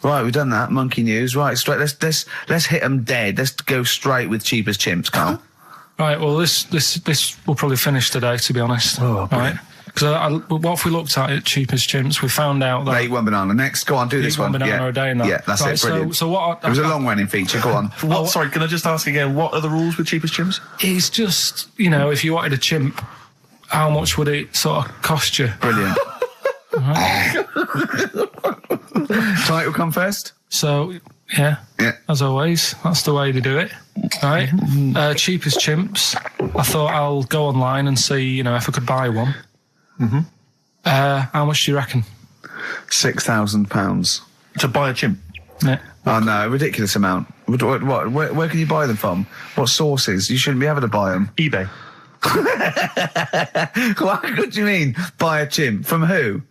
Right, we've done that. Monkey news. Right, straight. Let's hit them dead. Let's go straight with cheap as chimps, Carl. Right. Well, this will probably finish today, to be honest. Oh, right. Because what if we looked at it, cheap as chimps? We found out that they eat one banana. Next, go on, do this one. One banana a day. And that. Yeah, that's it. Brilliant. So what? It was a long-running feature. Go on. Sorry, can I just ask again? What are the rules with cheap as chimps? It's just, you know, if you wanted a chimp, how much would it sort of cost you? Brilliant. Title come first. So yeah, as always, that's the way to do it. Right, cheap as chimps. I thought I'll go online and see, you know, if I could buy one. How much do you reckon? £6,000 to buy a chimp. Yeah. Oh no, ridiculous amount. What? Where can you buy them from? What sources? You shouldn't be able to buy them. eBay. What do you mean? Buy a chimp from who?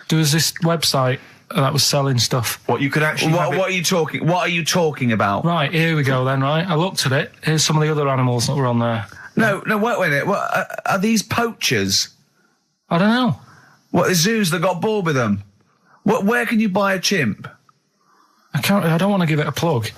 There was this website that was selling stuff. What you could actually? What are you talking? What are you talking about? Right, here we go then. Right, I looked at it. Here's some of the other animals that were on there. No, wait a minute. What are these poachers? I don't know. What, the zoos that got bored with them? Where can you buy a chimp? I don't want to give it a plug.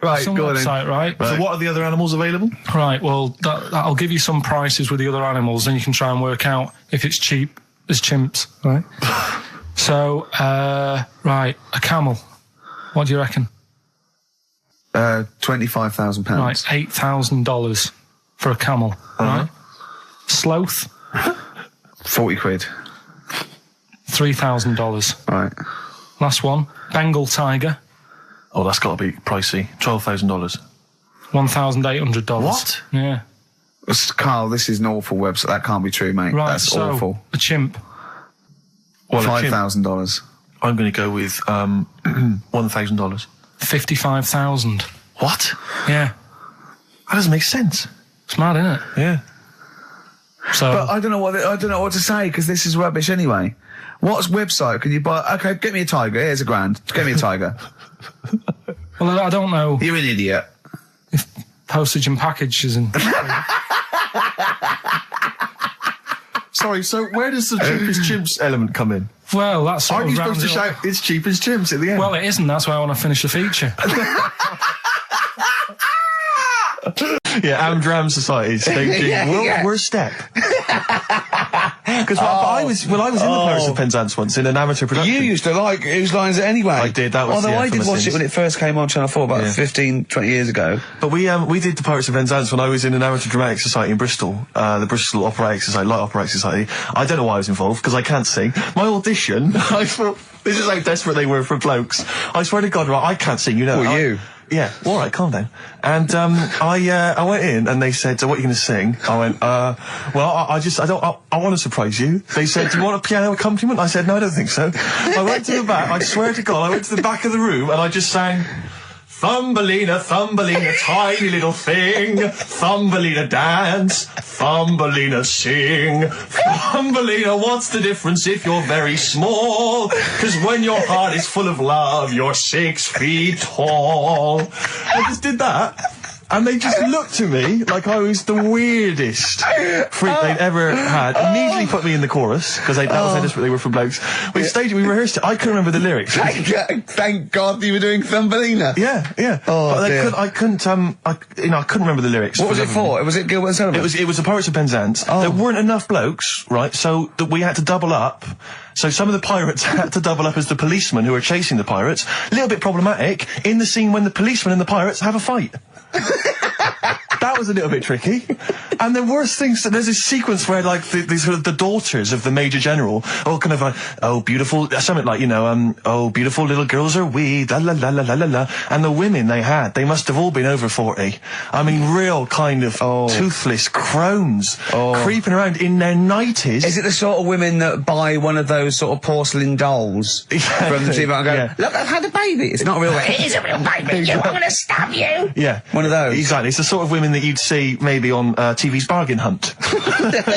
Right, some go on website, then. right? So what are the other animals available? Right, well, that'll give you some prices with the other animals, then you can try and work out if it's cheap as chimps, right? So, right, a camel. What do you reckon? £25,000. Right, $8,000 for a camel, right? Sloth? 40 quid. $3,000. Right. Last one, Bengal tiger. Oh, that's got to be pricey. $12,000. $1,800. What? Yeah. Carl, this is an awful website. That can't be true, mate. Right, That's so awful. a chimp. Well, $5,000. I'm going to go with $1,000. 55,000. What? Yeah. That doesn't make sense. It's mad, isn't it? Yeah. So, But I don't know what to say because this is rubbish anyway. What website can you buy? Okay, get me a tiger. Here's £1,000. Get me a tiger. well, I don't know You're an idiot. if postage and packages and... Sorry, so where does the cheap as chimps element come in? Well, that's sort Aren't of you supposed to rounds it shout, it's cheap as chimps at the end? Well, it isn't. That's why I want to finish the feature. Yeah, Amdram societies. We're a step. Because I was in the Pirates of Penzance once in an amateur production. You used to like Whose Line Is It Anyway? I did, that was Although I did watch it when it first came on Channel 4 about 15, 20 years ago. But we did the Pirates of Penzance when I was in an amateur dramatic society in Bristol, the Bristol Operatic Society, Light Operatic Society. I don't know why I was involved, because I can't sing. My audition, I thought, this is how desperate they were for blokes. I swear to God, right, I can't sing, you know. Well, you? Yeah, all right, calm down. And I went in and they said, so what are you going to sing? I went, well, I want to surprise you. They said, do you want a piano accompaniment? I said, no, I don't think so. I went to the back, I swear to God, I went to the back of the room and I just sang, Thumbelina, Thumbelina, tiny little thing. Thumbelina dance, Thumbelina sing. Thumbelina, what's the difference if you're very small? 'Cause when your heart is full of love, you're 6 feet tall. I just did that. And they just looked at me like I was the weirdest freak they'd ever had. Immediately put me in the chorus, because that was how desperate they were for blokes. We rehearsed it. I couldn't remember the lyrics. Thank God you were doing Thumbelina. Yeah. Oh, but dear. I couldn't remember the lyrics. What was it for? Was it Gilbert and Sullivan? It was the Pirates of Penzance. Oh. There weren't enough blokes, right? So that we had to double up. So some of the pirates had to double up as the policemen who were chasing the pirates. A little bit problematic in the scene when the policemen and the pirates have a fight. That was a little bit tricky. And the worst things, there's this sequence where, like, the daughters of the Major General, all kind of like, oh, beautiful, something like, you know, oh, beautiful little girls are we, la la la la la la la. And the women they must have all been over 40. I mean, real kind of toothless crones creeping around in their 90s. Is it the sort of women that buy one of those sort of porcelain dolls from the TV and go, look, I've had a baby. It's not a real baby. It is a real baby. I'm going to stab you. Yeah. One of those. Exactly. It's the sort of women that you'd see maybe on TV's Bargain Hunt.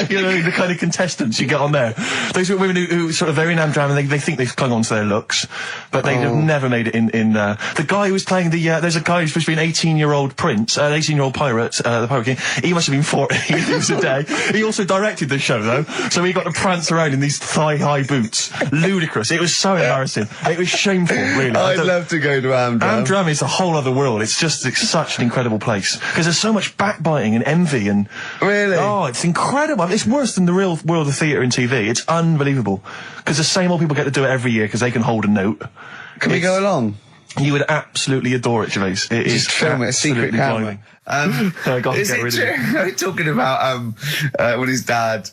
You know, the kind of contestants you get on there. Those are women who sort of, they're in Amdram and they think they've clung on to their looks, but they have never made it in the guy who was playing there's a guy who's supposed to be an 18-year-old prince, an 18-year-old pirate, the Pirate King. He must have been 40 years a day. He also directed the show, though, so he got to prance around in these thigh-high boots. Ludicrous. It was so embarrassing. It was shameful, really. I'd love to go to Amdram. Amdram is a whole other world. It's such an incredible place. Because there's so much backbiting and envy and... Really? Oh, it's incredible. It's worse than the real world of theatre and TV. It's unbelievable. Because the same old people get to do it every year because they can hold a note. Can we go along? You would absolutely adore it, Gervais. It is Just film it, a secret camera. Is it true? Talking about when his dad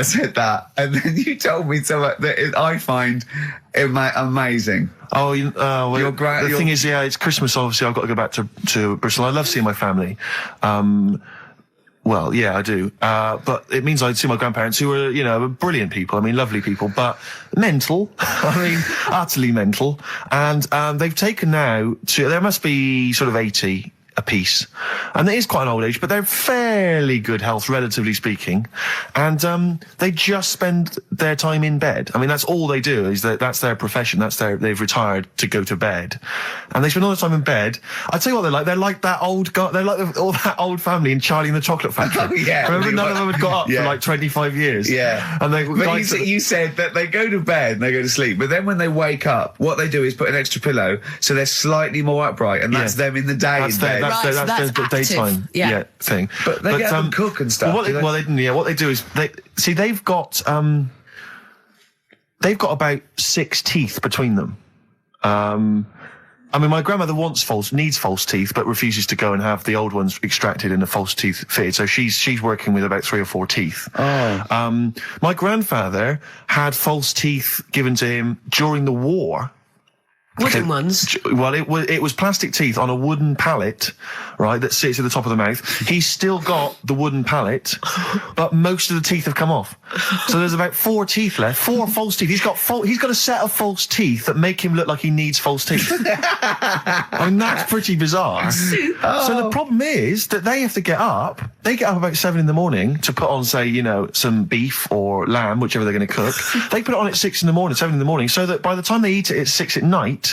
said that, and then you told me something that I find amazing. Oh, the thing is, it's Christmas. Obviously, I've got to go back to Bristol. I love seeing my family. Well, yeah, I do. But it means I'd see my grandparents, who were, brilliant people. I mean, lovely people, but mental. I mean, utterly mental. And they've taken now there must be sort of 80 apiece. And it is quite an old age, but they're fairly good health, relatively speaking. And they just spend their time in bed. I mean, that's all they do, is that's their profession. They've retired to go to bed. And they spend all the time in bed. I tell you what they're like. They're like that old guy. They're like all that old family in Charlie and the Chocolate Factory. Oh, yeah. Remember, none of them had got up for like 25 years. Yeah. And you said that they go to bed and they go to sleep, but then when they wake up, what they do is put an extra pillow so they're slightly more upright, and that's them in the day in bed. That's the daytime thing. But they get up and cook and stuff. What they do is they've got about 6 teeth between them. I mean, my grandmother needs false teeth, but refuses to go and have the old ones extracted and the false teeth fitted. So she's working with about 3 or 4 teeth. Oh. My grandfather had false teeth given to him during the war. Wooden ones? Well, it was plastic teeth on a wooden pallet, right, that sits at the top of the mouth. He's still got the wooden pallet, but most of the teeth have come off. So there's about 4 teeth left, 4 false teeth. He's got a set of false teeth that make him look like he needs false teeth. I mean, that's pretty bizarre. So the problem is that they have to get up. They get up about 7 in the morning to put on, say, some beef or lamb, whichever they're going to cook. They put it on at 6 in the morning, 7 in the morning, so that by the time they eat it at 6 at night,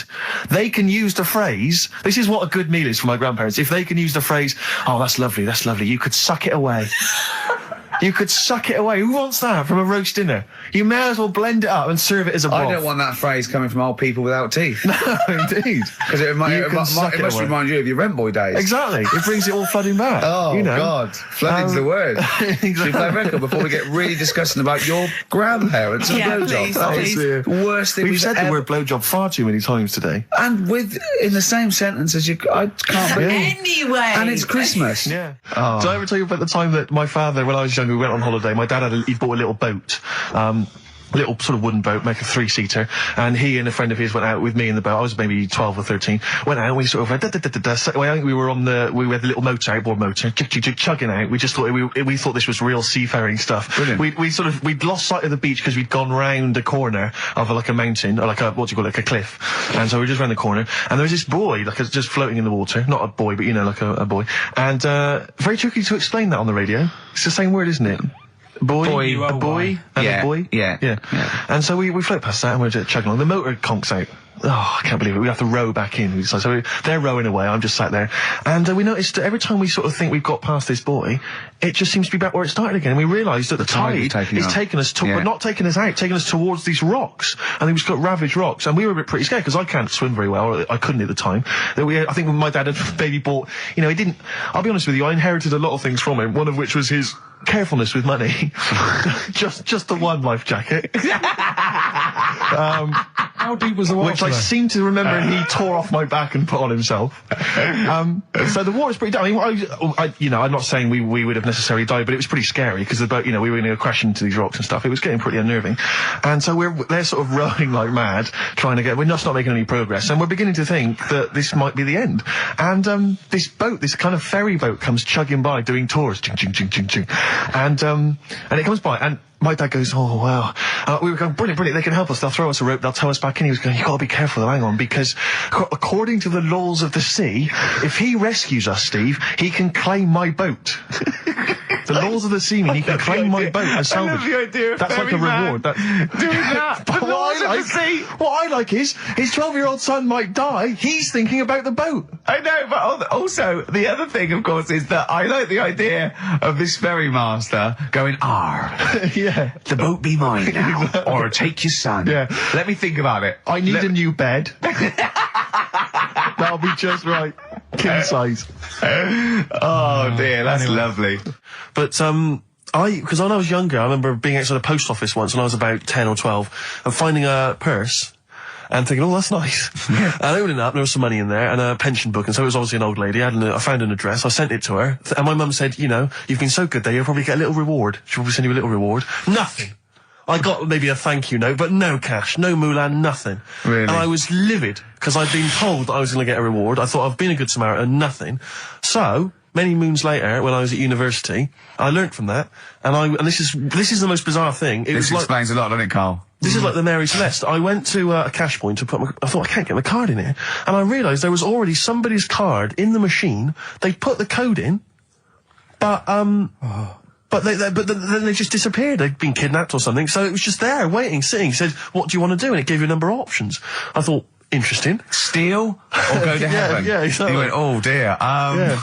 they can use the phrase, this is what a good meal is for my grandparents, if they can use the phrase, oh, that's lovely, you could suck it away. You could suck it away. Who wants that from a roast dinner? You may as well blend it up and serve it as a broth. I don't want that phrase coming from old people without teeth. No, indeed. Because it must remind you of your rent boy days. Exactly. It brings it all flooding back. Oh, God. Flooding's the word. Exactly. Should we play a record before we get really disgusting about your grandparents and blowjob? That was the worst thing we've said the word blowjob far too many times today. And in the same sentence as I can't believe. Anyway. And it's Christmas. Yeah. Oh. Did I ever tell you about the time that my father, when I was younger, we went on holiday, my dad he bought a little boat, little sort of wooden boat, like a 3-seater, and he and a friend of his went out with me in the boat. I was maybe 12 or 13. Went out and we sort of went, so I think we had the little motor, outboard motor, chugging out. We just thought we thought this was real seafaring stuff. Brilliant. We'd lost sight of the beach because we'd gone round a corner of like a mountain, or like a cliff. And so we were just round the corner, and there was this boy, just floating in the water. Not a boy, but like a boy. And very tricky to explain that on the radio. It's the same word, isn't it? Boy, a boy, and a boy. Yeah. And so we float past that and we're just chugging along. The motor conks out. Oh, I can't believe it. We have to row back in. So they're rowing away. I'm just sat there. And we noticed that every time we sort of think we've got past this buoy, it just seems to be back where it started again. And we realised that the tide is taking us but not taking us out, taking us towards these rocks. And we've got ravaged rocks. And we were a bit pretty scared because I can't swim very well, or I couldn't at the time. I think my dad had maybe bought, he didn't, I'll be honest with you, I inherited a lot of things from him, one of which was his carefulness with money. just the one life jacket. How deep was the water? Which I seem to remember he tore off my back and put on himself. So the water's pretty down. I'm not saying we would have necessarily died, but it was pretty scary because the boat, we were going to crash into these rocks and stuff. It was getting pretty unnerving. And so they're sort of rowing like mad, we're just not making any progress. And we're beginning to think that this might be the end. And this boat, this kind of ferry boat, comes chugging by doing tours. Ching, ching, ching, ching, ching. And it comes by, and my dad goes, oh, wow. We were going, brilliant, they can help us. They'll throw us a rope, they'll tow us back in. He was going, you've got to be careful, hang on, because according to the laws of the sea, if he rescues us, Steve, he can claim my boat. The laws of the sea mean he can claim my boat and salvage. I love the idea of that's like a reward. doing that. But what I like is, his 12-year-old son might die, he's thinking about the boat. I know, but also, the other thing, of course, is that I like the idea of this ferrymaster going, Yeah. the boat be mine now, or take your son. Yeah. Let me think about it. I need a new bed. That'll be just right. King size. Oh dear, that's lovely. But, because when I was younger, I remember being outside the post office once when I was about 10 or 12 and finding a purse and thinking, oh, that's nice. And opening it up, there was some money in there and a pension book, and so it was obviously an old lady. I found an address, I sent it to her, and my mum said, you've been so good there, you'll probably get a little reward. She'll probably send you a little reward. Nothing. I got maybe a thank you note, but no cash, no moolah, nothing. Really? And I was livid, because I'd been told that I was going to get a reward. I thought I've been a good Samaritan, nothing. So, many moons later, when I was at university, I learnt from that, and this is the most bizarre thing. This explains a lot, doesn't it, Carl? This is like the Mary Celeste. I went to a cash point to I thought, I can't get my card in here. And I realised there was already somebody's card in the machine. They put the code in, but then they just disappeared. They'd been kidnapped or something. So it was just there, waiting, sitting. It said, what do you want to do? And it gave you a number of options. I thought, interesting. Steal or go to heaven? Yeah, exactly. You went, oh dear. Yeah.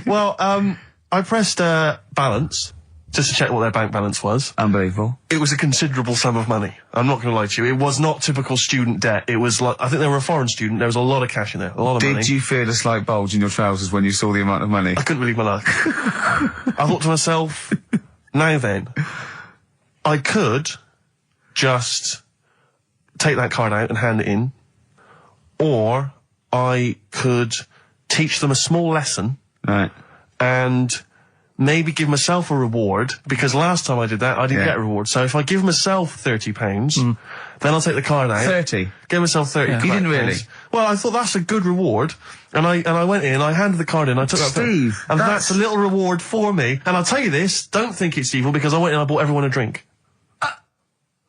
Well, I pressed balance just to check what their bank balance was. Unbelievable. It was a considerable sum of money. I'm not going to lie to you. It was not typical student debt. It was like, I think they were a foreign student. There was a lot of cash in there, a lot of money. Did you feel a slight bulge in your trousers when you saw the amount of money? I couldn't believe my luck. I thought to myself, now then, I could just take that card out and hand it in, or I could teach them a small lesson. Right. And maybe give myself a reward, because last time I did that, I didn't get a reward. So if I give myself £30, then I'll take the card out. 30? Give myself 30 You didn't really? Well, I thought that's a good reward. And I went in, I handed the card in, I took that. Steve, and that's a little reward for me. And I'll tell you this, don't think it's evil, because I went in and I bought everyone a drink.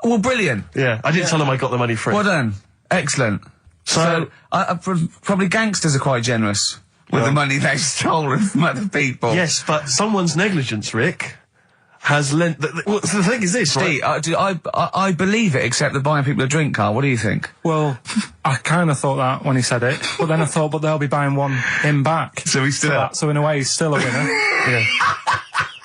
Well, brilliant. Yeah, I didn't tell them I got the money free. Well done. Excellent. So probably gangsters are quite generous with the money they've stolen from other people. Yes, but someone's negligence, Rick, has lent... the thing is this, Steve, right? I believe it, except that buying people a drink, Carl. What do you think? Well, I kind of thought that when he said it, but then I thought, but they'll be buying him back. So he's still... So in a way, he's still a winner. Yeah.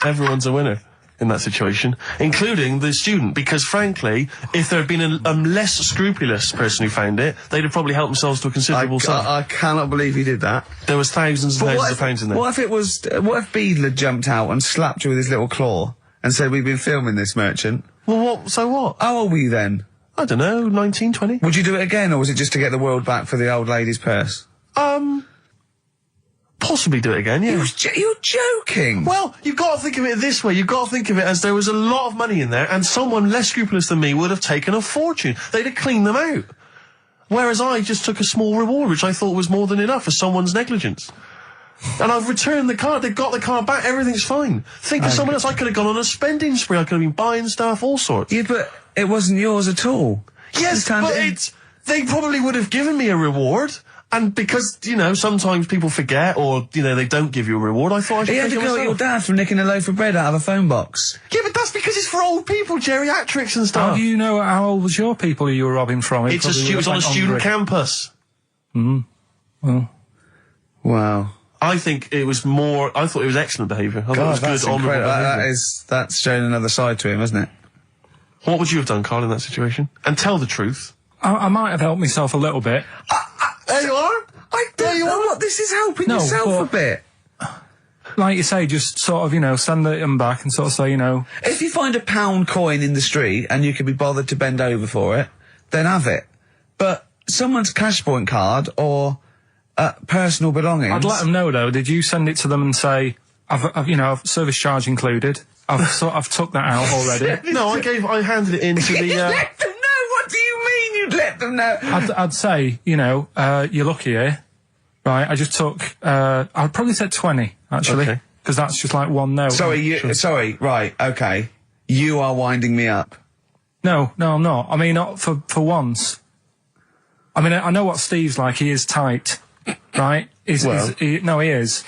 Everyone's a winner in that situation, including the student, because frankly, if there had been a less scrupulous person who found it, they'd have probably helped themselves to a considerable sum. I cannot believe he did that. There was thousands and thousands of pounds in there. What if Beadle had jumped out and slapped you with his little claw and said, we've been filming this merchant? Well, so what? How old were you then? I don't know, 19, 20. Would you do it again, or was it just to get the world back for the old lady's purse? Possibly do it again, yeah. You're joking. Well, you've got to think of it this way. You've got to think of it as there was a lot of money in there, and someone less scrupulous than me would have taken a fortune. They'd have cleaned them out. Whereas I just took a small reward, which I thought was more than enough for someone's negligence. And I've returned the card. They've got the card back. Everything's fine. Think of someone else. I could have gone on a spending spree. I could have been buying stuff, all sorts. Yeah, but it wasn't yours at all. Yes, but they probably would have given me a reward. And because, sometimes people forget or, they don't give you a reward, I thought I should take it myself. You had to go at your dad for nicking a loaf of bread out of a phone box. Yeah, but that's because it's for old people, geriatrics and stuff. How do you know how old was your people who you were robbing from? It was on a student campus. Well. Wow. I thought it was excellent behaviour. I thought it was that's good, honourable behaviour. That's showing another side to him, isn't it? What would you have done, Carl, in that situation? And tell the truth. I might have helped myself a little bit. There you are. I don't know what this is helping yourself a bit. Like you say, just sort of, send them back and sort of say, If you find a £1 coin in the street and you can be bothered to bend over for it, then have it. But someone's cash point card or personal belongings... I'd let them know, though. Did you send it to them and say, I've service charge included? I've took that out already. No, I handed it in to the... Let them know? What do you mean you'd let them know? I'd say, you're lucky here. Right, I just took, I'd probably said 20, actually. Because that's just like one note. Sorry, right, okay. you are winding me up. No, I'm not. I mean, not for once. I mean, I know what Steve's like. He is tight, right? He is.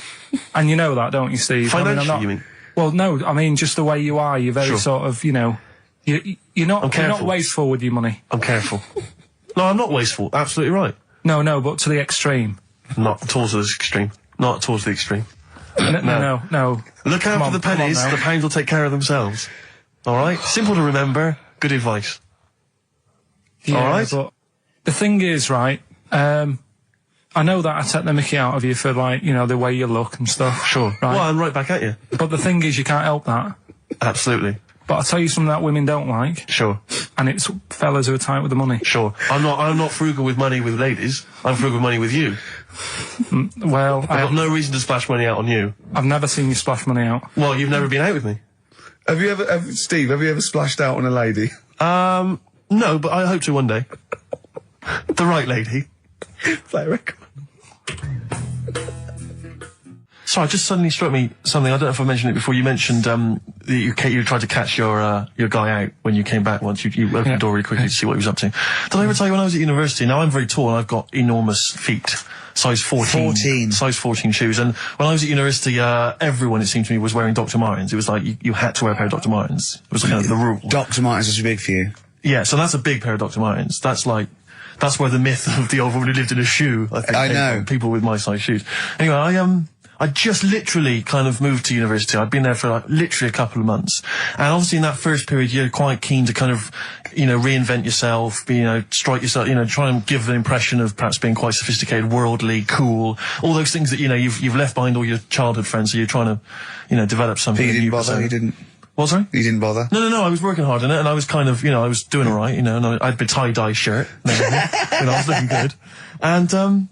And you know that, don't you, Steve? Financially, you mean? Well, no, I mean, just the way you are. You're very sort of, you're not wasteful with your money. I'm careful. No, I'm not wasteful. Absolutely right. No, but to the extreme. Not towards the extreme. Not towards the extreme. No. Look out for the pennies. The pounds will take care of themselves. All right? Simple to remember. Good advice. Yeah, all right? But the thing is, right, I know that I take the mickey out of you for, like, the way you look and stuff. Sure. Right? Well, I'm right back at you. But the thing is, you can't help that. Absolutely. But I'll tell you something that women don't like. Sure. And it's fellas who are tight with the money. Sure. I'm not frugal with money with ladies. I'm frugal with money with you. Well, I've got no reason to splash money out on you. I've never seen you splash money out. Well, you've never been out with me. Steve, have you ever splashed out on a lady? No, but I hope to one day. The right lady. Play a record. Sorry, just suddenly struck me something. I don't know if I mentioned it before. You mentioned you tried to catch your guy out when you came back once. You opened the door really quickly to see what he was up to. Did I ever tell you when I was at university? Now, I'm very tall and I've got enormous feet. Size 14. Size 14 shoes. And when I was at university, everyone, it seemed to me, was wearing Dr. Martens. It was like you had to wear a pair of Dr. Martens. It was kind of the rule. Dr. Martens is too big for you. Yeah, so that's a big pair of Dr. Martens. That's where the myth of the old woman who lived in a shoe, I think. I know. People with my size shoes. Anyway, I just literally kind of moved to university. I'd been there for literally a couple of months. And obviously in that first period, you're quite keen to kind of, reinvent yourself, strike yourself, try and give an impression of perhaps being quite sophisticated, worldly, cool, all those things that, you've left behind all your childhood friends, so you're trying to, develop something. He didn't bother, he didn't. What, sorry? You didn't bother? No, I was working hard on it, and I was kind of, I was doing alright, and I had a tie-dye shirt, I was looking good. And,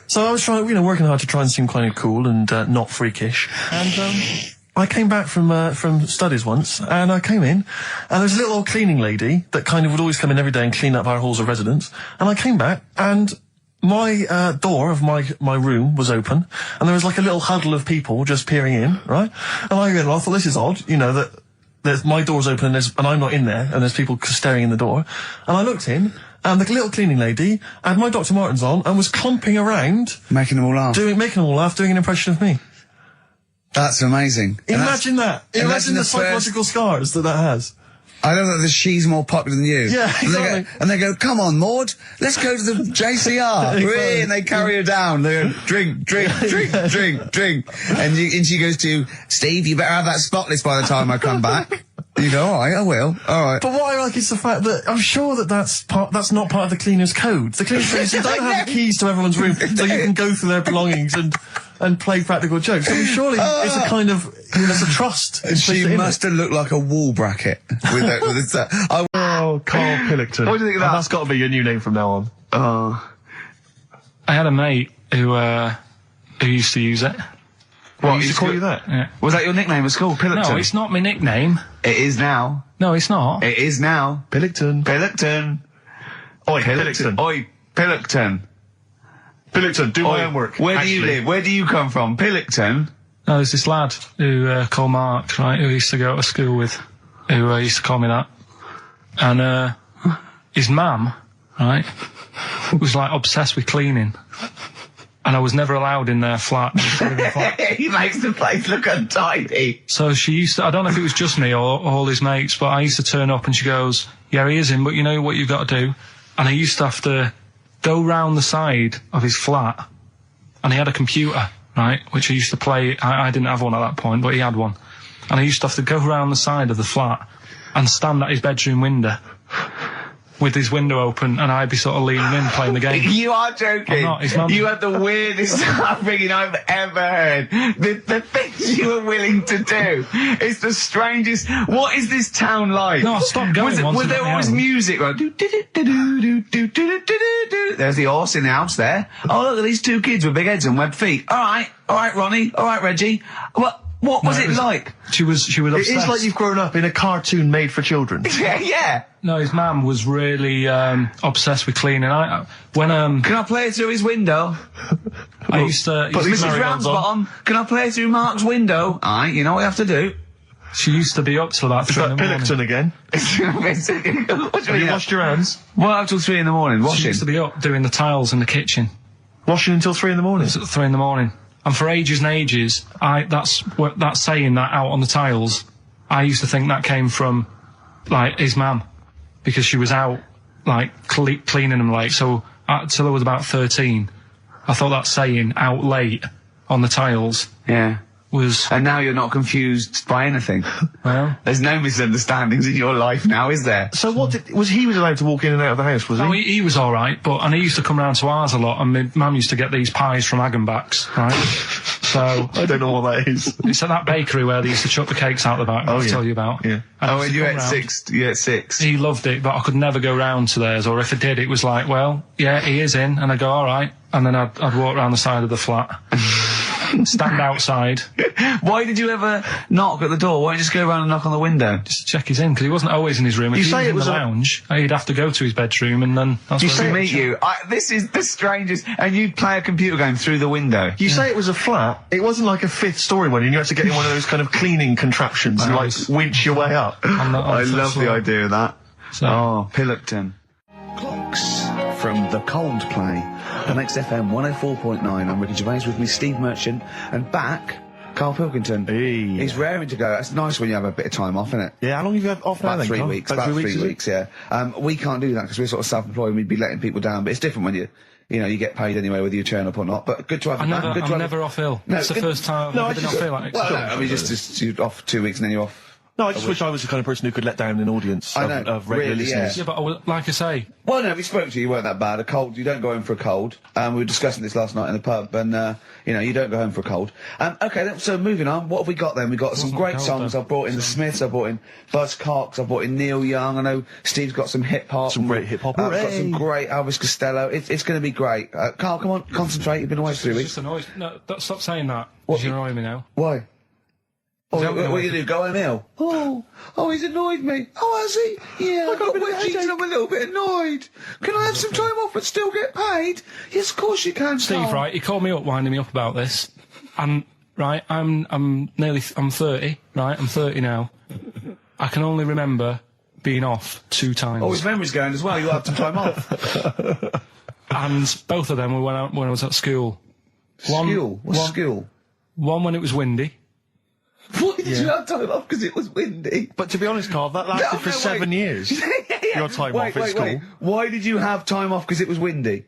so I was trying, working hard to try and seem kind of cool and, not freakish. And, I came back from studies once, and I came in, and there was a little old cleaning lady that kind of would always come in every day and clean up our halls of residence. And I came back, and my door of my room was open, and there was like a little huddle of people just peering in, right? And I thought, this is odd, that there's my door's open and I'm not in there, and there's people staring in the door. And I looked in, and the little cleaning lady had my Dr. Martens on and was clomping around, making them all laugh, doing an impression of me. That's amazing. Imagine that. Imagine the psychological scars that has. I know that she's more popular than you. Yeah, exactly. And they go, come on, Maud, let's go to the JCR. Exactly. And they carry her down. They go, drink. And she goes to, Steve, you better have that spotless by the time I come back. You go, all right, I will. All right. But what I like is the fact that I'm sure that's not part of the cleaner's code. The cleaner's code is you don't have the keys to everyone's room so you can go through their belongings and play practical jokes. I mean, surely it's a kind of, there's a trust. And she must have looked like a wall bracket with that. Oh, Karl Pilkington. What do you think of that? That's got to be your new name from now on. Oh. I had a mate who used to use it. What, he used to call you that? Yeah. Was that your nickname at school, Pilkington? No, it's not my nickname. It is now. No, it's not. It is now. Pilkington. Oi, Pilkington. Oi, Pilkington. Pilkington, do my homework. Where do you live? Where do you come from? Pilkington? No, there's this lad who called Mark, right, who I used to go to school with, who used to call me that. And his mum, right, was like obsessed with cleaning. And I was never allowed in their flat. He makes the place look untidy. So she used to, I don't know if it was just me or all his mates, but I used to turn up and she goes, yeah, he is in, but you know what you've got to do? And I used to have to go round the side of his flat, and he had a computer, right, which I used to play. I didn't have one at that point, but he had one. And I used to have to go round the side of the flat and stand at his bedroom window with his window open, and I'd be sort of leaning in playing the game. You are joking. I'm not. His mum. You had the weirdest upbringing I've ever heard. The things you were willing to do. It's the strangest. What is this town like? No, I stopped going once. Was there always music? Like, there's the horse in the house there. Oh, look at these two kids with big heads and webbed feet. All right, Ronnie. All right, Reggie. What was it like? She was obsessed. It's like you've grown up in a cartoon made for children. Yeah. No, his mum was really obsessed with cleaning. Can I play it through his window? I used to. Mrs. Ramsbottom, can I play it through Mark's window? Aye, you know what you have to do. She used to be up till about Is 3 that in the morning. Pilkington again? What do Have you you washed your hands? Well, up till 3 in the morning, She washing. used to be up doing the tiles in the kitchen. Washing until 3 in the morning? It's at 3 in the morning. And for ages and ages, that saying that out on the tiles, I used to think that came from, like, his mum. Because she was out, like, cleaning them late. So, till I was about 13, I thought that saying, out late, on the tiles, Yeah. was... And now you're not confused by anything. Well... There's no misunderstandings in your life now, is there? So he was allowed to walk in and out of the house, was No, he? he was all right, and he used to come round to ours a lot, and my mum used to get these pies from Hagenbach's, right? So I don't know what that is. it's at that bakery where they used to chuck the cakes out the back. I'll tell you about. Yeah. And Oh, he and used to you come at round. 6, you at 6. He loved it, but I could never go round to theirs, or if I did, it was like, well, yeah, he is in, and I'd go, all right, and then I'd walk round the side of the flat, stand outside, Why did you ever knock at the door? Why don't you just go around and knock on the window? just to check he's in, because he wasn't always in his room. If You he say was it in was the a- lounge, he'd have to go to his bedroom, and then that's You where see he meet you. This is the strangest. And you'd play a computer game through the window. You say it was a flat. It wasn't like a 5th story one, and you had to get in one of those kind of cleaning contraptions and, like, Nice. winch your way up. on the I first love the floor. idea of that. So- Oh, Pilkington. Clocks from the Coldplay on XFM 104.9. I'm Ricky Gervais, with me Steve Merchant, and back, Karl Pilkington. Hey. He's raring to go. It's nice when you have a bit of time off, isn't it? Yeah, how long have you had off now About then, 3 Carl? weeks. About About 3 3 is it? weeks, yeah. We can't do that because we're sort of self-employed and we'd be letting people down. But it's different when you get paid anyway, whether you turn up or not. But good to have you back. Good to I'm have never off ill. No, It's the good- first time No, I've I ever been just- off ill. Like, Well, no, I mean, just you're off 2 weeks and then you're off. No, I just wish I was the kind of person who could let down an audience I of, know, of regular really, listeners. yeah, but like I say, Well, no, we spoke to you. You weren't that bad. A cold, you don't go home for a cold. We were discussing this last night in the pub, and you don't go home for a cold. Okay, so moving on. What have we got then? We've got some great cold, songs. though. I've brought in the Smiths. I've brought in Buzz Cox. I've brought in Neil Young. I know Steve's got some hip hop. Some great hip-hop, I've got hooray. some great Elvis Costello. It's going to be great. Carl, come on, concentrate. You've been away for 3 it's weeks. just annoys. No, stop saying that. What? You're annoying me now. Why? Oh, that what what you do? Go home ill? Oh, he's annoyed me. Oh, has he? Yeah, I got wedgies and I'm a little bit annoyed. Can I have some time off but still get paid? Yes, of course you can, Steve, Carl. right? He called me up, winding me up about this, and right, I'm 30, right? I'm 30 now. I can only remember being off 2 times, Oh, his memory's going as well. You'll have some time off. and both of them were when I was at school. School? What's school? One when it was windy. Why did you have time off? Because it was windy. But to be honest, Carl, that lasted No, for no, 7 wait. years. Your time wait, off at wait, school. Wait. Why did you have time off? Because it was windy.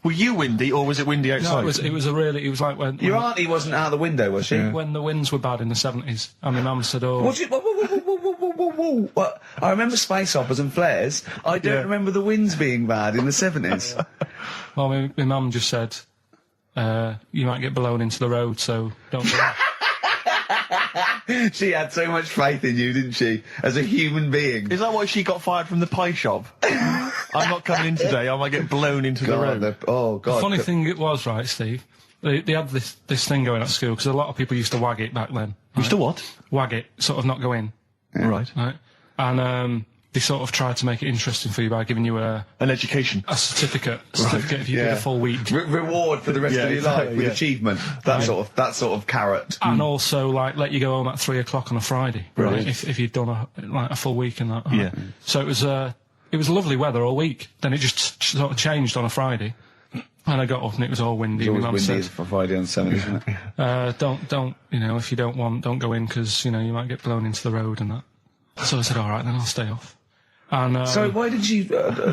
Were you windy, or was it windy outside? No, it was like when Your auntie wasn't out the window, was she? when the winds were bad in the 70s, and my mum said, "Oh, What's it? Whoa. What? I remember space operas and flares. I don't Yeah. remember the winds being bad in the 70s. well, my mum just said, you might get blown into the road, so don't go." She had so much faith in you, didn't she? As a human being. Is that why she got fired from the pie shop? I'm not coming in today, I might get blown into the road. God. The funny thing it was, right, Steve, they had this thing going at school, because a lot of people used to wag it back then. You still what? Wag it, sort of not go in, Right. right? And they sort of tried to make it interesting for you by giving you a An education. certificate if you did a full week. Reward for the rest Yeah, of your exactly, life with yeah. achievement. That sort of carrot. And also, like, let you go home at 3 o'clock on a Friday, Right. If you'd done a full week and that. right? Yeah. So it was lovely weather all week. Then it just sort of changed on a Friday, and I got up and it was all windy. It's always My mum windy said, for Friday on 7, isn't it? don't, if you don't want, don't go in, because, you might get blown into the road and that. So I said, all right, then I'll stay off. And So why did you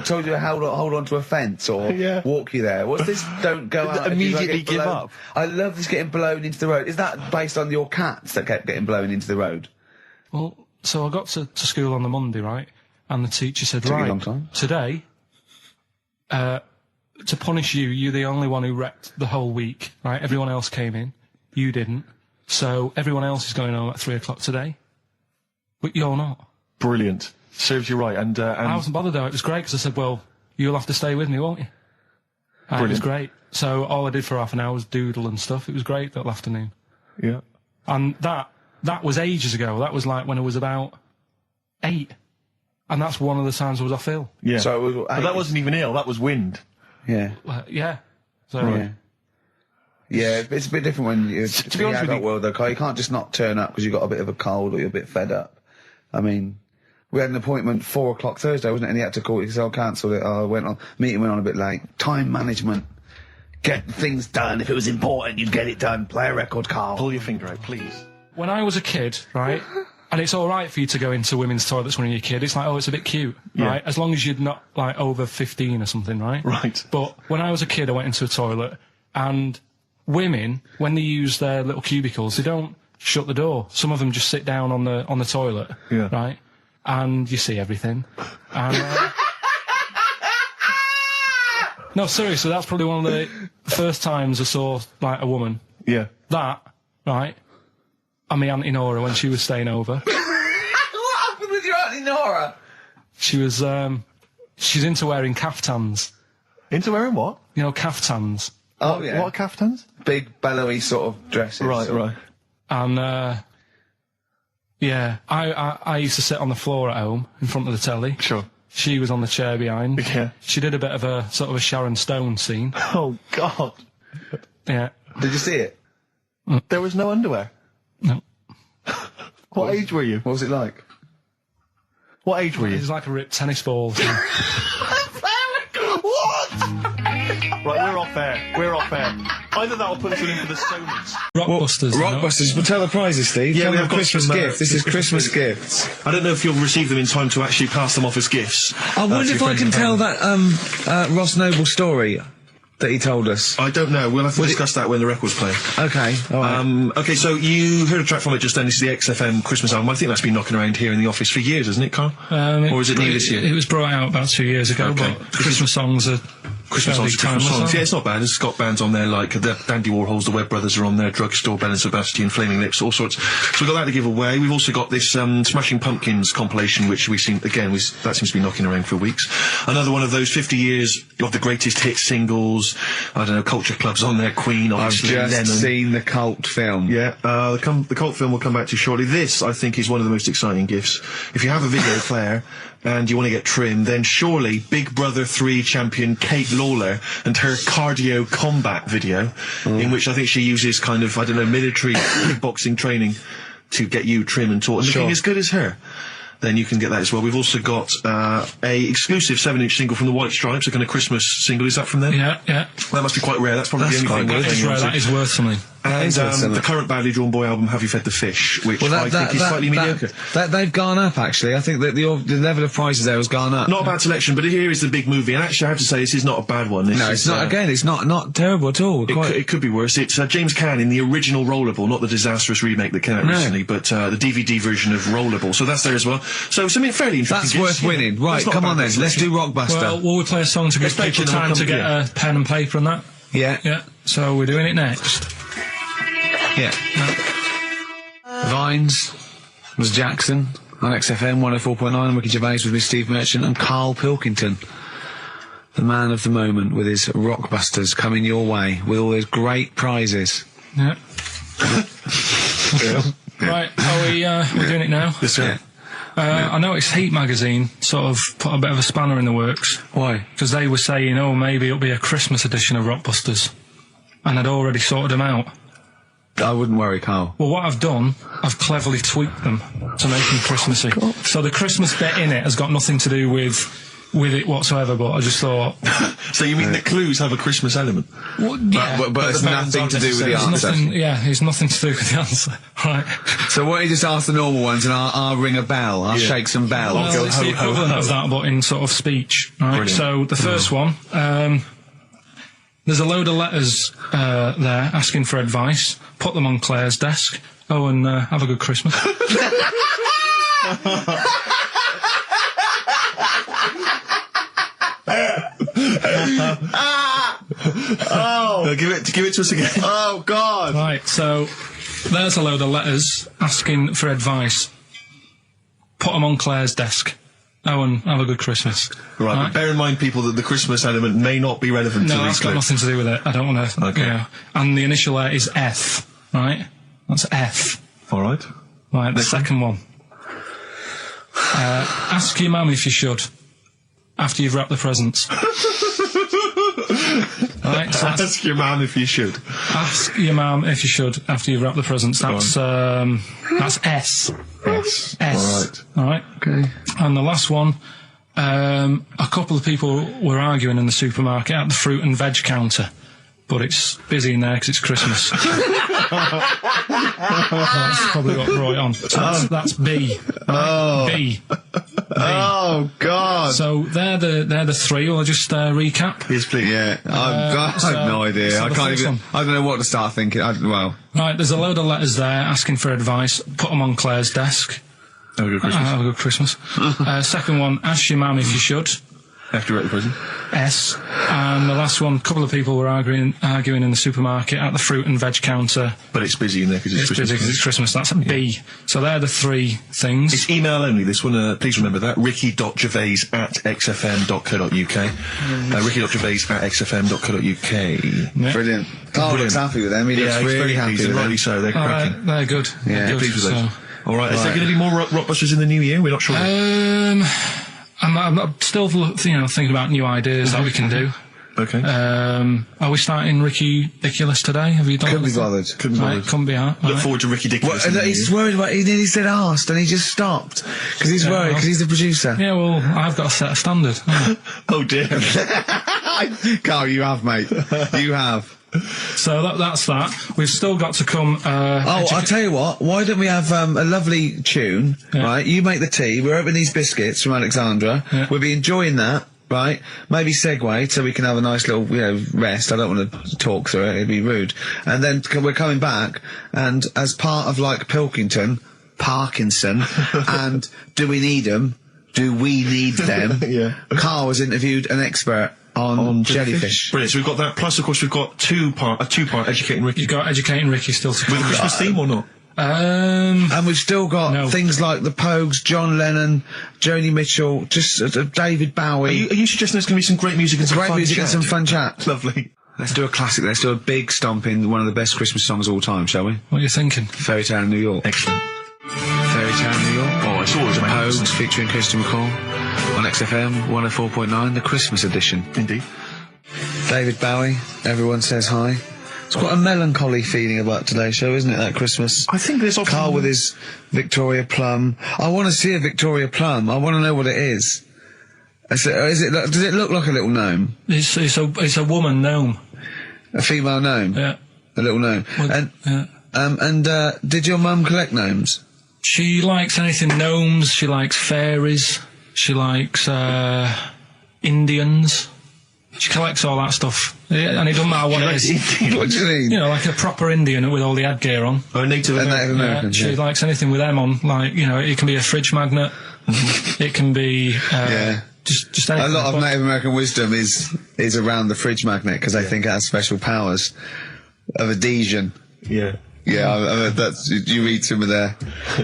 told you to hold on to a fence or Yeah. walk you there? What's this? Don't go out. if you Immediately get give blown- up. I love this getting blown into the road. Is that based on your cats that kept getting blown into the road? well, so I got to school on the Monday, right? And the teacher said, Took you a right, long time. today, to punish you, you're the only one who wrecked the whole week, right? Everyone else came in, you didn't. So everyone else is going home at 3 o'clock today, but you're not. Brilliant. Serves you right. And I wasn't bothered though. It was great because I said, well, you'll have to stay with me, won't you? And it was Brilliant. great. So all I did for half an hour was doodle and stuff. It was great that afternoon. yeah. And that was ages ago. That was like when I was about 8. And that's one of the times I was off ill. Yeah. So But that wasn't even ill, that was wind. Yeah. Yeah. So Yeah. Yeah, it's a bit different when you're To be honest with adult you- world, though, Carl. You can't just not turn up because you've got a bit of a cold or you're a bit fed up. I mean, we had an appointment 4 o'clock Thursday, wasn't it? And he had to call it because I cancelled it. Meeting went on a bit late. Time management. Get things done. If it was important, you'd get it done. Play a record, Carl. Pull your finger out, please. When I was a kid, right, and it's all right for you to go into women's toilets when you're a kid. It's like, oh, it's a bit cute, right? As long as you're not, like, over 15 or something, right? Right. But when I was a kid, I went into a toilet, and women, when they use their little cubicles, they don't shut the door. Some of them just sit down on the toilet, right? And you see everything. And, no, seriously, that's probably one of the first times I saw, like, a woman. Yeah. That, right? And my Auntie Nora when she was staying over. What happened with your Auntie Nora? She was, she's into wearing caftans. Into wearing what? You know, caftans. Oh, yeah. What are caftans? Big, bellowy sort of dresses. Right. And, yeah, I used to sit on the floor at home in front of the telly. Sure. She was on the chair behind. Yeah. She did a bit of a sort of a Sharon Stone scene. Oh, God. Yeah. Did you see it? There was no underwear. No. What age were you? What was it like? What age were It you? was like a ripped tennis ball. Right, we're off air. Either that or put us in for the Stonys. Rockbusters. you know? Rockbusters. But tell the prizes, Steve. Yeah, Tell we them have got Christmas some, gift. This is Christmas gifts. I don't know if you'll receive them in time to actually pass them off as gifts. I wonder to if your I friends can and tell family. that Ross Noble story that he told us. I don't know. We'll have to discuss that when the record's playing. Okay, all right. Okay, so you heard a track from it just then. This is the XFM Christmas album. I think that's been knocking around here in the office for years, hasn't it, Carl? Or is it new this year? It was brought out about 2 years ago, Okay. but Christmas songs are Christmas songs, fairly Christmas timeless, songs. aren't Yeah, they? it's not bad. There's got bands on there like the Dandy Warhols, the Webb Brothers are on there, Drugstore, Bell and Sebastian, Flaming Lips, all sorts. So we've got that to give away. We've also got this Smashing Pumpkins compilation, which we've seen, again, that seems to be knocking around for weeks. Another one of those 50 years of the greatest hit singles. I don't know, Culture Club's on there, Queen, I've obviously, just Lennon. seen the cult film. Yeah, the cult film will come back to you shortly. This, I think, is one of the most exciting gifts. If you have a video player and you want to get trimmed, then surely Big Brother 3 champion Kate Lawler and her cardio combat video, in which I think she uses kind of, I don't know, military kickboxing training to get you trim and taut and looking as good as her. Then you can get that as well. We've also got a exclusive 7-inch single from the White Stripes, a kind of Christmas single. Is that from them? Yeah. That must be quite rare. That's probably the only thing. That is rare, that is worth something. And Interesting. the current Badly Drawn Boy album, Have You Fed the Fish, which I think is slightly mediocre. They've gone up, actually. I think that the level of prices there has gone up. Not a bad selection, but here is the big movie. And actually, I have to say, this is not a bad one. This No, is, it's not. Again, it's not terrible at all. It could be worse. It's James Caan in the original Rollerball, not the disastrous remake that came out recently, but the DVD version of Rollerball. So that's there as well. So something fairly interesting. That's worth winning. Right, That's not come a on bad then. Let's do Rockbuster. Well, will we play a song to give Let's people mention them time and to come get a pen and paper and that? Yeah. Yeah. So we're doing it next. Yeah. Vines was Jackson on XFM 104.9. Ricky Gervais with me, Steve Merchant, and Karl Pilkington, the man of the moment, with his Rockbusters coming your way with all those great prizes. Yeah. Right. Are we we're doing it now? Yes, sir. I noticed Heat magazine sort of put a bit of a spanner in the works Why? because they were saying, oh, maybe it'll be a Christmas edition of Rockbusters, and I'd already sorted them out. I wouldn't worry, Karl. Well, what I've done, I've cleverly tweaked them to make them Christmassy. So the Christmas bit in it has got nothing to do with it whatsoever, but I just thought... So you mean the clues have a Christmas element? Well, yeah, But it's the bands nothing to aren't do with the it's answer. nothing, yeah, it's nothing to do with the answer. Right. So why don't you just ask the normal ones and I'll ring a bell. I'll shake some bells. Well, it's the equivalent of that, but in sort of speech. Right. Brilliant. So the first one, there's a load of letters there asking for advice. Put them on Claire's desk. Oh, and have a good Christmas. Give it to us again. Oh, God! Right, so there's a load of letters asking for advice. Put them on Claire's desk. Oh, and have a good Christmas. Right, but bear in mind, people, that the Christmas element may not be relevant to No, these that's got clips. nothing to do with it. I don't want to... Okay. Yeah. And the initial letter is F, right? That's F. All right. Right, the second one. Ask your mum if you should, after you've wrapped the presents. Right, so Ask your mum if you should. Ask your mum if you should after you've wrapped the presents. That's S. S. All right. Okay. And the last one, a couple of people were arguing in the supermarket at the fruit and veg counter, but it's busy in there because it's Christmas. That's probably what brought it on. So that's B. Right? B. Oh God! So they're the three. I'll just recap. Yes, please. Yeah, I have no idea. so I the can't first even. one. I don't know what to start thinking. Right, there's a load of letters there asking for advice. Put them on Claire's desk. Have a good Christmas. Have a good Christmas. Second one, ask your mum if you should. After you write the present. S. And the last one, a couple of people were arguing in the supermarket at the fruit and veg counter. But it's busy in there because it's It's Christmas. busy because it's Christmas. That's a B. So they're the three things. It's email only, this one. Please remember that. ricky.gervais@xfm.co.uk. ricky.gervais@xfm.co.uk. Yeah. Brilliant. Carl looks happy with them. He looks he's really very happy pleased, with and them. rightly so. They're cracking. They're good. Yeah, They're good. Pleased with those. So, All right. Is there Right. going to be more rockbusters in the new year? We're not sure. I'm still, thinking about new ideas that we can do. Okay. Are we starting Ridiculous today? Have you done Couldn't be anything? bothered. Couldn't Right, bother. couldn't be hard. Look Right. forward to Ricky Dickinson. Well, he's worried about. He nearly said asked, and he just stopped because he's worried because he's the producer. Yeah, well, I've got to set a standard. Oh dear. Carl, you have, mate. You have. So that's that. We've still got to come. Oh, I'll tell you what. Why don't we have a lovely tune, Yeah. right? You make the tea. We're opening these biscuits from Alexandra. Yeah. We'll be enjoying that, right? Maybe segue so we can have a nice little, rest. I don't want to talk through it. It'd be rude. And then we're coming back, and as part of like Pilkington, Parkinson, and Do We Need Them? Do We Need Them? Yeah. Carl has interviewed an expert on jellyfish. Brilliant. So we've got that. Plus, of course, we've got a two-part Educating Ricky. You've got Educating Ricky still to come. With a Christmas theme or not? And we've still got No. things like the Pogues, John Lennon, Joni Mitchell, just David Bowie. Are you suggesting there's going to be some great music and some Great fun music chat? and some fun chat. Lovely. Let's do a classic. Let's do a big stomp in one of the best Christmas songs of all time, shall we? What are you thinking? Fairy Tale in New York. Excellent. Fairy Tale in New York. Oh, it's always The amazing. Pogues featuring Christian McCall on XFM 104.9, the Christmas edition. Indeed. David Bowie, everyone says hi. It's quite a melancholy feeling about today's show, isn't it, that Christmas? I think there's often... Carl with his Victoria Plum. I want to see a Victoria Plum. I want to know what it is. Does it look like a little gnome? It's a woman gnome. A female gnome? Yeah. A little gnome. Well, yeah. Did your mum collect gnomes? She likes anything gnomes. She likes fairies. She likes Indians. She collects all that stuff. Yeah, and it doesn't matter what it is. What do you mean? You know, like a proper Indian with all the headgear on. Oh, Native A American. Native American. She yeah. likes anything with them on. Like, it can be a fridge magnet. It can be just A anything. lot of But- Native American wisdom is around the fridge magnet because they think it has special powers of adhesion. Yeah. Yeah, that's you read some of their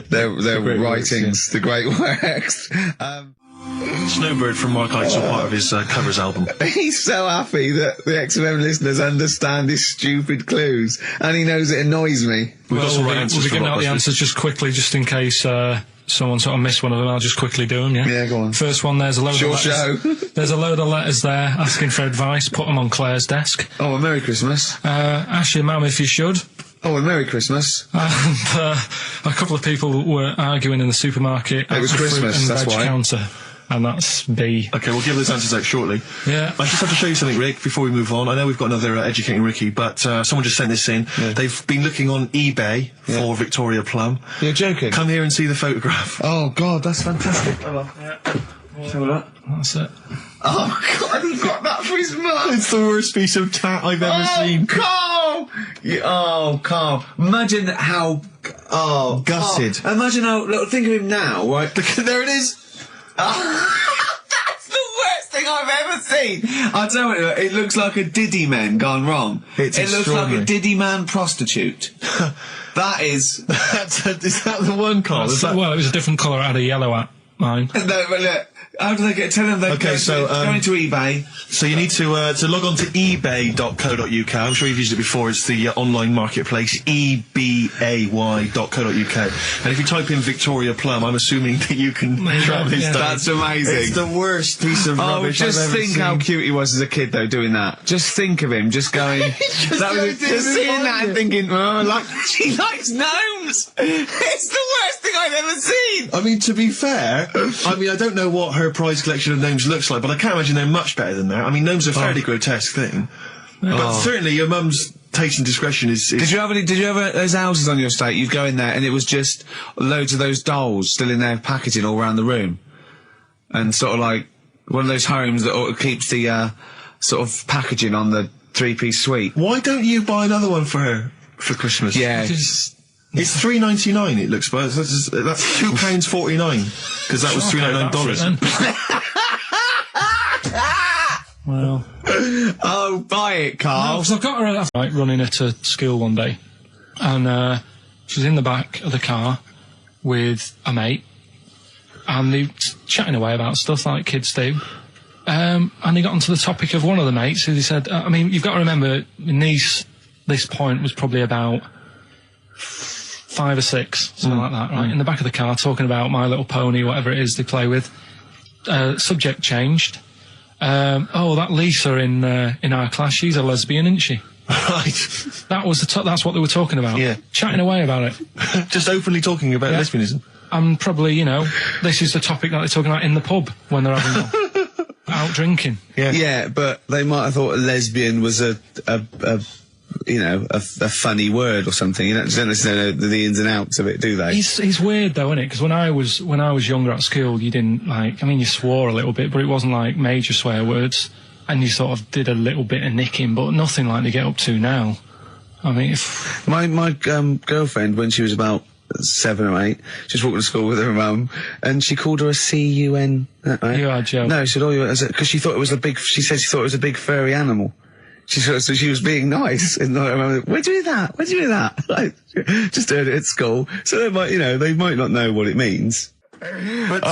great writings, the great works. Snowbird from Mark Heights are part of his covers album. He's so happy that the XFM listeners understand his stupid clues, and he knows it annoys me. We've got some we'll right be answers for giving out the Rockbusters. answers just quickly, just in case someone sort of missed one of them. I'll just quickly do them. Yeah, go on. First one. There's a load Short of letters. show. There's a load of letters there asking for advice. Put them on Claire's desk. Oh, a Merry Christmas. Ask your mum if you should. Oh, a Merry Christmas. And a couple of people were arguing in the supermarket. It was at the fruit Christmas, and that's veg why. counter, and that's B. Okay, we'll give those answers out shortly. Yeah. I just have to show you something, Rick, before we move on. I know we've got another Educating Ricky, but someone just sent this in. Yeah. They've been looking on eBay for Victoria Plum. You're joking? Come here and see the photograph. Oh, God, that's fantastic. That's it. Oh, God, he got that for his mum. It's the worst piece of tat I've ever seen. Carl! Carl. Imagine how... Oh, Gutted. Carl. Imagine how... Look, think of him now, right? There it is. That's the worst thing I've ever seen. I'll tell you, it looks like a Diddy man gone wrong. It's it looks like a extraordinary. Diddy man prostitute. That is... Is that the one, Carl? Is that... Well, it was a different colour. It had a yellow at. mine. No, but look, how do they get? Tell them they Okay, so, go into eBay. So you need to log on to ebay.co.uk. I'm sure you've used it before. It's the online marketplace, ebay.co.uk. And if you type in Victoria Plum, I'm assuming that you can track this down. That's amazing. It's the worst piece of rubbish just I've ever think seen. how cute he was as a kid, though, doing that. Just think of him, just going... just seeing that and thinking, oh, like, she likes gnomes! It's the worst thing I've ever seen! I mean, to be fair, I don't know what her prize collection of gnomes looks like, but I can't imagine they're much better than that. I mean, gnomes are a fairly grotesque thing. But certainly your mum's taste and discretion is... Did you have those houses on your estate? You'd go in there and it was just loads of those dolls still in their packaging all around the room. And sort of like one of those homes that keeps the sort of packaging on the three-piece suite. Why don't you buy another one for her for Christmas? Yeah. It's $3.99 it looks, but that's £2.49 because that was $3.99. Well, Oh, buy it, Carl. because I've got her right, running her to school one day, and she's in the back of the car with a mate, and they chatting away about stuff like kids do. And they got onto the topic of one of the mates who they said, I mean, you've got to remember, my niece, this point was probably about 5 or 6, something like that, right? In the back of the car, talking about My Little Pony, whatever it is they play with. Subject changed. Oh, that Lisa in our class, she's a lesbian, isn't she? Right. That was that's what they were talking about. Yeah. Chatting away about it. Just openly talking about lesbianism. And probably, this is the topic that they're talking about in the pub when they're having out drinking. Yeah, but they might have thought a lesbian was a funny word or something. You don't necessarily know the ins and outs of it, do they? It's weird though, isn't it? Because when I was younger at school, you didn't you swore a little bit, but it wasn't like major swear words, and you sort of did a little bit of nicking, but nothing like they get up to now. I mean, my girlfriend, when she was about 7 or 8, she was walking to school with her mum, and she called her a C-U-N. Right? You are joking. No, she said, because she thought it was she said she thought it was a big furry animal. So she was being nice, and I remember, where'd you hear that? Where'd you hear that? Like, just heard it at school. So they might not know what it means. But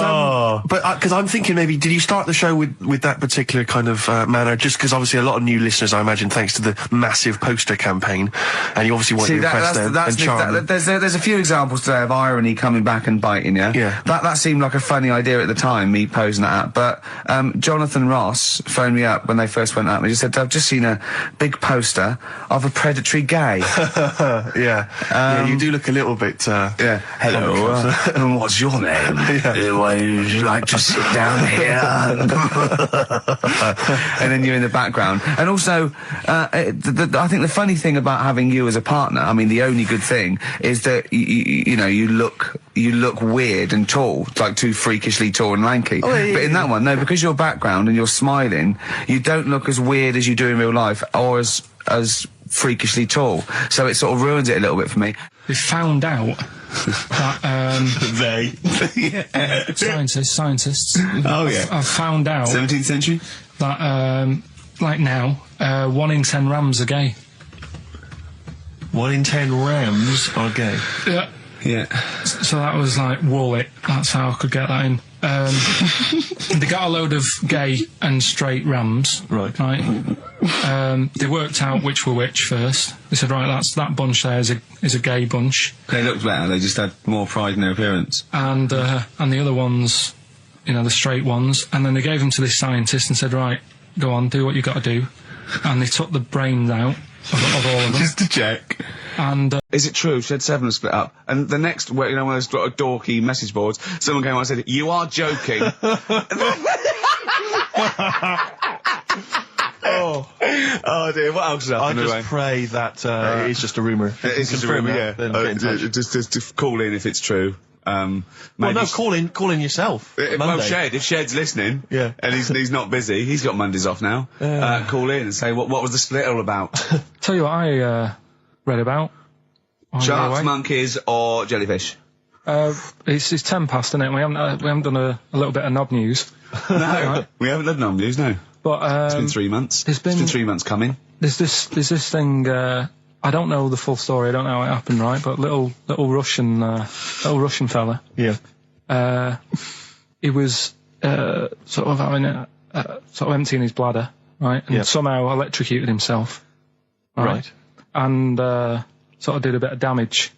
because I'm thinking maybe, did you start the show with that particular kind of manner? Just because obviously a lot of new listeners, I imagine, thanks to the massive poster campaign, and you obviously want to impress them and charm them. There's a few examples today of irony coming back and biting you. Yeah. That seemed like a funny idea at the time, me posing that up. But Jonathan Ross phoned me up when they first went up and he said, I've just seen a big poster of a predatory gay. Yeah, you do look a little bit. Yeah. Hello. What's your name? Would you like to sit down here? And then you're in the background. And also, I think the funny thing about having you as a partner, I mean, the only good thing is that you look weird and tall, like too freakishly tall and lanky. Oh, yeah, but in that one, no, because your background and you're smiling, you don't look as weird as you do in real life, or as freakishly tall. So it sort of ruins it a little bit for me. they found out that scientists. Oh yeah. I've found out 17th century. that like now, 1 in 10 rams are gay. 1 in 10 rams are gay. Yeah. Yeah. So that was like Wallet. That's how I could get that in. They got a load of gay and straight rams. Right. They worked out which were which first. They said, right, that bunch there is a gay bunch. They looked better. They just had more pride in their appearance. And the other ones, the straight ones. And then they gave them to this scientist and said, right, go on, do what you got to do. And they took the brains out of all of them. Just to check. And is it true? Shed 7 split up. And the next, one of those dorky message boards, someone came on and said, "You are joking." Oh dear, what else is happening? I just pray that it is just a rumour. It's just a rumour, yeah. Just call in if it's true. Well, no, call in yourself. Well, if Shed's listening, yeah, and he's not busy, he's got Mondays off now. Call in and say what was the split all about? Tell you what I read about. Sharks, monkeys, or jellyfish? It's 10 past, isn't it? We haven't done a little bit of knob news. No, right? We haven't done knob news, no. But it's been 3 months. It's been 3 months coming. There's this thing. I don't know the full story. I don't know how it happened, right? But little Russian fella. Yeah. he was sort of having sort of emptying his bladder, right, and somehow electrocuted himself, right. And sort of did a bit of damage.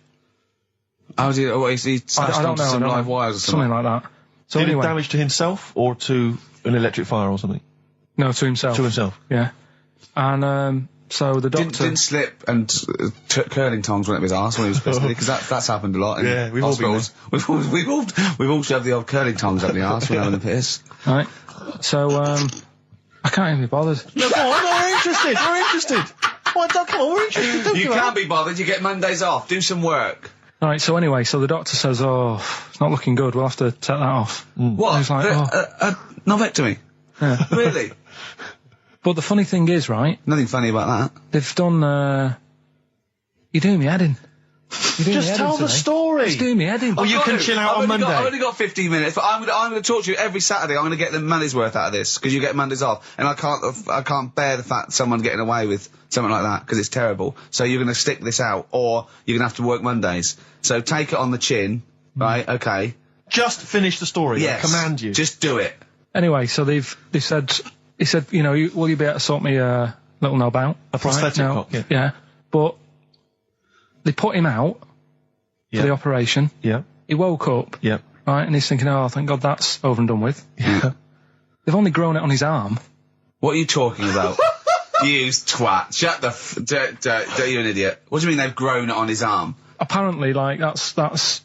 How did he smashed I don't onto know, some I don't live know. wires or something? Something like that. So Did anyway, it damage to himself or to an electric fire or something? no, to himself. To himself. Yeah. And so the doctor Didn't slip and curling tongs went up his arse when he was pissed, because that's happened a lot in Yeah, we've all been hospitals. We've all shoved the old curling tongs up the arse when having a piss. right. So I can't even be bothered. No, go on, we're interested. We're interested. Come on, we're interested. Don't You give can't up. be bothered. You get Mondays off. Do some work. Right. So anyway, so the doctor says, "Oh, it's not looking good. We'll have to take that off." What? He's like, Novectomy? Yeah. Really? But the funny thing is, right? Nothing funny about that. They've done. You're doing me head in. Just tell the story. It's doing me head in. Well, you can chill out on Monday. I've only got 15 minutes, but I'm going to talk to you every Saturday. I'm going to get the money's worth out of this, because you get Mondays off, and I can't bear the fact someone's getting away with something like that, because it's terrible. So you're going to stick this out, or you're going to have to work Mondays. So take it on the chin, right? Okay. Just finish the story. Yes. I command you. Just do it. Anyway, so he said, you know, will you be able to sort me a little knob out? A prosthetic No. cock, yeah. Yeah. But they put him out for the operation. Yeah. He woke up. Yeah. Right, and he's thinking, oh, thank God that's over and done with. Yeah. They've only grown it on his arm. What are you talking about? You twat. Shut the you're an idiot. What do you mean they've grown it on his arm? Apparently, like, that's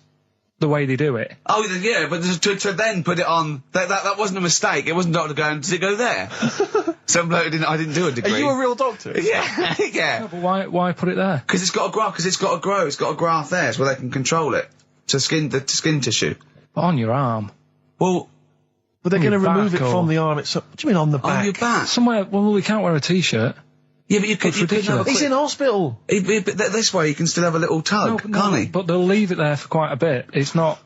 the way they do it. Oh, yeah, but to then put it on, that wasn't a mistake. It wasn't doctor going, did it go there? Some bloke I didn't do a degree. Are you a real doctor? Yeah, yeah. No, but why put it there? Because it's got to grow, it's got a graft there, so they can control it. To the skin tissue. But on your arm. Well, But they're On going to your remove back it or- from the arm itself. What do you mean on the back? on your back. Somewhere, well, we can't wear a t-shirt. Yeah, but you could That's have a ridiculous. quick... He's in hospital. But this way you can still have a little tug, can't he? But they'll leave it there for quite a bit. It's not...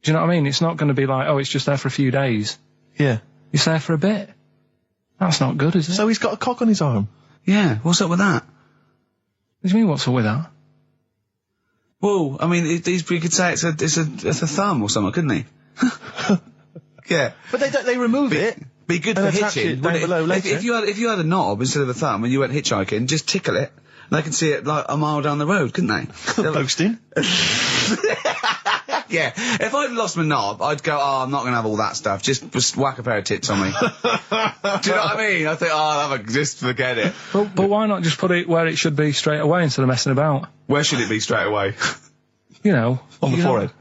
Do you know what I mean? It's not going to be like, oh, it's just there for a few days. Yeah. It's there for a bit. That's not good, is it? So he's got a cock on his arm. Yeah, what's up with that? What do you mean, what's up with that? Well, I mean, you could say it's a thumb or something, couldn't he? Yeah. But they remove it. Be good And for attach hitching. it down wouldn't below later. If you had a knob instead of a thumb and you went hitchhiking, just tickle it. They can see it like a mile down the road, couldn't they? Posting. Yeah. If I'd lost my knob, I'd go, oh, I'm not going to have all that stuff. Just whack a pair of tits on me. Do you know what I mean? I think, oh, just forget it. But why not just put it where it should be straight away instead of messing about? Where should it be straight away? You know. On the forehead.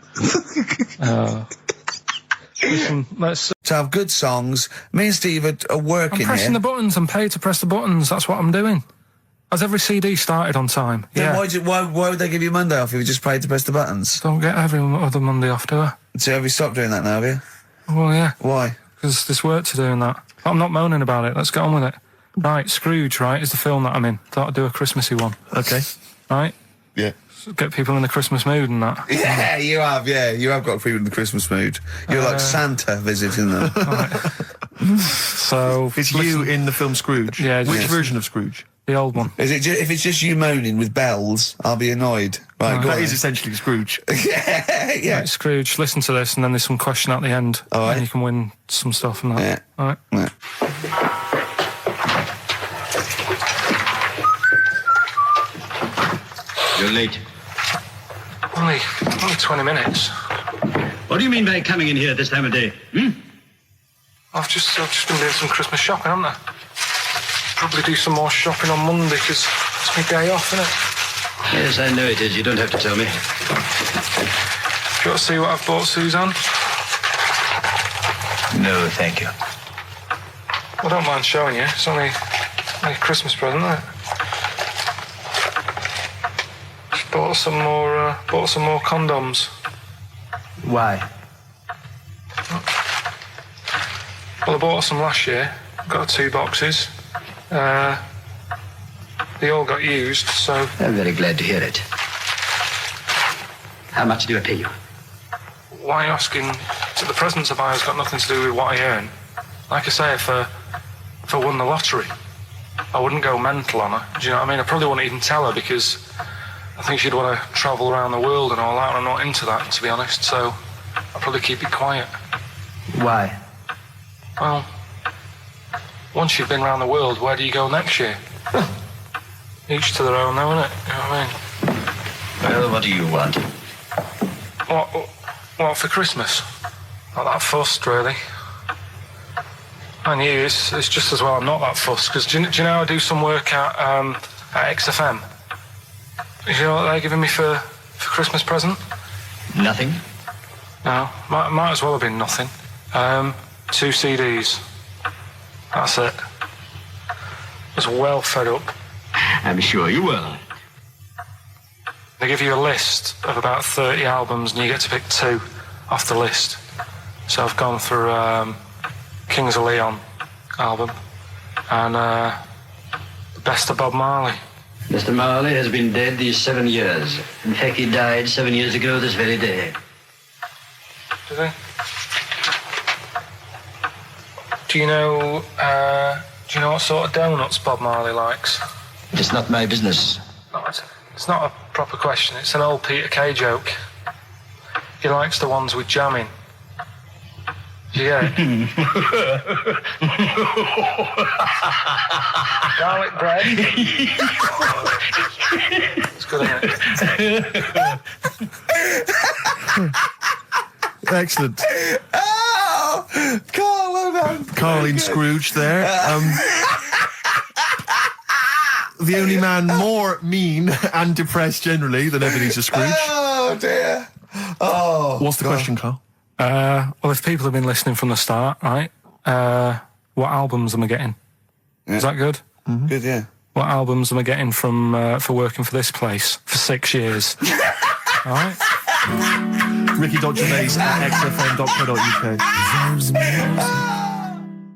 Listen, let's... To have good songs, me and Steve are working I'm pressing the buttons. I'm paid to press the buttons. That's what I'm doing. Has every CD started on time? Then Yeah. why would they give you Monday off if you just paid to press the buttons? Don't get every other Monday off, do I? So have you stopped doing that now, have you? Well, yeah. Why? Because there's work to do in that. But I'm not moaning about it. Let's get on with it. Right, Scrooge, right, is the film that I'm in. Thought I'd do a Christmassy one. Okay. Right? Yeah. Get people in the Christmas mood and that. Yeah, you have got people in the Christmas mood. You're like Santa visiting them. So... It's you in the film Scrooge. Yeah, Which yes. version of Scrooge? The old one. Is it if it's just you moaning with bells, I'll be annoyed. Right, go That on. is essentially Scrooge. yeah. Right, Scrooge, listen to this and then there's some question at the end. All right. And you can win some stuff and that. Yeah. All right. Yeah. You're late. Only 20 minutes. What do you mean by coming in here at this time of day? I've just been doing some Christmas shopping, haven't I? Probably do some more shopping on Monday because it's my day off, isn't it? Yes, I know it is. You don't have to tell me. Do you want to see what I've bought, Suzanne? No, thank you. I don't mind showing you. It's only a Christmas present, isn't it? Just bought some more condoms. Why? Well, I bought some last year. Got 2 boxes. They all got used, so... I'm very glad to hear it. How much do I pay you? Why are you asking? So the presents I buy has got nothing to do with what I earn. Like I say, if I won the lottery, I wouldn't go mental on her. Do you know what I mean? I probably wouldn't even tell her because I think she'd want to travel around the world and all that, and I'm not into that, to be honest, so I'd probably keep it quiet. Why? Well, once you've been around the world, where do you go next year? Each to their own, though, innit? You know what I mean? Well, what do you want? What for Christmas? Not that fussed, really. And you, it's just as well I'm not that fussed, because do you know I do some work at XFM? Do you know what they're giving me for Christmas present? Nothing? No, might as well have been nothing. 2 CDs. That's it. I was well fed up. I'm sure you will. They give you a list of about 30 albums and you get to pick 2 off the list. So I've gone through Kings of Leon album and the best of Bob Marley. Mr. Marley has been dead these 7 years. In fact, he died 7 years ago this very day. Did he? Do you know what sort of donuts Bob Marley likes? It's not my business. No, it's not a proper question. It's an old Peter Kay joke. He likes the ones with jam in. Do you get it? Garlic bread. It's good, isn't it? Excellent. Oh, Carl, well done. Carl in Scrooge there. The only man more mean and depressed generally than Ebenezer Scrooge. Oh dear. Oh. What's the question, Carl? Well, if people have been listening from the start, right? What albums am I getting? Yeah. Is that good? Mm-hmm. Good, yeah. What albums am I getting from for working for this place for 6 years? All right. Ricky.Gervais at xfm.co.uk.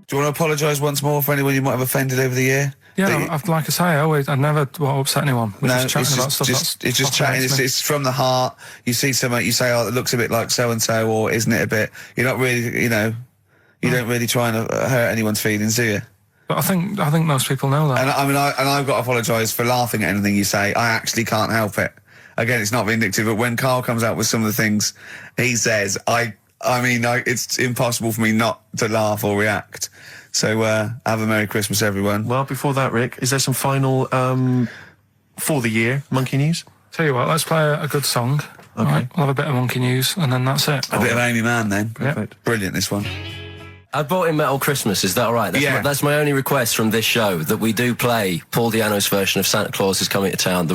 Do you want to apologise once more for anyone you might have offended over the year? Yeah, like I say, I never want to upset anyone. We're just chatting about stuff. It's just chatting. It's from the heart. You see something, you say, "Oh, it looks a bit like so and so," or "Isn't it a bit?" You're not really, you don't really try and hurt anyone's feelings, do you? But I think most people know that. And I've got to apologise for laughing at anything you say. I actually can't help it. Again, it's not vindictive, but when Carl comes out with some of the things he says, it's impossible for me not to laugh or react. So, have a Merry Christmas, everyone. Well, before that, Rick, is there some final, for the year, Monkey News? Tell you what, let's play a good song. Okay. Right, we'll have a bit of Monkey News, and then that's it. A bit of Amy Mann, then. Perfect. Brilliant, this one. I brought in Metal Christmas, is that all right? That's my only request from this show, that we do play Paul Di'Anno's version of Santa Claus is Coming to Town. The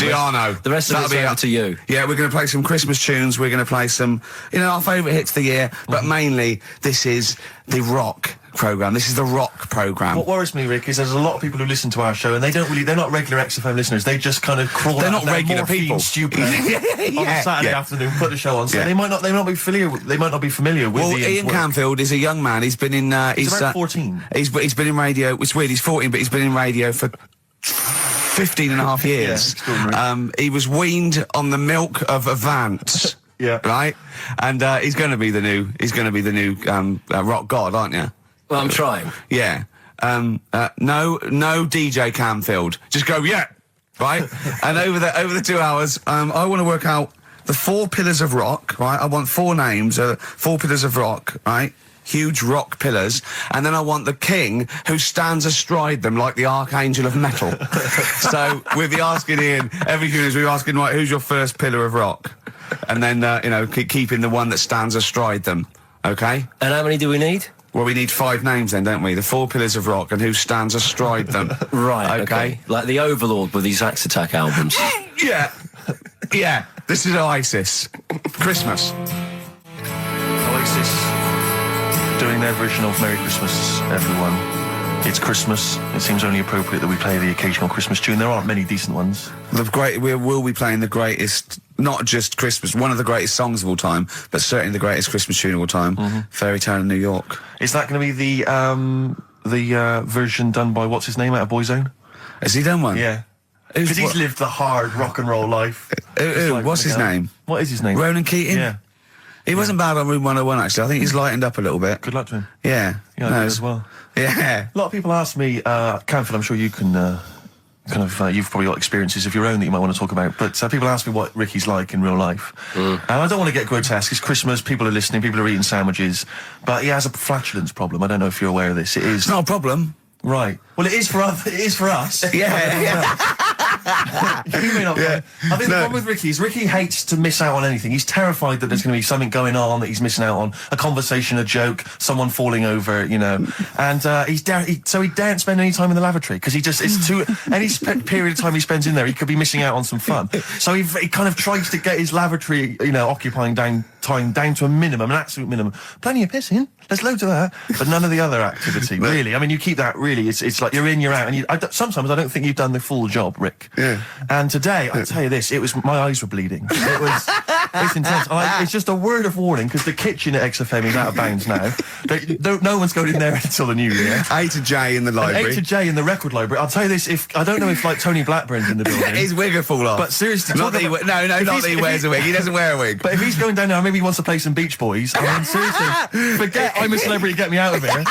rest of it's over to you. Yeah, we're going to play some Christmas tunes. We're going to play some, our favourite hits of the year. But mainly, this is the rock programme. This is the rock programme. What worries me, Rick, is there's a lot of people who listen to our show and they're not regular XFM listeners. They just kind of crawl They're out not of their regular morphine people. stupid on a Saturday afternoon, put the show on. So they might not be familiar with Ian Canfield is a young man. He's been in he's about 14. He's been in radio. It's weird, he's 14, but he's been in radio for 15 and a half years. He was weaned on the milk of Avance. Yeah. Right? And he's going to be the new rock god, aren't you? Well, I'm trying. Yeah. No DJ Canfield. Just go, yeah. Right? And over the 2 hours, I want to work out the 4 pillars of rock, right? I want 4 names, 4 pillars of rock, right? Huge rock pillars. And then I want the king who stands astride them like the archangel of metal. So we'll be asking Ian, every few minutes we'll be asking, right, who's your first pillar of rock? And then, keeping the one that stands astride them. Okay? And how many do we need? Well, we need 5 names then, don't we? The 4 pillars of rock and who stands astride them. Right, okay. Like the Overlord with these Axe Attack albums. Yeah. Yeah. This is Oasis. Christmas. Oasis doing their version of Merry Christmas, everyone. It's Christmas. It seems only appropriate that we play the occasional Christmas tune. There aren't many decent ones. We will be playing the greatest, not just Christmas, one of the greatest songs of all time, but certainly the greatest Christmas tune of all time, Fairy Tale in New York. Is that going to be the version done by what's his name out of Boyzone? Has he done one? Yeah. Because he's lived the hard rock and roll life. What's his name? What is his name? Ronan Keating? Yeah. He wasn't bad on Room 101, actually. I think he's lightened up a little bit. Good luck to him. Yeah. Yeah, I did as well. Yeah. A lot of people ask me, Canfield, I'm sure you can kind of, you've probably got experiences of your own that you might want to talk about, but people ask me what Ricky's like in real life. And I don't want to get grotesque. It's Christmas, people are listening, people are eating sandwiches, but he has a flatulence problem. I don't know if you're aware of this. It is... It's not a problem. Right. Well, it is for us. Yeah. You may not. Yeah. I think the problem with Ricky is Ricky hates to miss out on anything. He's terrified that there's going to be something going on that he's missing out on. A conversation, a joke, someone falling over, you know. And so he daren't spend any time in the lavatory because it's too... Any period of time he spends in there, he could be missing out on some fun. So he kind of tries to get his lavatory, you know, occupying time down to a minimum, an absolute minimum. Plenty of pissing. There's loads of that, but none of the other activity, really. I mean, you keep that, really, it's like you're in, you're out, and sometimes I don't think you've done the full job, Rick. Yeah. And today, I'll tell you this, my eyes were bleeding. It's intense. It's just a word of warning, because the kitchen at XFM is out of bounds now. No one's going in there until the new year. A to J in the library. A to J in the record library. I'll tell you this, I don't know if, like, Tony Blackburn's in the building. His wig will fall off. But seriously, not that he wears a wig. He doesn't wear a wig. But if he's going down now, maybe he wants to play some Beach Boys. I mean, seriously, forget I'm a Celebrity, get me out of here.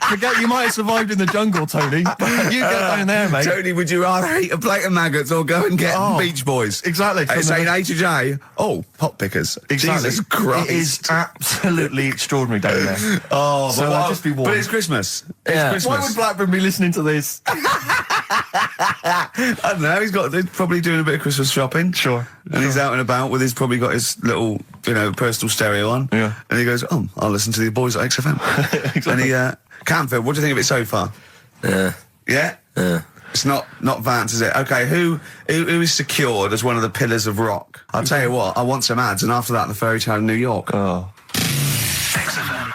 Forget you might have survived in the jungle, Tony. But you get down there, mate. Tony, would you rather eat a plate of maggots or go and get Beach Boys? Exactly. It's saying A to J. Oh, pot pickers. Exactly. Jesus Christ. It is absolutely extraordinary down there. Oh, so I'll just be warned. But it's Christmas. Yeah. It's Christmas. Why would Blackburn be listening to this? I don't know. He's probably doing a bit of Christmas shopping. Sure. And he's out and about with probably got his little, you know, personal stereo on. Yeah. And he goes, oh, I'll listen to the boys at XFM. Exactly. And Camford, what do you think of it so far? Yeah. Yeah? Yeah. It's not Vance, is it? Okay, who is secured as one of the pillars of rock? I'll tell you what, I want some ads, and after that, the Fairy Tale of New York. Oh. XFM.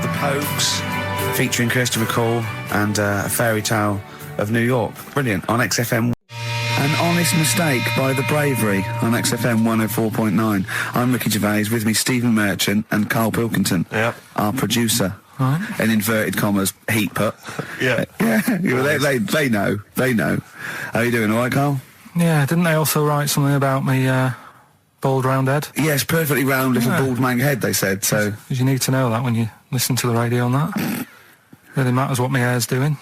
The Pokes, featuring Christopher Cole, and A Fairy Tale of New York. Brilliant, on XFM. An Honest Mistake by The Bravery on XFM 104.9. I'm Ricky Gervais, with me Stephen Merchant and Karl Pilkington, our producer. Right. In inverted commas, heat put. Yeah. They know. How are you doing, all right, Karl? Yeah, didn't they also write something about me, bald round head? Yes, perfectly round little bald man head, they said, so... Because you need to know that when you listen to the radio on that. Really matters what my hair's doing.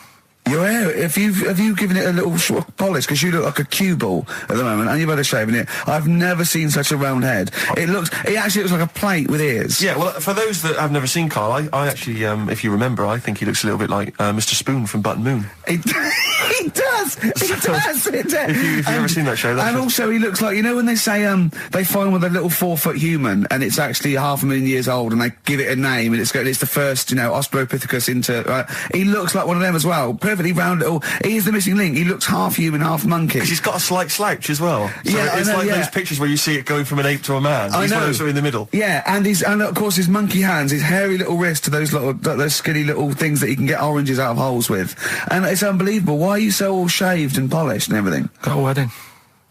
Your hair, have you given it a little polish? Because you look like a cue ball at the moment, and you've had a shave in it. I've never seen such a round head. It actually looks like a plate with ears. Yeah, well, for those that have never seen Karl, I actually, if you remember, I think he looks a little bit like Mr. Spoon from Button Moon. He does. If you've ever seen that show, and also he looks like, you know when they say they find with a little 4-foot human and it's actually 500,000 years old and they give it a name and it's the first, you know, Australopithecus into. He looks like one of them as well. Perfectly round little. He is the missing link. He looks half human, half monkey. Because he's got a slight slouch as well. So yeah, it's like those pictures where you see it going from an ape to a man. He's one of those in the middle. Yeah, and of course his monkey hands, his hairy little wrist to those skinny little things that he can get oranges out of holes with. And it's unbelievable. Why are you so all shaved and polished and everything? Got a wedding.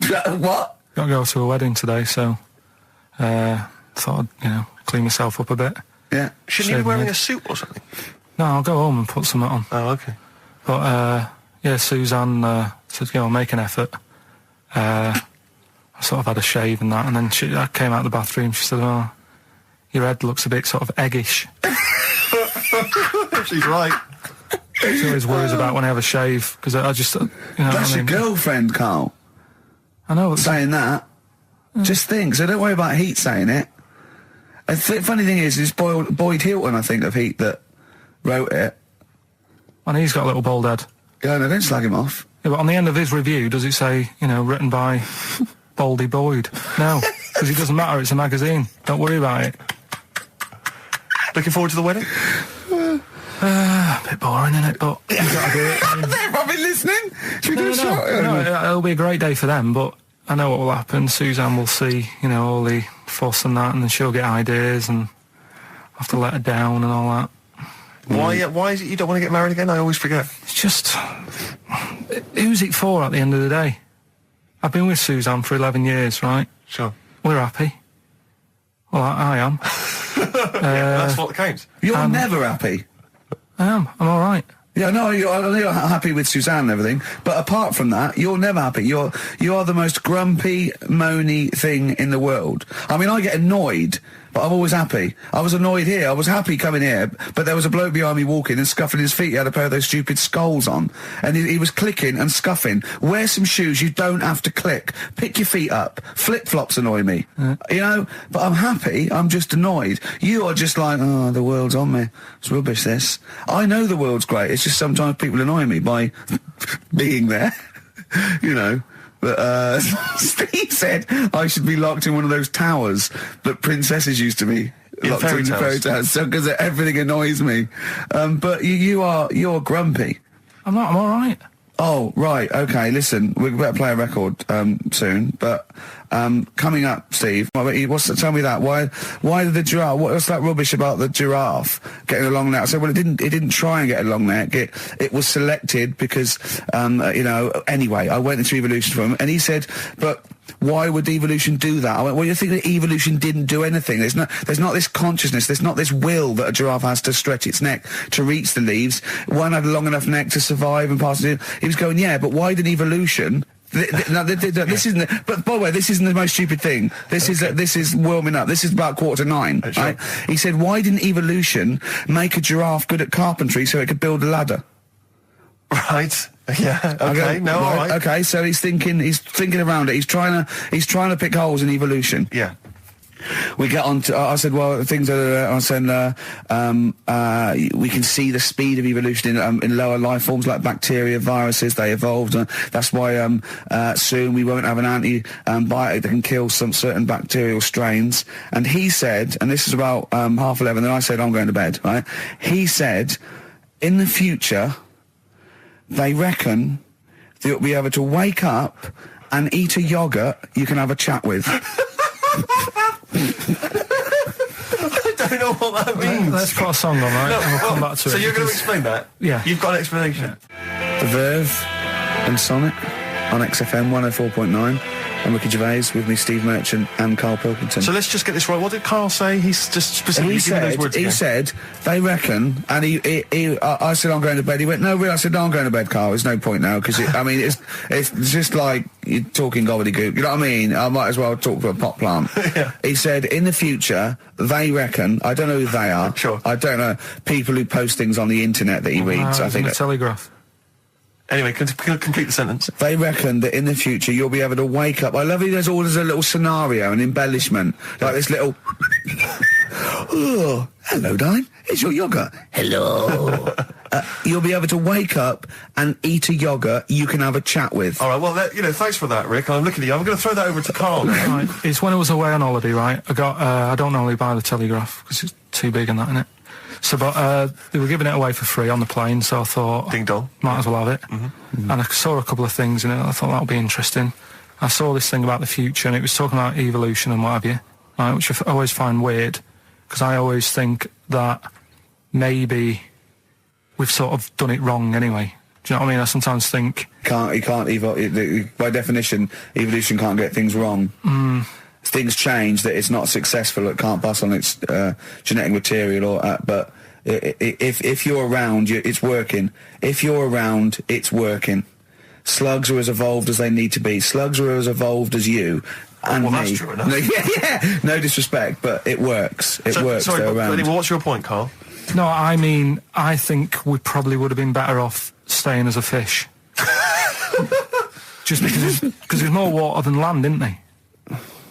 What? Got to go to a wedding today, so thought I'd, you know, clean myself up a bit. Yeah. Shouldn't you be wearing a suit or something? No, I'll go home and put something on. Oh, okay. But yeah, Suzanne said, you know, make an effort. I sort of had a shave and that, and then I came out of the bathroom. She said, "Oh, your head looks a bit sort of eggish." She's right. She always worries about when I have a shave, because I just, you know. That's your girlfriend, Karl. I know. Saying that. Just think. So don't worry about Heat saying it. And funny thing is, it's Boyd Hilton, I think, of Heat that wrote it. And he's got a little bald head. Yeah, no, don't slag him off. Yeah, but on the end of his review, does it say, you know, written by Baldy Boyd? No, because it doesn't matter, it's a magazine. Don't worry about it. Looking forward to the wedding? A bit boring, innit? But you gotta do it. They're probably listening. Should we do a shot? No, it'll be a great day for them, but I know what will happen. Suzanne will see, you know, all the fuss and that, and then she'll get ideas, and I'll have to let her down and all that. Why is it you don't want to get married again? I always forget. It's just... Who's it for at the end of the day? I've been with Suzanne for 11 years, right? Sure. We're happy. Well, I am. That's what counts. You're never happy. I am. I'm all right. Yeah, no, you're happy with Suzanne and everything, but apart from that, you're never happy. You are the most grumpy, moany thing in the world. I mean, I get annoyed but I'm always happy. I was annoyed here. I was happy coming here, but there was a bloke behind me walking and scuffing his feet. He had a pair of those stupid skulls on, and he was clicking and scuffing. Wear some shoes. You don't have to click. Pick your feet up. Flip-flops annoy me. You know, but I'm happy. I'm just annoyed. You are just like, oh, the world's on me. It's rubbish, this. I know the world's great. It's just sometimes people annoy me by being there. You know. But Steve said I should be locked in one of those towers that princesses used to be locked in fairy tales, so because everything annoys me. But you're grumpy. I'm not. I'm all right. Oh, right, okay, listen, we better play a record soon, but coming up, Steve, tell me that, why did the giraffe, what's that rubbish about the giraffe getting a long neck? I said, well, it didn't try and get a long neck, it was selected because, you know, anyway, I went into evolution for him, and he said, but why would evolution do that? I went, well, you think that evolution didn't do anything. There's not this consciousness, there's not this will that a giraffe has to stretch its neck to reach the leaves. One had a long enough neck to survive and pass it. He was going, yeah, but why did evolution... this isn't. But by the way, this isn't the most stupid thing. This is warming up. This is about 8:45. Sure. Right? He said, why didn't evolution make a giraffe good at carpentry so it could build a ladder? Right. Yeah. Okay. No. All right. Okay. So he's thinking around it. He's trying to pick holes in evolution. Yeah. We get on to, I said, well, things are, I said, we can see the speed of evolution in lower life forms like bacteria, viruses, they evolved. That's why, soon we won't have an antibiotic that can kill some certain bacterial strains. And he said, and this is about, 11:30, and I said, I'm going to bed, right? He said, in the future, they reckon that you'll be able to wake up and eat a yogurt you can have a chat with. I don't know what that means. Let's put a song on, right? No, and we'll come back to it. So you're going to explain that? Yeah. You've got an explanation? Yeah. The Verve and Sonic on XFM 104.9. I'm Ricky Gervais, with me Steve Merchant and Karl Pilkington. So let's just get this right. What did Karl say? He's just specifically giving those words again. He said, they reckon, and I said, I'm going to bed. He went, no, really? I said, no, I'm going to bed, Karl. There's no point now, because, I mean, it's just like you're talking gobbledygook. You know what I mean? I might as well talk to a pot plant. Yeah. He said, in the future, they reckon, I don't know who they are. Sure. I don't know, people who post things on the internet that he reads. I think the Telegraph. Anyway, complete the sentence. They reckon that in the future you'll be able to wake up. I love it. There's always a little scenario, an embellishment, like this little. Oh, hello, darling. It's your yogurt. Hello. You'll be able to wake up and eat a yogurt you can have a chat with. All right. Well, thanks for that, Rick. I'm looking at you. I'm going to throw that over to Karl. Right. It's when I was away on holiday, right? I don't normally buy the Telegraph because it's too big and that, innit? So, but they were giving it away for free on the plane, so I thought, ding dong, might as well have it. Mm-hmm. And I saw a couple of things in it. I thought that would be interesting. I saw this thing about the future, and it was talking about evolution and what have you, right, which I always find weird, because I always think that maybe we've sort of done it wrong anyway. Do you know what I mean? I sometimes think you can't evolve. By definition, evolution can't get things wrong. Things change, that it's not successful, it can't pass on its genetic material, but if you're around, it's working. If you're around, it's working. Slugs are as evolved as they need to be. Slugs are as evolved as you and well, me. That's true enough. Yeah. No disrespect, but it works. It works. Sorry, they're around. What's your point, Karl? No, I mean, I think we probably would have been better off staying as a fish. Just because there's more water than land, isn't there?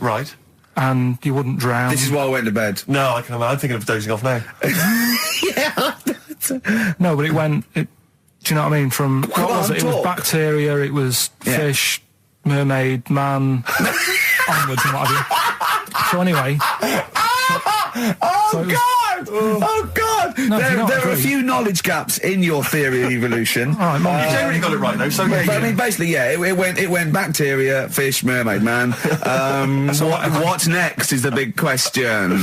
Right. And you wouldn't drown. This is why I went to bed. No, I'm thinking of dozing off now. Yeah. No, but do you know what I mean? From what was it? It was bacteria, it was fish, mermaid, man, onwards and what have you. So anyway. Oh God! No, there are a few knowledge gaps in your theory of evolution. All right, you generally got it right though. So but I mean, basically, yeah, it went bacteria, fish, mermaid, man. So what's next is the big question.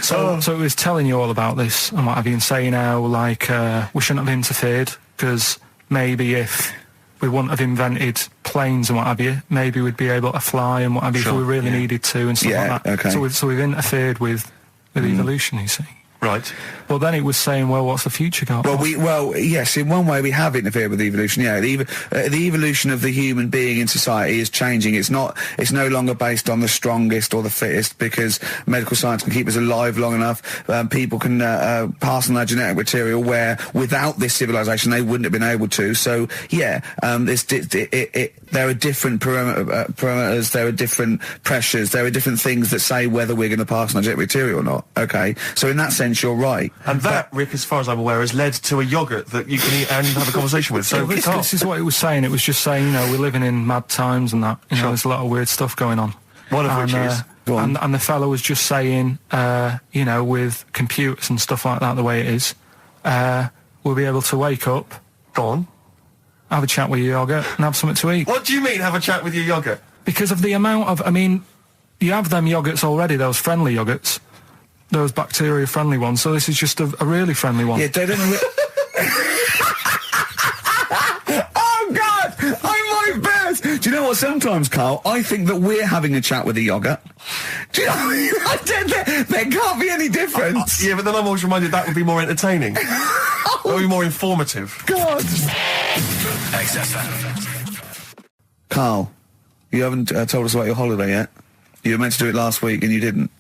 So it was telling you all about this and what have you, and saying how like we shouldn't have interfered, because maybe if we wouldn't have invented planes and what have you, maybe we'd be able to fly and what have you if we really needed to and stuff like that. Okay. So we've interfered with evolution, you see. Right. But then it was saying, well, what's the future got? Well, yes, in one way we have interfered with evolution. Yeah, the evolution of the human being in society is changing. It's no longer based on the strongest or the fittest, because medical science can keep us alive long enough. People can pass on their genetic material where without this civilization they wouldn't have been able to. So yeah, there are different parameters, there are different pressures, there are different things that say whether we're going to pass on our genetic material or not. Okay, so in that sense you're right. And that, Rick, as far as I'm aware, has led to a yoghurt that you can eat and have a conversation with. So this is what it was saying. It was just saying, we're living in mad times and that. There's a lot of weird stuff going on. One of which is... And the fellow was just saying, with computers and stuff like that, the way it is, we'll be able to wake up... Go on. Have a chat with your yoghurt and have something to eat. What do you mean, have a chat with your yoghurt? Because of the amount of... you have them yoghurts already, those friendly yoghurts. Those bacteria-friendly ones, so this is just a really friendly one. Yeah, they don't... Oh, God! I might burst! Do you know what, sometimes, Carl, I think that we're having a chat with a yoghurt. Do you know there can't be any difference. Yeah, but then I'm always reminded that would be more entertaining. That would be more informative. God! XFM. Carl, you haven't told us about your holiday yet. You were meant to do it last week and you didn't.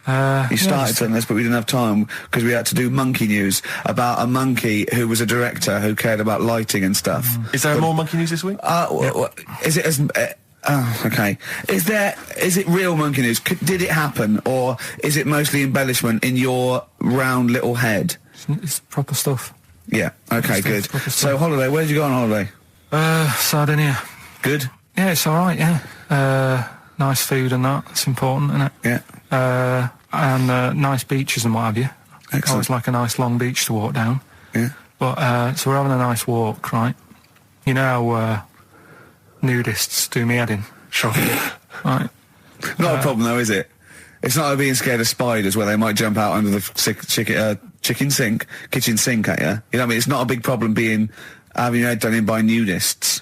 You started telling us, but we didn't have time because we had to do monkey news about a monkey who was a director who cared about lighting and stuff. Is there more monkey news this week? Is it as... okay. Is it real monkey news? Did it happen, or is it mostly embellishment in your round little head? It's proper stuff. Yeah. Okay, good. So, holiday, where did you go on holiday? Sardinia. Good? Yeah, it's alright, yeah. Nice food and that. It's important, isn't it? Yeah. And nice beaches and what have you. Excellent. Always like a nice long beach to walk down. Yeah. But, so we're having a nice walk, right? You know how nudists do me head in? Sure. Right. Not a problem, though, is it? It's not like being scared of spiders where they might jump out under the kitchen sink at you. You know what I mean? It's not a big problem having your head done in by nudists.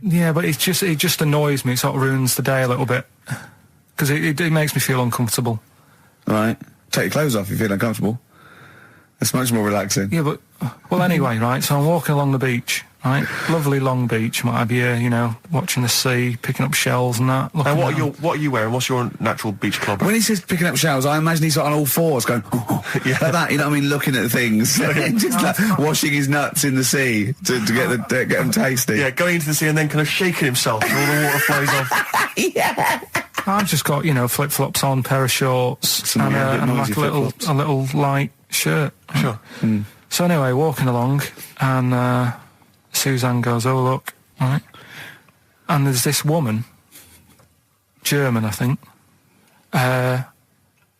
Yeah, but it just annoys me. It sort of ruins the day a little bit. Because it makes me feel uncomfortable. Right. Take your clothes off if you feel uncomfortable. It's much more relaxing. Yeah, but... Well, anyway, right, so I'm walking along the beach, right? Lovely long beach, what have you, watching the sea, picking up shells and that. And what are you wearing? What's your natural beach club? When he says picking up shells, I imagine he's on all fours going, yeah, like that, you know what I mean, looking at things. Just like washing his nuts in the sea to get them tasty. Yeah, going into the sea and then kind of shaking himself and all the water flows off. Yeah. I've just got, flip-flops on, pair of shorts, and like a little light shirt. Sure. Mm. So anyway, walking along, and Suzanne goes, oh, look, right? And there's this woman, German, I think,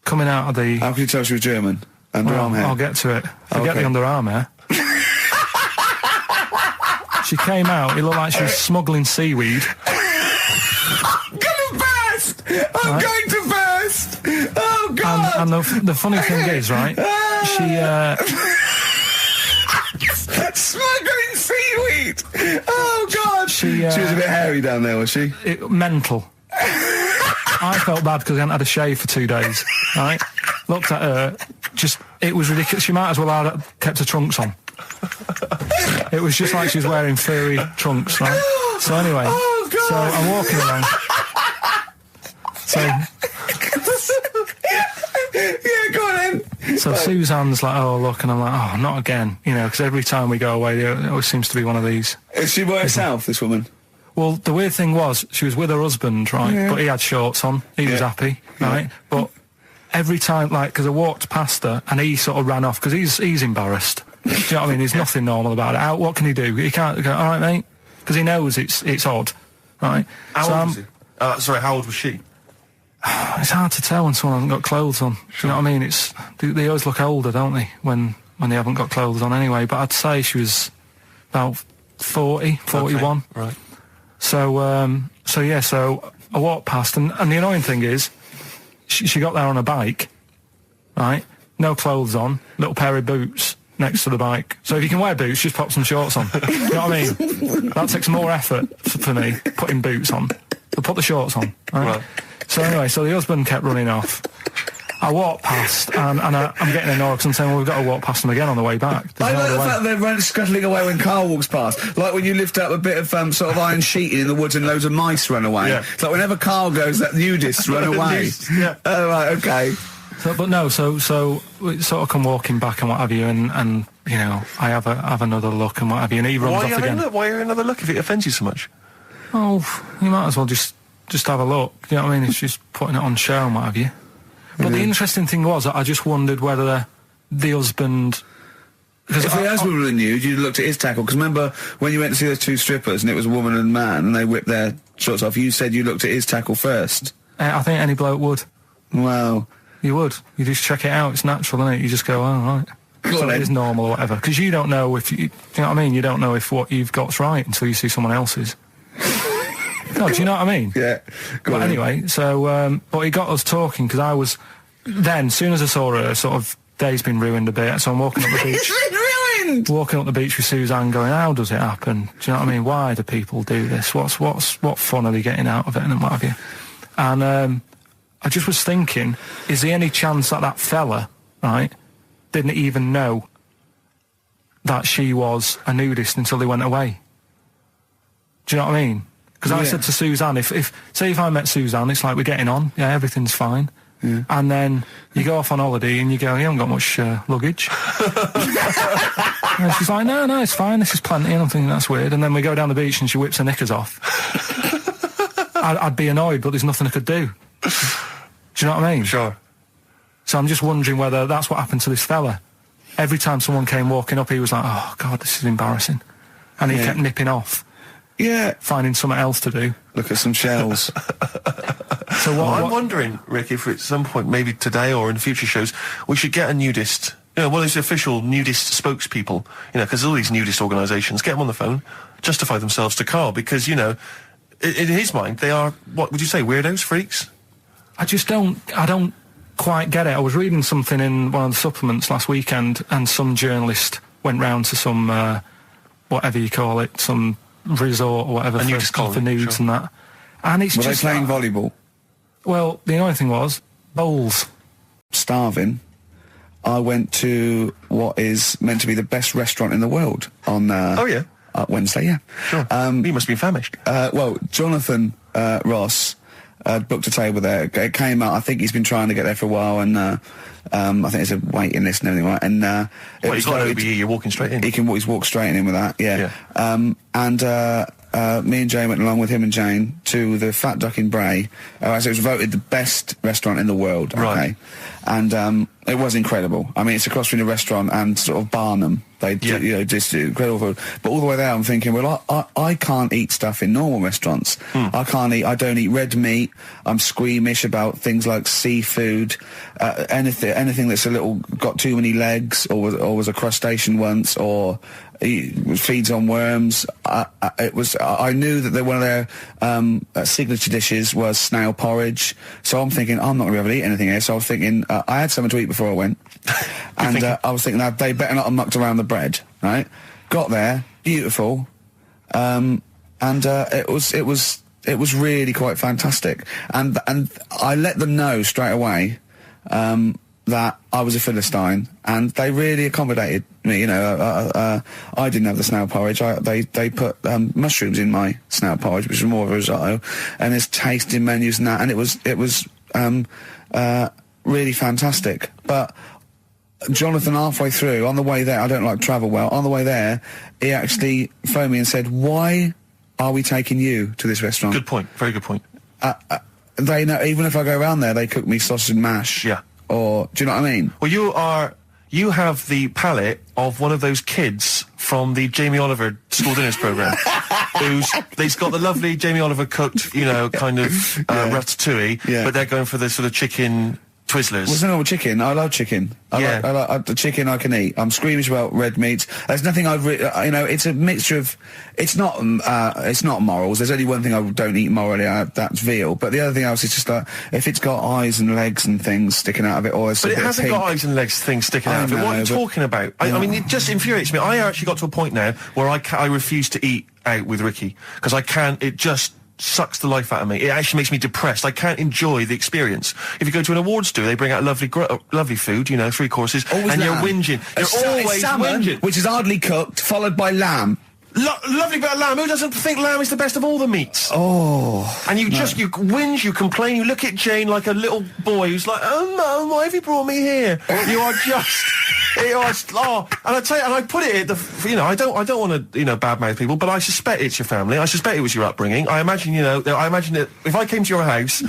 coming out of the... How can you tell she was German? Underarm hair? I'll get to it. Forget the underarm hair. She came out, it looked like she was smuggling seaweed. I'm going to burst! Oh, God! And the funny thing is, right, she... Smuggling seaweed! Oh, God! She was a bit hairy down there, was she? Mental. I felt bad because I hadn't had a shave for 2 days, right? Looked at her, it was ridiculous. She might as well have kept her trunks on. It was just like she was wearing furry trunks, right? So anyway, so I'm walking along. So, yeah, go on then. So Suzanne's like, oh, look, and I'm like, oh, not again, because every time we go away, there always seems to be one of these. Is she by herself, this woman? Well, the weird thing was, she was with her husband, right, but he had shorts on, he was happy, right, but every time, because I walked past her, and he sort of ran off, because he's embarrassed. Do you know what I mean? There's nothing normal about it. What can he do? He can't go, all right, mate, because he knows it's odd, right? How old was he? Sorry, how old was she? It's hard to tell when someone hasn't got clothes on. Sure. Do you know what I mean? They always look older, don't they, when they haven't got clothes on anyway. But I'd say she was about 40, 41. Okay. Right. So I walked past, and the annoying thing is, she got there on a bike, right? No clothes on, little pair of boots next to the bike. So if you can wear boots, just pop some shorts on. You know what I mean? That takes more effort for me, putting boots on. But put the shorts on, right? So anyway, so the husband kept running off, I walked past, and I'm getting annoyed because I'm saying, well, we've got to walk past them again on the way back. I like the fact they're scuttling away when Karl walks past. Like when you lift up a bit of sort of iron sheeting in the woods and loads of mice run away. Yeah. It's like whenever Karl goes, that nudists run away. Yeah. Oh, right, okay. So we sort of come walking back and what have you, and you know, I have another look and what have you, and he runs off again. Why are you another look if it offends you so much? Oh, you might as well just have a look. You know what I mean? It's just putting it on show and what have you. But the interesting thing was that I just wondered whether the husband... If the husband were nude, you'd looked at his tackle. Because remember, when you went to see those two strippers and it was a woman and man and they whipped their shorts off, you said you looked at his tackle first. I think any bloke would. Well... You would. You just check it out. It's natural, isn't it? You just go, oh, right. So it is normal or whatever. Because you don't know if... you know what I mean? You don't know if what you've got's right until you see someone else's. No, do you know what I mean? Yeah. But anyway, so, but he got us talking, because I was, then, as soon as I saw her, sort of, day's been ruined a bit, so I'm walking up the beach. It's been ruined! Walking up the beach with Suzanne going, how does it happen? Do you know what I mean? Why do people do this? What fun are they getting out of it, and what have you? And, I just was thinking, is there any chance that fella, right, didn't even know that she was a nudist until they went away? Do you know what I mean? Because I said to Suzanne, say if I met Suzanne, it's like we're getting on, yeah, everything's fine. Yeah. And then you go off on holiday and you go, you haven't got much luggage. And she's like, no, it's fine, this is plenty. And I'm thinking, that's weird. And then we go down the beach and she whips her knickers off. I'd be annoyed, but there's nothing I could do. Do you know what I mean? Sure. So I'm just wondering whether that's what happened to this fella. Every time someone came walking up, he was like, oh, God, this is embarrassing. And he kept nipping off. Yeah. Finding something else to do. Look at some shells. So I'm wondering, Rick, if at some point, maybe today or in future shows, we should get a nudist, one of those official nudist spokespeople, because all these nudist organisations, get them on the phone, justify themselves to Karl, because, in his mind, they are, what would you say, weirdos, freaks? I don't quite get it. I was reading something in one of the supplements last weekend, and some journalist went round to some, whatever you call it, some resort or whatever for nudes and that. And it's Were they playing volleyball? Well, the annoying thing was, bowls. Starving, I went to what is meant to be the best restaurant in the world on Wednesday, yeah. Sure. You must be famished. Well, Jonathan Ross booked a table there. It came out, I think he's been trying to get there for a while, and I think there's a waiting list and everything, right? And he's got an OBE, you're walking straight in. He's walked straight in with that, yeah. Me and Jane went along with him and Jane to the Fat Duck in Bray. So it was voted the best restaurant in the world, right. And it was incredible. I mean, it's across from the restaurant and sort of Barnum. They do, just incredible food. But all the way there, I'm thinking, well, I can't eat stuff in normal restaurants. I don't eat red meat. I'm squeamish about things like seafood, anything that's got too many legs, or was a crustacean once, or feeds on worms. I knew that one of their signature dishes was snail porridge. So I'm thinking, I'm not going to be able to eat anything here. So I was thinking, I had something to eat before I went. And I was thinking that they better not have mucked around the bread, right? Got there, beautiful. And it was really quite fantastic. And I let them know straight away, that I was a Philistine, and they really accommodated me. I didn't have the snail porridge. They put mushrooms in my snail porridge, which was more of a risotto, and there's tasting menus and that, and it was really fantastic. But Jonathan, halfway through, on the way there, I don't like travel well, on the way there, he actually phoned me and said, why are we taking you to this restaurant? Good point, very good point. They know, even if I go around there, they cook me sausage and mash. Yeah. Or, do you know what I mean? Well, you have the palate of one of those kids from the Jamie Oliver school dinners programme, they've got the lovely Jamie Oliver cooked, kind of ratatouille, but they're going for the sort of chicken Twizzlers. Well, it's normal chicken. I love chicken. I like the chicken I can eat. I'm squeamish about red meats. There's nothing it's a mixture of, it's not morals. There's only one thing I don't eat morally, that's veal. But the other thing else is just like, if it's got eyes and legs and things sticking out of it, or it's But it hasn't got eyes and legs things sticking out of it. What are you talking about? I mean, it just infuriates me. I actually got to a point now where I refuse to eat out with Ricky, because I can't, it just sucks the life out of me. It actually makes me depressed. I can't enjoy the experience. If you go to an awards do, they bring out lovely food, 3 courses, always and lamb. You're whinging. You're always salmon, whinging. which is hardly cooked, followed by lamb. Lovely bit of lamb. Who doesn't think lamb is the best of all the meats? Oh. And you whinge, you complain, you look at Jane like a little boy who's like, oh, Mum, why have you brought me here? You are just... and I tell you, and I put it at I don't want to, badmouth people, but I suspect it's your family. I suspect it was your upbringing. I imagine that if I came to your house,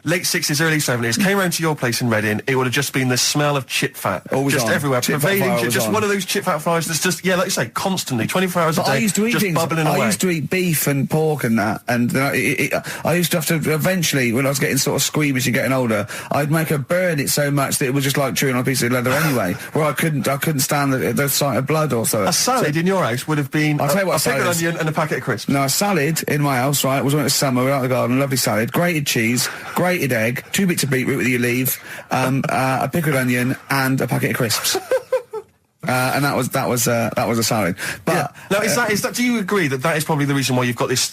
late 60s, early 70s, came round to your place in Reading, it would have just been the smell of chip fat. Always just on. everywhere. Pervading, just one of those chip fat fries that's just, like you say, constantly, 24 hours a day, I used to eat just things. bubbling away. I used to eat beef and pork and that, and I used to have to, eventually, when I was getting sort of squeamish and getting older, I'd make her burn it so much that it was just like chewing on a piece of leather anyway, where I couldn't stand the sight of blood or so. A salad in your house would have been I'll tell you what a pickled onion and a packet of crisps. No, a salad in my house, right, was when it was summer, we were out in the garden, lovely salad, grated cheese, grated egg, 2 bits of beetroot with your leaf, a pickled onion, and a packet of crisps. And that was a salad. But now is that? Do you agree that is probably the reason why you've got this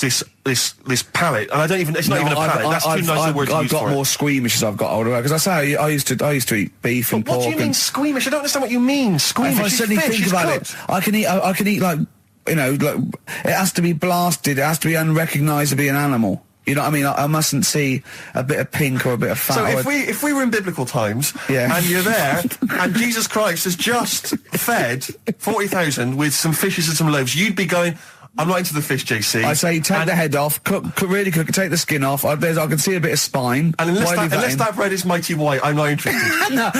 palate? And I don't even. It's not even a palate. That's too nice a word to use for it. I've got more squeamish as I've got older because I say I used to eat beef and pork. What do you mean squeamish? I don't understand what you mean. Squeamish. If I suddenly think about it, I can eat like it has to be blasted. It has to be unrecognisably an animal. You know what I mean? I mustn't see a bit of pink or a bit of fat. So if we were in biblical times, and you're there, and Jesus Christ has just fed 40,000 with some fishes and some loaves, you'd be going, I'm not into the fish, JC. I say take the head off, really cook it, take the skin off. I can see a bit of spine. And unless that bread is mighty white, I'm not interested. No.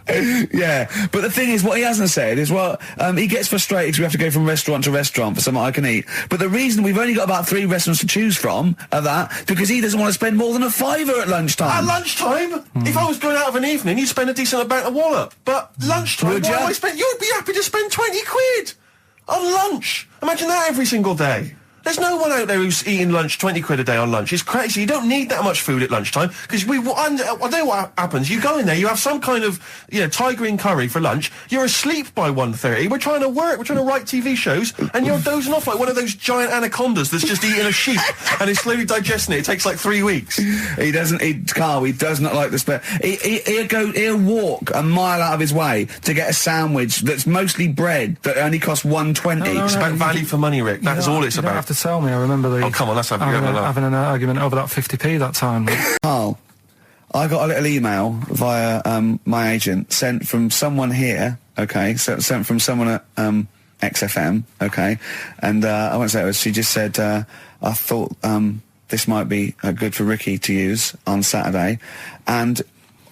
Yeah, but the thing is, what he hasn't said is, he gets frustrated because we have to go from restaurant to restaurant for something I can eat. But the reason we've only got about 3 restaurants to choose from are that because he doesn't want to spend more than a £5 at lunchtime. At lunchtime? If I was going out of an evening, you'd spend a decent amount of wallop. But lunchtime, Would you? You'd be happy to spend 20 quid on lunch. Imagine that every single day. There's no one out there who's eating lunch 20 quid a day on lunch. It's crazy. You don't need that much food at lunchtime because I know what happens. You go in there, you have some kind of Thai green curry for lunch. You're asleep by 1:30. We're trying to work. We're trying to write TV shows, and you're dozing off like one of those giant anacondas that's just eating a sheep and is slowly digesting it. It takes like 3 weeks. He doesn't eat Carl. He does not like the spare. He'll walk a mile out of his way to get a sandwich that's mostly bread that only costs $1.20. No, it's about value for money, Rick. That is all it's about. To tell me, I remember Oh, come on, let's have having an argument over that 50p that time. Carl, I got a little email via my agent sent from someone here, okay, sent from someone at XFM, okay, and I won't say it was, she just said, I thought this might be good for Ricky to use on Saturday, and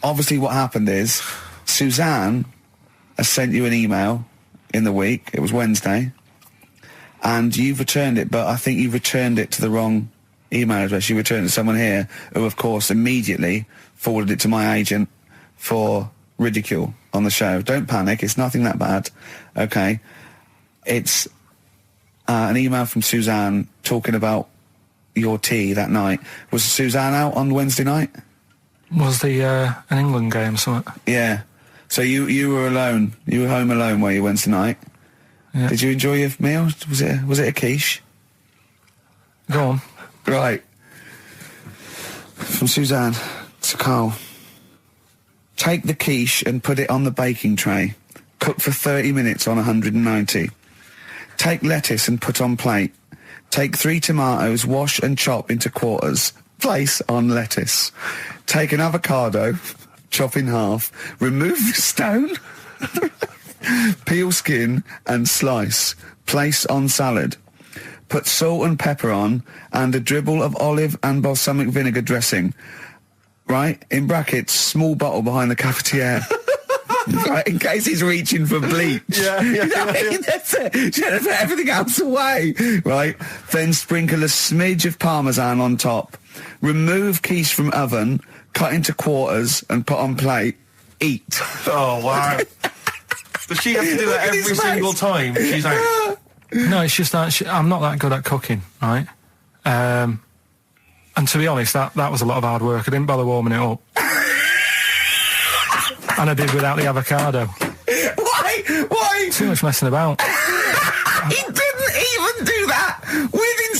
obviously what happened is Suzanne has sent you an email in the week, it was Wednesday, and you've returned it, but I think you've returned it to the wrong email address. You returned it to someone here who, of course, immediately forwarded it to my agent for ridicule on the show. Don't panic. It's nothing that bad. Okay. It's an email from Suzanne talking about your tea that night. Was Suzanne out on Wednesday night? Was the an England game, something? Yeah. So you were alone. You were home alone, were you, Wednesday night? Yeah. Did you enjoy your meal? Was it a quiche? Go on. Right. From Suzanne to Carl. Take the quiche and put it on the baking tray. Cook for 30 minutes on 190. Take lettuce and put on plate. Take 3 tomatoes, wash and chop into quarters. Place on lettuce. Take an avocado, chop in half. Remove the stone. Peel skin and slice. Place on salad. Put salt and pepper on and a dribble of olive and balsamic vinegar dressing. Right? In brackets, small bottle behind the cafetiere. Right, in case he's reaching for bleach. Yeah. That's it. She had to put everything else away. Right? Then sprinkle a smidge of parmesan on top. Remove quiche from oven, cut into quarters and put on plate. Eat. Oh, wow. Does she have to do that every single time she's out? No, it's just that I'm not that good at cooking, right? And to be honest, that was a lot of hard work. I didn't bother warming it up. And I did without the avocado. Why? Too much messing about. He didn't even do that within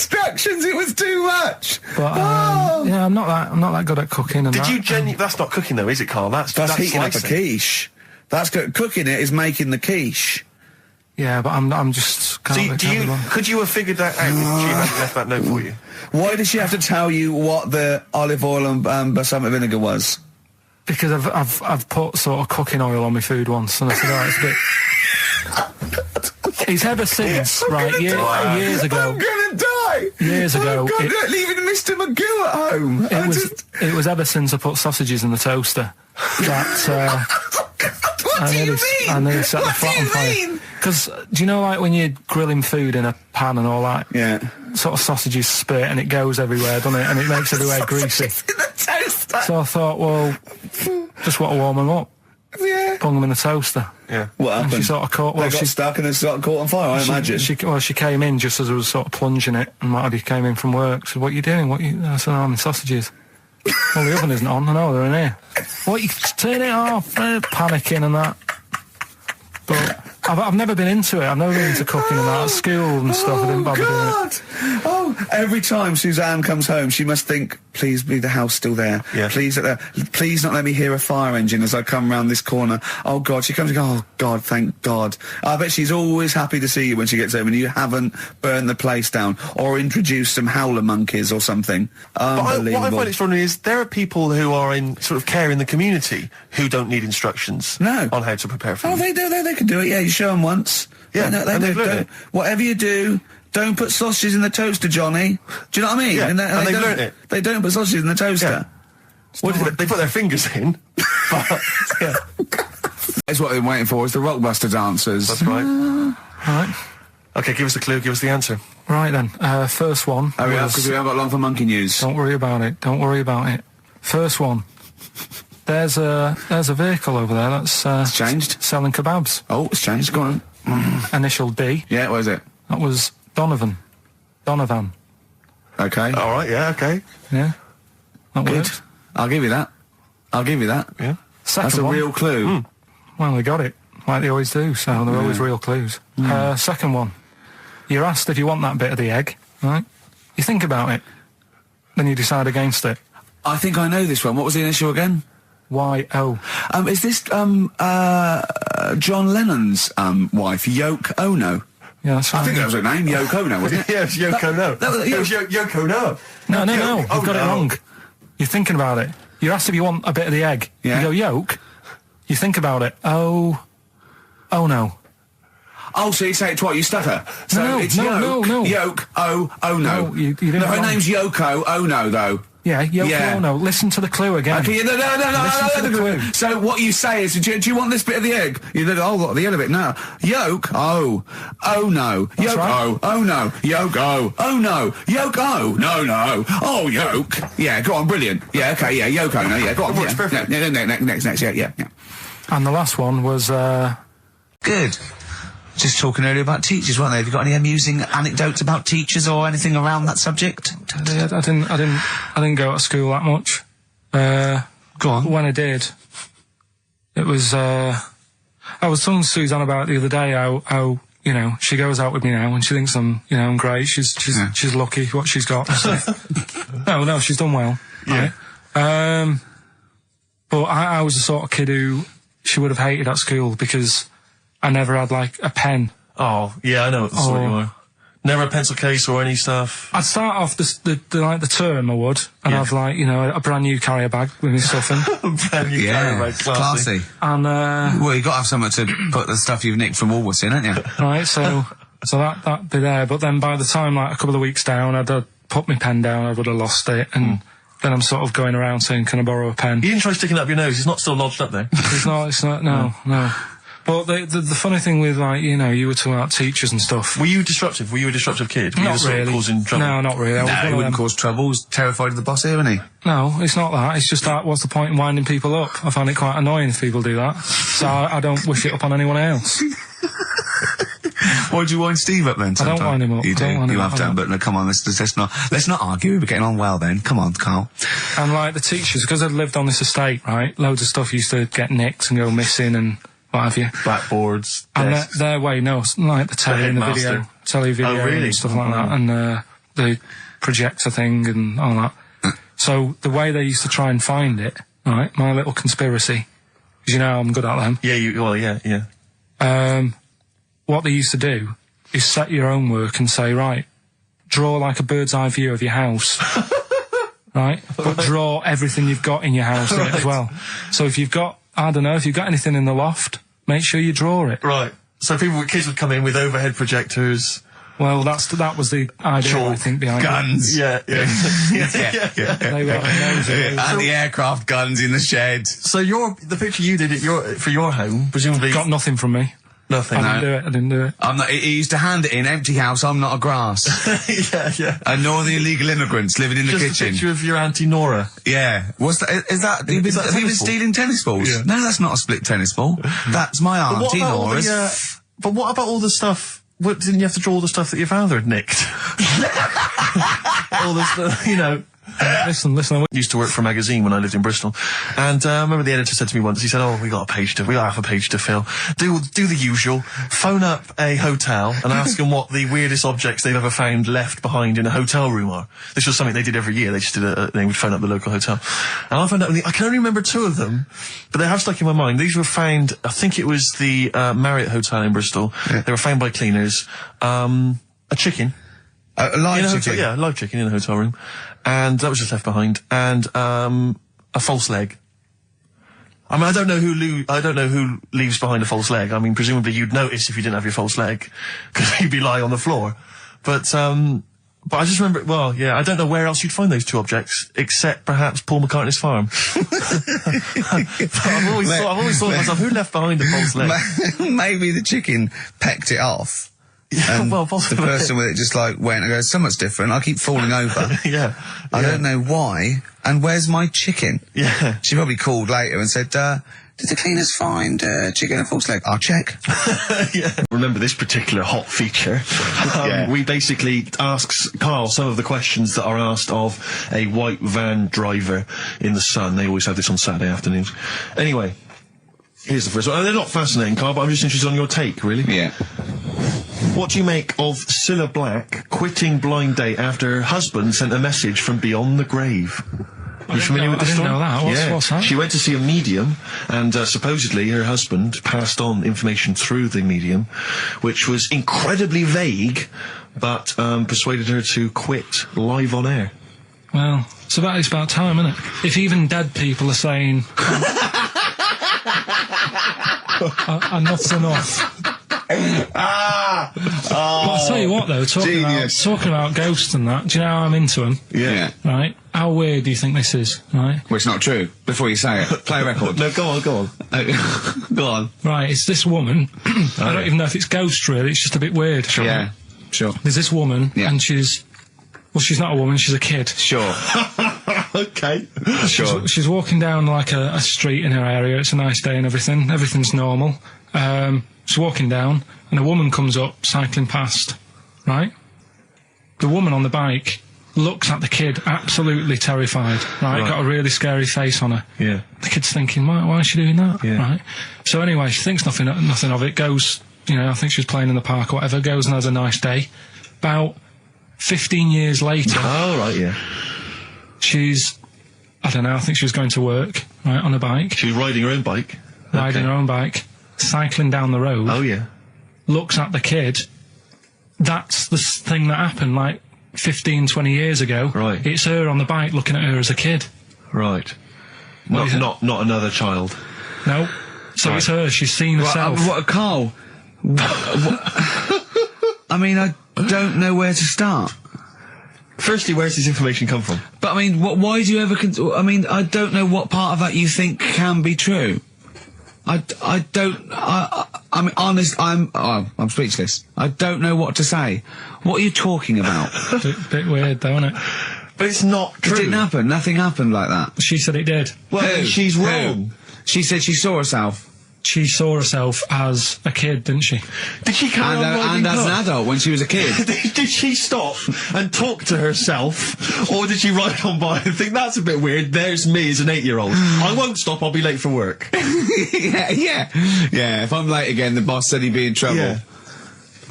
But yeah, I'm not that good at cooking. And Did you genuinely? That's not cooking though, is it, Carl? That's heating up a slicing. quiche. That's cooking it is making the quiche. Yeah, but I'm just. Could you have figured that out if she hadn't left that note for you? Why did she have to tell you what the olive oil and balsamic vinegar was? Because I've put sort of cooking oil on my food once, and I said, oh, it's a bit. It's ever since, right? Years ago. I'm gonna die. Years ago, leaving Mr. McGill at home. It was ever since I put sausages in the toaster that. What do you mean? I nearly set the flat on fire. Because do you know, like when you're grilling food in a pan and all that? Yeah. Sort of sausages spit and it goes everywhere, doesn't it? And it makes everywhere greasy. In the toaster. So I thought, well, just want to warm them up. Yeah. Bung them in the toaster. Yeah. What happened? And she sort of caught. Well, they got stuck and they sort of caught on fire. I imagine. She came in just as I was sort of plunging it, and Matty came in from work. She said, "What are you doing? I said, I'm in sausages." Well, the oven isn't on. I know they're in here. What? You turn it off? Panicking and that. But I've never been into it. I've never been into cooking and that. At school and stuff, I didn't bother doing it. Oh, every time Suzanne comes home, she must think, please be the house still there. Yeah. Please not let me hear a fire engine as I come round this corner. Oh, God. She comes and goes, oh, God, thank God. I bet she's always happy to see you when she gets home and you haven't burned the place down or introduced some howler monkeys or something. Unbelievable. What I find extraordinary is there are people who are in sort of care in the community who don't need instructions on how to prepare food. Oh, they do. They can do it. Yeah, you show them once. Yeah, they and they've learned do. it. Whatever you do, don't put sausages in the toaster, Johnny. Do you know what I mean? Yeah, and they've learned it. They don't put sausages in the toaster. Yeah. They put their fingers in. But, yeah. That's what they're waiting for, is the Rockbuster dancers. That's right. Right. Okay, give us the clue, give us the answer. Right then. First one. Hurry up, because we haven't got long for monkey news. Don't worry about it. Don't worry about it. First one. There's a vehicle over there that's It's changed. selling kebabs. Oh, it's changed. Go on. Initial D. Yeah, what is it? That was Donovan. Okay. All right, yeah, okay. Yeah. That Good. worked. I'll give you that. Yeah. Second That's a one. real clue. Well, they got it, like they always do, so they're always real clues. Second one. You're asked if you want that bit of the egg, right? You think about it. Then you decide against it. I think I know this one. What was the initial again? Y-O. Is this John Lennon's wife, Yoko Ono? Yeah, that's right. I think that was her name, Yoko Ono, wasn't it? Yeah, it's Yoko No. It was Yoko No. No, you've got it wrong. You're thinking about it. You're asked if you want a bit of the egg. Yeah. You go, yolk. You think about it. Oh no. Oh, so you say it twice, you stutter. So No, it's no. Yoko Ono. No, you didn't No, her wrong. name's Yoko Ono, though. Yeah, Yoko Yeah. Ono. Listen to the clue again. Okay, no. Listen to the clue. So what you say is, do you want this bit of the egg? You did the other bit. No. Yolk. Oh no. That's Yolk. right. Oh no. Yolk. Oh no. Yolk. Oh no. Oh yolk. Yeah, go on, brilliant. Yeah, okay, yeah, Yoko. No, yeah, go on. Works Yeah. perfect. No, next. Yeah. And the last one was, Good. Just talking earlier about teachers, weren't they? Have you got any amusing anecdotes about teachers or anything around that subject? I didn't go to school that much. Go on. When I did, it was, I was telling Suzanne about it the other day how, you know, she goes out with me now and she thinks I'm great. She's lucky what she's got. No, she's done well. Yeah. Right? But I was the sort of kid who she would have hated at school because I never had, like, a pen. Oh, yeah, I know what the sort you are. Never a pencil case or any stuff. I'd start off the term, I would, and have, like, you know, a brand new carrier bag with my stuff in. Brand new carrier bag, classy. And, Well, you got to have somewhere to put the stuff you've nicked from Woolworths in, haven't you? right, so that'd be there. But then by the time, like, a couple of weeks down, I'd have put my pen down, I would have lost it, and then I'm sort of going around saying, can I borrow a pen? You didn't try sticking it up your nose, it's not still lodged up there. It's not, no. But the funny thing with, like, you know, you were talking about teachers and stuff. Were you a disruptive kid? Were you Not the sort of really. causing trouble? No, not really. I was No, one he of wouldn't them. cause trouble. He's terrified of the boss here, isn't he? No, it's not that. It's just that, what's the point in winding people up? I find it quite annoying if people do that. So I don't wish it up on anyone else. Why'd you wind Steve up then? I don't wind him up. You I do. don't wind You him have up. done, but no, come on, let's not argue. We're getting on well then. Come on, Carl. And, like, the teachers, because I'd lived on this estate, right, loads of stuff used to get nicked and go missing and what have you. Blackboards, And desks. their way, no, like the telly and the headmaster. video Oh, really? and stuff like that. And the projector thing and all that. So the way they used to try and find it, right, my little conspiracy, because you know I'm good at them. Yeah, What they used to do is set your own work and say, right, draw like a bird's eye view of your house, right? But draw everything you've got in your house in it as well. So if you've got, I don't know, if you've got anything in the loft, make sure you draw it. Right. So kids would come in with overhead projectors. Well, that was the idea, I think, behind guns. Yeah. They were and the aircraft guns in the shed. So the picture you did for your home, presumably got nothing from me. Nothing. I didn't do it. I'm not. He used to hand it in, empty house. I'm not a grass. Yeah. And nor the illegal immigrants living in the Just kitchen. a picture of your Auntie Nora. Yeah. What's that? Is that? Have you been stealing tennis balls? Yeah. No, that's not a split tennis ball. That's my Auntie Nora's. But what about all the stuff? What, didn't you have to draw all the stuff that your father had nicked? All this, Listen, I used to work for a magazine when I lived in Bristol, and I remember the editor said to me once, he said, we got half a page to fill. Do the usual, phone up a hotel and ask them what the weirdest objects they've ever found left behind in a hotel room are. This was something they did every year. They just they would phone up the local hotel. And I found out, I can only remember 2 of them, but they have stuck in my mind. These were found, I think it was the Marriott Hotel in Bristol. Yeah. They were found by cleaners. A chicken. A live chicken? Yeah, a live chicken in a hotel room. And that was just left behind. And a false leg. I mean, I don't know who leaves behind a false leg. I mean, presumably you'd notice if you didn't have your false leg, because you'd be lying on the floor. But I just remember, I don't know where else you'd find those 2 objects, except perhaps Paul McCartney's farm. I've always thought to myself, who left behind a false leg? Maybe the chicken pecked it off. Yeah, well, possibly. The person with it just went and goes, so much different, I keep falling over. Yeah. I don't know why, and where's my chicken? Yeah. She probably called later and said, did the cleaners find chicken and false leg? I'll check. Yeah. Remember this particular hot feature? We basically ask Karl some of the questions that are asked of a white van driver in the sun. They always have this on Saturday afternoons. Anyway, here's the first one. They're not fascinating, Karl, but I'm just interested on your take, really. Yeah. What do you make of Cilla Black quitting Blind Date after her husband sent a message from beyond the grave? Are you familiar with this story? I didn't know that. What's that? She went to see a medium, and supposedly her husband passed on information through the medium, which was incredibly vague, but persuaded her to quit live on air. Well, it's about time, isn't it? If even dead people are saying, enough's enough. But I'll tell you what, though, talking about ghosts and that, do you know how I'm into them? Yeah. Right? How weird do you think this is, right? Well, it's not true. Before you say it, play a record. No, go on. Go on. Right, it's this woman. I don't even know if it's ghost, really. It's just a bit weird. Sure. Yeah, sure. There's this woman, and she's not a woman, she's a kid. Sure. Okay. Sure. She's walking down, like, a street in her area. It's a nice day and everything. Everything's normal. She's walking down, and a woman comes up, cycling past, right? The woman on the bike looks at the kid, absolutely terrified, right? Got a really scary face on her. Yeah. The kid's thinking, why is she doing that? Yeah. Right? So anyway, she thinks nothing of it, goes, I think she was playing in the park or whatever, goes and has a nice day. About 15 years later... Oh, right, yeah. She's, I don't know, I think she was going to work, right, on a bike. She was riding her own bike? Riding her own bike. Cycling down the road. Oh, yeah. Looks at the kid. That's the thing that happened, like, 15, 20 years ago. Right. It's her on the bike looking at her as a kid. Right. Not another child. No. So It's her. She's seen herself. Karl? I mean, I don't know where to start. Firstly, where's this information come from? But, I mean, why do you ever... I don't know what part of that you think can be true. I mean, honest, I'm speechless. I don't know what to say. What are you talking about? Bit weird, though, isn't it? But it's not true. It didn't happen. Nothing happened like that. She said it did. Well, she's wrong. Who? She said she saw herself. She saw herself as a kid, didn't she? Did she carry on riding and as an adult when she was a kid. Did she stop and talk to herself? Or did she ride on by and think, that's a bit weird, there's me as an 8-year-old. I won't stop, I'll be late for work. Yeah, if I'm late again, the boss said he'd be in trouble. Yeah.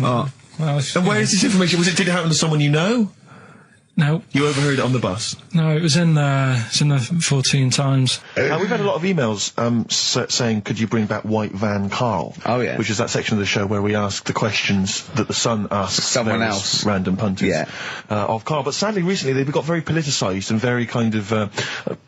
Oh. Well, and where is this information? Did it happen to someone you know? No. You overheard it on the bus? No, it was in the 14 Times. We've had a lot of emails saying, could you bring back White Van Karl? Oh, yeah. Which is that section of the show where we ask the questions that the Sun asks someone else. Random punters of Karl. But sadly, recently, they've got very politicised and very kind of,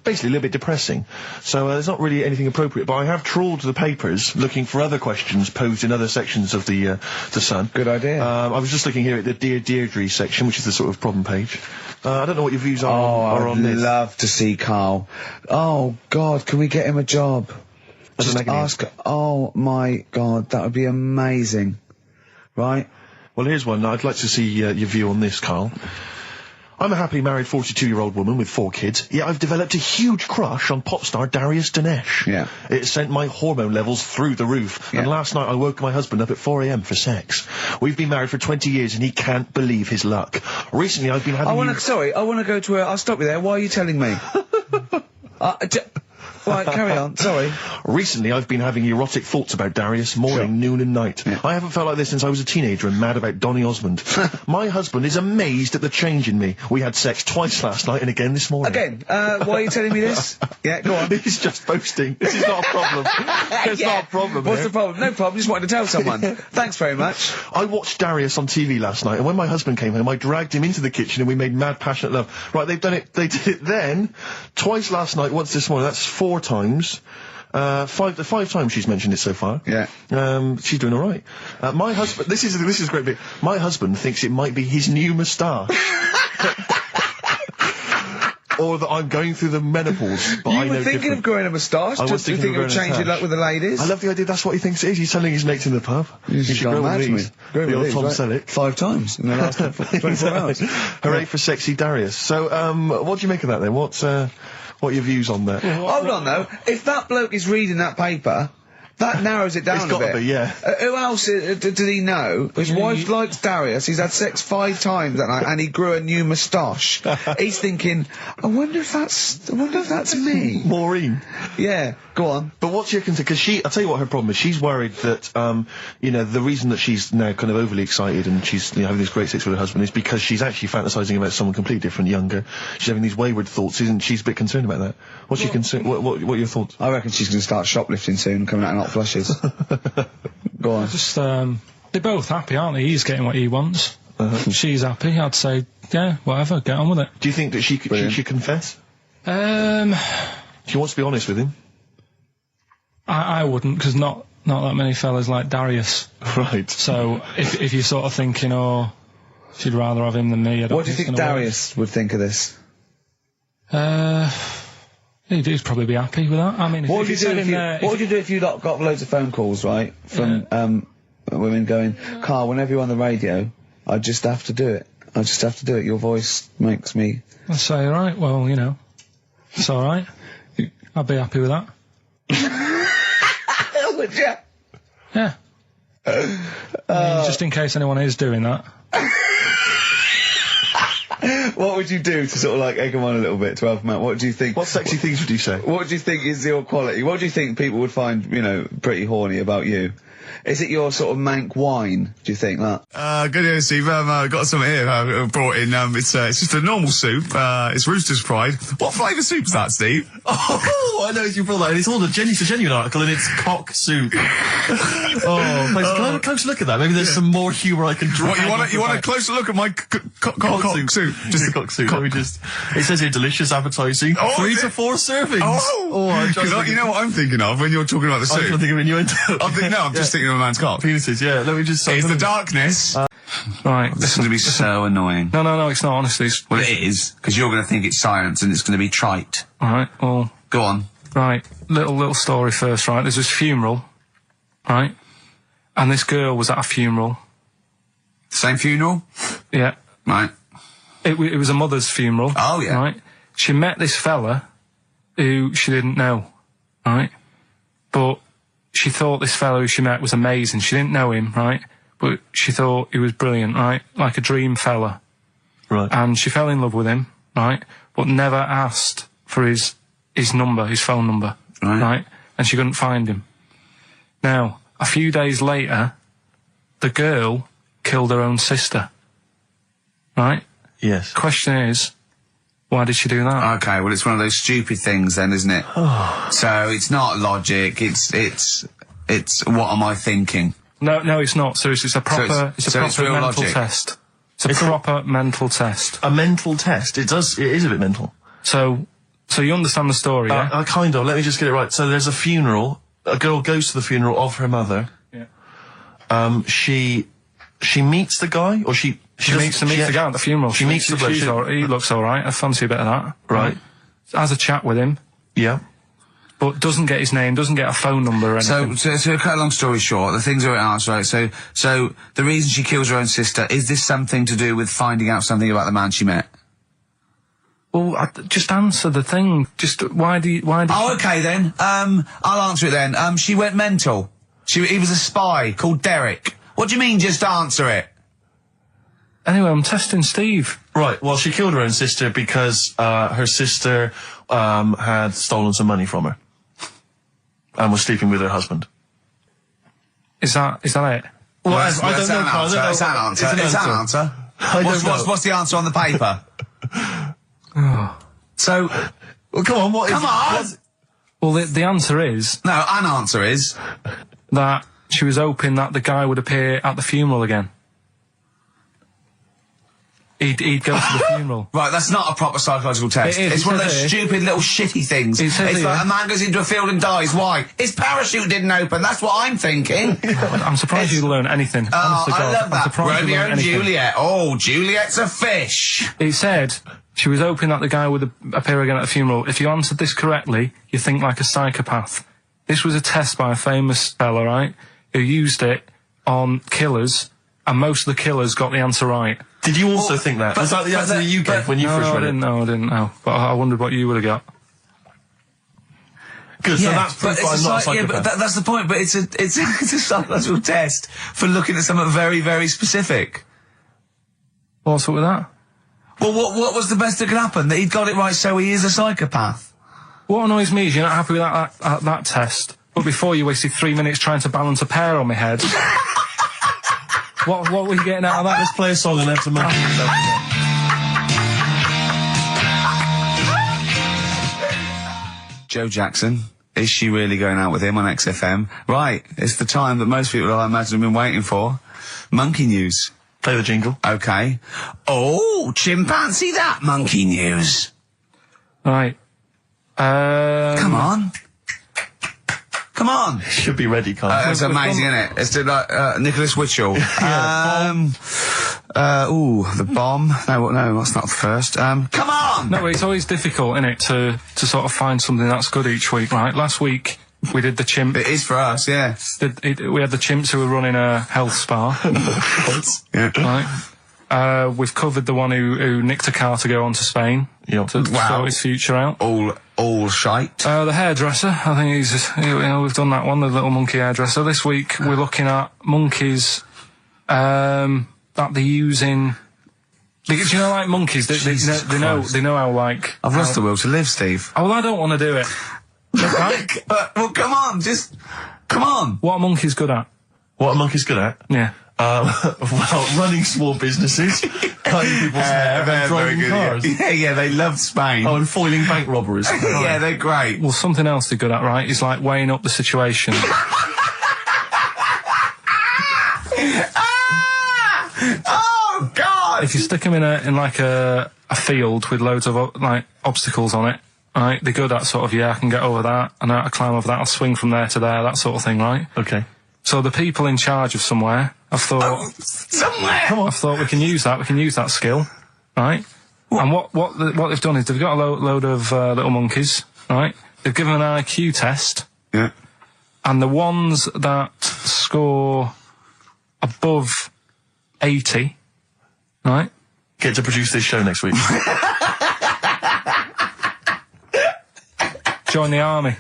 basically a little bit depressing. So there's not really anything appropriate. But I have trawled the papers looking for other questions posed in other sections of the Sun. Good idea. I was just looking here at the Dear Deirdre section, which is the sort of problem page. I don't know what your views are on this. I'd love to see Karl. Oh, God, can we get him a job? As Just ask. Oh, my God, that would be amazing. Right? Well, here's one. I'd like to see your view on this, Karl. I'm a happily married 42-year-old woman with 4 kids, yet I've developed a huge crush on pop star Darius Dinesh. Yeah. It sent my hormone levels through the roof, and last night I woke my husband up at 4 a.m. for sex. We've been married for 20 years and he can't believe his luck. Recently I've been having I want to go to I'll stop you there. Why are you telling me? Right, carry on. Sorry. Recently, I've been having erotic thoughts about Darius morning, noon and night. Yeah. I haven't felt like this since I was a teenager and mad about Donny Osmond. My husband is amazed at the change in me. We had sex twice last night and again this morning. Again? Why are you telling me this? Yeah, go on. He's just boasting. This is not a problem. It's not a problem. What's the problem? No problem. Just wanted to tell someone. Thanks very much. I watched Darius on TV last night, and when my husband came home, I dragged him into the kitchen and we made mad, passionate love. Right, they've done it. They did it then, twice last night, once this morning. That's 4 times. 5 times she's mentioned it so far. Yeah. She's doing all right. My husband. This is a great bit. My husband thinks it might be his new moustache. Or that I'm going through the menopause, but I know You were thinking of growing a moustache? I was thinking of changing luck with the ladies? I love the idea. That's what he thinks it is. He's telling his mates in the pub. You should grow with me. these. The old Tom Selleck. 5 times in the last 24 hours. Hooray for sexy Darius. So, what do you make of that then? What are your views on that? Hold on though. If that bloke is reading that paper, that narrows it down It's a gotta bit. be, yeah. Who else did he know? His wife likes Darius. He's had sex 5 times that night, and he grew a new moustache. He's thinking, I wonder if that's me. Maureen. Yeah, go on. But what's your concern? Because I'll tell you what her problem is. She's worried that, the reason that she's now kind of overly excited and she's, having this great sex with her husband is because she's actually fantasizing about someone completely different, younger. She's having these wayward thoughts, isn't she? She's a bit concerned about that. What's your concern? What are your thoughts? I reckon she's going to start shoplifting soon and coming out in hot flushes. Go on. Just, they're both happy, aren't they? He's getting what he wants. She's happy. I'd say, yeah, whatever, get on with it. Do you think that she should confess? She wants to be honest with him. I wouldn't, because not that many fellas like Darius. Right. So if you're sort of thinking, oh, she'd rather have him than me, I don't What do you think Darius would think of this? He'd probably be happy with that. I mean, what would you do if you got loads of phone calls, right, from women going, Karl, whenever you're on the radio, I just have to do it. I just have to do it. Your voice makes me... I'd say, alright, well, it's alright. I'd be happy with that. Would you? Yeah. I mean, just in case anyone is doing that. What would you do to sort of like egg them on a little bit to help them out? What do you think? What sexy things would you say? What do you think is your quality? What do you think people would find, pretty horny about you? Is it your sort of mank wine, do you think, that? Good evening, Steve. Got some here, brought in. It's just a normal soup. It's Rooster's Pride. What flavour soup's that, Steve? Oh, I know you brought that in. It's all a genuine article and it's cock soup. Can I have a close look at that? Maybe there's some more humour I can draw. What, you want a closer look at my cock soup? Just a cock soup. It says here delicious, appetising. 3 to 4 servings. Because you know what I'm thinking of when you're talking about the soup? I'm thinking of innuendo. I'm just thinking of a man's cock. Penises, yeah. Let me just... It's the darkness. Right. This is going to be so annoying. No, it's not, honestly. Well, it is, because you're going to think it's science and it's going to be trite. Alright, well... Go on. Right, little story first, right? There's this funeral, right? And this girl was at a funeral. Same funeral? Yeah. Right. It was a mother's funeral. Oh, yeah. Right? She met this fella who she didn't know, right? But she thought this fella who she met was amazing. She didn't know him, right? But she thought he was brilliant, right? Like a dream fella. Right. And she fell in love with him, right? But never asked for his number, his phone number, right? And she couldn't find him. Now, a few days later, the girl killed her own sister, right? Yes. Question is, why did she do that? Okay, well, it's one of those stupid things then, isn't it? So it's not logic. It's what am I thinking? No, it's not. Seriously, it's a proper real mental logic. test. It's a proper mental test. A mental test. It is a bit mental. So you understand the story, yeah? Kind of. Let me just get it right. So there's a funeral. A girl goes to the funeral of her mother. Yeah. She meets the guy, or she meets the guy at the funeral. She meets the bloke. He looks all right. I fancy a bit of that. Right. Has a chat with him. Yeah. But doesn't get his name, doesn't get a phone number or anything. So to cut a long story short, the things are asked, right? So the reason she kills her own sister, is this something to do with finding out something about the man she met? Well, just answer the thing. Just why do you? Oh, okay then. I'll answer it then. She went mental. He was a spy called Derek. What do you mean, just answer it? Anyway, I'm testing Steve. Right. Well, she killed her own sister because her sister had stolen some money from her and was sleeping with her husband. Is that it? Well, I don't know. It's an answer. What's the answer on the paper? So, well, come on. Come on. Well, the answer is... No, an answer is... that she was hoping that the guy would appear at the funeral again. He'd go to the funeral. Right, that's not a proper psychological test. It's one of those stupid little shitty things. It's like a man goes into a field and dies. Why? His parachute didn't open. That's what I'm thinking. I'm surprised you learn anything. Oh, I love that. Romeo and Juliet. Oh, Juliet's a fish. It said she was hoping that the guy would appear again at the funeral. If you answered this correctly, you think like a psychopath. This was a test by a famous fella, right, who used it on killers, and most of the killers got the answer right. Did you also think that? Was that the answer that you gave when you first read it? No, I didn't know. But I wondered what you would have got. Good, so that's proof I'm not a psychopath. Yeah, but that's the point, but it's a psychological test for looking at something very, very specific. What's up with that? Well, what was the best that could happen? That he'd got it right, so he is a psychopath. What annoys me is you're not happy with that test, but before you wasted 3 minutes trying to balance a pear on my head. What were you getting out of that? Let's play a song and have some money. Joe Jackson, is she really going out with him on XFM? Right, it's the time that most people, I imagine, have been waiting for. Monkey news. Play the jingle. Okay. Oh, chimpanzee that monkey news. Right. Come on. Come on. Should be ready, Carl. It's amazing, isn't it? It's like Nicholas Witchell. The bomb. No, that's not the first. Come on! No, it's always difficult, isn't it, to sort of find something that's good each week, right? Last week, we did the chimp. It is for us, yeah. We had the chimps who were running a health spa. Yeah. Right. We've covered the one who nicked a car to go on to Spain. Yep. To sort his future out. All shite. The hairdresser, I think we've done that one, the little monkey hairdresser. This week, we're looking at monkeys, that they're using... Do you know, like monkeys, they know how, like... I've lost the will to live, Steve. Oh, well, I don't want to do it. Right? Well, come on, come on. What are monkeys good at? What are monkeys good at? Yeah. Well, running small businesses, cutting people's hair, and driving cars. Yeah, they love Spain. Oh, and foiling bank robberies. Yeah, they're great. Well, something else they're good at, right, is like weighing up the situation. Oh, God! If you stick them in a field with loads of, like, obstacles on it, right, they're good at sort of, I can get over that, and I climb over that, I'll swing from there to there, that sort of thing, right? Okay. So the people in charge of somewhere, I've thought... somewhere! Come on. I've thought we can use that skill, right? And what they've done is they've got a load of little monkeys, right? They've given an IQ test. Yeah. And the ones that score above 80, right? Get to produce this show next week. Join the army.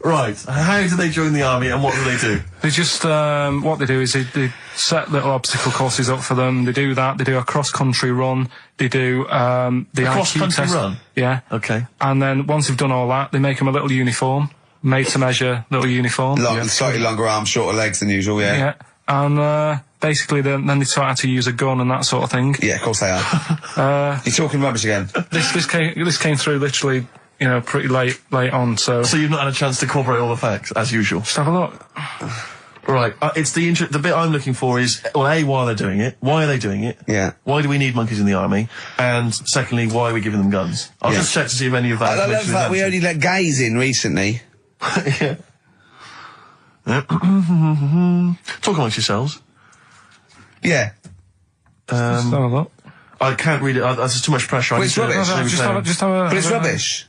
Right. How do they join the army and what do they do? They just, what they do is they set little obstacle courses up for them. They do that. They do a cross-country run. They do, the IQ test. Run? Yeah. Okay. And then once they've done all that, they make them a little uniform, made to measure little uniform. Slightly longer arms, shorter legs than usual, yeah. Yeah. and basically then they taught how to use a gun and that sort of thing. Yeah, of course they are. You're talking rubbish again. This came through literally, pretty late on. So you've not had a chance to incorporate all the facts as usual. Just have a look. Right, it's the bit I'm looking for is, well, A, why they're doing it, why are they doing it, Yeah. why do we need monkeys in the army, and secondly, why are we giving them guns? I'll just check to see if any of that I love that we only let gays in recently. Yeah. Talk amongst yourselves. Yeah. Just have a look. I can't read it, there's too much pressure. Well, it's rubbish. But it's rubbish.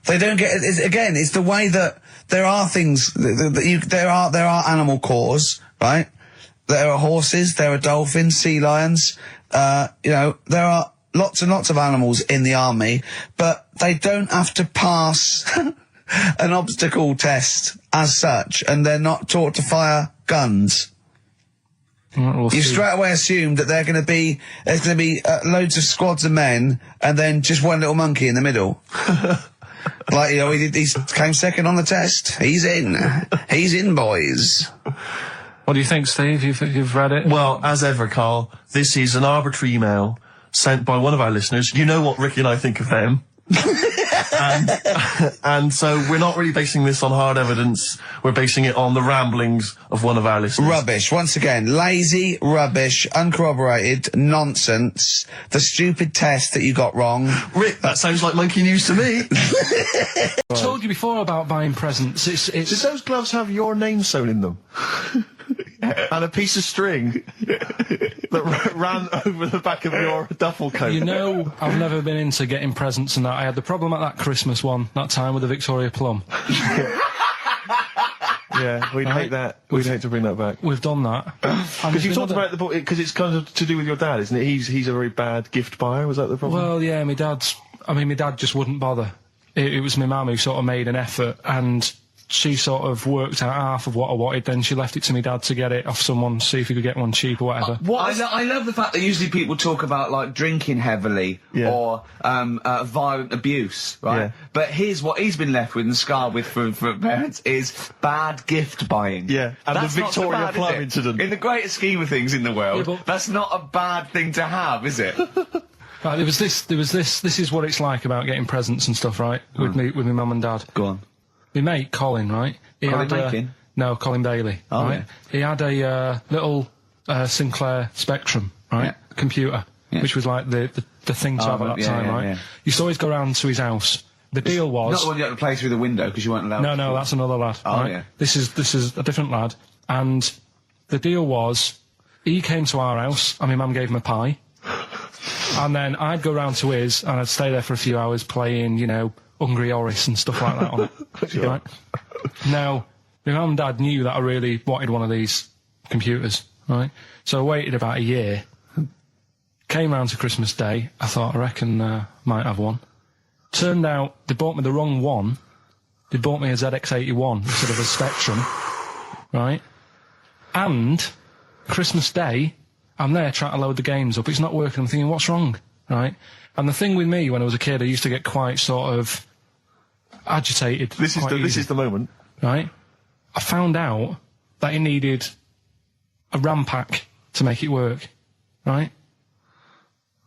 They don't get it's the way that there are things there are animal cores, right? There are horses, there are dolphins, sea lions, there are lots and lots of animals in the army, but they don't have to pass an obstacle test as such, and they're not taught to fire guns. You straight away assume that there's going to be loads of squads of men and then just one little monkey in the middle. Like, he came second on the test. He's in, boys. What do you think, Steve? You've read it? Well, as ever, Carl, this is an arbitrary email sent by one of our listeners. You know what Ricky and I think of them. and so we're not really basing this on hard evidence. We're basing it on the ramblings of one of our listeners. Rubbish. Once again, lazy, rubbish, uncorroborated, nonsense. The stupid test that you got wrong. Rick, that sounds like monkey news to me. I told you before about buying presents. Did those gloves have your name sewn in them? And a piece of string that ran over the back of your duffel coat. I've never been into getting presents and that. I had the problem at that Christmas one, that time with the Victoria Plum. Yeah, we'd hate that. We'd hate to bring that back. We've done that. Because you talked about because it's kind of to do with your dad, isn't it? He's a very bad gift buyer. Was that the problem? Well, yeah, my dad just wouldn't bother. It was my mum who sort of made an effort, and she sort of worked out half of what I wanted, then she left it to me dad to get it off someone, see if he could get one cheap or whatever. I love the fact that usually people talk about, like, drinking heavily or violent abuse, right? Yeah. But here's what he's been left with and scarred with from parents is bad gift buying. Yeah, and that's the Victoria Plum incident. In the greater scheme of things in the world, that's not a bad thing to have, is it? Right, there was this, this is what it's like about getting presents and stuff, right? With my mum and dad. Go on. My mate, Colin, right? No, Colin Bailey. Oh, right? yeah. He had a little Sinclair Spectrum, right? Computer, which was like the thing to have at that time, right? You used to always go round to his house. The deal was... Not the one you had to play through the window because you weren't allowed to. No, that's another lad. Oh, right? yeah. This is a different lad. And the deal was, he came to our house and my mum gave him a pie. And then I'd go round to his and I'd stay there for a few hours playing, Hungry Horace and stuff like that on it. Sure. Right? Now, my mum and dad knew that I really wanted one of these computers, right? So I waited about a year, came round to Christmas Day, I thought, I reckon might have one. Turned out they bought me the wrong one. They bought me a ZX81 instead of a Spectrum, right? And Christmas Day, I'm there trying to load the games up, it's not working, I'm thinking, what's wrong, right? And the thing with me, when I was a kid, I used to get quite sort of agitated. This is the moment. Right? I found out that it needed a RAM pack to make it work. Right?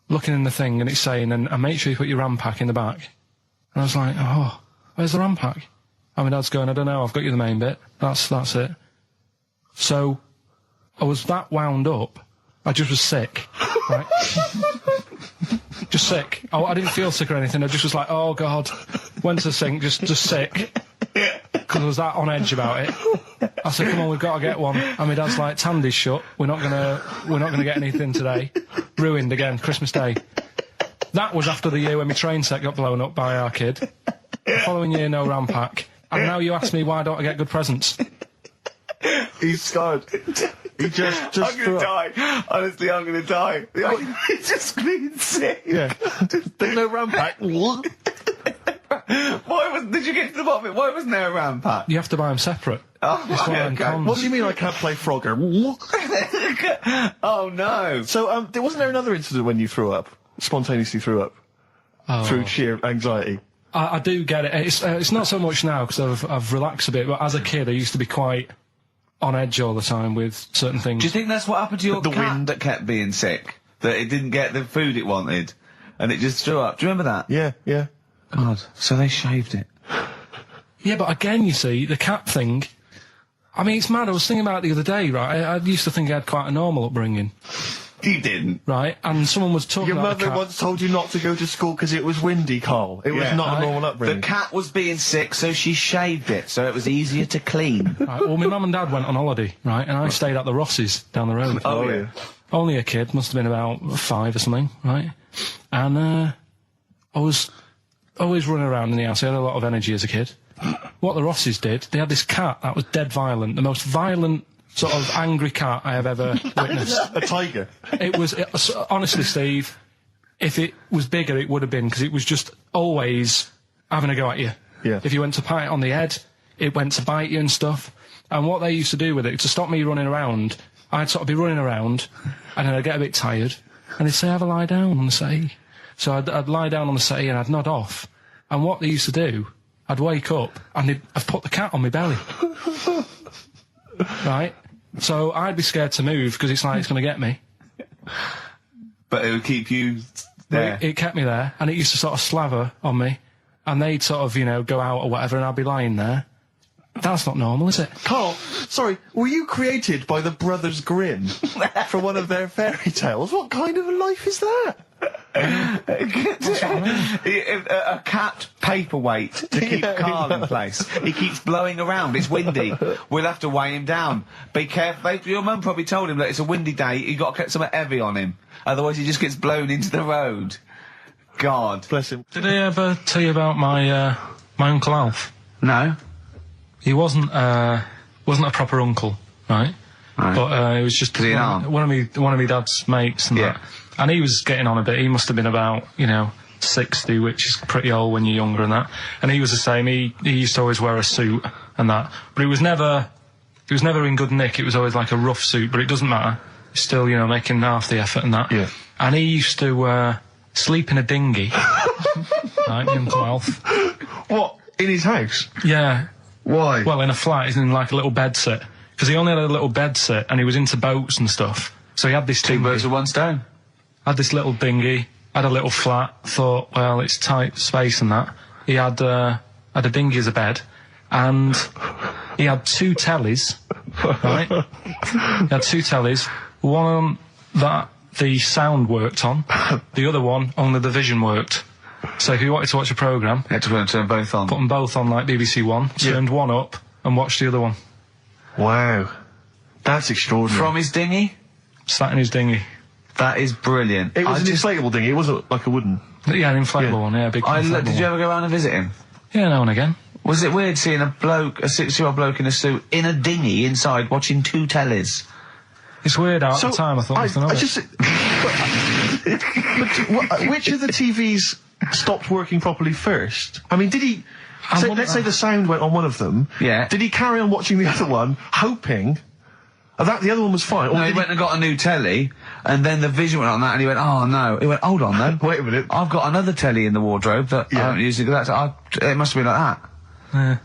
Looking in the thing and it's saying, and make sure you put your RAM pack in the back. And I was like, oh, where's the RAM pack? And my dad's going, I don't know, I've got you the main bit. That's it. So, I was that wound up, I just was sick. Right? Just sick. I didn't feel sick or anything. I just was like, oh God. Went to the sink, just sick. Because I was that on edge about it. I said, come on, we've got to get one. And my dad's like, Tandy's shut. We're not gonna get anything today. Ruined again, Christmas Day. That was after the year when my train set got blown up by our kid. The following year, no RAM pack. And now you ask me why don't I get good presents? He's scarred. He just I'm gonna die. Honestly, I'm gonna die. He's just been sick. Yeah. There's no RAM pack. Did you get to the bottom of it? Why wasn't there a RAM pack? You have to buy them separate. Oh, okay. What do you mean I can't play Frogger? Oh no. So, wasn't there another incident when you threw up? Spontaneously threw up? Through sheer anxiety? I do get it. It's not so much now because I've relaxed a bit, but as a kid I used to be quite on edge all the time with certain things. Do you think that's what happened to your cat that kept being sick? That it didn't get the food it wanted, and it just threw up? Do you remember that? Yeah. God, so they shaved it. Yeah, but again, you see, the cat thing, I mean, it's mad. I was thinking about it the other day, right? I used to think I had quite a normal upbringing. You didn't. Right? And someone was talking Your about mother once told you not to go to school because it was windy, Carl. It was not a normal upbringing. The cat was being sick, so she shaved it, so it was easier to clean. Right, well, my mum and dad went on holiday, right? And I stayed at the Rosses down the road. Oh, yeah. Only a kid, must have been about 5 or something, right? And I was always running around in the house. I had a lot of energy as a kid. What the Rosses did, they had this cat that was dead violent, the most violent sort of angry cat I have ever witnessed. A tiger. It was honestly, Steve, if it was bigger, it would have been, because it was just always having a go at you. Yeah. If you went to pat it on the head, it went to bite you and stuff. And what they used to do with it, to stop me running around, I'd sort of be running around, and then I'd get a bit tired, and they'd say, have a lie down on the settee. So I'd lie down on the settee and I'd nod off. And what they used to do, I'd wake up and I'd put the cat on my belly. Right? So I'd be scared to move because it's like it's going to get me. But it would keep you there. It kept me there, and it used to sort of slaver on me, and they'd sort of, go out or whatever, and I'd be lying there. That's not normal, is it? Carl, sorry, were you created by the Brothers Grimm for one of their fairy tales? What kind of a life is that? A cat paperweight to keep Karl in place. He keeps blowing around. It's windy. We'll have to weigh him down. Be careful. Your mum probably told him that it's a windy day. You've got to get something heavy on him. Otherwise he just gets blown into the road. God. Bless him. Did I ever tell you about my Uncle Alf? No. He wasn't a proper uncle, right? But it was just one of my dad's mates and that. And he was getting on a bit. He must have been about, 60, which is pretty old when you're younger and that. And he was the same. He used to always wear a suit and that. But it was never in good nick. It was always like a rough suit, but it doesn't matter. He's still, making half the effort and that. Yeah. And he used to sleep in a dinghy. Right, my Uncle Alf. What? In his house? Yeah. Why? Well, in a flat, he's in like a little bed set. Because he only had a little bed set, and he was into boats and stuff. So he had this Two birds with one stone. Had this little dinghy, had a little flat, thought, well, it's tight space and that. He had a dinghy as a bed, and he had 2 tellies, right? He had 2 tellies, one that the sound worked on, the other one only the vision worked. So if you wanted to watch a programme... You had to turn both on. Put them both on, like BBC One, turned one up, and watched the other one. Wow. That's extraordinary. From his dinghy? Sat in his dinghy. That is brilliant. It was an inflatable dinghy, it wasn't like a wooden... Yeah, an inflatable one, big inflatable one. Did you ever go around and visit him? Yeah, now and again. Was it weird seeing a 6-year-old bloke in a suit, in a dinghy, inside, watching 2 tellies? It's weird at the time, I thought. Which of the TVs stopped working properly first? I mean, did he... let's say the sound went on one of them. Yeah. Did he carry on watching the other one, hoping that the other one was fine? No, he went and got a new telly, and then the vision went on that, and he went, oh no. He went, hold on though. Wait a minute. I've got another telly in the wardrobe that I haven't used. It must have been like that. Yeah.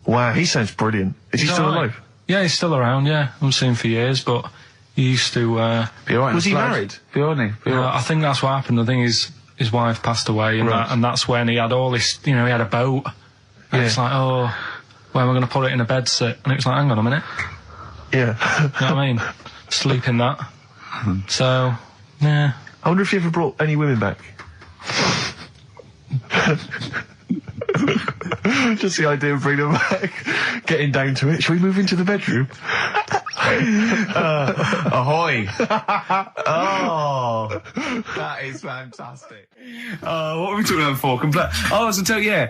Wow, he sounds brilliant. Is he still alive? Yeah, he's still around, yeah. I haven't seen him for years, but he used to... was he married? I think that's what happened. I think his wife passed away, and that's when he had all this, he had a boat. And it's like, oh, where am I going to put it in a bed sit? And it was like, hang on a minute. Yeah. You know what I mean? Sleep in that. So, yeah. I wonder if he ever brought any women back. Just the idea of bringing them back, getting down to it. Shall we move into the bedroom? Ahoy! Oh, that is fantastic. What were we talking about before? I was going to tell you,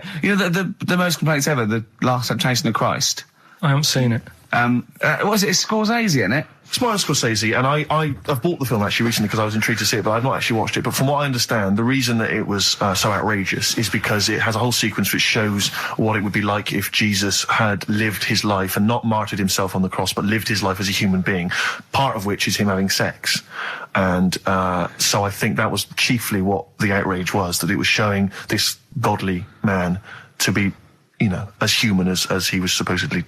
the most complaints ever, The Last Temptation of Christ. I haven't seen it. Was it Scorsese, isn't it? It's Martin Scorsese, and I've bought the film actually recently because I was intrigued to see it, but I've not actually watched it. But from what I understand, the reason that it was so outrageous is because it has a whole sequence which shows what it would be like if Jesus had lived his life and not martyred himself on the cross, but lived his life as a human being, part of which is him having sex. And so I think that was chiefly what the outrage was, that it was showing this godly man to be, as human as he was supposedly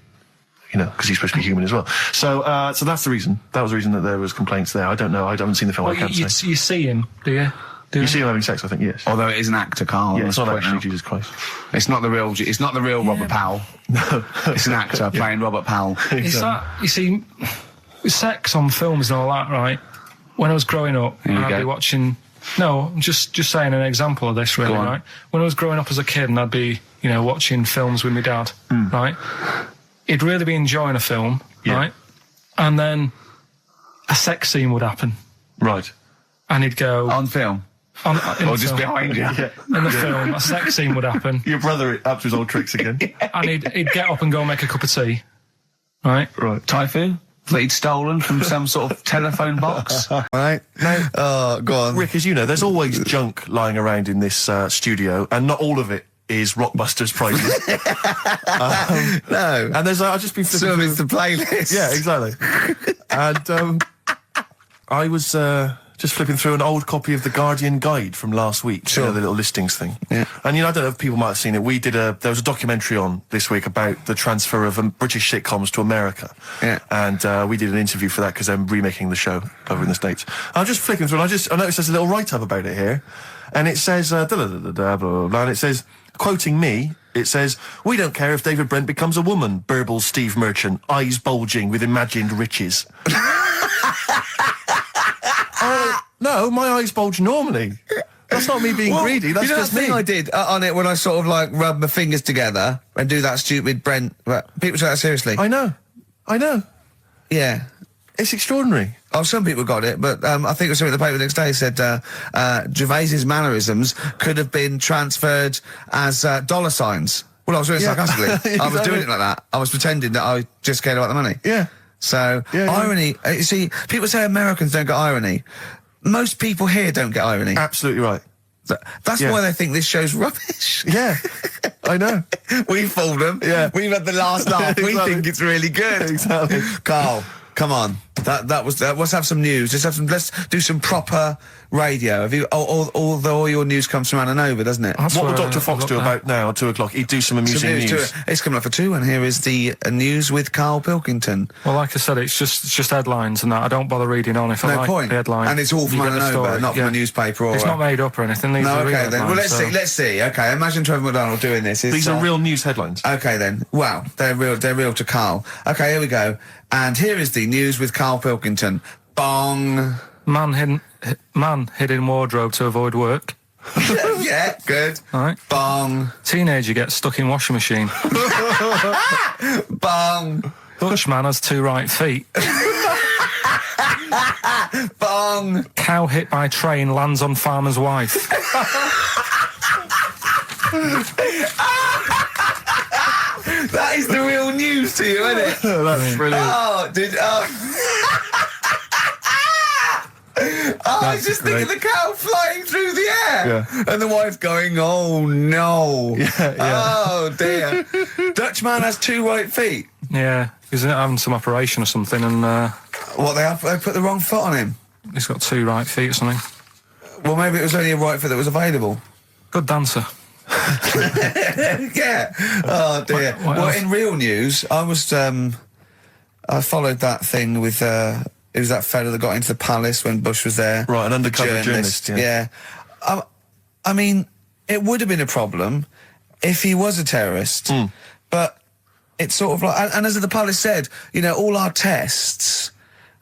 you know, because he's supposed to be human as well. So that's the reason. That was the reason that there was complaints there. I don't know. I haven't seen the film. I can't say. You see him, do you? You see him having sex, I think, yes. Although it is an actor, Karl. Yeah, it's not actually Jesus Christ. It's not the real. It's not the real Robert Powell. No, it's an actor playing Robert Powell. Is that, you see, sex on films and all that, right? When I was growing up, I'd be watching. No, just saying an example of this, really, right? When I was growing up as a kid, and I'd be, you know, watching films with my dad, right? He'd really be enjoying a film, right? And then a sex scene would happen, right? And he'd go on film. Or just behind you. In the film, a sex scene would happen. Your brother up to his old tricks again. And he'd get up and go make a cup of tea. Right? Typhoon? That he'd stolen from some sort of telephone box. Right? No. Go on. Rick, as you know, there's always junk lying around in this studio, and not all of it is Rockbusters prizes. No. And there's, I've just been flipping some is the playlist. Yeah, exactly. And I was just flipping through an old copy of the Guardian Guide from last week. Sure. You know, the little listings thing. Yeah. And, you know, I don't know if people might have seen it. There was a documentary on this week about the transfer of British sitcoms to America. Yeah. And we did an interview for that because they're remaking the show over in the States. I'm just flicking through and I noticed there's a little write-up about it here. And it says, blah, blah, blah, blah, blah, and it says, quoting me, it says, "We don't care if David Brent becomes a woman," burbles Steve Merchant, eyes bulging with imagined riches. No, my eyes bulge normally. That's not me being greedy, that's you know just that me. thing I did on it when I sort of like rub my fingers together and do that stupid Brent... People take that seriously. I know. Yeah. It's extraordinary. Oh, some people got it, but I think it was something in the paper the next day said Gervais's mannerisms could have been transferred as dollar signs. Well, I was doing it sarcastically. Exactly. I was doing it like that. I was pretending that I just cared about the money. Yeah. So, irony... You see, people say Americans don't get irony. Most people here don't get irony. Absolutely right. That's why they think this show's rubbish. Yeah, I know. We fooled them. Yeah. We've had the last laugh. Exactly. We think it's really good. Exactly. Carl, come on. Let's have some news. Let's do some proper radio. Have you? All your news comes from Ananover, doesn't it? What will Dr. Fox do about now at 2 o'clock? He'd do some amusing news. It's coming up for 2, and here is the news with Karl Pilkington. Well, like I said, it's just headlines and that. I don't bother reading on if I like the headline. And it's all from Ananover, not from a newspaper or... It's not made up or anything. These are real okay, then. Well, let's see. Okay, imagine Trevor McDonald doing this. These are real news headlines. Okay, then. Wow, they're real to Karl. Okay, here we go. And here is the news with Karl Pilkington. Bong. Man hid in wardrobe to avoid work. Yeah, good. All right. Bong. Teenager gets stuck in washing machine. Bong. Dutchman has 2 right feet. Bong. Cow hit by train lands on farmer's wife. That is the real news to you, isn't it? That's brilliant. I was just thinking the cow flying through the air. Yeah. And the wife going, oh no. Yeah. Oh dear. Dutchman has 2 right feet. Yeah, he's having some operation or something and... They put the wrong foot on him? He's got 2 right feet or something. Well, maybe it was only a right foot that was available. Good dancer. Yeah. Oh dear. What in real news, I was I followed that thing with it was that fella that got into the palace when Bush was there. Right, an undercover journalist. Yeah. I mean, it would have been a problem if he was a terrorist, but it's sort of like, and as the palace said, you know, all our tests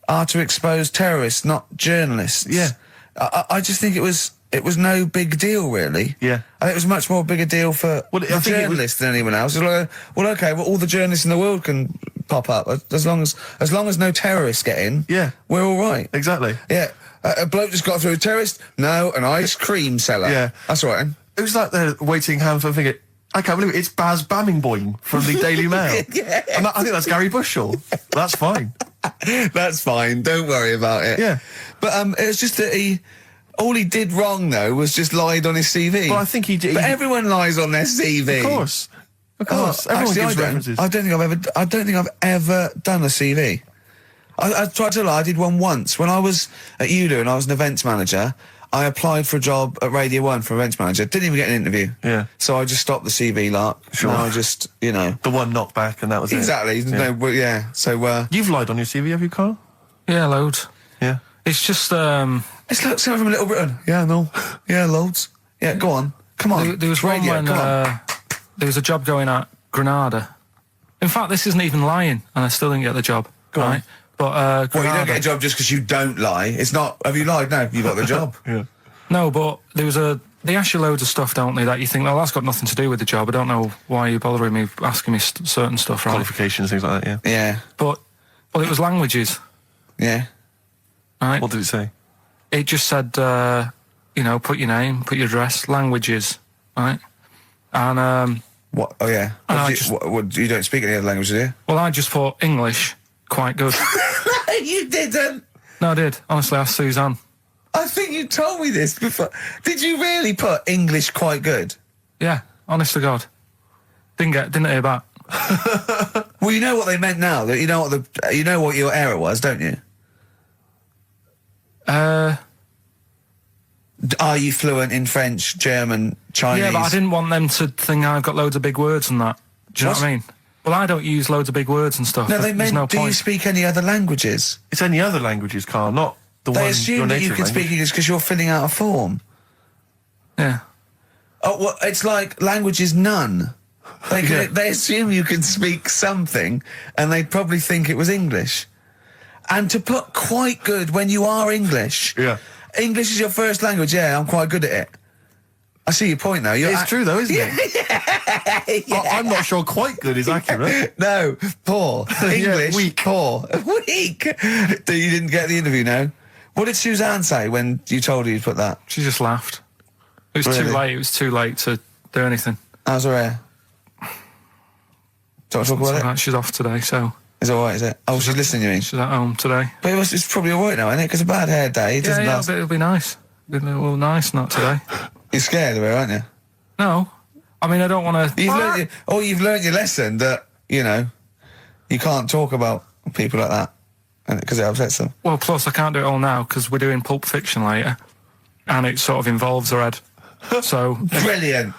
are to expose terrorists, not journalists. Yeah. I just think it was no big deal, really. Yeah. I think it was much more big a deal for the journalists than anyone else. It was like, all the journalists in the world can pop up as long as no terrorists get in. Yeah. We're all right. Exactly. Yeah. A bloke just got through a terrorist. No, an ice cream seller. Yeah. That's all right. It was like they're waiting hand for finger. I can't believe it. It's Baz Bammingboyne from the Daily Mail. Yeah. And I think that's Gary Bushell. That's fine. That's fine. Don't worry about it. Yeah. But it was just that all he did wrong though was just lied on his CV. Well, I think he did. But everyone lies on their CV. Of course. Everyone gives references. I don't think I've ever done a CV. I tried to lie. I did one once. When I was at ULU and I was an events manager, I applied for a job at Radio 1 for events manager. Didn't even get an interview. Yeah. So I just stopped the CV lark. Sure. Now I just, you know. The one knocked back and that was exactly. it. Exactly. No, yeah. So, You've lied on your CV, have you, Carl? Yeah, loads. Yeah. It's just, it's like something from Little Britain. Yeah, no. Yeah, loads. Yeah, go on. Come on. There was Radio, one when, there was a job going at Granada. In fact, this isn't even lying, and I still didn't get the job. Go right? on. But, well, you don't get a job just because you don't lie. It's not, have you lied? No, you got the job. Yeah. No, but there was they ask you loads of stuff, don't they, that you think, well, that's got nothing to do with the job. I don't know why you're bothering me, asking me certain stuff, right? Qualifications, things like that, yeah. Yeah. But, well, it was languages. Yeah. Right? What did it say? It just said, you know, put your name, put your address, languages, right? And, What? Oh, yeah. You don't speak any other language, do you? well, I just put English, quite good. You didn't! No, I did. Honestly, ask Suzanne. I think you told me this before. Did you really put English quite good? Yeah, honest to God. Didn't hear back. Well, you know what they meant now. That you know what your error was, don't you? Are you fluent in French, German, Chinese? Yeah, but I didn't want them to think I've got loads of big words and that. Do you know what I mean? Well, I don't use loads of big words and stuff. No, they There's meant, no do point. you speak any other languages? It's any other languages, Carl, not the one They your assume that native you can language. speak English because you're filling out a form. Yeah. Oh, well, it's like language is none. They assume you can speak something, and they'd probably think it was English. And to put quite good when you are English. Yeah. English is your first language, yeah, I'm quite good at it. I see your point, though. It's true, though, isn't it? Yeah. I'm not sure quite good is accurate. No, poor. English, weak. Poor. Weak. You didn't get the interview, no? What did Suzanne say when you told her you'd put that? She just laughed. It was Really? too late. It was too late to do anything. How's her hair? Do you want to talk about it? Right, she's off today, so Is it alright, is it? Oh, she's listening, you mean? she's at home today. But it's probably alright now, isn't it? Because a bad hair day, it doesn't last. It'll be nice. It'll be nice, not today. You're scared of her, aren't you? No. I mean, I don't want to... You've learned your lesson that, you know, you can't talk about people like that because it upsets them. Well, plus I can't do it all now because we're doing Pulp Fiction later, and it sort of involves her head. So... Brilliant.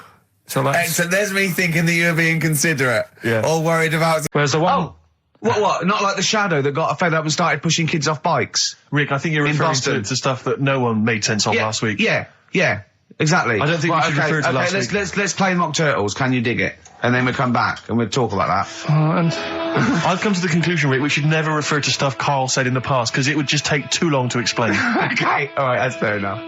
So let's... Excellent. There's me thinking that you're being considerate. Yeah. All worried about... Where's the one? Oh! What? Not like the Shadow that got fed up and started pushing kids off bikes? Rick, I think you're In referring Boston. to stuff that no one made sense of last week. Yeah, exactly. I don't think we should refer to last week. Let's play Mock Turtles, Can You Dig It? And then we'll come back and we'll talk about that. And I've come to the conclusion, Rick, we should never refer to stuff Carl said in the past, because it would just take too long to explain. Okay, alright, that's fair enough.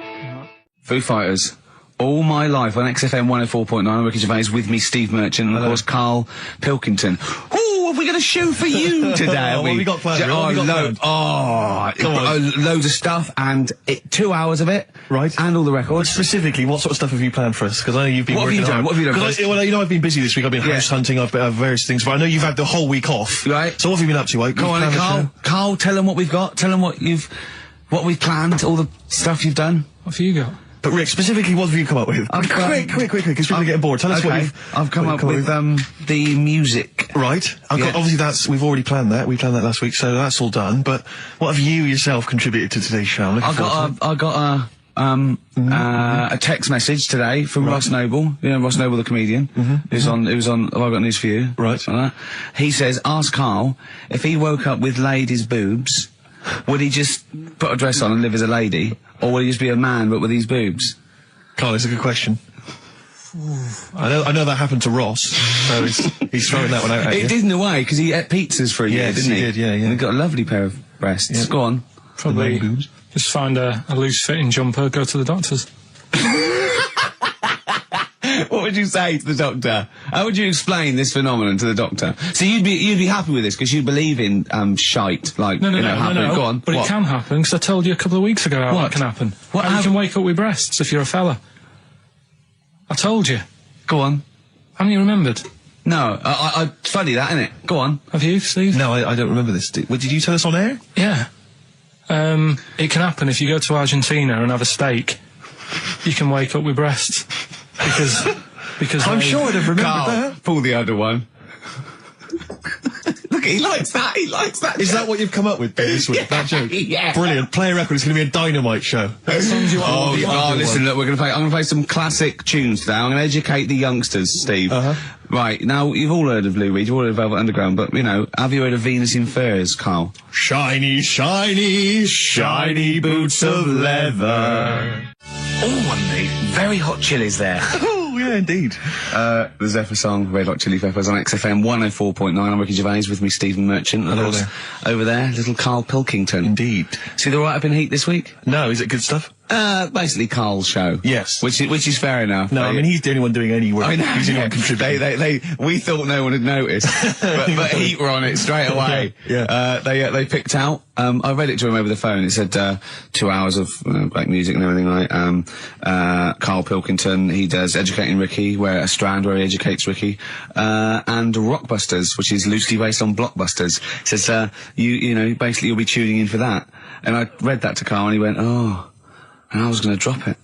Foo Fighters. All my life on XFM 104.9, I'm Ricky Gervais, with me, Steve Merchant, and of course, Karl Pilkington. Ooh, have we got a show for you today? What have we got planned? Loads of stuff, and 2 hours of it. Right. And all the records. Specifically, what sort of stuff have you planned for us? Because I know you've been What have you done? What have you done? Well, you know, I've been busy this week. I've been house hunting, I've various things, but I know you've had the whole week off. Right. So what have you been up to? Go on, Karl, tell them what we've got. Tell them what we've planned, all the stuff you've done. what have you got? But Rick, specifically, what have you come up with? Quick, because people are getting bored. Tell us what I've come up with the music. Right. Obviously, we've already planned that. We planned that last week, so that's all done. But what have you yourself contributed to today's show? I got a text message today from Ross Noble. You know Ross Noble, the comedian. It was on. Have I got news for you? Right. He says, ask Karl if he woke up with ladies' boobs, would he just put a dress on and live as a lady, or would he just be a man but with these boobs? Carl, it's a good question. I know that happened to Ross, so he's throwing that one out at you. It did in a way, because he ate pizzas for a year, didn't he? He did, yeah. And he got a lovely pair of breasts. Yeah. Go on. Probably just find a loose-fitting jumper, go to the doctor's. What would you say to the doctor? How would you explain this phenomenon to the doctor? So you'd be happy with this because you believe in shite, like No. Go on. But it can happen, because I told you a couple of weeks ago how What? that can happen. What How you can wake up with breasts if you're a fella. I told you. Go on. Haven't you remembered? No, it's funny that, isn't it? Go on. Have you, Steve? No, I don't remember this. Did you tell us on air? Yeah. It can happen if you go to Argentina and have a steak. You can wake up with breasts. Because I'm sure I'd have remembered Karl, that. pull the other one. Look He likes that. He likes that. Is that what you've come up with, Ben, this week? That joke? Yeah. Brilliant. Play a record. It's going to be a dynamite show. Listen, look, I'm going to play some classic tunes today. I'm going to educate the youngsters, Steve. Right, now, you've all heard of Lou Reed, you've all heard of Velvet Underground, but, you know, have you heard of Venus in Furs, Carl? Shiny, shiny, shiny boots of leather. Oh, and the very hot chilies there. Oh, yeah, indeed. The Zephyr song, Red Hot Chili Peppers on XFM 104.9. I'm Ricky Gervais, with me, Stephen Merchant. Hello there. Over there, little Karl Pilkington. Indeed. See the write-up in Heat this week? No, is it good stuff? Basically Carl's show. Yes. Which is fair enough. No, I mean, he's the only one doing any work. I know. He's the only one contributing. We thought no one had noticed, but Heat were on it straight away. Yeah. They picked out. I read it to him over the phone. It said 2 hours of black music and everything. Right. Karl Pilkington. He does Educating Ricky, a strand where he educates Ricky, and Rockbusters, which is loosely based on Blockbusters. It says you know basically you'll be tuning in for that. And I read that to Karl, and he went, oh. And I was going to drop it.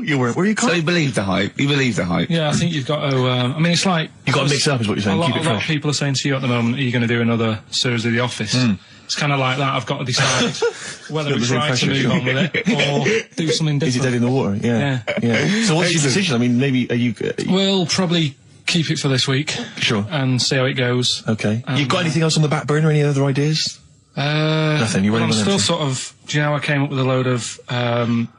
You weren't, were you, Carl? So he believed the hype. He believed the hype. Yeah, I think you've got to, I mean, it's like... You've got to mix it up, is what you're saying. A Keep it lot of fresh. people are saying to you at the moment, are you going to do another series of The Office? It's kind of like that. I've got to decide whether it's right to move on with it or do something different. Is it dead in the water? Yeah. So what's your decision? I mean, maybe, are you... We'll probably keep it for this week. Sure. And see how it goes. Okay. You've got anything else on the back burner? Any other ideas? Nothing. You I'm still sort of. Do you know I came up with a load of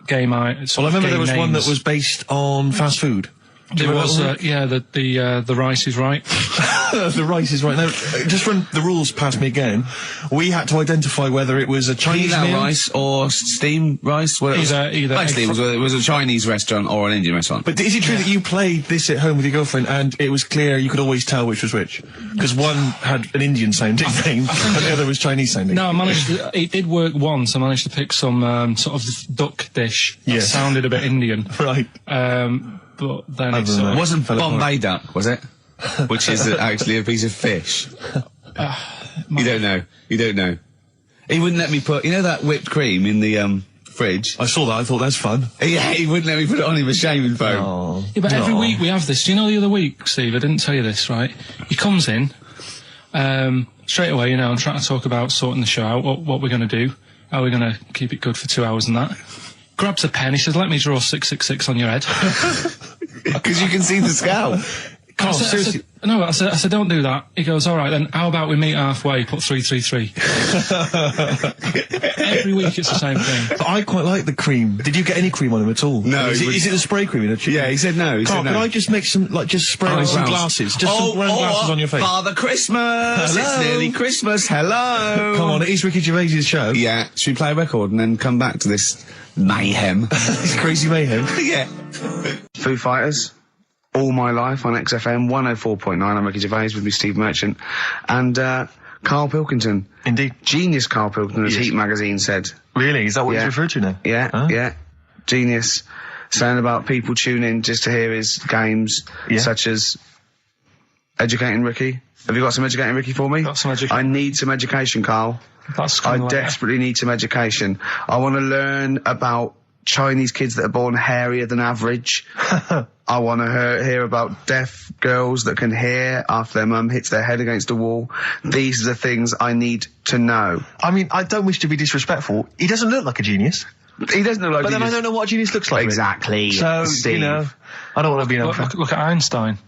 game Well, I remember there was one that was based on fast food. There was, the rice is right. The rice is right. Now, just run the rules past me again. We had to identify whether it was a Chinese meal, rice or steamed rice. Well, either. Actually, it was a Chinese restaurant or an Indian restaurant. But is it true that you played this at home with your girlfriend and it was clear you could always tell which was which? Because one had an Indian sounding name and the other was Chinese sounding. No, I managed to, it did work once. I managed to pick some sort of duck dish that sounded a bit Indian. Right. But then it wasn't Bombay duck, was it? Which is actually a piece of fish. You don't know. You don't know. He wouldn't let me put, you know, that whipped cream in the fridge. I saw that. I thought that's fun. Yeah, he wouldn't let me put it on. He was shaming phone. Oh, yeah, but every week we have this. Do you know the other week, Steve? I didn't tell you this, right? He comes in straight away. You know, I'm trying to talk about sorting the show out. What we're going to do? How we're going to keep it good for 2 hours and that. Grabs a pen. He says, "Let me draw 666 on your head." Because you can see the scalp. I said, don't do that. He goes, all right, then how about we meet halfway, put 333. Every week it's the same thing. But I quite like the cream. Did you get any cream on him at all? No. Is it the spray cream in a chicken? Yeah, he said no. Carl, could I just make some, just spray on some glasses? Just some round glasses on your face. Father Christmas! Hello. It's nearly Christmas, hello! Come on, it is Ricky Gervais' show. Yeah, should we play a record and then come back to this mayhem? This crazy mayhem. Yeah. Foo Fighters. All My Life on XFM 104.9. I'm Ricky Gervais, with me Steve Merchant and Karl Pilkington. Indeed. Genius Karl Pilkington, as Heat magazine said. Really? Is that what he's referred to now? Yeah, yeah. Genius. Saying about people tune in just to hear his games, such as Educating Ricky. Have you got some Educating Ricky for me? Got some education. I need some education, Karl. I desperately need some education. I want to learn about Chinese kids that are born hairier than average. I want to hear about deaf girls that can hear after their mum hits their head against a wall. These are the things I need to know. I mean, I don't wish to be disrespectful. He doesn't look like a genius. He doesn't look like a genius. But then I don't know what a genius looks like. Exactly. So, Steve. you know, I don't want to be an unfair. Look at Einstein.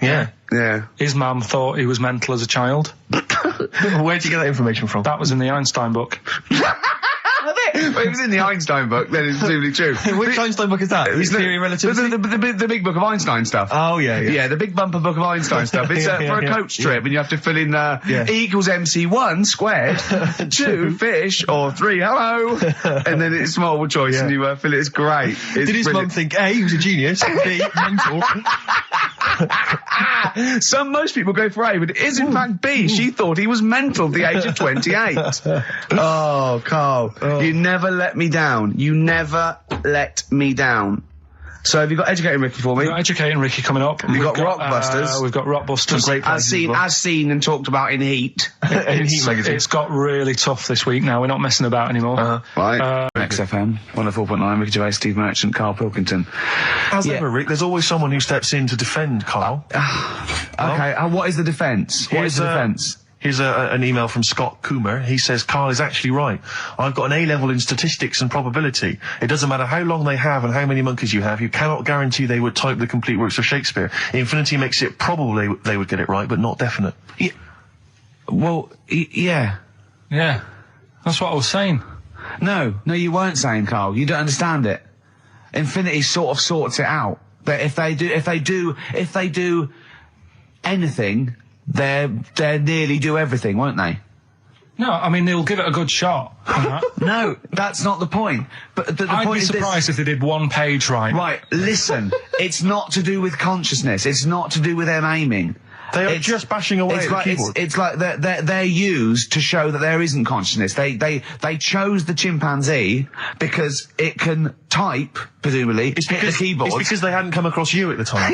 Yeah. Yeah. His mum thought he was mental as a child. Where'd you get that information from? That was in the Einstein book. Well, it was in the Einstein book, then it's presumably true. Which Einstein book is that? His Theory of Relativity? The big book of Einstein stuff. Oh, yeah. Yeah, the big bumper book of Einstein stuff. It's for a coach trip, and you have to fill in E equals MC1 squared, 2 fish, or 3 hello, and then it's multiple choice, and you fill it. It's great. Did his mum think, A, he was a genius, B, mental? Most people go for A, but it is in fact B. She thought he was mental at the age of 28. Oh, Karl, you never let me down. You never let me down. So have you got Educating Ricky for me? We've got Educating Ricky coming up. We've got Rockbusters. We've got Rockbusters. Great as seen and talked about in Heat. In Heat magazine. It's got really tough this week now. We're not messing about anymore. Right. XFM 104.9. Ricky Gervais, Steve Merchant, Karl Pilkington. As ever, Rick, there's always someone who steps in to defend Karl. Okay, what is the defence? What is the defence? Here's an email from Scott Coomer. He says, Karl is actually right. I've got an A-level in statistics and probability. It doesn't matter how long they have and how many monkeys you have. You cannot guarantee they would type the complete works of Shakespeare. Infinity makes it probable they would get it right, but not definite. Yeah. Well, yeah. Yeah. That's what I was saying. No, you weren't saying, Karl. You don't understand it. Infinity sort of sorts it out. That if they do anything, they nearly do everything, won't they? No, I mean, they'll give it a good shot. No, that's not the point. But the I'd point be is surprised if they did one page right. Right, listen, it's not to do with consciousness. It's not to do with them aiming. They are just bashing away at the keyboard. It's like they're used to show that there isn't consciousness. They chose the chimpanzee because it can type, presumably, hit the keyboard. It's because they hadn't come across you at the time.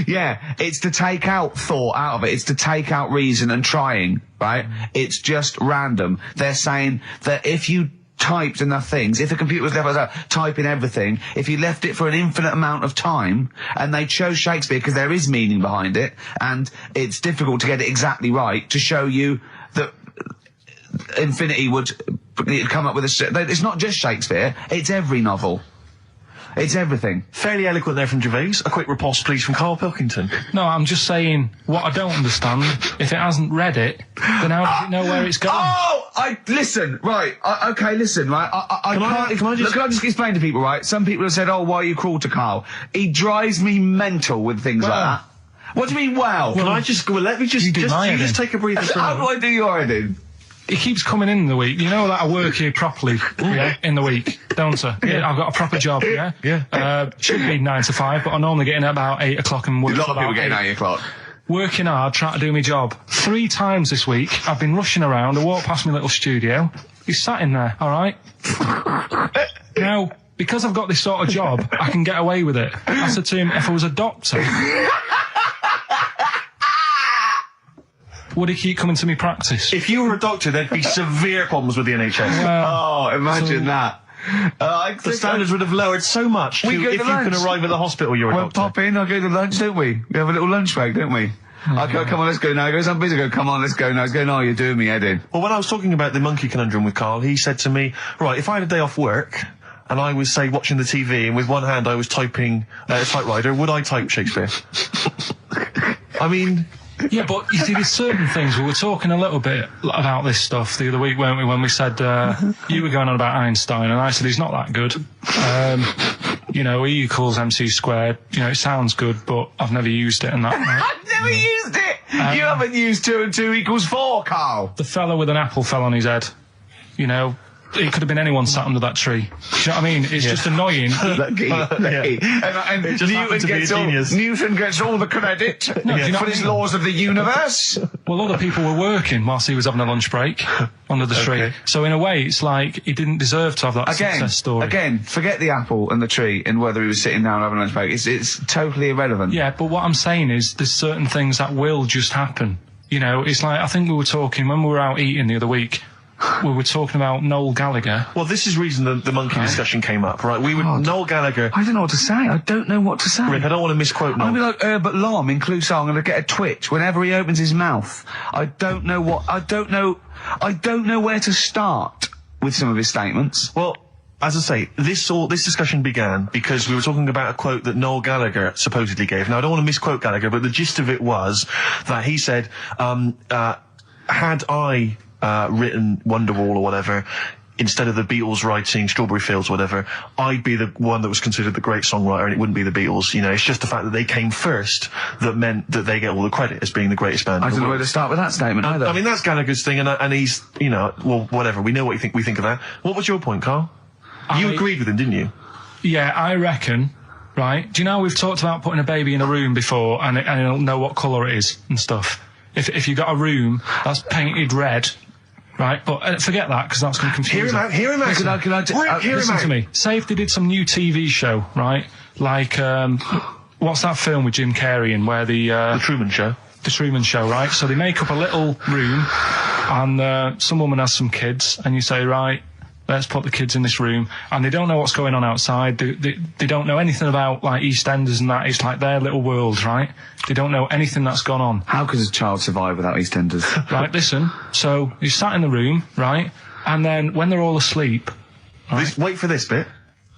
Yeah. It's to take out thought out of it. It's to take out reason and trying, right? It's just random. They're saying that if you typed enough things, if the computer was left typing everything, if you left it for an infinite amount of time, and they chose Shakespeare because there is meaning behind it, and it's difficult to get it exactly right, to show you that Infinity would come up with it's not just Shakespeare, it's every novel. It's everything. Fairly eloquent there from Gervais. A quick riposte, please, from Karl Pilkington. No, I'm just saying, what I don't understand, if it hasn't read it, then how does it know where it's going? Listen, right, listen, right, Can I just explain to people, right? Some people have said, why are you cruel to Karl? He drives me mental with things like that. What do you mean, well? Let me just take a breather. How do I do your editing? He keeps coming in the week. You know that I work here properly, in the week, don't I? Yeah. I've got a proper job, Yeah. Should be 9 to 5, but I normally get in at about 8 o'clock and work. A lot of people get in at 8 o'clock. Working hard, trying to do my job. 3 times this week, I've been rushing around. I walked past my little studio. He's sat in there, all right? Now, because I've got this sort of job, I can get away with it. I said to him, if I was a doctor, would he keep coming to me practice? If you were a doctor, there'd be severe problems with the NHS. Imagine that. The standards would have lowered so much if you can arrive at the hospital you're a doctor. Pop in, I'll go to lunch, don't we? We have a little lunch break, don't we? I go, come on, let's go now. He goes, I'm busy. I go, come on, let's go now. He's going, you're doing me head in. Well, when I was talking about the monkey conundrum with Karl, he said to me, right, if I had a day off work and I was, say, watching the TV and with one hand I was typing a typewriter, would I type Shakespeare? I mean... Yeah, but you see, there's certain things. We were talking a little bit about this stuff the other week, weren't we, when we said you were going on about Einstein, and I said he's not that good. E equals MC squared. It sounds good, but I've never used it and that. Right? I've never used it! You haven't used 2 and 2 equals 4, Karl! The fella with an apple fell on his head. It could have been anyone sat under that tree. Do you know what I mean? It's just annoying. Lucky. And Newton gets all the credit for his laws of the universe. Well, other people were working whilst he was having a lunch break under the tree. So in a way, it's like he didn't deserve to have that success story. Again, forget the apple and the tree and whether he was sitting down having a lunch break. It's totally irrelevant. Yeah, but what I'm saying is there's certain things that will just happen. It's like, I think we were talking when we were out eating the other week. We were talking about Noel Gallagher. Well, this is the reason the monkey discussion came up, right? Noel Gallagher... I don't know what to say. I don't know what to say. Rick, I don't want to misquote Noel. I'll be like Herbert Lom in Clouseau. I'm going to get a twitch whenever he opens his mouth. I don't know where to start with some of his statements. Well, as I say, this discussion began because we were talking about a quote that Noel Gallagher supposedly gave. Now, I don't want to misquote Gallagher, but the gist of it was that he said, had I... written Wonderwall or whatever, instead of the Beatles writing Strawberry Fields or whatever, I'd be the one that was considered the great songwriter and it wouldn't be the Beatles. It's just the fact that they came first that meant that they get all the credit as being the greatest band. I don't know where to start with that statement either. I mean, that's Gallagher's thing and he's, well, whatever. We know what we think of that. What was your point, Karl? You agreed with him, didn't you? Yeah, I reckon, right? Do you know we've talked about putting a baby in a room before and it'll know what colour it is and stuff? If you got a room that's painted red, right, but forget that because that's going to confuse him. Hear him out. Listen to me. Say if they did some new TV show, right? Like, what's that film with Jim Carrey in where the Truman Show? The Truman Show, right? So they make up a little room and some woman has some kids and you say, right, let's put the kids in this room, and they don't know what's going on outside. They don't know anything about like EastEnders and that. It's like their little world, right? They don't know anything that's gone on. How could a child survive without EastEnders? Right, listen. So you sat in the room, right, and then when they're all asleep, right, Wait for this bit.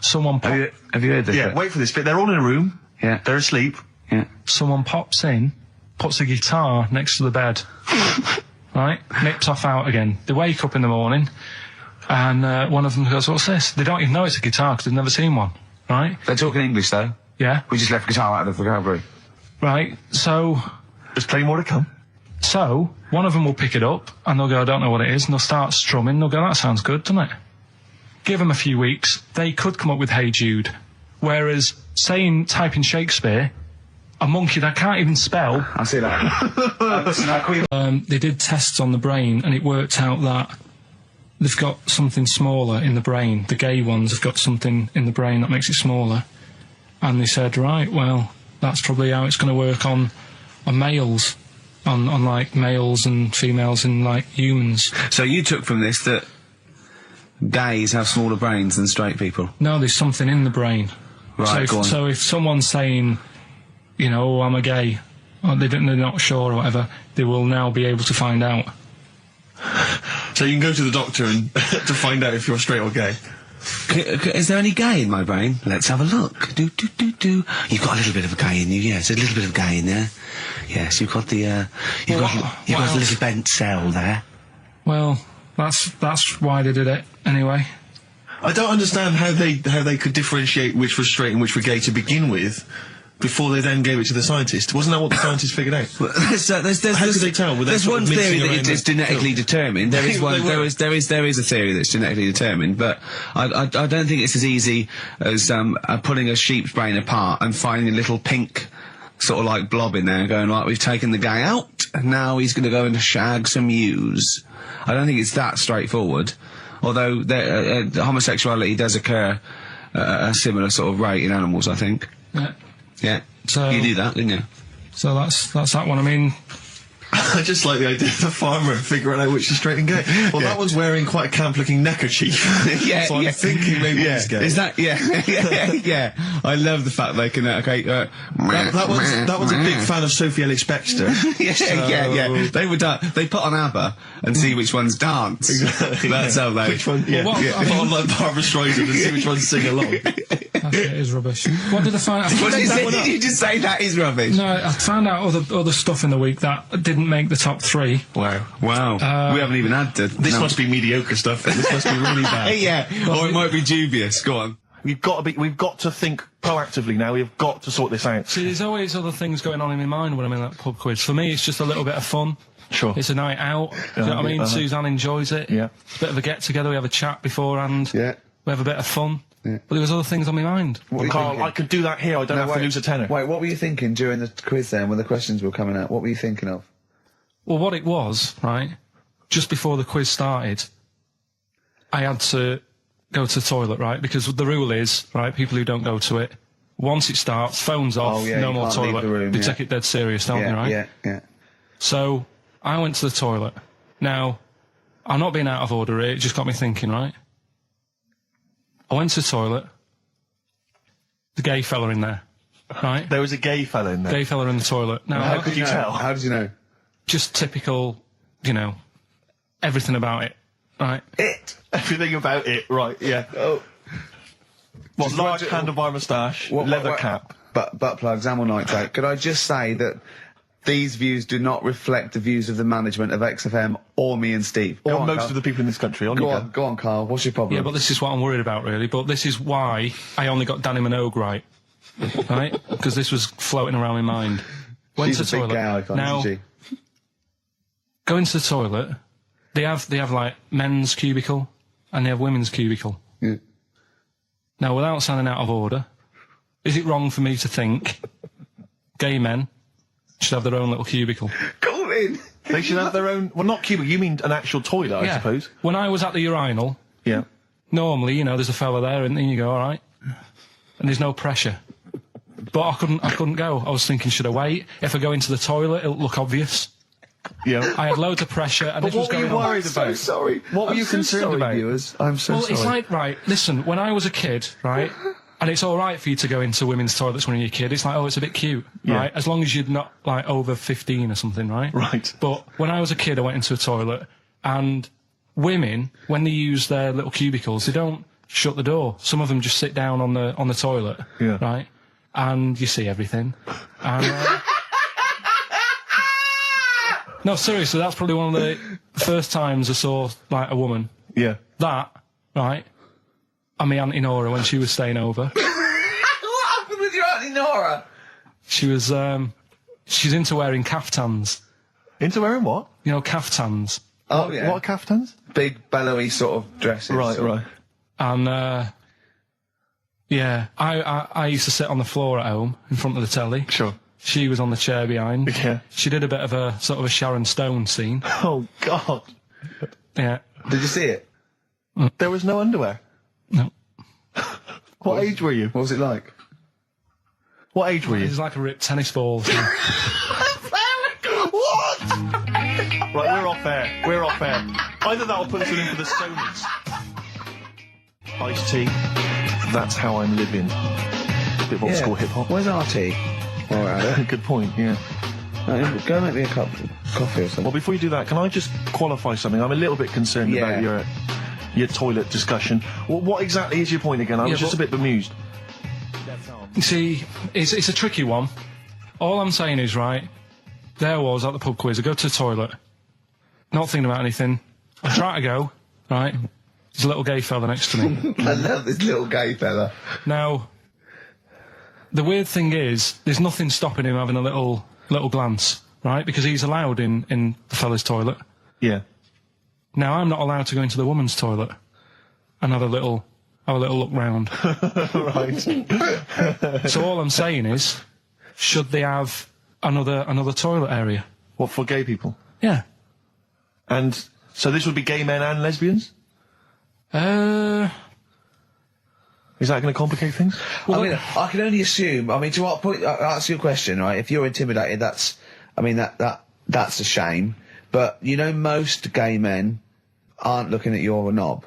someone Have you heard this? Yeah, wait for this bit. They're all in a room. Yeah. They're asleep. Yeah. someone pops in, puts a guitar next to the bed, right, nips off out again. They wake up in the morning, and one of them goes, "What's this?" They don't even know it's a guitar because they've never seen one, right? They're talking English though. Yeah. We just left guitar out of the vocabulary. Right, so There's plenty more to come. one of them will pick it up, and they'll go, "I don't know what it is," and they'll start strumming. They'll go, "That sounds good, doesn't it?" Give them a few weeks, they could come up with Hey Jude. Whereas, type in Shakespeare, a monkey that can't even spell. I see that. They did tests on the brain, and it worked out that they've got something smaller in the brain. The gay ones have got something in the brain that makes it smaller. And they said, right, well, that's probably how it's going to work on males, on like males and females and like humans. So you took from this that gays have smaller brains than straight people? No, there's something in the brain. Right, go on. So if someone's saying, you know, "Oh, I'm a gay," or they're not sure or whatever, they will now be able to find out. So you can go to the doctor and to find out if you're straight or gay. Is there any gay in my brain? Let's have a look. Do. You've got a little bit of a gay in you, yes. A little bit of gay in there. Yes, you've got the, you've got a little bent cell there. Well, that's why they did it anyway. I don't understand how they could differentiate which was straight and which were gay to begin with, before they then gave it to the scientist. Wasn't that what the scientists figured out? How could they tell? There's one theory that it's genetically determined. There is one. There is a theory that's genetically determined, but I don't think it's as easy as pulling a sheep's brain apart and finding a little pink sort of like blob in there and going, right, we've taken the guy out and now he's going to go and shag some ewes. I don't think it's that straightforward. Although homosexuality does occur at a similar sort of rate in animals, I think. Yeah. Yeah. So you knew that, didn't you? So that's that one. I mean, I just like the idea of the farmer figuring out which is straight and gay. Well, that one's wearing quite a camp-looking neckerchief. Yeah, so I'm thinking maybe he's gay. Is that? Yeah. I love the fact they can. That one's a big fan of Sophie Ellis-Bextor. Yeah. They would. They put on ABBA and see which ones dance. Exactly. That's how they. Which one? Yeah. Put on like Barbara Streisand and see which ones sing along. it is rubbish. What did I find out? Did you just say that is rubbish? No, I found out other stuff in the week that didn't make the top 3. Wow. We haven't even had to. This must be mediocre stuff. This must be really bad. Yeah. Or it might be dubious. Go on. We've got to think proactively now. We've got to sort this out. See, there's always other things going on in my mind when I'm in that pub quiz. For me, it's just a little bit of fun. Sure. It's a night out. Do you know what I mean? Suzanne enjoys it. Yeah. It's a bit of a get-together. We have a chat beforehand. Yeah. We have a bit of fun. Yeah. But there was other things on my mind. Carl, I could do that here. I don't have to lose a tenner. Wait, what were you thinking during the quiz then, when the questions were coming out? What were you thinking of? Well, what it was, right, just before the quiz started, I had to go to the toilet, right, because the rule is, right, people who don't go to it, once it starts, phones off, no more toilet. The room, they take it dead serious, don't they, right? Yeah. So, I went to the toilet. Now, I'm not being out of order here, it just got me thinking, right? I went to the toilet, the gay fella in there, right? There was a gay fella in there. Gay fella in the toilet. Now, How could you tell? How did you know? Just typical, everything about it, right? Everything about it, right, yeah. Oh. What, large handlebar moustache, leather cap. Butt plugs, amyl nitrate. Could I just say that these views do not reflect the views of the management of XFM or me and Steve. Or most of the people in this country. Go on, Carl. What's your problem? Yeah, but this is what I'm worried about, really. But this is why I only got Danny Minogue right. Right? Because this was floating around my mind. Went to the toilet. Big gay icon, now, isn't she? Go into the toilet. They have like men's cubicle and they have women's cubicle. Yeah. Now, without sounding out of order, is it wrong for me to think gay men should have their own little cubicle? Go in. They should have their own... Well, not cubicle, you mean an actual toilet, I suppose. When I was at the urinal, normally, there's a fella there and then you go, all right. And there's no pressure. But I couldn't go. I was thinking, should I wait? If I go into the toilet, it'll look obvious. Yeah. I had loads of pressure, and But this was what were going you on. worried about? I'm so sorry. What were you concerned about? Viewers? I'm so Well, sorry. it's like, right, listen, when I was a kid, right, and it's all right for you to go into women's toilets when you're a kid. It's like, oh, it's a bit cute, right? As long as you're not, like, over 15 or something, right? Right. But when I was a kid, I went into a toilet, and women, when they use their little cubicles, they don't shut the door. Some of them just sit down on the toilet, right? And you see everything. And, no, seriously, that's probably one of the first times I saw, like, a woman. Yeah. That, right, and my Auntie Nora when she was staying over. What happened with your Auntie Nora? She was, she's into wearing caftans. Into wearing what? You know, caftans. Oh, yeah. What are caftans? Big, bellowy sort of dresses. Right. And, yeah, I used to sit on the floor at home in front of the telly. Sure. She was on the chair behind. Yeah. She did a bit of a sort of a Sharon Stone scene. Oh, God. Yeah. Did you see it? There was no underwear. No. What age were you? What was it like? What age were It you? was like a ripped tennis ball. What? Right, we're off air. We're off air. Either that or put us in for the Stoners. Iced tea. That's how I'm living. A bit of old school hip hop. Where's RT? All right. Good point, yeah. Go make me a cup of coffee or something. Well, before you do that, can I just qualify something? I'm a little bit concerned about your toilet discussion. What exactly is your point again? I was just a bit bemused. You see, it's a tricky one. All I'm saying is, right, there I was at the pub quiz. I go to the toilet, not thinking about anything. I try to go, right, there's a little gay fella next to me. I love this little gay fella. Now, the weird thing is, there's nothing stopping him having a little glance, right, because he's allowed in the fella's toilet. Yeah. Now, I'm not allowed to go into the woman's toilet and have a little look round. Right. So all I'm saying is, should they have another toilet area? What, for gay people? Yeah. And so this would be gay men and lesbians? Is that going to complicate things? Well, I mean, I can only assume. I mean, to what point? I'll ask you a question, right? If you're intimidated, that's a shame. But you know, most gay men aren't looking at your knob.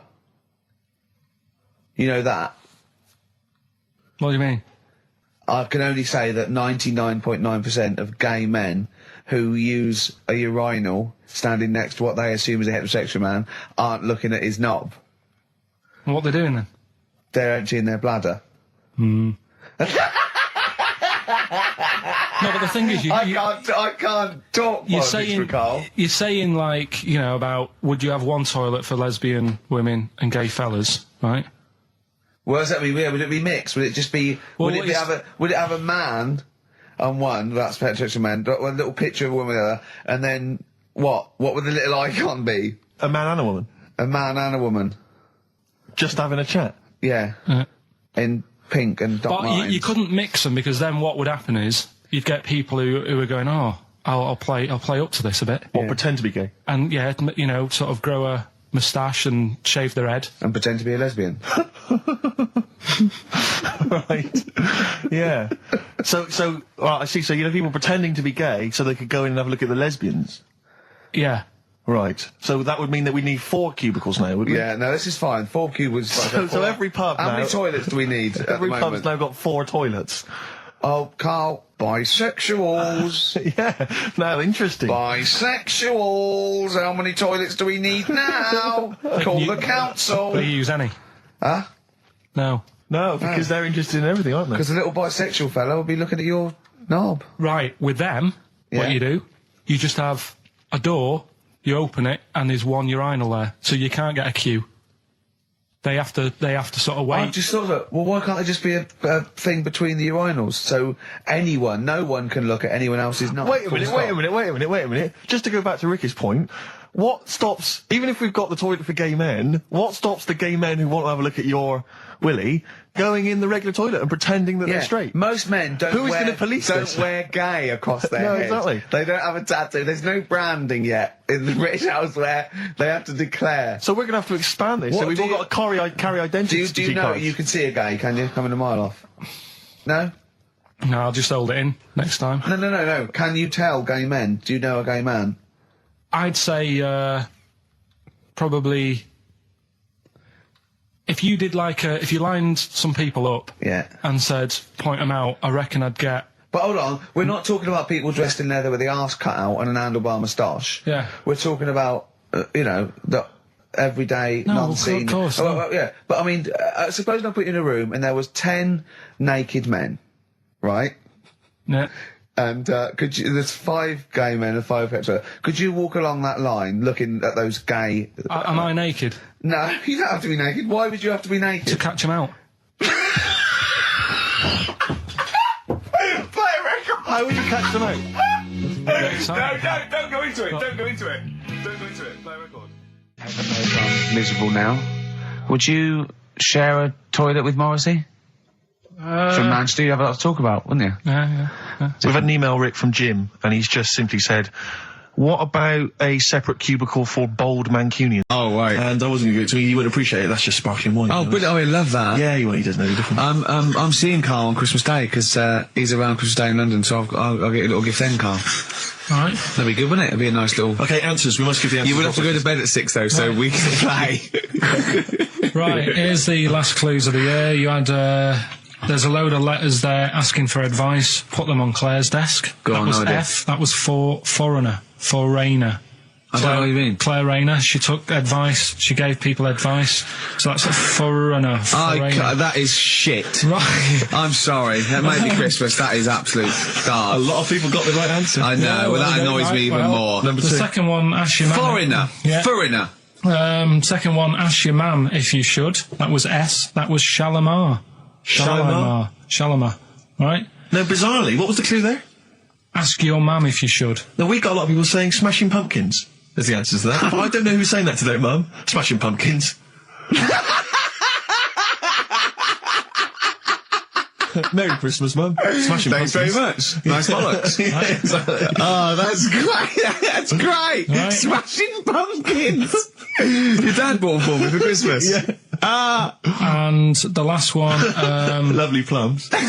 You know that. What do you mean? I can only say that 99.9% of gay men who use a urinal standing next to what they assume is a heterosexual man aren't looking at his knob. And what they're doing then? They're emptying their bladder. No, but the thing is, I can't talk. You're saying like, you know, about would you have one toilet for lesbian women and gay fellas, right? What does that mean? Would it be mixed? Would it just be? Well, would it have a man on one? That's heterosexual man. One little picture of a woman, the other, and then what? What would the little icon be? A man and a woman? A man and a woman. Just having a chat? Yeah. In pink and dot But lines. you couldn't mix them because then what would happen is you'd get people who are going, oh, I'll play up to this a bit. Or pretend to be gay? And yeah, you know, sort of grow a moustache and shave their head. And pretend to be a lesbian. Right. Yeah. So, well, I see. So, you know, people pretending to be gay so they could go in and have a look at the lesbians. Yeah. Right. So that would mean that we need 4 cubicles now, would we? Yeah, no, this is fine. 4 cubicles. So every pub How now... many toilets do we need at Every the pub's moment? now got 4 toilets. Oh, Carl, bisexuals. Yeah. Now, interesting. Bisexuals. How many toilets do we need now? Call the council. Do you use any? Huh? No. No, because they're interested in everything, aren't they? Because the little bisexual fellow will be looking at your knob. Right, with them, Yeah. what you do, you just have a door, you open it, and there's one urinal there, so you can't get a queue. They have to sort of wait. I just thought that, well, why can't there just be a thing between the urinals so no one can look at anyone else's knob? Wait a minute. Just to go back to Ricky's point, what stops, even if we've got the toilet for gay men, what stops the gay men who want to have a look at your willy going in the regular toilet and pretending that they're straight? Most men don't Who's gonna police this? wear gay across their No, head. exactly. They don't have a tattoo. There's no branding yet in the British house where they have to declare. So we're going to have to expand this. What So we've do all you- got to carry identity Do you know cards. you can see a gay, can you? Coming a mile off. No? No, I'll just hold it in next time. No. Can you tell gay men? Do you know a gay man? I'd say probably if you did if you lined some people up and said point them out, I reckon I'd get. But hold on, we're not talking about people dressed in leather with the arse cut out and an handlebar moustache. Yeah. We're talking about the everyday, non-seen. Of course. Yeah, but I mean, suppose I put you in a room and there was 10 naked men, right? Yeah. And there's 5 gay men and 5 hetero. Could you walk along that line looking at those gay... Am I naked? No, you don't have to be naked. Why would you have to be naked? To catch them out. Play a record! How would you catch them out? No, don't go into it. Don't go into it. Don't go into it. Play a record. I'm miserable now. Would you share a toilet with Morrissey? From Manchester, you have a lot to talk about, wouldn't you? Yeah. We've had an email, Rick, from Jim, and he's just simply said, what about a separate cubicle for bold Mancunians? Oh, right. And I wasn't going to give it to you. You wouldn't appreciate it. That's just sparkling wine. Oh, brilliant. Oh, I love that. Yeah, he doesn't know the difference. I'm seeing Carl on Christmas Day, because he's around Christmas Day in London, so I'll get you a little gift then, Carl. All right. That'd be good, wouldn't it? It'd be a nice little... Okay, answers. We must give the answers. You would have to go to bed at 6, though, so we can play. Right, here's the last clues of the year. You had... There's a load of letters there asking for advice. Put them on Claire's desk. That was F. That was for foreigner. For Rayner. I don't know what you mean. Claire Rayner. She took advice. She gave people advice. So that's a foreigner. That is shit. Right. I'm sorry. That might be Christmas. That is absolute garbage. A lot of people got the right answer. I know. Well, that annoys me even more. Number 2. The second one, ask your mum. Foreigner. Yeah. Foreigner. Second one, ask your mum if you should. That was S. That was Shalimar. Shalimar. Right? No, bizarrely, what was the clue there? Ask your mum if you should. No, we got a lot of people saying Smashing Pumpkins as the answer to that. But I don't know who's saying that today, Mum. Smashing Pumpkins. Merry Christmas, Mum. Smashing Thanks Pumpkins. very much. Nice bollocks. Yeah, exactly. Oh, that's great. That's great. Right. Smashing Pumpkins. Your dad bought for me for Christmas. Yeah. And the last one, Lovely plums. What,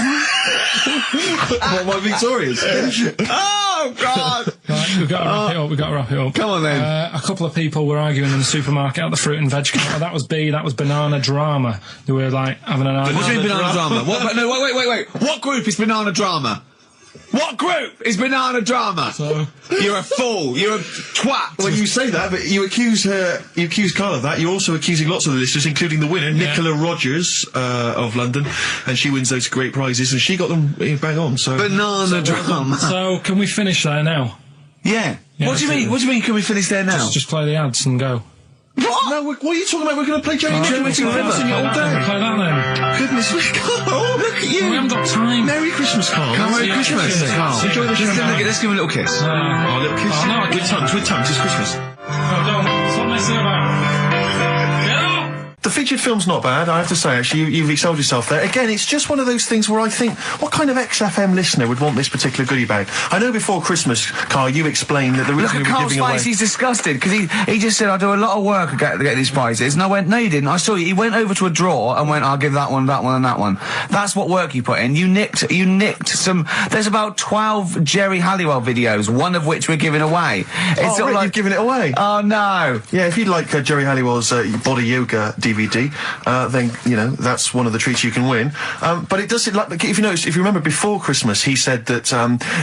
my Victorias? Oh, God. right, we've got to wrap it up. Come on, then. A couple of people were arguing in the supermarket at the fruit and veg counter. That was B, that was Banana Drama. They were like having an argument. What do you mean Banana Drama? What, no, wait. What group is Banana Drama? What group is Banana Drama? So, you're a fool. You're a twat. When you say that, but you accuse Carl of that, you're also accusing lots of the listeners, including the winner, Nicola Rogers, of London, and she wins those great prizes, and she got them bang on, so... Banana Drama. so can we finish there now? Yeah. Yeah, What do you mean? What do you mean? Can we finish there now? Just play the ads and go. What? No, what are you talking about? We're going to play Jerry Right. River all day. Play that then. Goodness me, Carl, look at you. We haven't got time. Merry Christmas, Carl. Merry Christmas, Carl. Enjoy the show. Let's give him a little kiss. Oh, a little kiss. Oh, no, with tongues, it's Christmas. No, don't. Stop messing about. Get up! The featured film's not bad, I have to say, actually. You've excelled yourself there. Again, it's just one of those things where I think, what kind of XFM listener would want this particular goodie bag? I know before Christmas, Carl, you explained that the reason we were giving away... He's disgusted, because he just said, I do a lot of work to get these prizes. And I went, no, you didn't. I saw you. He went over to a drawer and went, I'll give that one, and that one. That's what work you put in. You nicked some... There's about 12 Jerry Halliwell videos, one of which we're giving away. It's sort of like... you've given it away? Oh, no. Yeah, if you'd like Jerry Halliwell's Body Yoga DVD, then, that's one of the treats you can win. But it does, if you remember before Christmas, he said that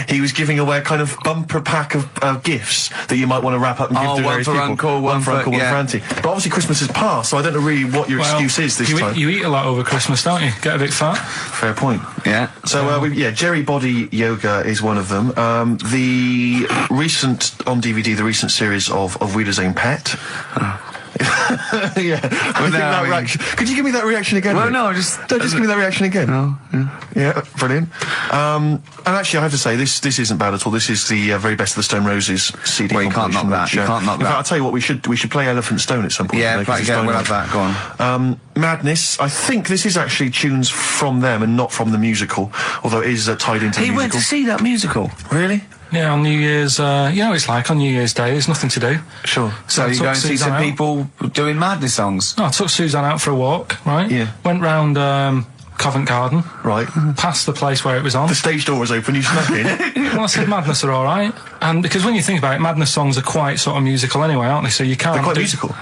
he was giving away a kind of bumper pack of gifts that you might want to wrap up and give to various people. One for Uncle, one for Auntie. But obviously Christmas has passed, so I don't know really what your excuse is this time. You eat a lot over Christmas, don't you? Get a bit fat. Fair point. Yeah. So, Jerry Body Yoga is one of them. The recent series of Wiedersehen Pet. Yeah. Could you give me that reaction again? Well, Rick? no, just give me that reaction again. No, yeah, brilliant. And actually, I have to say, this isn't bad at all. This is the very best of the Stone Roses CD. Well, you can't knock that. You can't knock in that. fact, I'll tell you what, we should play Elephant Stone at some point. Yeah, we'll have that. Go on. Madness. I think this is actually tunes from them and not from the musical, although it is tied into the musical. He went to see that musical. Really? Yeah, on New Year's, it's like on New Year's Day, there's nothing to do. Sure. So you go and see some people doing Madness songs? No, I took Suzanne out for a walk, right? Yeah. Went round, Covent Garden. Right. Past the place where it was on. The stage door was open, you snuck in. Well, I said Madness are all right. And because when you think about it, Madness songs are quite sort of musical anyway, aren't they? So you can't... They're quite musical. Do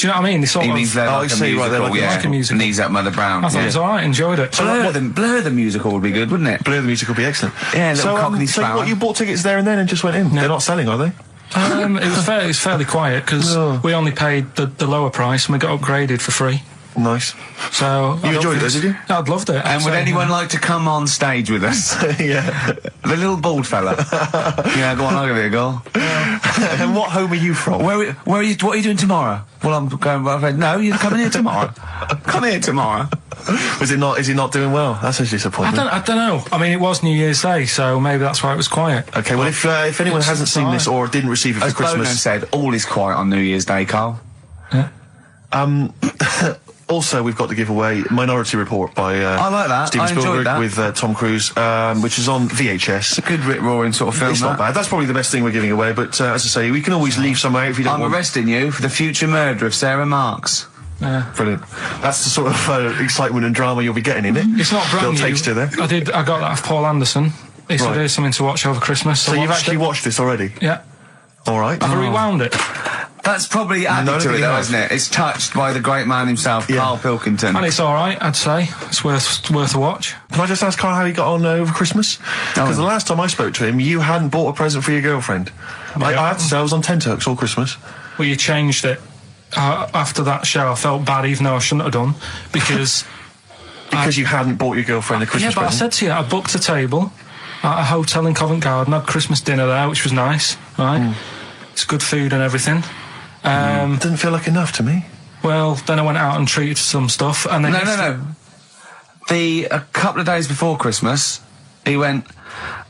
you know what I mean? They sort He of... means they're like a musical, like a musical. Knees Up Mother Brown. I thought it was all right, enjoyed it. Blur the musical would be good, wouldn't it? Blur the musical would be excellent. Yeah, little Cockney so Sparrow. what, you bought tickets there and then and just went in? No. They're not selling, are they? It was fairly quiet because we only paid the lower price and we got upgraded for free. Nice. So You enjoyed it, did you? I'd loved it. And would anyone like to come on stage with us? Yeah. The little bald fella. Yeah, go on, I'll give it a go. And what home are you from? Where are you? What are you doing tomorrow? Well, I'm going. I said, no, you're coming here tomorrow. Come here tomorrow. Is it not doing well? That's a disappointment. I don't know. I mean, it was New Year's Day, so maybe that's why it was quiet. Okay, well, if anyone hasn't seen this or didn't receive it for As Bono Christmas... said, all is quiet on New Year's Day, Carl. Yeah. Also, we've got to give away Minority Report by I like that. Steven I enjoyed Spielberg that. with Tom Cruise, which is on VHS. A good rip-roaring sort of film. It's not bad. That's probably the best thing we're giving away, but as I say, we can always leave some out if you don't I'm want... arresting you for the future murder of Sarah Marks. Yeah. Brilliant. That's the sort of excitement and drama you'll be getting in it. It's not brand Little new. taster there. I got that off Paul Anderson. He said, Right. here's something to watch over Christmas. So you've actually watched this already? Yeah. All right. I've rewound it. That's probably added No, to it, you though, have. isn't it? It's touched by the great man himself, Yeah. Karl Pilkington. And it's all right, I'd say. It's worth a watch. Can I just ask Carl how he got on over Christmas? Because the last time I spoke to him, you hadn't bought a present for your girlfriend. I had to say I was on tenterhooks all Christmas. Well, you changed it. After that show, I felt bad, even though I shouldn't have done, because... Because you hadn't bought your girlfriend a Christmas Yeah, but present. I said to you, I booked a table at a hotel in Covent Garden, had Christmas dinner there, which was nice, right? It's good food and everything. Didn't feel like enough to me. Well, then I went out and treated some stuff, and then... No. A couple of days before Christmas, he went,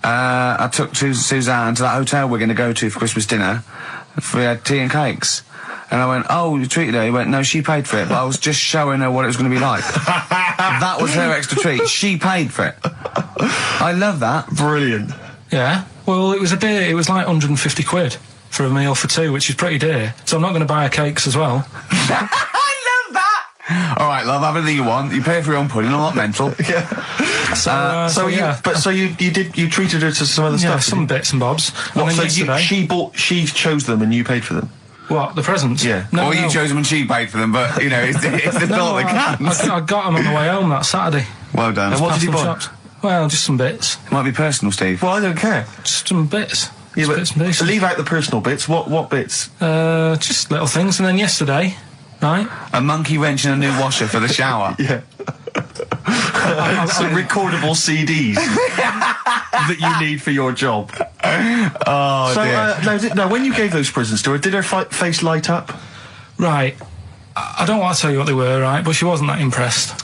I took Suzanne to that hotel we're going to go to for Christmas dinner. We had tea and cakes. And I went, oh, you treated her? He went, no, she paid for it, but I was just showing her what it was going to be like. That was her extra treat. She paid for it. I love that. Brilliant. Yeah. Well, it was a dear. It was like 150 quid for a meal for two, which is pretty dear. So I'm not going to buy her cakes as well. I love that. All right, love, have anything you want. You pay for your own pudding. I'm not mental. Yeah. So you treated her to some other Yeah, stuff. some bits and bobs. What, And then so yesterday... she chose them and you paid for them? What, the presents? Yeah. No, Or you chose them and she paid for them, but, you know, it's the thought that counts. I got them on the way home that Saturday. Well done. And what Past did you some buy? shops. Well, just some bits. Might be personal, Steve. Well, I don't care. Just some bits. Yeah, Just but bits and pieces. leave out the personal bits. What bits? Just little things. And then yesterday, right? A monkey wrench and a new washer for the shower. Yeah. Some recordable CDs that you need for your job. Oh, So, dear. now, when you gave those presents to her, did her face light up? Right. I don't want to tell you what they were, right? But she wasn't that impressed.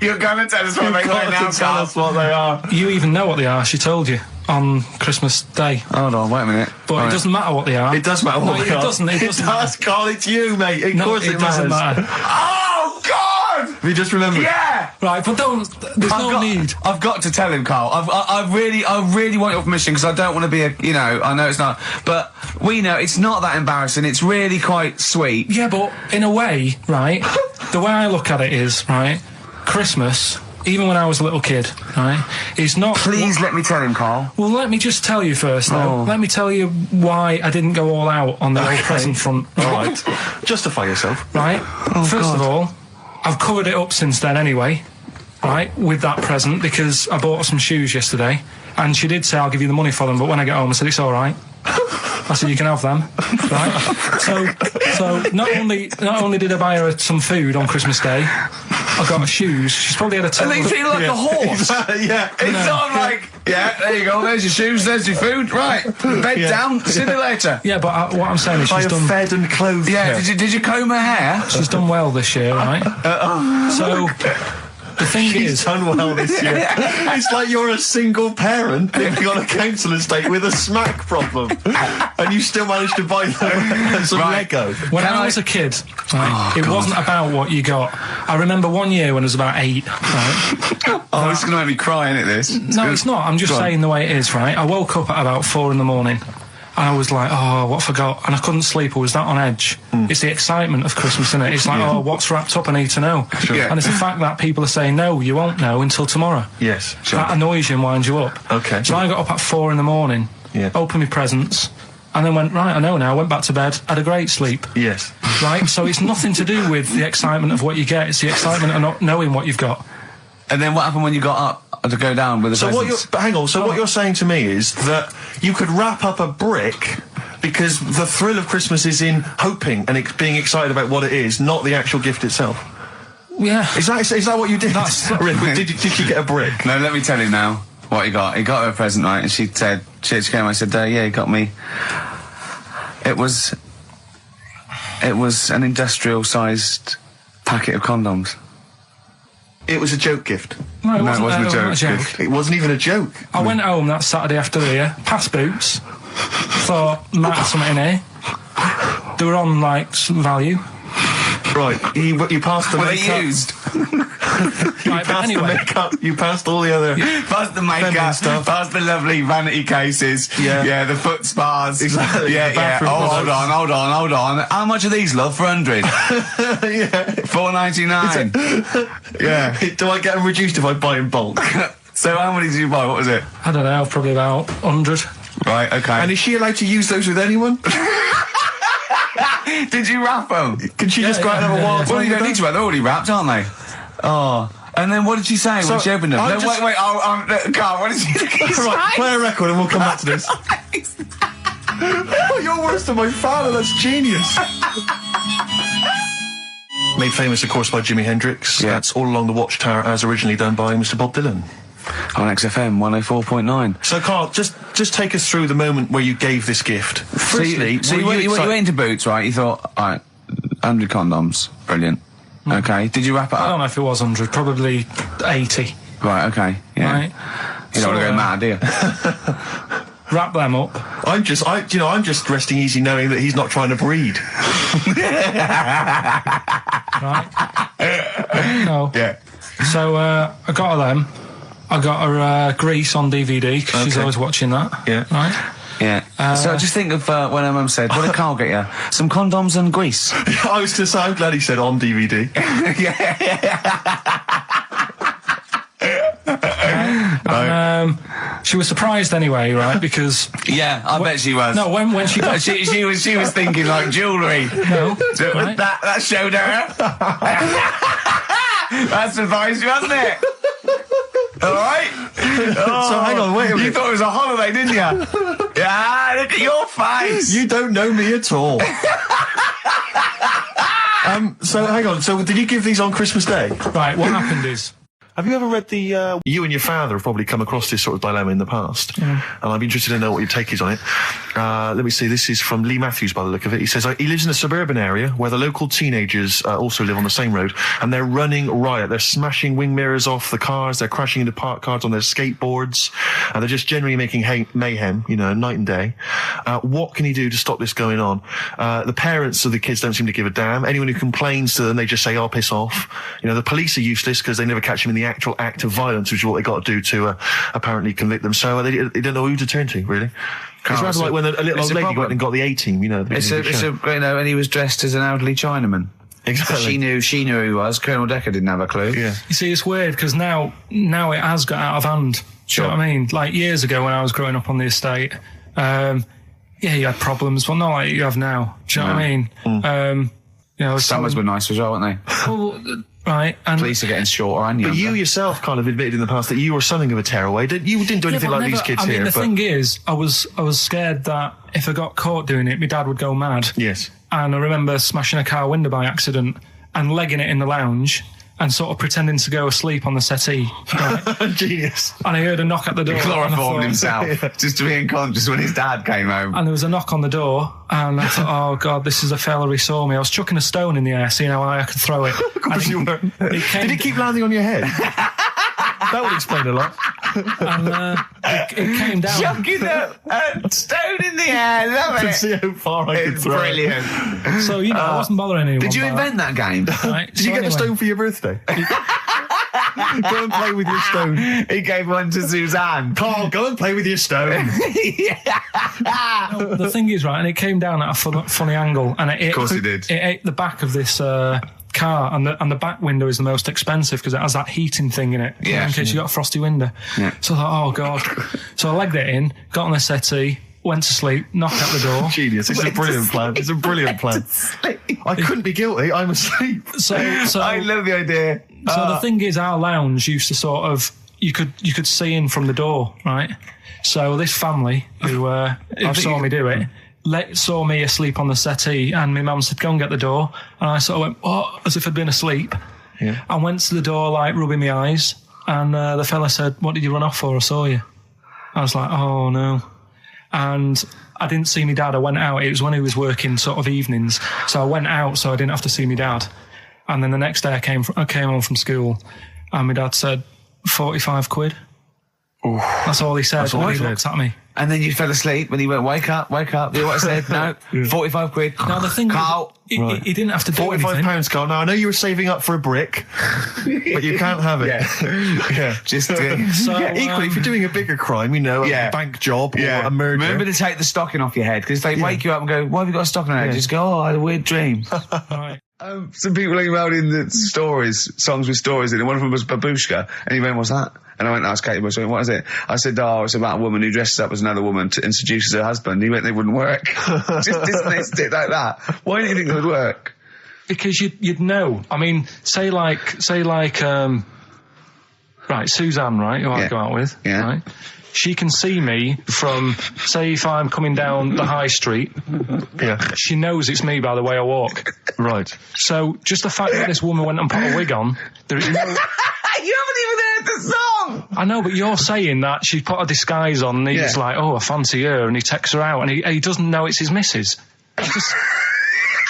You're going to tell us what they were now, Tell us what they are. You even know what they are. She told you on Christmas Day. Hold on, wait a minute. But it doesn't matter what they are. It does matter what No, they it are. doesn't. It It doesn't does, Carl. It's you, mate. Of course it doesn't matter. Oh, God! Have you just remembered? Yeah! Right, but there's no need. I've got to tell him, Carl. I really want your permission because I don't want to be I know it's not, but we know it's not that embarrassing. It's really quite sweet. Yeah, but in a way, right, the way I look at it is, right, Christmas, even when I was a little kid, right, is not... Please let me tell him, Carl. Well, let me just tell you first, though. Let me tell you why I didn't go all out on the old present front. Right. Justify yourself. Right? First of all, I've covered it up since then anyway, right, with that present, because I bought her some shoes yesterday, and she did say, I'll give you the money for them, but when I get home, I said, it's all right. I said, you can have them, right? So not only did I buy her some food on Christmas Day, I got her shoes. She's probably had a And they feel like a horse. Yeah. It's not like, yeah, there you go, there's your shoes, there's your food, right, bed down, see you later. Yeah, but what I'm saying is I she's have done... fed and clothed Yeah, her. did you comb her hair? She's done well this year, right? So, the thing She's is... done well this year. It's like you're a single parent living on a council estate with a smack problem, and you still managed to buy them some Lego. When I was a kid, right, it wasn't about what you got. I remember one year when I was about 8, right? Oh, it's going to make me cry, isn't it, this? No, it's not. I'm just saying the way it is, right? I woke up at about 4 in the morning, And I was like, oh, what I forgot? And I couldn't sleep. I was that on edge. It's the excitement of Christmas, isn't it? It's like, oh, what's wrapped up? I need to know. Sure. And it's the fact that people are saying, no, you won't know until tomorrow. Yes, sure. That annoys you and winds you up. Okay. So I got up at 4 a.m, opened my presents, and then went, right, I know now, went back to bed, had a great sleep. Yes. Right? So it's nothing to do with the excitement of what you get. It's the excitement of not knowing what you've got. And then what happened when you got up to go down with the presents? What you're saying to me is that you could wrap up a brick because the thrill of Christmas is in hoping and being excited about what it is, not the actual gift itself. Yeah. Is that what you did? Did you get a brick? No, let me tell you now what he got. He got her a present, right? And she said, she came, I said, yeah, he got me. It was an industrial-sized packet of condoms. It was a joke gift. No, it wasn't a a joke. It wasn't even a joke. I went home that Saturday after the year, past Boots, thought, might have something in here. They were on, like, some value. Right, you passed the Were makeup. they used? The makeup, you passed all the other... Past the makeup, stuff. past the lovely vanity cases. Yeah, the foot spas. Exactly. Yeah. Hold on. How much are these, love, for 100? Yeah. $4.99. Yeah. Do I get them reduced if I buy in bulk? So how many did you buy? What was it? I don't know, probably about 100. Right, okay. And is she allowed to use those with anyone? Did you wrap them? Can she just go out and have a wild time? Well, you don't need to wrap. They're already wrapped, aren't they? Oh. And then what did she say when she opened them? No, wait, Carl, what did she say? Right, play a record and we'll come back to this. Oh, you're worse than my father, that's genius. Made famous, of course, by Jimi Hendrix. Yeah. That's All Along the Watchtower, as originally done by Mr. Bob Dylan. On XFM 104.9. So, Carl, just take us through the moment where you gave this gift. Firstly, you went into Boots, right? You thought, all right, 100 condoms, brilliant. Okay, did you wrap it I up? don't know if it was 100, probably 80. Right, okay, yeah. Right. You don't want to go mad, do you? Wrap them up. I'm just resting easy knowing that he's not trying to breed. Right? No. Yeah. So I got her them. I got her Grease on DVD because she's always watching that. Yeah. Right? Yeah. So just think of when her mum said, what did Carl get you? Some condoms and grease. I was going to say, I'm glad he said on DVD. And, she was surprised anyway, right? Because yeah, I bet she was. no, when she got she was thinking like jewellery. no, So right? that showed her. That surprised you, hasn't it? All right. So hang on, wait a minute. You thought it was a holiday, didn't you? Yeah, look at your face. You don't know me at all. So hang on. So did you give these on Christmas Day? Right. What happened is. Have you ever read the... You and your father have probably come across this sort of dilemma in the past. And I'm interested to know what your take is on it. Let me see. This is from Lee Matthews by the look of it. He says, he lives in a suburban area where the local teenagers also live on the same road, and they're running riot. They're smashing wing mirrors off the cars. They're crashing into parked cars on their skateboards. And they're just generally making mayhem, night and day. What can he do to stop this going on? The parents of the kids don't seem to give a damn. Anyone who complains to them, they just say, oh, piss off. The police are useless because they never catch them in the actual act of violence, which is what they got to do to apparently convict them. So they don't know who to turn to, really. It's rather like when a little old lady went and got the A-team, and he was dressed as an elderly Chinaman. Exactly. She knew who he was. Colonel Decker didn't have a clue. Yeah. You see, it's weird because now it has got out of hand. Sure. Do you know what I mean? Like years ago when I was growing up on the estate, yeah, you had problems, but not like you have now. Do you know what I mean? Summers were nice as well, weren't they? Well, right. And police are getting shorter and younger. But you yourself kind of admitted in the past that you were something of a tearaway. You didn't do anything like these kids here. The thing is, I was scared that if I got caught doing it, my dad would go mad. Yes. And I remember smashing a car window by accident and legging it in the lounge and sort of pretending to go asleep on the settee. Right? Genius. And I heard a knock at the door. He chloroformed himself just to be unconscious when his dad came home. And there was a knock on the door, and I thought, oh God, this is a fella he saw me. I was chucking a stone in the air, seeing how high I could throw it. Of course you were. Did it keep landing on your head? That would explain a lot. And it came down. Chucking a stone in the air, love To it. see how far I could It's throw brilliant. So, I wasn't bothering anyone. Did you by invent that game? Right, Did you get the stone for your birthday? Go and play with your stone. He gave one to Suzanne. Carl, go and play with your stone. The thing is, right, and it came down at a funny angle, and Of course it did. It ate the back of this car, and the back window is the most expensive because it has that heating thing in it, Yeah. in case you got a frosty window. Yeah. So I thought, oh god. So I legged it in, got on the settee, went to sleep, knocked at the door. Genius. It's a brilliant plan. It's a brilliant plan. I couldn't be guilty. I'm asleep. So I love the idea. So the thing is, our lounge used to sort of, you could see in from the door, right? So this family who saw me do it, saw me asleep on the settee, and my mum said, go and get the door. And I sort of went, oh, as if I'd been asleep. Yeah. I went to the door, like, rubbing my eyes, and the fella said, what did you run off for? I saw you. I was like, oh, no. And I didn't see my dad. I went out. It was when he was working sort of evenings. So I went out so I didn't have to see my dad. And then the next day I came home from school, and my dad said, 45 quid. Ooh. That's all he said. That's all he He said. looked at me. And then you fell asleep and he went, wake up. You know what I said? No, 45 quid. Now the thing Carl. is, he didn't have to do anything. £45, Carl. Now, I know you were saving up for a brick, but you can't have it. Yeah. Just So, equally, if you're doing a bigger crime, Yeah. a bank job or yeah. a murder. Remember to take the stocking off your head, because if they wake you up and go, why have you got a stocking on your head? Yeah. Just go, oh, I had a weird dream. Right. Some people emailed in the songs with stories in it. One of them was Babushka, and he went, what's that? And I went, that's Katie Bush. I went, what is it? I said, oh, it's about a woman who dresses up as another woman and seduces her husband. He went, they wouldn't work. Just dismissed it like that. Why do you think it would work? Because you'd know. I mean, say like, right, Suzanne, right, who I go out with, right? She can see me from, say, if I'm coming down the high street. Yeah. She knows it's me by the way I walk. Right. So just the fact that this woman went and put a wig on, there is no... You haven't even heard the song! I know, but you're saying that she put a disguise on and he's like, oh, I fancy her, and he takes her out, and he doesn't know it's his missus.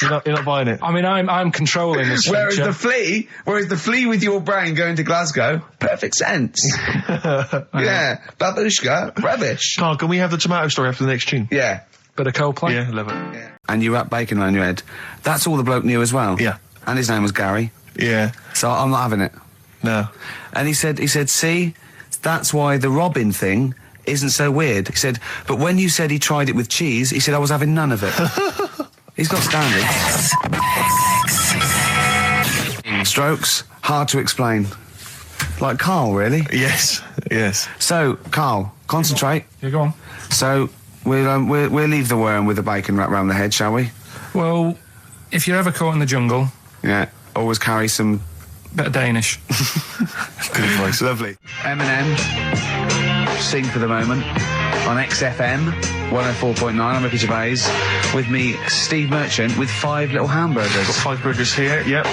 You're not buying it. I mean, I'm controlling this. Whereas the flea with your brain going to Glasgow, perfect sense. Yeah. Babushka, rubbish. Carl, can we have the tomato story after the next tune? Yeah. Bit of Coldplay. Yeah, love it. Yeah. And you wrapped bacon around your head. That's all the bloke knew as well. Yeah. And his name was Gary. Yeah. So I'm not having it. No. And he said, see, that's why the Robin thing isn't so weird. He said, but when you said he tried it with cheese, he said I was having none of it. He's got standards. Strokes, hard to explain. Like Carl, really. Yes. So, Carl, concentrate. Yeah, go on. So, we'll leave the worm with the bacon wrapped round the head, shall we? Well, if you're ever caught in the jungle, Yeah. Always carry some... bit of Danish. Good advice. Lovely. Eminem, Sing for the Moment, on XFM 104.9. I'm Ricky Gervais. With me, Steve Merchant, with 5 little hamburgers. Got 5 burgers here, yep.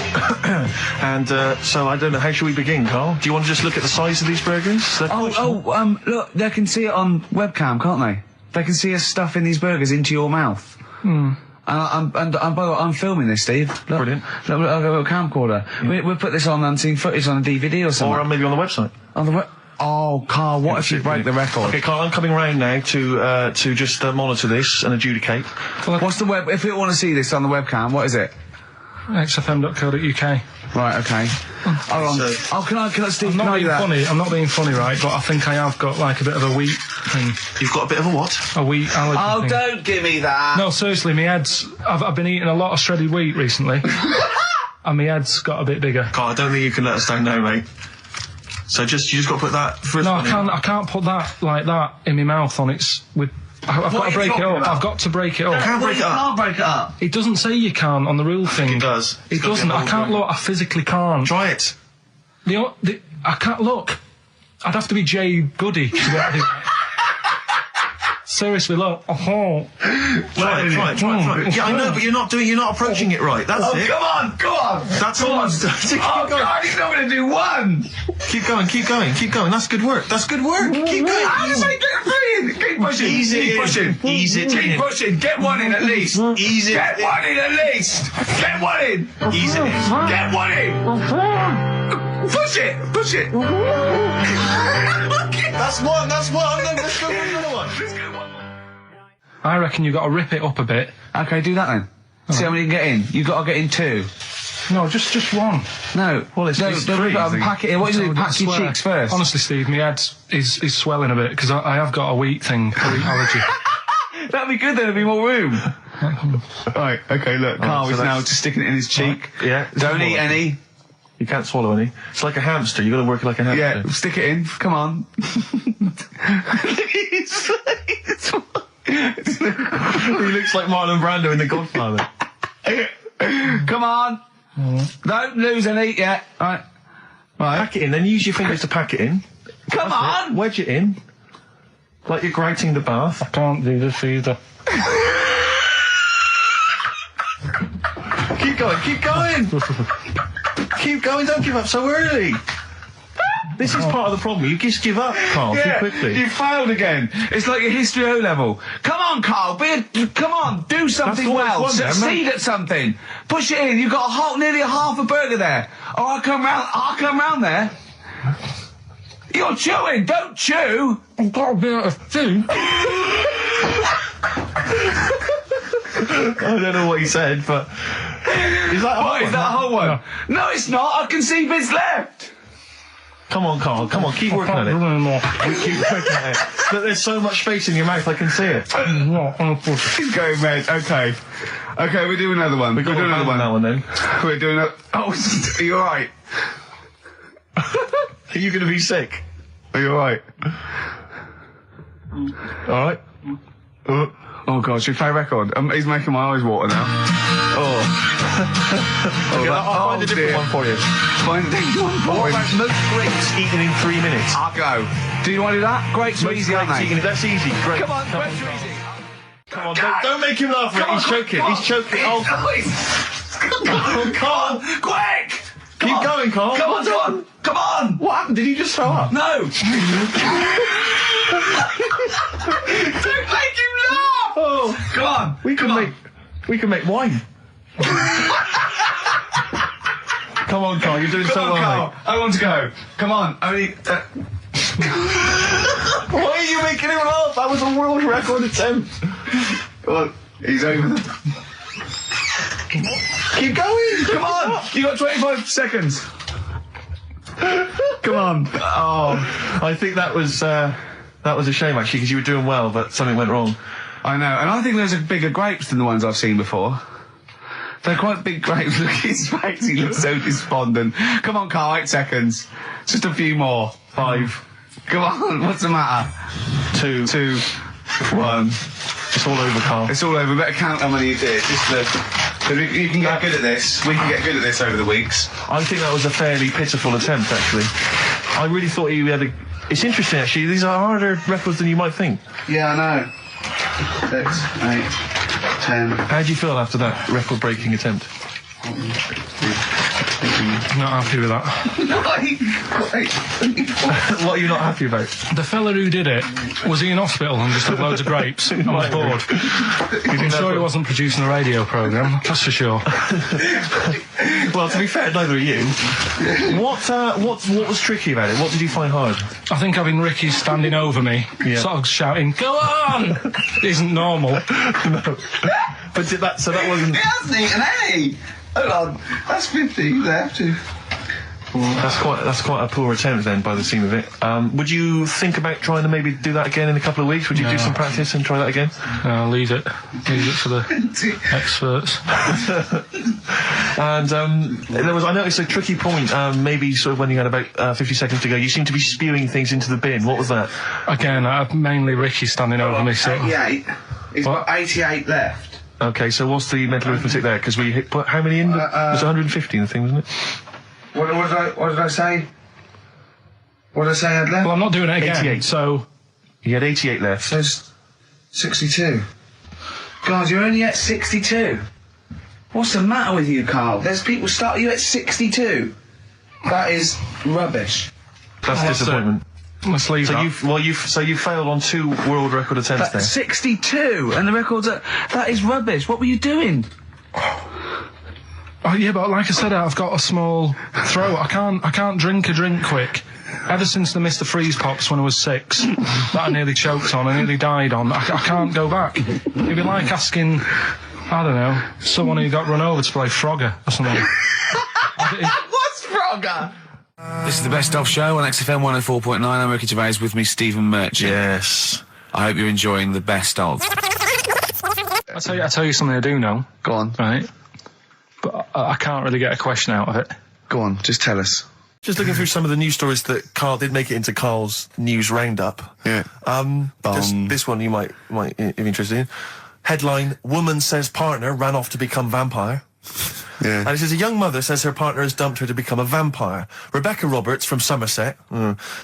And so I don't know, how should we begin, Carl? Do you want to just look at the size of these burgers? Look, they can see it on webcam, can't they? They can see us stuffing these burgers into your mouth. Hmm. And by the way, I'm filming this, Steve. Look, Brilliant. Look, I've got a little camcorder. We'll put this on unseen footage on a DVD or something. Or maybe on the website. On the Oh, Carl, what if you break the record? Okay, Carl, I'm coming round now to just monitor this and adjudicate. What's the web? If you want to see this on the webcam, what is it? xfm.co.uk. Right, okay. Hold on. Can I, Steve, I'm not being that? funny. I'm not being funny, right? But I think I have got like a bit of a wheat thing. You've got a bit of a what? A wheat allergy Oh, thing. don't give me that. No, seriously, my head's... I've been eating a lot of shredded wheat recently. And my head's got a bit bigger. Carl, I don't think you can let us down now, mate. So you just got to put that first. No, I can't put that like that in my mouth on its... I've got to break it up. I've got to break it up. Can't break it up. Can't break it up. It doesn't say you can on the rule thing. It does. It doesn't. I can't look. I physically can't. Try it. I can't look. I'd have to be Jay Goody to be able to do that. Seriously, look. Try it. Yeah, I know, but you're not approaching it right. That's it. Come on. That's all. Oh, God, he's not going to do one. Keep going. That's good work. Keep going. How do I get brilliant? Keep pushing. Ease it in. Ease it in. Keep pushing. Get one in at least. Ease it. Get one in at least. Get one in. Ease it in. Get one in. Push it. That's one. Let's go for another one. I reckon you've got to rip it up a bit. Okay, do that then. See how many you can get in. You've got to get in 2. No, just one. No. Well, it's three. Pack it in. What do you do? Pack your cheeks first. Honestly, Steve, my head is swelling a bit because I have got a wheat allergy. That'd be good. There'd be more room. Right. Okay. Look, Carl is now just sticking it in his cheek. Yeah. Don't eat any. You can't swallow any. It's like a hamster. You got to work it like a hamster. Yeah. Stick it in. Come on. He looks like Marlon Brando in The Godfather. Come on. Don't lose any yet. Right. Pack it in, then use your fingers to pack it in. Come on. Wedge it in. Like you're grating the bath. I can't do this either. Keep going. Keep going, don't give up so early. This is part of the problem. You just give up, Carl, too quickly. You failed again. It's like your history O level. Come on, Carl. Come on. Do something well. Succeed at something. Push it in. You've got nearly a half a burger there. Oh, I'll come round there. You're chewing. Don't chew. I've got a bit of food. I don't know what he said, but... Is that a whole one? No, it's not. I can see bits left. Come on, Carl. Come on, keep working at it. Keep working at it. But there's so much space in your mouth, I can see it. He's going red. Okay, we do another one. We're doing another one. Now and then. We're doing a... Oh, are you alright? Are you going to be sick? Are you alright? Alright. Oh God, should we play a record? He's making my eyes water now. Okay, I'll find a different one for you. Find a different one for What him. about most grapes eaten in 3 minutes? I'll go. Do you want to do that? Grapes are easy, aren't they? That's easy. Great. Come on, grapes are easy. Come on, don't make him laugh. He's choking. He's choking. Oh, Carl. Quick! Keep going, Carl. Come on! What happened? Did you just throw up? No! Don't make him laugh! Oh, Come on! we can make wine. Come on, Carl. You're doing so well, Carl. mate. I want to go. Come on. Only... Why are you making him laugh? That was a world record attempt. Come on. He's over. Keep going. Come on! You got 25 seconds. Come on. Oh, I think that was a shame, actually, because you were doing well, but something went wrong. I know, and I think those are bigger grapes than the ones I've seen before. They're quite big grapes. Look at his face, he looks so despondent. Come on, Carl, 8 seconds. Just a few more. 5. Come on, what's the matter? 2, 1. It's all over, Carl. It's all over. Better count how many you did. You can get good at this. We can get good at this over the weeks. I think that was a fairly pitiful attempt, actually. I really thought you had a... It's interesting, actually. These are harder records than you might think. Yeah, I know. 6, 8, 10. How do you feel after that record-breaking attempt? Not happy with that. What are you not happy about? The fella who did it, was he in hospital and just had loads of grapes? I was bored. I'm sure he wasn't producing a radio programme, that's for sure. Well, to be fair, neither are you. What was tricky about it? What did you find hard? I think having Ricky standing over me, sort of shouting, "Go on!" isn't normal. No. But that wasn't... He hasn't eaten any! Hold on, that's 50, they have to. That's quite a poor attempt then, by the seam of it. Would you think about trying to maybe do that again in a couple of weeks? Would you do some practice and try that again? Leave it for the experts. And I noticed a tricky point, maybe sort of when you had about 50 seconds to go, you seemed to be spewing things into the bin. What was that? Again, mainly Ricky standing over me. So. 88. He's got 88 left. Okay, so what's the mental arithmetic there? Because we put how many in? It was 150 in the thing, wasn't it? What did I say? What did I say I had left? Well, I'm not doing it again. 88. So you had 88 left. So 62. God, you're only at 62. What's the matter with you, Carl? There's people start you at 62. That is rubbish. That's disappointment. Let's leave that. So you failed on 2 world record attempts there. 62, and the records that is rubbish. What were you doing? Oh yeah, but like I said, I've got a small throat. I can't drink a drink quick. Ever since the Mr. Freeze Pops when I was 6, that I nearly choked on, I nearly died on. I can't go back. It'd be like asking I don't know. Someone who got run over to play Frogger or something. What's Frogger? This is the Best Of Show on XFM 104.9. I'm Ricky Gervais, with me Stephen Merchant. Yes. I hope you're enjoying the Best Of. I'll tell you something I do know. Go on. Right? But I can't really get a question out of it. Go on, just tell us. Just looking through some of the news stories that Carl did make it into Carl's news roundup. Yeah. This one you might be interested in. Headline: Woman says partner ran off to become vampire. Yeah. And it says a young mother says her partner has dumped her to become a vampire. Rebecca Roberts from Somerset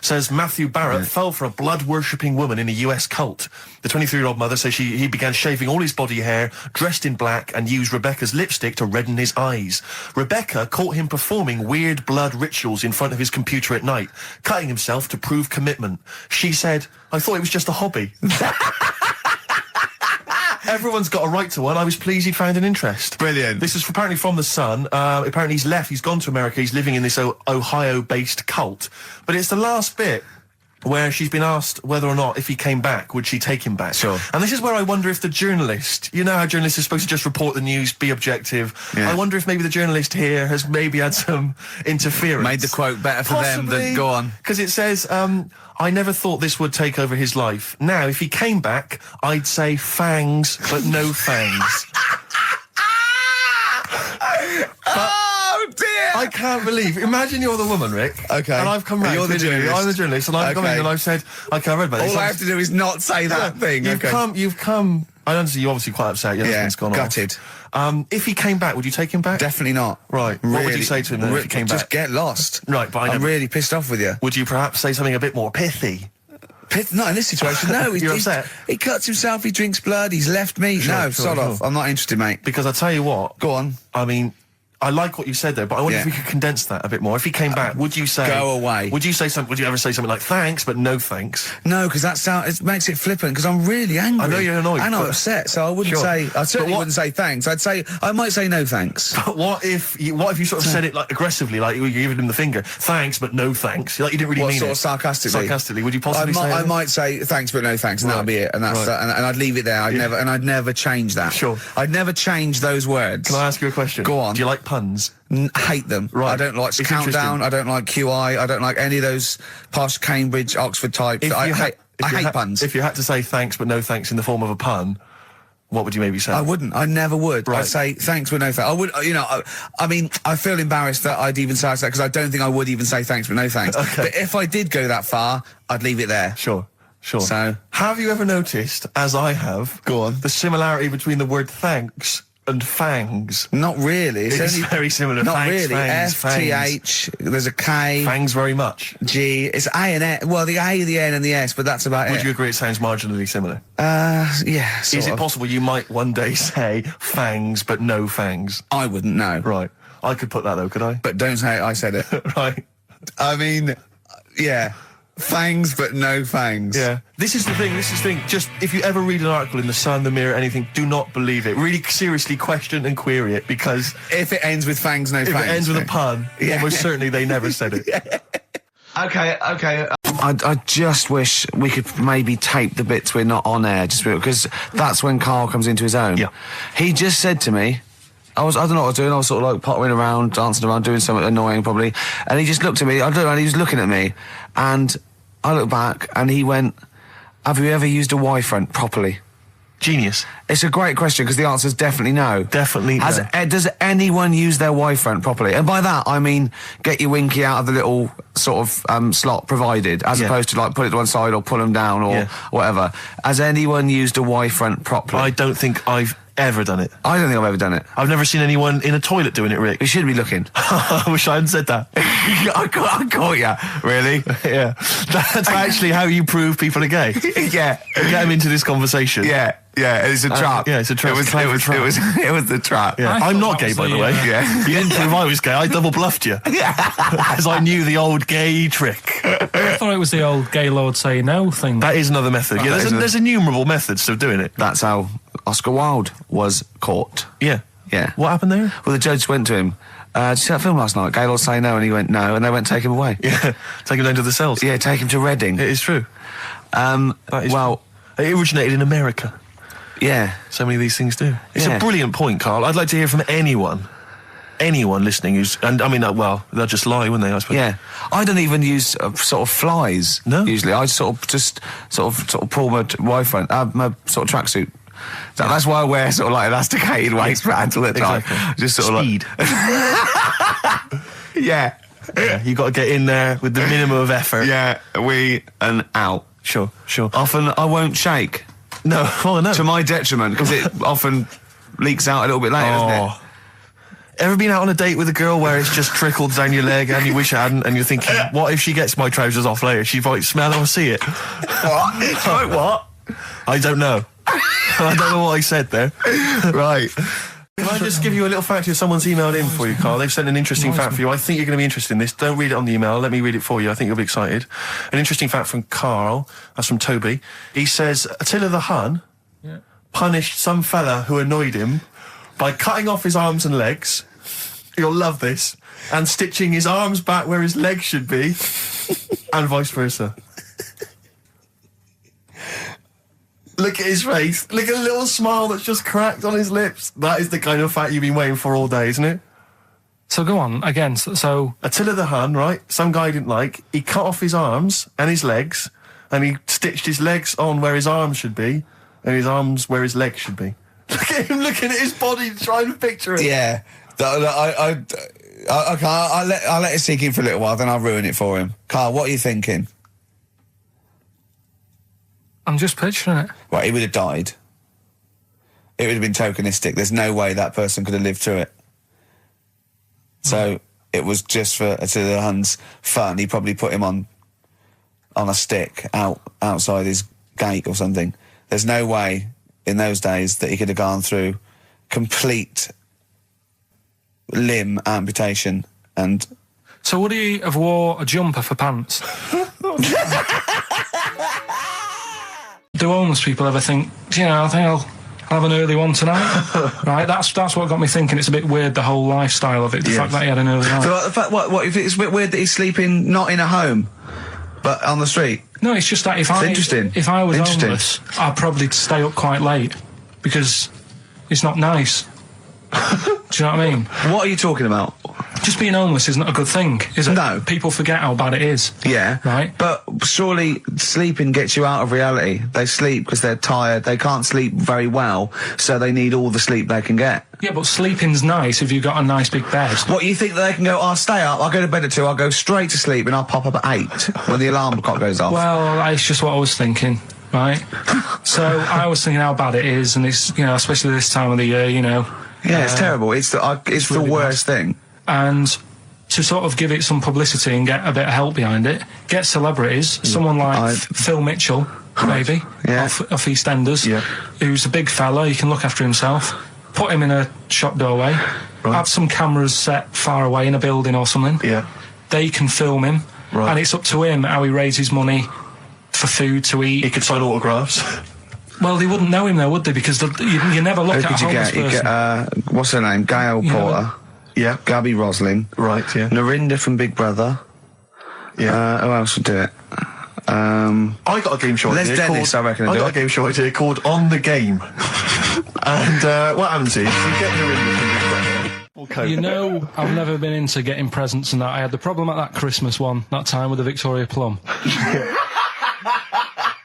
says Matthew Barrett fell for a blood-worshipping woman in a US cult. The 23-year-old mother says he began shaving all his body hair, dressed in black, and used Rebecca's lipstick to redden his eyes. Rebecca caught him performing weird blood rituals in front of his computer at night, cutting himself to prove commitment. She said, "I thought it was just a hobby." Everyone's got a right to one. I was pleased he found an interest. Brilliant. This is apparently from The Sun. Apparently he's left. He's gone to America. He's living in this Ohio-based cult. But it's the last bit where she's been asked whether or not, if he came back, would she take him back? Sure. And this is where I wonder if the journalist, you know how journalists are supposed to just report the news, be objective. Yeah. I wonder if maybe the journalist here has maybe had some interference. Made the quote better for them than... Go on. Because it says, I never thought this would take over his life. Now, if he came back, I'd say fangs, but no fangs. Oh, dear! I can't believe. Imagine you're the woman, Rick. Okay. And I've come round. You're the journalist. I'm the journalist, and I've come in and I've said, okay, I read about this. All I have to do is not say that thing. You've come. I understand you're obviously quite upset. Your husband's gone gutted. off. If he came back, would you take him back? Definitely not. Right. What would you say to him then if he came back? Just get lost. Right, but I'm really pissed off with you. Would you perhaps say something a bit more pithy? Not in this situation, no. You're upset? He cuts himself, he drinks blood, he's left me. Sod off. I'm not interested, mate. Because I tell you what. Go on. I mean, I like what you said there, but I wonder if we could condense that a bit more. If he came back, would you say... Go away. Would you ever say something like, thanks, but no thanks? No, because it makes it flippant, because I'm really angry. I know you're annoyed. And I'm upset, so I wouldn't say... I certainly wouldn't say thanks. I might say no thanks. But what if you sort of said it like aggressively, like you're giving him the finger, thanks, but no thanks? Like you didn't really mean sort it. of sarcastically? Sarcastically, would you possibly say I that? might say thanks, but no thanks, and that'll be it. And that's and I'd leave it there. I'd never change that. Sure. I'd never change those words. Can I ask you a question? Go on. Do you like puns? Hate them. Right. I don't like Countdown. I don't like QI. I don't like any of those posh Cambridge, Oxford types. I hate puns. If you had to say thanks but no thanks in the form of a pun, what would you maybe say? I wouldn't. I never would. Right. I'd say thanks but no thanks. I would. I mean, I feel embarrassed that I'd even say that because I don't think I would even say thanks but no thanks. Okay. But if I did go that far, I'd leave it there. Sure. So, have you ever noticed, as I have, go on, the similarity between the word thanks and fangs? Not really. It's very similar. Not thanks, really. Fangs, F-T-H, there's a K. Fangs very much. G, it's A and S. Well, the A, the N and the S, but that's about it. Would you agree it sounds marginally similar? Yeah, Is it possible you might one day say fangs but no fangs? I wouldn't know. Right. I could put that though, could I? But don't say I said it. Right. I mean, yeah. Fangs, but no fangs. Yeah. This is the thing. Just, if you ever read an article in The Sun, The Mirror, anything, do not believe it. Really seriously question and query it, because... If it ends with fangs, no fangs. If it ends with a pun, almost certainly they never said it. Yeah. Okay. I just wish we could maybe tape the bits we're not on air, just because that's when Carl comes into his own. Yeah. He just said to me... I don't know what I was doing. I was sort of like pottering around, dancing around, doing something annoying probably. And he just looked at me. I don't know, and he was looking at me. And I looked back and he went, have you ever used a Y-front properly? Genius. It's a great question because the answer is definitely no. Definitely no. Does anyone use their Y-front properly? And by that, I mean get your winky out of the little sort of slot provided, as opposed to like put it to one side or pull them down or whatever. Has anyone used a Y-front properly? I don't think I've ever done it. I don't think I've ever done it. I've never seen anyone in a toilet doing it, Rick. You should be looking. I wish I hadn't said that. I caught you. Really? Yeah. That's actually how you prove people are gay. Yeah. You get them into this conversation. Yeah. Yeah, it's a trap. Yeah, it's a trap. It was the trap. Yeah. I'm not gay, by the way. Yeah. You didn't prove I was gay. I double bluffed you. As I knew the old gay trick. I thought it was the old gay lord say no thing. That is another method. Yeah, there's innumerable methods of doing it. That's how Oscar Wilde was caught. Yeah. Yeah. What happened there? Well, the judge went to him. Did you see that film last night? Gay Lord Say No, and he went no, and they went take him away. Yeah. Take him down to the cells. Yeah, take him to Reading. It is true. Well, it originated in America. Yeah. So many of these things do. It's Yeah. a brilliant point, Carl. I'd like to hear from anyone listening who's, and I mean, well, they'll just lie, wouldn't they, I suppose? Yeah. I don't even use sort of flies. No? Usually. I sort of pull my wife on, my sort of tracksuit. So that's why I wear sort of like elasticated waistbands all the time. Exactly. Just sort Speed. of like... Yeah. Yeah, you got to get in there with the minimum of effort. Yeah, and out. Sure. Often I won't shake. No, oh no. To my detriment, because it often leaks out a little bit later, doesn't it? Ever been out on a date with a girl where it's just trickled down your leg and you wish it hadn't, and you're thinking, what if she gets my trousers off later? She might smell or see it. What? Like what? I don't know. I don't know what I said there. Right. Can I just give you a little fact here? Someone's emailed in for you, Carl. They've sent an interesting fact for you. I think you're going to be interested in this. Don't read it on the email. Let me read it for you. I think you'll be excited. An interesting fact from Carl. That's from Toby. He says, Attila the Hun punished some fella who annoyed him by cutting off his arms and legs. You'll love this. And stitching his arms back where his legs should be. And vice versa. Look at his face. Look at the little smile that's just cracked on his lips. That is the kind of fact you've been waiting for all day, isn't it? So go on, again, so... Attila the Hun, right? Some guy he didn't like. He cut off his arms and his legs, and he stitched his legs on where his arms should be, and his arms where his legs should be. Look at him looking at his body, trying to picture it. Yeah. I'll let it sink in for a little while, then I'll ruin it for him. Carl, what are you thinking? I'm just picturing it. Right, he would have died. It would have been tokenistic. There's no way that person could have lived through it. So it was just for Attila the Hun's fun. He probably put him on a stick outside his gate or something. There's no way in those days that he could have gone through complete limb amputation and... So would he have wore a jumper for pants? Do homeless people ever think, I think I'll have an early one tonight? Right, that's what got me thinking. It's a bit weird, the whole lifestyle of it, the fact that he had an early night. So the fact, what if it's a bit weird that he's sleeping not in a home, but on the street? No, it's just that if I was homeless, I'd probably stay up quite late, because it's not nice. Do you know what I mean? What are you talking about? Just being homeless isn't a good thing, is it? No. People forget how bad it is. Yeah. Right? But surely sleeping gets you out of reality. They sleep because they're tired. They can't sleep very well, so they need all the sleep they can get. Yeah, but sleeping's nice if you've got a nice big bed. What, you think that they can go, I'll stay up, I'll go to bed at 2, I'll go straight to sleep and I'll pop up at 8 when the alarm clock goes off? Well, it's just what I was thinking, right? So I was thinking how bad it is, and it's, especially this time of the year, Yeah, it's terrible. It's the really worst thing. And to sort of give it some publicity and get a bit of help behind it, get celebrities, someone like Phil Mitchell, maybe, off EastEnders, who's a big fella, he can look after himself, put him in a shop doorway, have some cameras set far away in a building or something, they can film him, and it's up to him how he raises money for food to eat. He could sign autographs. Well, they wouldn't know him though, would they? Because you never look at a homeless person. You get, what's her name? Gail Porter. Yeah. Gabby Roslin. Right, yeah. Narinda from Big Brother. Yeah. Who else would do it? I got a game show idea. Les Dennis, I reckon. I got a game show idea called On the Game. And what happens is you get Narinda from Big Brother. I've never been into getting presents and that. I had the problem at that Christmas one, that time with the Victoria Plum.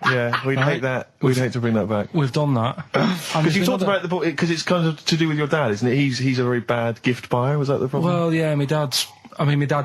Yeah, we'd hate that. We'd hate to bring that back. We've done that. Because you talked about because it's kind of to do with your dad, isn't it? He's a very bad gift buyer. Was that the problem? Well, yeah, my dad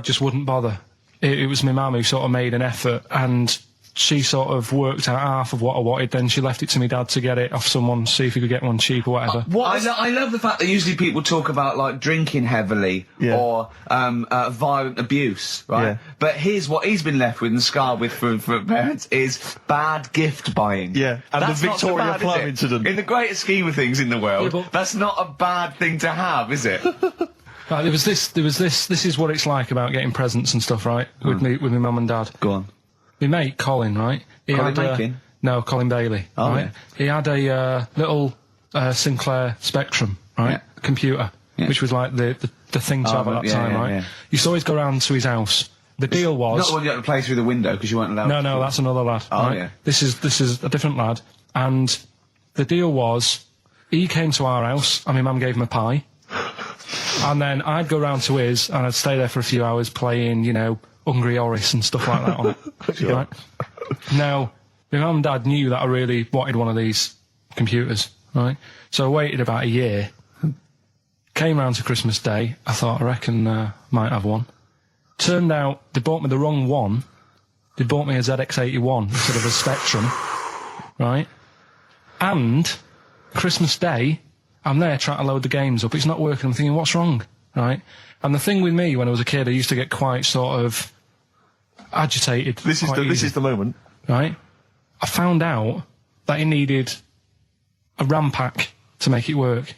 just wouldn't bother. It was my mum who sort of made an effort, and she sort of worked out half of what I wanted, then she left it to me dad to get it off someone, see if he could get one cheap or whatever. I love the fact that usually people talk about, like, drinking heavily or violent abuse, right? Yeah. But here's what he's been left with and scarred with from parents is bad gift buying. Yeah, and that's the Victoria Plum incident. In the greater scheme of things in the world, that's not a bad thing to have, is it? Right, there was this, this is what it's like about getting presents and stuff, right? With my mum and dad. Go on. My mate, Colin, right? Colin Bailey. Oh, right? yeah. He had a little Sinclair Spectrum, right? Computer, which was like the thing to have at that time, right? Yeah. You used to always go round to his house. The deal was... Not the one you had to play through the window because you weren't allowed No, that's another lad. Oh, right? yeah. This is a different lad. And the deal was, he came to our house, and my mum gave him a pie. And then I'd go round to his, and I'd stay there for a few hours playing, you know, Hungry Horace and stuff like that on it. Sure. Right? Now, my mum and dad knew that I really wanted one of these computers, right? So I waited about a year. Came round to Christmas Day. I thought, I reckon might have one. Turned out they bought me the wrong one. They bought me a ZX81 instead of a Spectrum, right? And Christmas Day, I'm there trying to load the games up. It's not working. I'm thinking, what's wrong, right? And the thing with me, when I was a kid, I used to get quite sort of agitated. This is the moment, right? I found out that it needed a RAM pack to make it work,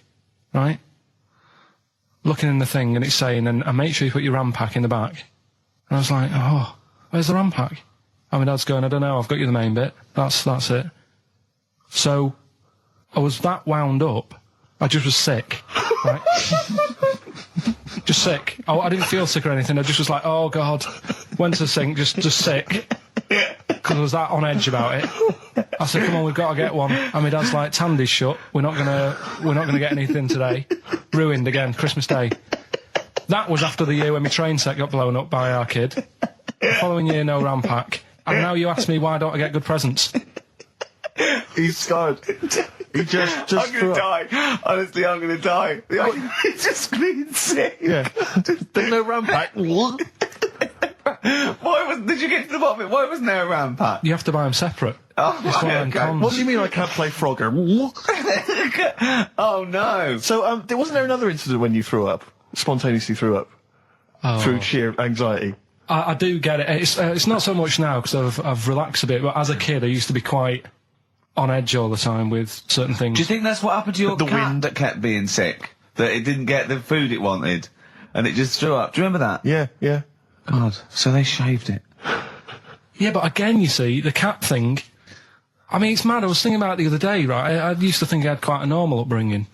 right? Looking in the thing and it's saying, and make sure you put your RAM pack in the back. And I was like, oh, where's the RAM pack? And my dad's going, I don't know, I've got you the main bit. That's it. So I was that wound up, I just was sick, right? Just sick. I didn't feel sick or anything, I just was like, oh God. Went to the sink, just sick. Because I was that on edge about it. I said, come on, we've got to get one. And my dad's like, Tandy's shut. We're not gonna get anything today. Ruined again, Christmas Day. That was after the year when my train set got blown up by our kid. The following year, no RAM pack. And now you ask me, why don't I get good presents? He's scarred. He just I'm gonna die. Honestly, I'm gonna die. He's just screaming sick. Yeah. There's no RAM pack. What? Did you get to the bottom of it? Why wasn't there a RAM pack? You have to buy them separate. Oh, It's one of them okay. cons. What do you mean I can't play Frogger? Oh no. So, wasn't there another incident when you threw up? Spontaneously threw up? Through sheer anxiety? I do get it. It's not so much now because I've relaxed a bit, but as a kid I used to be quite on edge all the time with certain things. Do you think that's what happened to your The cat wind. that kept being sick? That it didn't get the food it wanted? And it just threw up? Do you remember that? Yeah. God, so they shaved it. Yeah, but again, you see, the cat thing, I mean, it's mad. I was thinking about it the other day, right? I used to think I had quite a normal upbringing,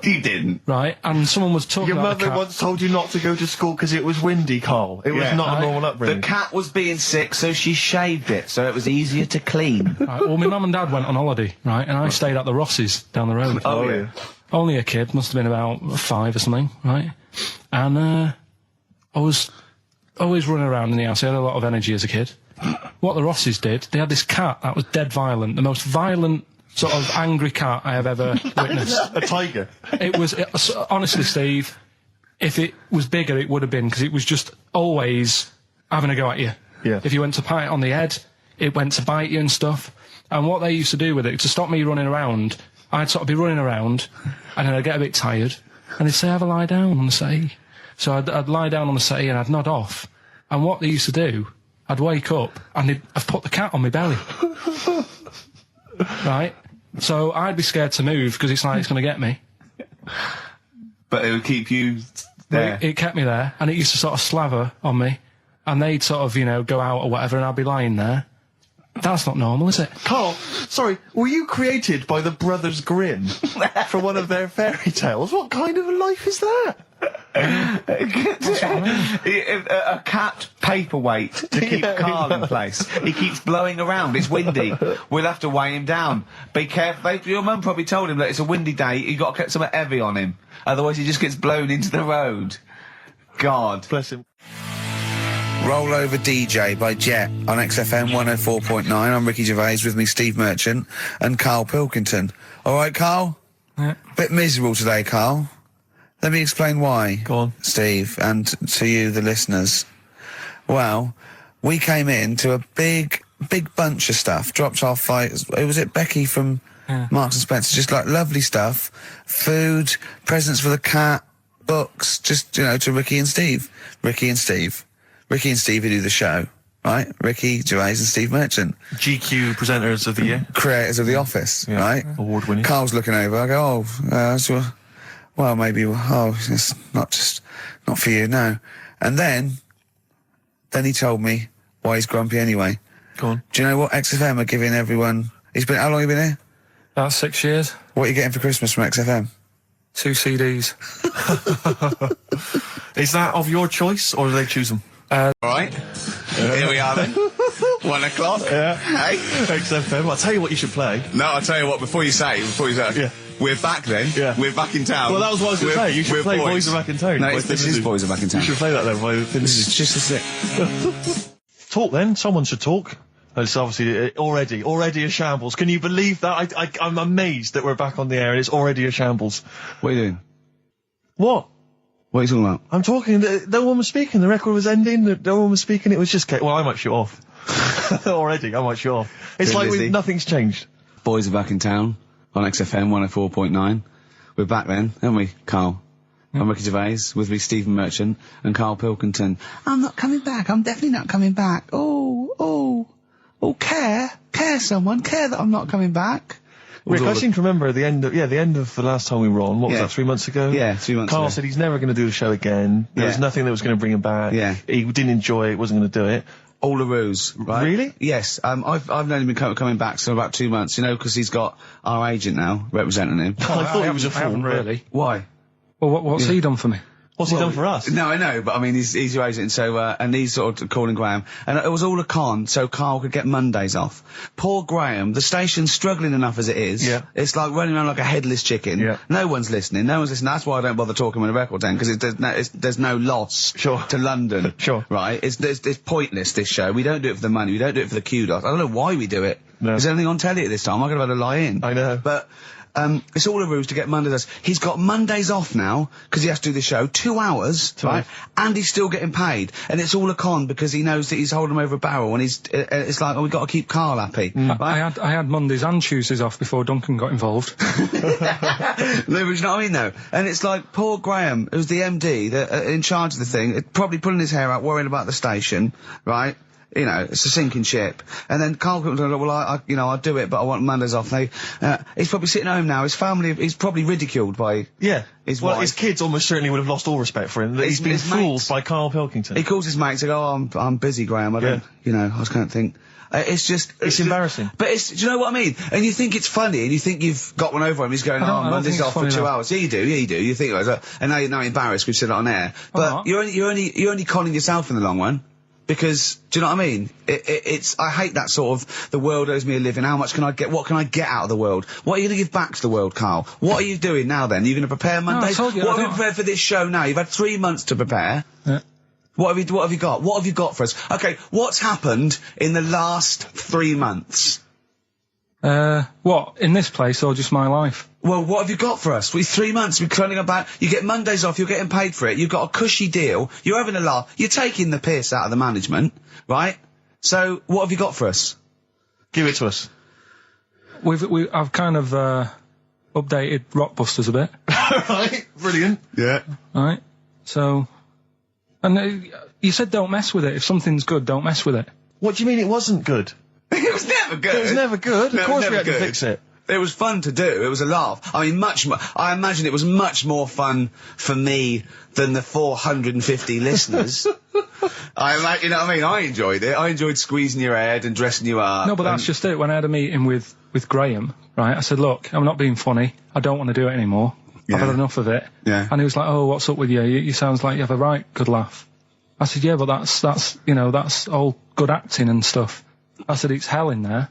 You didn't. right? And someone was talking Your about the mother cat. once told you not to go to school because it was windy, Carl. It was not a normal upbringing. The cat was being sick, so she shaved it, so it was easier to clean. Right, well, my mum and dad went on holiday, right? And I stayed at the Rosses down the road. Oh, yeah. Only a kid, must have been about 5 or something, right? And I was always running around in the house. I had a lot of energy as a kid. What the Rosses did, they had this cat that was dead violent, the most violent sort of angry cat I have ever witnessed. A tiger. It was, honestly, Steve, if it was bigger, it would have been, because it was just always having a go at you. Yeah. If you went to pat it on the head, it went to bite you and stuff. And what they used to do with it, to stop me running around, I'd sort of be running around, and then I'd get a bit tired, and they'd say, have a lie down on the settee. So I'd lie down on the settee and I'd nod off. And what they used to do, I'd wake up and I'd put the cat on my belly. Right? So I'd be scared to move because it's like it's going to get me. But it would keep you there. It kept me there, and it used to sort of slaver on me, and they'd sort of, you know, go out or whatever, and I'd be lying there. That's not normal, is it? Carl, sorry, were you created by the Brothers Grimm for one of their fairy tales? What kind of a life is that? A cat paperweight to keep Carl in place. He keeps blowing around. It's windy. We'll have to weigh him down. Be careful. Your mum probably told him that it's a windy day. You got to get something heavy on him. Otherwise, he just gets blown into the road. God. Bless him. Roll Over DJ by Jet on XFM 104.9. I'm Ricky Gervais, with me Steve Merchant and Karl Pilkington. All right, Karl? Yeah. Bit miserable today, Karl. Let me explain why. Go on. Steve, and to you, the listeners. Well, we came in to a big bunch of stuff. Dropped off, like, was it Becky from Marks and Spencer? Just like lovely stuff. Food, presents for the cat, books, just, you know, to Ricky and Steve. Ricky and Steve who do the show, right? Ricky Gervais and Steve Merchant. GQ presenters of the year. Creators of The Office, right? Award winning. Carl's looking over. I go, well, maybe, it's not for you, no. And then he told me why he's grumpy anyway. Go on. Do you know what XFM are giving everyone? How long have you been here? About 6 years. What are you getting for Christmas from XFM? 2 CDs. Is that of your choice, or do they choose them? All right. Here we are then. 1 o'clock. Yeah. Hey. XFM. I'll tell you what you should play. No, I'll tell you what, before you say, Yeah. we're back then. Yeah. We're back in town. Well, that was what I was going to say. You should play Boys Are Back in Town. No, this is Boys Are Back in Town. You should play that then. This is just a sec. Talk then. Someone should talk. It's obviously already a shambles. Can you believe that? I'm amazed that we're back on the air and it's already a shambles. What are you doing? What? What are you talking about? I'm talking. No one was speaking. The record was ending. No one was speaking. It was just. Well, I might shut off. Already, I might shut off. It's like nothing's changed. Boys Are Back in Town on XFM 104.9. We're back then, aren't we, Carl? I'm Ricky Gervais, with me Stephen Merchant and Karl Pilkington. I'm not coming back. I'm definitely not coming back. Oh, care that I'm not coming back. Rick, I seem to remember the end of the last time we were on. What was that, 3 months ago? Yeah, 3 months ago. Carl said he's never going to do the show again. There was nothing that was going to bring him back. Yeah. He didn't enjoy it, wasn't going to do it. All a ruse, right? Really? Yes. I've only been coming back for about 2 months, because he's got our agent now representing him. I thought he was a fool. I haven't really. Why? Well, what's he done for me? What's he done for us? No, I know, but I mean, he's your agent, so, and he's sort of calling Graham. And it was all a con, so Carl could get Mondays off. Poor Graham, the station's struggling enough as it is. Yeah. It's like running around like a headless chicken. Yeah. No one's listening. That's why I don't bother talking on a record then, because there's no loss to London. Sure. Right? It's pointless, this show. We don't do it for the money. We don't do it for the kudos. I don't know why we do it. No. Is there anything on telly at this time? I'm going to have to lie in. I know. But, it's all a ruse to get Mondays. He's got Mondays off now, because he has to do the show, 2 hours, right? And he's still getting paid. And it's all a con, because he knows that he's holding him over a barrel, and it's like, we've got to keep Carl happy. Right? I had Mondays and Tuesdays off before Duncan got involved. No, but you know what I mean, though? And it's like, poor Graham, who's the MD, in charge of the thing, probably pulling his hair out, worrying about the station, right? It's a sinking ship. And then Carl comes along, well, I'll do it, but I want Mondays off. He's probably sitting home now. His family, he's probably ridiculed by his wife. His kids almost certainly would have lost all respect for him. He's been fooled by Karl Pilkington. He calls his mates and go, I'm busy, Graham. I don't, I just can't think. It's embarrassing. But do you know what I mean? And you think it's funny, and you think you've got one over him. He's going, Monday's off for 2 hours. Yeah, you do. You think, and now you're embarrassed. We've said it on air. But you're only conning yourself in the long run. Because, do you know what I mean? I hate that sort of, the world owes me a living, what can I get out of the world? What are you going to give back to the world, Carl? What are you doing now then? Are you going to prepare Mondays? What have you prepared for this show now? You've had 3 months to prepare. Yeah. What have you got? What have you got for us? Okay, what's happened in the last 3 months? What? In this place or just my life? Well, what have you got for us? 3 months, we're cloning about, you get Mondays off, you're getting paid for it, you've got a cushy deal, you're having a laugh, you're taking the piss out of the management, right? So, what have you got for us? Give it to us. I've kind of, updated Rockbusters a bit. Right, brilliant. Yeah. Right, so, and you said don't mess with it. If something's good, don't mess with it. What do you mean it wasn't good? It was never good. It was never good. No, of course we had good. to fix it. It was fun to do. It was a laugh. I mean, I imagine it was much more fun for me than the 450 listeners. You know what I mean? I enjoyed it. I enjoyed squeezing your head and dressing you up. No, but that's just it. When I had a meeting with Graham, right, I said, look, I'm not being funny. I don't want to do it anymore. Yeah. I've had enough of it. Yeah. And he was like, oh, what's up with you? You sounds like you have a right good laugh. I said, yeah, but that's all good acting and stuff. I said, it's hell in there.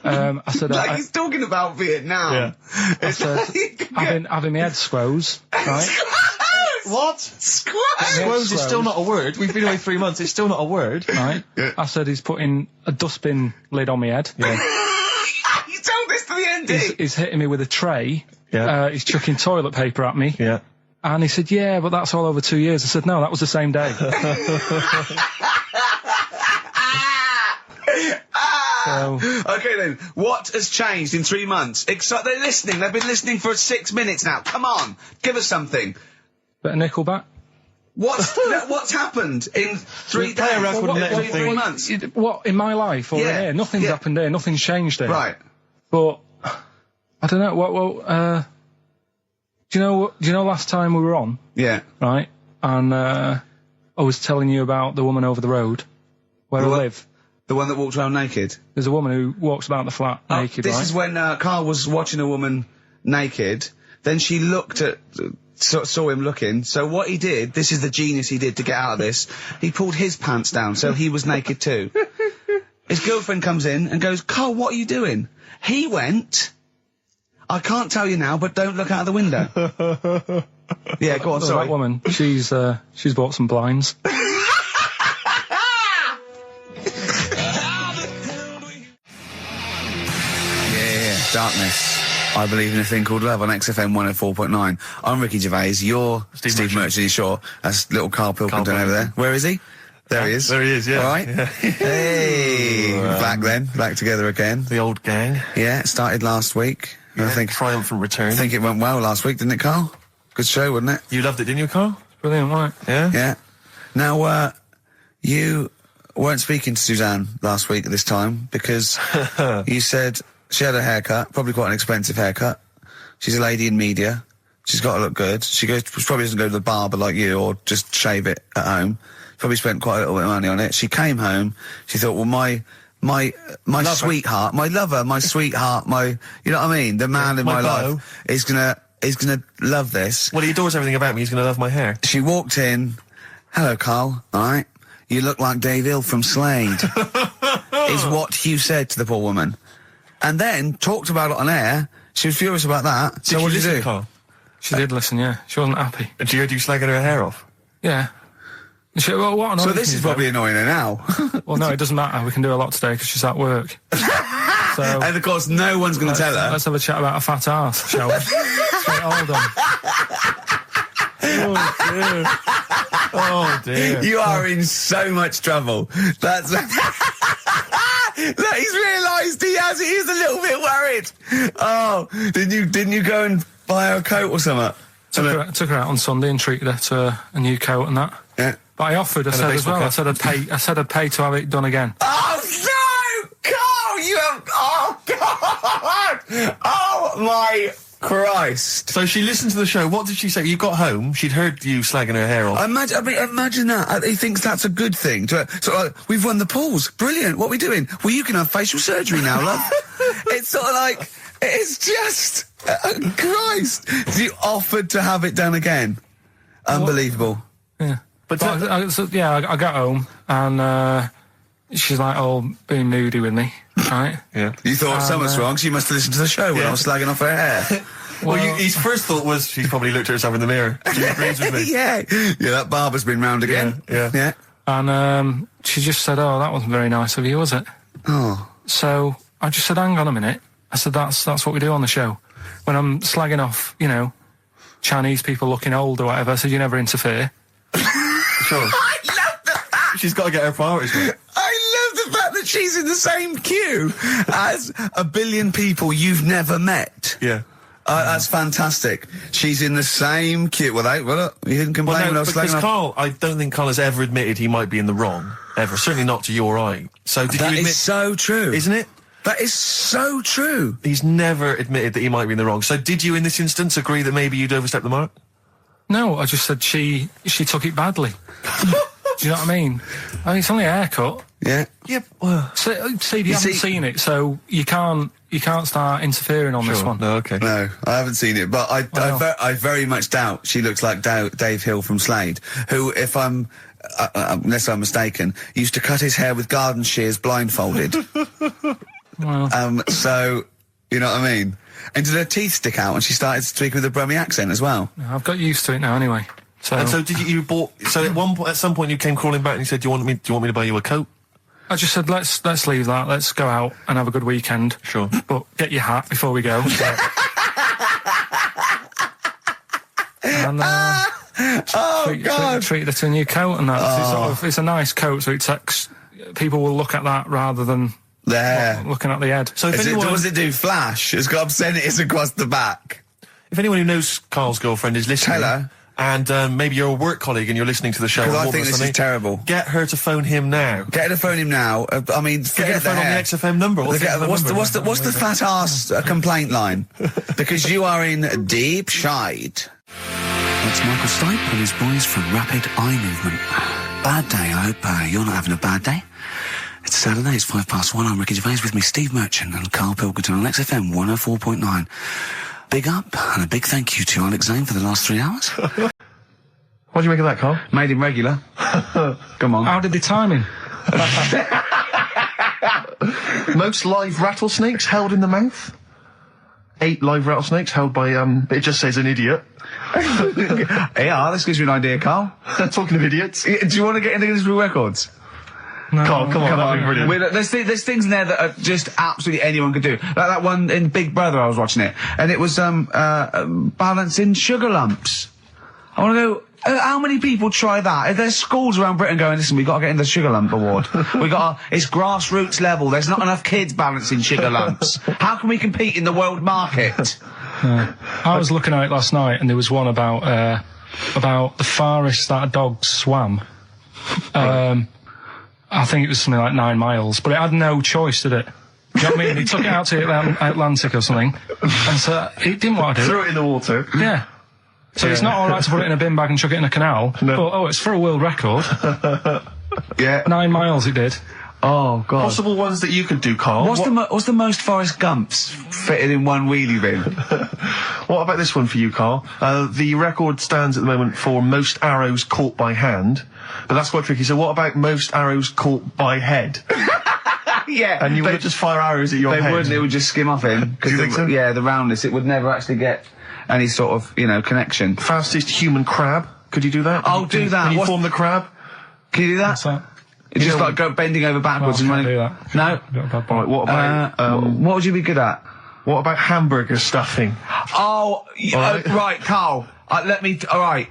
I said, he's talking about Vietnam. Yeah. I said, having my head squoze, right? What? Squoze is still not a word. We've been away 3 months. It's still not a word. Right? Yeah. I said, he's putting a dustbin lid on my head. Yeah. You told this to the MD. He's hitting me with a tray. Yeah. He's chucking toilet paper at me. Yeah. And he said, yeah, but that's all over 2 years. I said, no, that was the same day. So, okay then, what has changed in 3 months? They're listening, they've been listening for 6 minutes now. Come on, give us something. Bit of Nickelback. What's happened in 3 days? Play a record and let him 3 think. months? What, in my life or in here? Nothing's happened here, nothing's changed here. Right. But, I don't know, do you know last time we were on? Yeah. Right? And, I was telling you about the woman over the road, where I live. The one that walked around naked? There's a woman who walks about the flat naked, This right? is when Carl was watching a woman naked, then she looked at saw him looking. So what he did, this is the genius he did to get out of this, he pulled his pants down so he was naked too. His girlfriend comes in and goes, Carl, what are you doing? He went, I can't tell you now, but don't look out of the window. Yeah, go on, sorry. That woman, she's bought some blinds. Darkness. I believe in a thing called love on XFM 104.9. I'm Ricky Gervais. You're Steve Merchant. Sure. That's little Karl Pilkington over there. Where is he? There he is. There he is, yeah. All right. Yeah. Hey. Back together again. The old gang. Yeah, it started last week. Yeah, I think triumphant return. I think it went well last week, didn't it, Carl? Good show, wasn't it? You loved it, didn't you, Carl? Brilliant, right? Yeah? Yeah. Now, you weren't speaking to Suzanne last week at this time because you said she had a haircut, probably quite an expensive haircut. She's a lady in media. She's got to look good. She probably doesn't go to the barber like you or just shave it at home. Probably spent quite a little bit of money on it. She came home. She thought, well, my sweetheart, my lover, my sweetheart, you know what I mean? The man in my life is gonna love this. Well, he adores everything about me. He's gonna love my hair. She walked in. Hello, Carl. All right. You look like Dave Hill from Slade. Is what you said to the poor woman. And then talked about it on air. She was furious about that. So what did you do? Carl? She did listen, yeah. She wasn't happy. And she heard you slagging her hair off? Yeah. Well, what so this is probably annoying her now. Well, no, it doesn't matter. We can do a lot today because she's at work. So, and of course, no one's going to tell her. Let's have a chat about a fat arse, shall we? Let's get it all done. Oh dear. You are in so much trouble. That's look, he's realised he is a little bit worried. Oh, didn't you go and buy her a coat or something? Took her out on Sunday and treated her to a new coat and that. Yeah. But I offered, I said as well, I said I'd pay to have it done again. Oh no! Carl, you have, oh God! Oh my Christ! So she listened to the show. What did she say? You got home, she'd heard you slagging her hair off. Imagine that. He thinks that's a good thing. We've won the pools. Brilliant. What are we doing? Well, you can have facial surgery now, love. It's sort of like, it's just, Christ. You offered to have it done again. Unbelievable. Yeah. But I got home and she's like, being moody with me, right? Yeah. You thought something's wrong, so you must have listened to the show when I was slagging off her hair. Well, his first thought was she's probably looked at herself in the mirror. She agrees with me. Yeah, that barber's been round again. Yeah. And she just said, that wasn't very nice of you, was it? Oh. So I just said, hang on a minute. I said, that's what we do on the show. When I'm slagging off, Chinese people looking old or whatever, I said, you never interfere. Sure. I love the fact. She's got to get her priorities right. I love the fact that she's in the same queue as a billion people you've never met. Yeah. That's fantastic. She's in the same queue. Well, you didn't complain when I was slagging off. Carl, I don't think Carl has ever admitted he might be in the wrong. Ever. Certainly not to you or I. So did you admit... That is so true. Isn't it? That is so true. He's never admitted that he might be in the wrong. So did you, in this instance, agree that maybe you'd overstepped the mark? No, I just said she took it badly. Do you know what I mean? It's only a haircut. Yeah. Yeah. Well, Steve, you haven't seen it, so you can't start interfering on this one. No, okay. No, I haven't seen it, but I very much doubt she looks like Dave Hill from Slade, who, if I'm unless I'm mistaken, used to cut his hair with garden shears blindfolded. Well. So, you know what I mean? And did her teeth stick out when she started speaking with a Brummie accent as well? I've got used to it now anyway. So. And so did you bought? So at some point you came crawling back and you said, "Do you want me to buy you a coat?" I just said, "Let's leave that. Let's go out and have a good weekend." Sure. But get your hat before we go. And treated her to a new coat and that. It's a nice coat, so people will look at that rather than looking at the head. So does it do flash? It's got obscenities across the back. If anyone who knows Carl's girlfriend is listening, tell her. And maybe you're a work colleague and you're listening to the show. Because I think this is terrible. Get her to phone him now. Get her to phone him now. I mean, get her to phone on the XFM number. What's the fat ass complaint line? Because you are in deep shite. That's Michael Stipe and his boys from Rapid Eye Movement. Bad day. I hope you're not having a bad day. It's Saturday. It's 1:05. I'm Ricky Gervais with me, Steve Merchant and Karl Pilkington on XFM 104.9. big up and a big thank you to Alex Zane for the last 3 hours. What do you make of that, Carl? Made him regular. Come on. How did they time him? Most live rattlesnakes held in the mouth? 8 live rattlesnakes held by, it just says an idiot. Yeah, this gives you an idea, Carl. Talking of idiots. Do you want to get into Guinness World Records? No. Carl, come on, that'd be brilliant. There's things in there that are just absolutely anyone could do. Like that one in Big Brother, I was watching it, and it was balancing sugar lumps. I want to go. How many people try that? If there's schools around Britain going, listen, we've got to get in the Sugar Lump Award. It's grassroots level. There's not enough kids balancing sugar lumps. How can we compete in the world market? I was looking at it last night, and there was one about the farthest that a dog swam. I think it was something like 9 miles, but it had no choice, did it? Do you know what I mean? He took it out to the Atlantic or something, and so it didn't want to do it. Threw it in the water. Yeah. So it's not all right to put it in a bin bag and chuck it in a canal. No. But, it's for a world record. Yeah. 9 miles it did. Oh, God. Possible ones that you could do, Carl. What's the most Forrest Gumps fitted in one wheelie bin? What about this one for you, Carl? The record stands at the moment for most arrows caught by hand, but that's quite tricky. So what about most arrows caught by head? Yeah. And you would just fire arrows at your head? They wouldn't. It would just skim off him. Do you think so? Yeah, the roundness. It would never actually get any sort of, connection. Fastest human crab. Could you do that? Oh, do that. Can you form the crab? Can you do that? What's that? It's just like go bending over backwards and running. Do that. No. Right, what about, what would you be good at? what about hamburger stuffing? Oh, right, Carl. All right.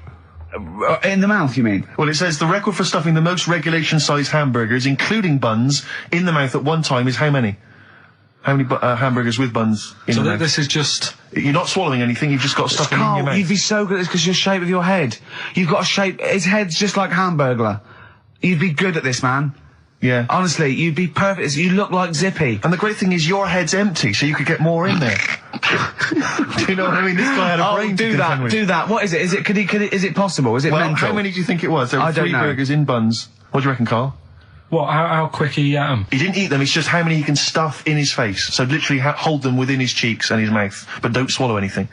In the mouth, you mean? Well, it says the record for stuffing the most regulation-sized hamburgers, including buns, in the mouth at one time is how many? How many hamburgers with buns in the mouth? So this is just... You're not swallowing anything, you've just got stuffing in your mouth. You'd be so good at this because your shape of your head. You've got a shape... His head's just like Hamburglar. You'd be good at this, man. Yeah. Honestly, you'd be perfect. You look like Zippy. And the great thing is your head's empty, so you could get more in there. Do you know what I mean? This guy had a brain to contend with. Do that. What is it? Is it possible? Is it mental? How many do you think it was? There were 3 burgers in buns. What do you reckon, Carl? What, how quick he ate them? He didn't eat them, it's just how many he can stuff in his face. So literally hold them within his cheeks and his mouth, but don't swallow anything.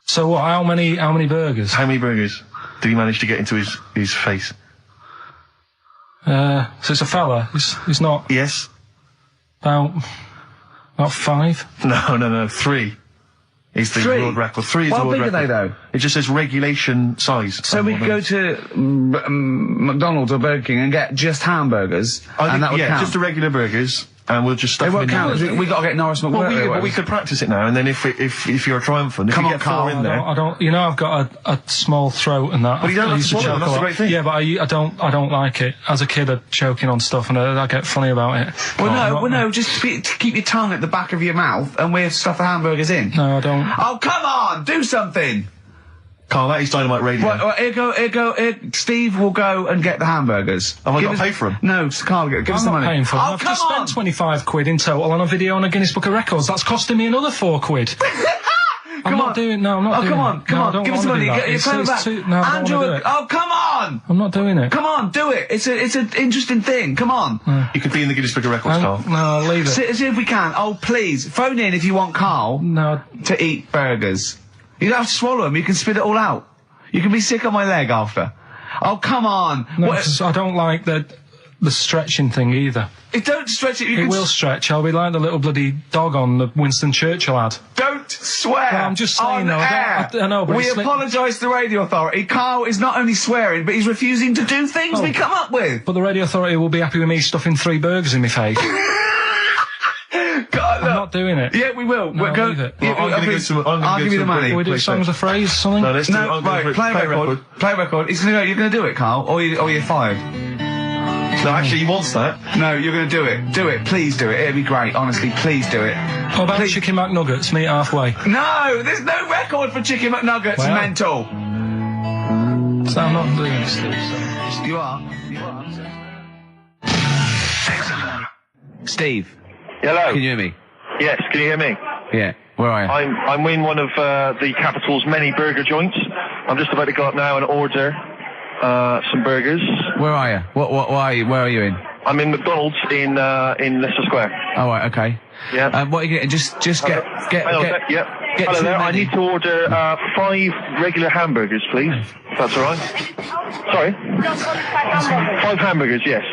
So what, how many burgers? How many burgers did he manage to get into his face? So it's a fella, he's not... Yes? About 5? No, 3. Is the world record. 3 is the world record. How big are they, though? It just says regulation size. So we could go to McDonald's or Burger King and get just hamburgers, and that would count. Just the regular burgers, and we'll just stuff They them won't in count. there. We got to get Norris McWhirter. Well, we could practice it now, and then if you're triumphant, if you get 4 in there... I don't, I've got a small throat and that. Well, you don't I have used to to swallow, choke that's a the lot. great thing. Yeah, but I don't like it. As a kid, I'd choking on stuff and I get funny about it. No, just keep your tongue at the back of your mouth and we'll stuff the hamburgers in. No, I don't. Oh, come on! Do something! Carl, that is Dynamite Radio. Right, here, Steve will go and get the hamburgers. Have I got to pay for them? No, Carl, give us the money. I'm not paying for them. Oh, I've come just on! spent 25 quid in total on a video on a Guinness Book of Records. That's costing me another 4 quid. I'm not doing it. Come on, give us the money. Andrew, come on! I'm not doing it. Come on, do it. It's an interesting thing. Come on. You could be in the Guinness Book of Records, Carl. No, leave it. See if we can. Oh, please, phone in if you want Carl to eat burgers. You don't have to swallow them. You can spit it all out. You can be sick on my leg after. Oh, come on. No, 'cause I don't like the stretching thing either. Don't stretch it. It will stretch. I'll be like the little bloody dog on the Winston Churchill ad. Don't swear. Well, I'm just saying, though. I know, but we apologise to the Radio Authority. Carl is not only swearing, but he's refusing to do things we come up with. But the Radio Authority will be happy with me stuffing 3 burgers in my face. God, I'm not doing it. Yeah, we will. No, leave it. I'll give you the money. Can we do songs of phrase or something? No, let's do right, play record. Play record. You're going to do it, Carl, or you're fired. No, actually, he wants that. No, you're going to do it. Do it. Please do it. It'd be great. Honestly, please do it. What about Chicken McNuggets? Meet halfway. No, there's no record for Chicken McNuggets. Well. Mental. So I'm not doing it still. So. You are. Steve. Hello. Can you hear me? Yes, can you hear me? Yeah. Where are you? I'm in one of the capital's many burger joints. I'm just about to go up now and order some burgers. Where are you? Where are you in? I'm in McDonald's in Leicester Square. Oh, right, okay. Yeah. What are you getting? Just get Hello too there. I many. need to order 5 regular hamburgers, please. If that's all right. Sorry. 5 hamburgers. Yes.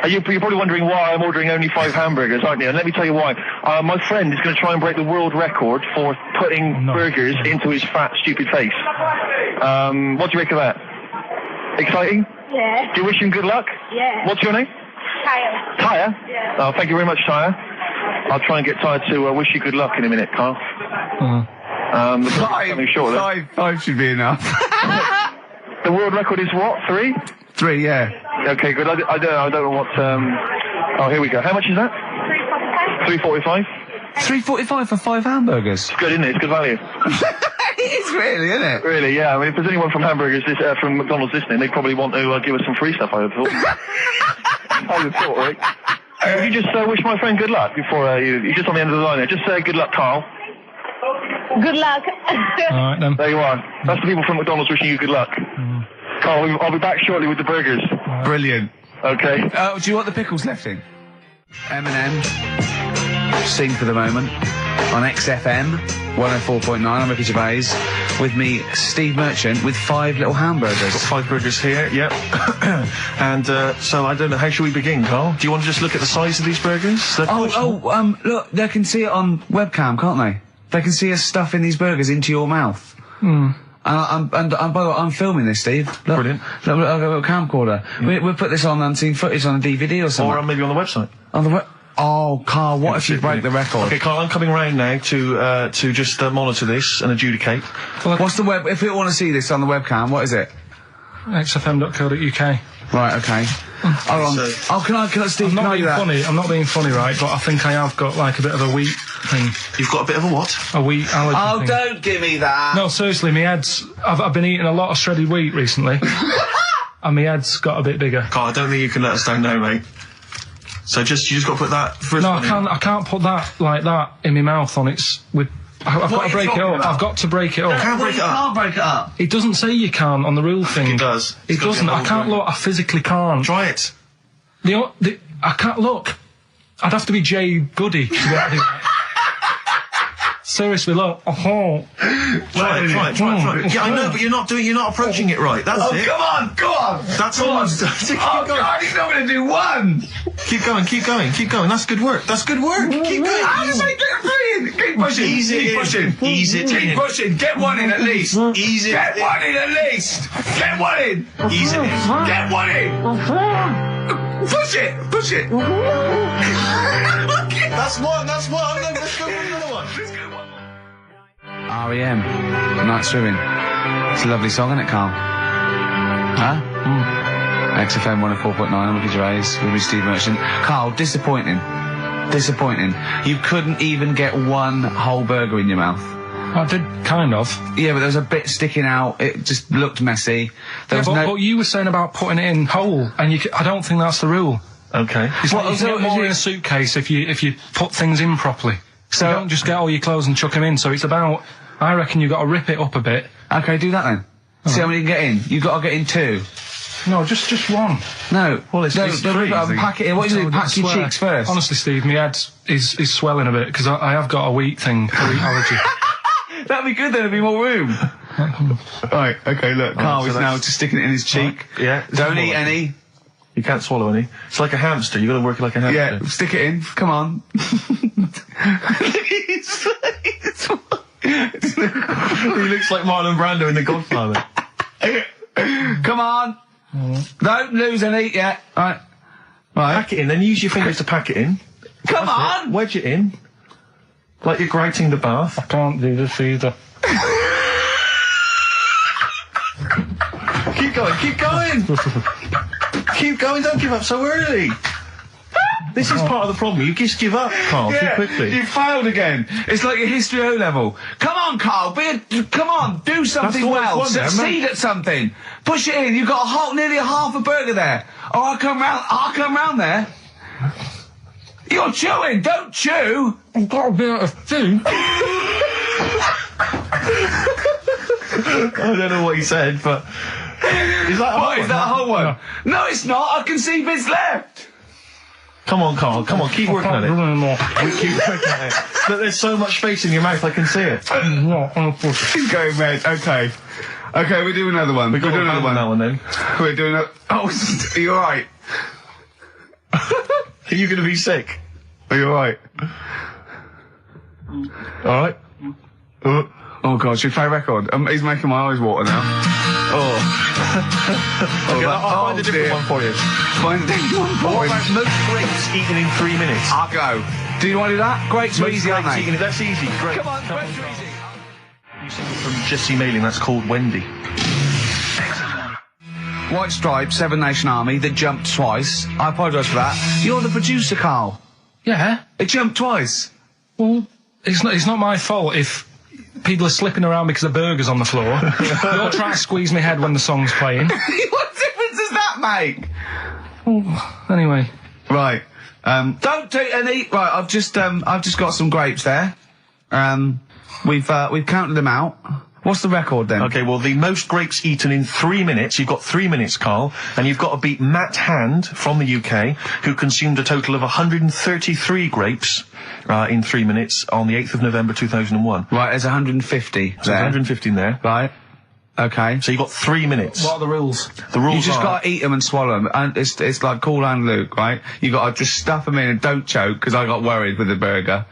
You're probably wondering why I'm ordering only 5 hamburgers, aren't you? And let me tell you why. My friend is going to try and break the world record for putting burgers into his fat, stupid face. What do you make of that? Exciting? Yeah. Do you wish him good luck? Yeah. What's your name? Tyre. Tyre? Yeah. Oh, thank you very much, Tyre. I'll try and get Tyre to wish you good luck in a minute, Carl. Five should be enough. The world record is what? 3? 3, yeah. Okay, good. I don't know what. Oh, here we go. How much is that? $3.45. $3.45 for 5 hamburgers. It's good, isn't it? It's good value. It is really, isn't it? Really, yeah. I mean, if there's anyone from from McDonald's listening, they probably want to give us some free stuff, I would have thought. I would have thought, right? Would you just wish my friend good luck before you're just on the end of the line there? Just say good luck, Carl. Good luck. All right, then. There you are. That's the people from McDonald's wishing you good luck. Carl, I'll be back shortly with the burgers. Brilliant. Okay. Do you want the pickles left in? Eminem, Sing for the Moment, on XFM 104.9. I'm Ricky Gervais. With me, Steve Merchant, with 5 little hamburgers. Got 5 burgers here, yep. And so I don't know, how should we begin, Carl? Do you want to just look at the size of these burgers? Look, they can see it on webcam, can't they? They can see us stuffing these burgers into your mouth. And by the way, I'm filming this, Steve. Look, Brilliant. Look, I've got a little camcorder. We'll put this on unseen footage on a DVD or something. Or maybe on the website. On the Oh, Carl, what if you break the record? Okay, Carl, I'm coming round now to just monitor this and adjudicate. What's the web? If you want to see this on the webcam, what is it? xfm.co.uk. Right, okay. Hold on. Can I, Steve, I'm not being that? funny. I'm not being funny, right? But I think I have got like a bit of a wheat thing. You've got a bit of a what? A wheat allergy thing. Don't give me that. No, seriously, my head's... I've been eating a lot of shredded wheat recently. And my head's got a bit bigger. Carl, I don't think you can let us down now, mate. So you just got to put that first. No, I can't put that like that in my mouth on its with. I've got to break it up. I've got to break it up. You can't break it up. Can't break it up. It doesn't say you can on the rule thing. It does. It doesn't. I can't look. I physically can't. Try it. I can't look. I'd have to be Jay Goody to be able to do that. Seriously, look. Try it. Yeah, I know, but you're not approaching it right. That's it. Come on. That's all. Oh, God, he's not going to do one. Keep going. That's good work. Keep going. How do you make it brilliant? Keep pushing. Ease it in. Keep pushing. Get one in at least. Ease it. Get one in at least. Get one in. Ease it in. Get one in. Push it. That's one. Let's go for another one. R.E.M. Night Swimming. It's a lovely song, isn't it, Carl? Huh? XFM 104.9. I'm Ricky Gervais with me, Steve Merchant. Carl, disappointing. You couldn't even get one whole burger in your mouth. I did kind of. Yeah, but there was a bit sticking out. It just looked messy. But you were saying about putting it in whole, and I don't think that's the rule. Okay. It's like you can get more in a suitcase if you put things in properly. So you don't just get all your clothes and chuck them in. So it's about, I reckon you've got to rip it up a bit. Okay, do that then. See how many you can get in. You've got to get in 2. No, just one. No. Well, it's crazy. Pack it in. What do you do? Pack your cheeks first. Honestly, Steve, my head is swelling a bit because I have got a wheat thing, a wheat allergy. That'd be good. There'd be more room. Right. Okay. Look, Carl is now just sticking it in his cheek. Yeah. Don't eat any. You can't swallow any. It's like a hamster. You got to work it like a hamster. Yeah. Stick it in. Come on. He looks like Marlon Brando in The Godfather. Come on. Don't lose any yet. Right. Pack it in, then use your fingers to pack it in. Come on. Wedge it in. Like you're grouting the bath. I can't do this either. Keep going, don't give up so early. This is part of the problem. You just give up, Carl, too quickly. You failed again. It's like your history O level. Come on, Carl. Come on. Do something well. Succeed at something. Push it in. You've got nearly half a burger there. Oh, I'll come round there. You're chewing. Don't chew. I've got a bit of food. I don't know what he said, but... Is that a whole one? No, it's not. I can see bits left. Come on, Carl. Come on, keep working at it. Keep working at it. Look, there's so much space in your mouth, I can see it. He's going red. Okay. Okay, we'll do another one. We'll do another one. Now and then. We're doing a... Oh, are you alright? Are you going to be sick? Are you alright? Alright? Oh God, should we play a record? He's making my eyes water now. Okay, I'll find a different one for you. Find a different one for you. Most grapes eaten in 3 minutes. I'll go. Do you want to do that? Grapes are easy, aren't they? That's easy. Great. Come on, grapes are easy. You sing from Jesse Mailing, that's called Wendy. White Stripes, Seven Nation Army, that jumped twice. I apologise for that. You're the producer, Carl. Yeah. It jumped twice. Well, it's not my fault if people are slipping around because of burgers on the floor. You're trying to squeeze my head when the song's playing. What difference does that make? Well, anyway. Right. Don't take any. Right. I've just got some grapes there. We've counted them out. What's the record then? Okay, well, the most grapes eaten in 3 minutes. You've got 3 minutes, Carl, and you've got to beat Matt Hand from the UK, who consumed a total of 133 grapes in 3 minutes on the 8th of November 2001. Right, there's 150. There's 150 in there. Right. Okay. So you've got 3 minutes. What are the rules? The rules You just are... got to eat them and swallow them. And it's like Cool Hand Luke, right? You got to just stuff them in and don't choke, because I got worried with the burger.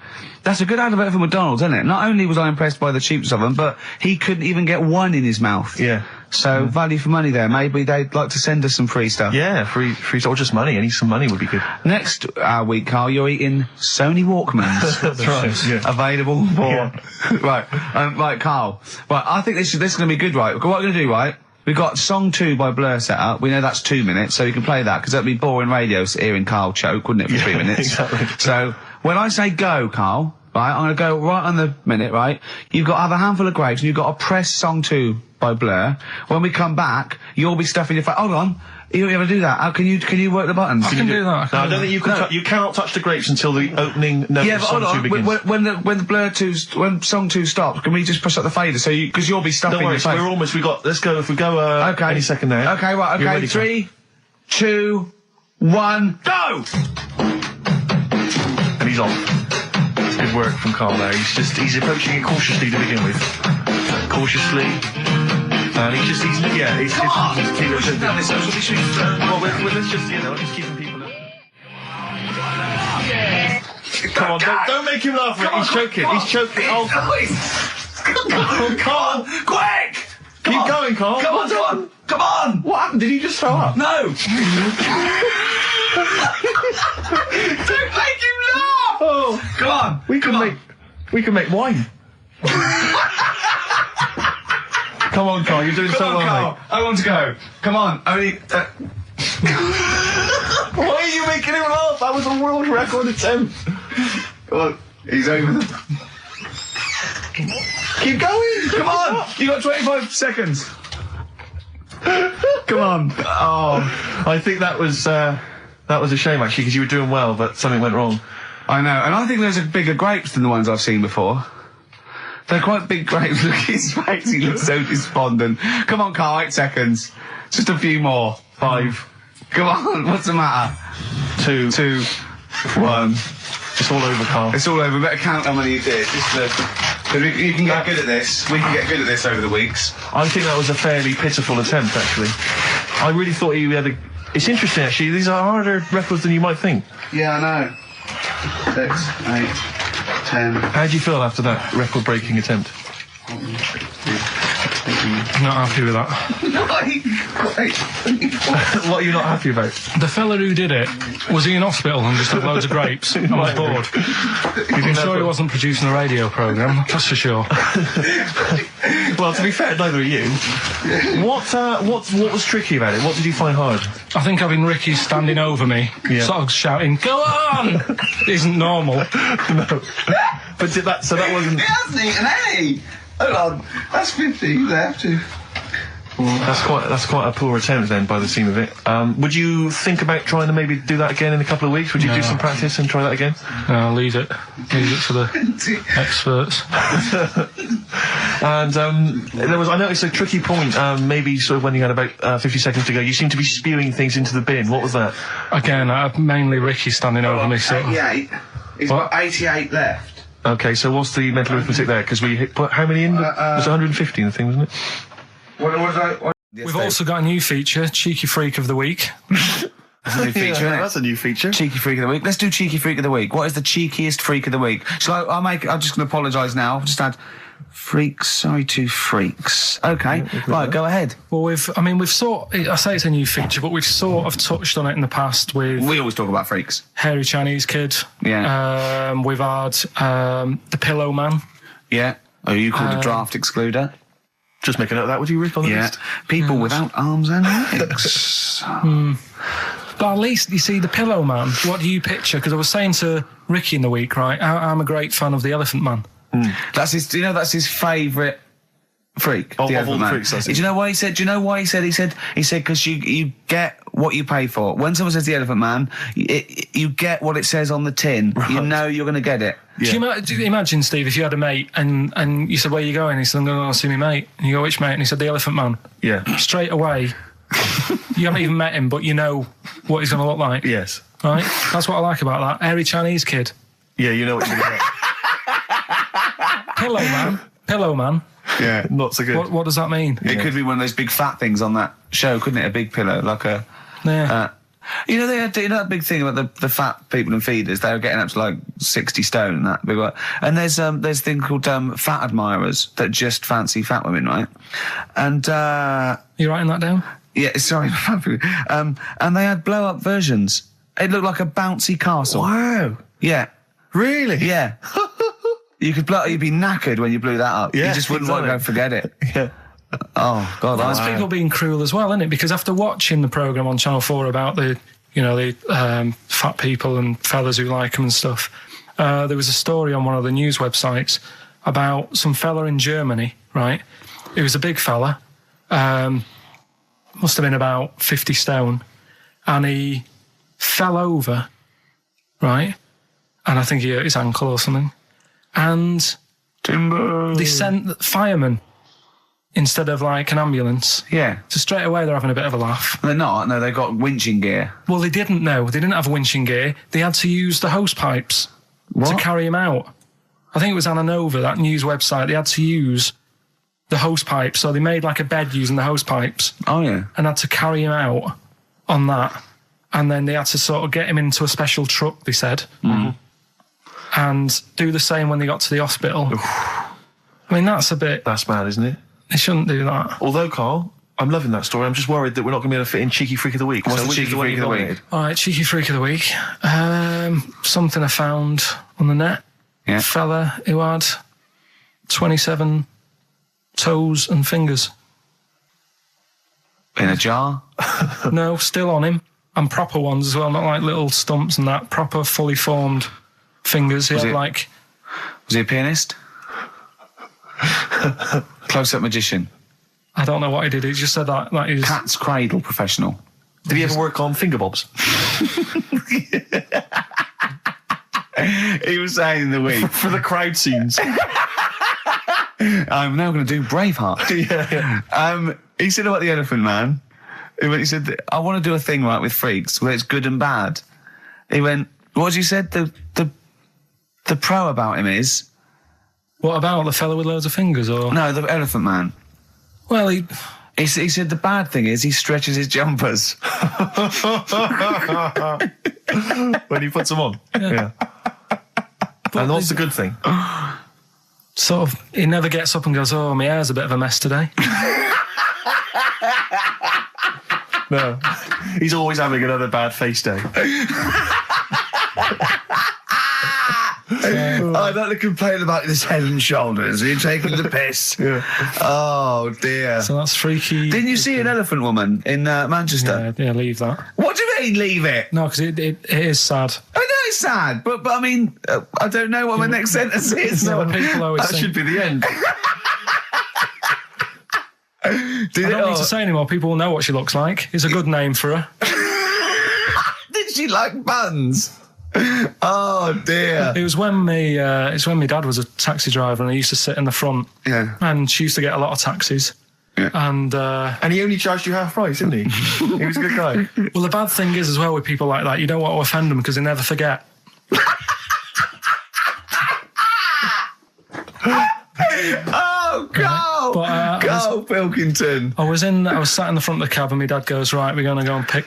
That's a good advert for McDonald's, isn't it? Not only was I impressed by the cheapness of them, but he couldn't even get one in his mouth. Yeah. So, value for money there. Maybe they'd like to send us some free stuff. Yeah, free or just money. Any some money would be good. Next week, Carl, you're eating Sony Walkmans. That's right. Yeah. Available for... Right. Right, Carl. Right, I think this is going to be good, right? What we're going to do, right? We've got Song 2 by Blur set up. We know that's 2 minutes, so you can play that, because that'd be boring radio hearing Carl choke, wouldn't it, for 3 minutes? Exactly. So, when I say go, Carl, right, I'm going to go right on the minute, right? You've got to have a handful of grapes, and you've got to press Song 2 by Blur. When we come back, you'll be stuffing your face. Hold on. You don't ever do that. How can you work the buttons? I can do that. No, I don't think you can. You cannot touch the grapes until the opening note of Song 2 begins. When the Blur 2's, when Song 2 stops, can we just push up the fader so because you'll be stuffing your face? We're almost. Let's go. If we go. Okay. Any second now. Okay. Right. Okay. 3, 2, 1, go! And he's off. That's good work from Carl there. He's approaching it cautiously to begin with. Cautiously. And he's keeping let's just, just keeping people up. Come on, don't make him laugh. He's choking. He's choking. Oh, Carl, quick! Keep going, Carl. Come on! What happened? Did he just throw up? No! Don't make him laugh! Oh, come on! We can make wine. Come on, Carl, you're doing so well, Carl. mate. I want to go. Come on, only... Why are you making him laugh? That was a world record attempt. Come on, he's over. Keep going. Come on, you got 25 seconds. Come on. Oh, I think that was a shame, actually, because you were doing well, but something went wrong. I know, and I think those are bigger grapes than the ones I've seen before. They're quite big grapes. Look at his face, he looks so despondent. Come on, Carl, 8 seconds. Just a few more. 5. Come on, what's the matter? 2, 1. It's all over, Carl. It's all over. Better count how many you did. You can get good at this. We can get good at this over the weeks. I think that was a fairly pitiful attempt, actually. I really thought he had a... It's interesting, actually. These are harder records than you might think. Yeah, I know. 6, 8, 10. How do you feel after that record-breaking attempt? Not happy with that. What are you not happy about? The fella who did it, was he in hospital and just had loads of grapes? I was bored. I'm sure he wasn't producing a radio programme, that's for sure. Well, to be fair, neither are you. What was tricky about it? What did you find hard? I think having Ricky standing over me, sort of shouting, "Go on!" isn't normal. No. But that wasn't... He hasn't eaten any! Hold on, that's 50, they have to. That's quite a poor attempt then, by the seam of it. Would you think about trying to maybe do that again in a couple of weeks? Would you do some practice and try that again? No, leave it. Leave it for the experts. And I noticed a tricky point, maybe sort of when you had about 50 seconds to go, you seemed to be spewing things into the bin. What was that? Again, mainly Ricky standing over me. So. 88. He's got 88 left. Okay, so what's the mental arithmetic there? Because we put how many in? It was 150 in the thing, wasn't it? We've also got a new feature, Cheeky Freak of the Week. That's a new feature, isn't it? That's a new feature. Cheeky Freak of the Week. Let's do Cheeky Freak of the Week. What is the cheekiest freak of the week? I'm just going to apologise now. I've just had freaks. Sorry to freaks. Okay, right, go ahead. Well, I say it's a new feature, but we've sort of touched on it in the past with... We always talk about freaks. Hairy Chinese Kid. Yeah. We've had the Pillow Man. Yeah. Oh, you called a draft excluder? Just make a note of that, would you, Rick, on the list? People without arms and legs. But at least, you see, the Pillow Man, what do you picture? Because I was saying to Ricky in the week, right, I'm a great fan of the Elephant Man. That's his favourite freak. Of all the freaks, Do you know why he said? He said because you get what you pay for. When someone says the Elephant Man, you get what it says on the tin. Right. You know you're going to get it. Yeah. Do you imagine, Steve, if you had a mate and you said, where are you going? He said, I'm going to go see my mate. And you go, which mate? And he said, the Elephant Man. Yeah. Straight away, you haven't even met him, but you know what he's going to look like. Yes. Right? That's what I like about that. Hairy Chinese Kid. Yeah, you know what you're going to get. Pillow Man. Yeah. Not so good. What does that mean? It could be one of those big fat things on that show, couldn't it? A big pillow, like a... Yeah. They had that big thing about the fat people and feeders. They were getting up to like 60 stone and that big one. And there's a thing called fat admirers that just fancy fat women, right? And you writing that down? Yeah, sorry. And they had blow up versions. It looked like a bouncy castle. Wow. Yeah. Really? Yeah. You'd be knackered when you blew that up. Yeah, you just wouldn't want to go forget it. Yeah. Oh God, that's people being cruel as well, isn't it? Because after watching the programme on Channel 4 about the fat people and fellas who like them and stuff, there was a story on one of the news websites about some fella in Germany, right? He was a big fella, must have been about 50 stone, and he fell over, right? And I think he hurt his ankle or something. And Timber. They sent firemen instead of like an ambulance. Yeah. So straight away they're having a bit of a laugh. They're not. No, they've got winching gear. Well, they didn't know. They didn't have winching gear. They had to use the hose pipes to carry him out. I think it was Anna Nova, that news website. They had to use the hose pipes. So they made like a bed using the hose pipes. Oh, yeah. And had to carry him out on that. And then they had to sort of get him into a special truck, they said. Mm-hmm. And do the same when they got to the hospital. I mean, that's bad, isn't it? They shouldn't do that. Although, Carl, I'm loving that story. I'm just worried that we're not going to be able to fit in Cheeky Freak of the Week. What's the Cheeky Freak of the Week? All right, Cheeky Freak of the Week. Something I found on the net. Yeah. Fella who had 27 toes and fingers. In a jar? No, still on him. And proper ones as well, not like little stumps and that. Proper, fully formed fingers. Was he a pianist? Close-up magician? I don't know what he did. He just said that he's... Cat's cradle professional. Did he ever work on finger bobs? He was saying in the week. For the crowd scenes. I'm now going to do Braveheart. Yeah. He said about the Elephant Man. He said, I want to do a thing right with freaks where it's good and bad. He went, what you said? The pro about him is... What about the fella with loads of fingers, or...? No, the Elephant Man. Well, he said the bad thing is he stretches his jumpers. When he puts them on. Yeah. And what's the good thing? Sort of, he never gets up and goes, oh, my hair's a bit of a mess today. No. He's always having another bad face day. I'd like to complain about this head and shoulders. Are you taking the piss? Yeah. Oh, dear. So that's freaky. Didn't you see an elephant woman in Manchester? Yeah, leave that. What do you mean, leave it? No, because it is sad. I know it's sad, but I mean, I don't know what my next sentence is. No, people always that should be the end. I don't need to say anymore. People will know what she looks like. It's a good name for her. Did she like buns? Oh dear. It was when my dad was a taxi driver, and he used to sit in the front. Yeah. And she used to get a lot of taxis. Yeah. And he only charged you half price, didn't he? He was a good guy. Well, the bad thing is as well with people like that, you don't want to offend them because they never forget. Oh, Carl! Karl Pilkington. I was sat in the front of the cab, and my dad goes, right, we're going to go and pick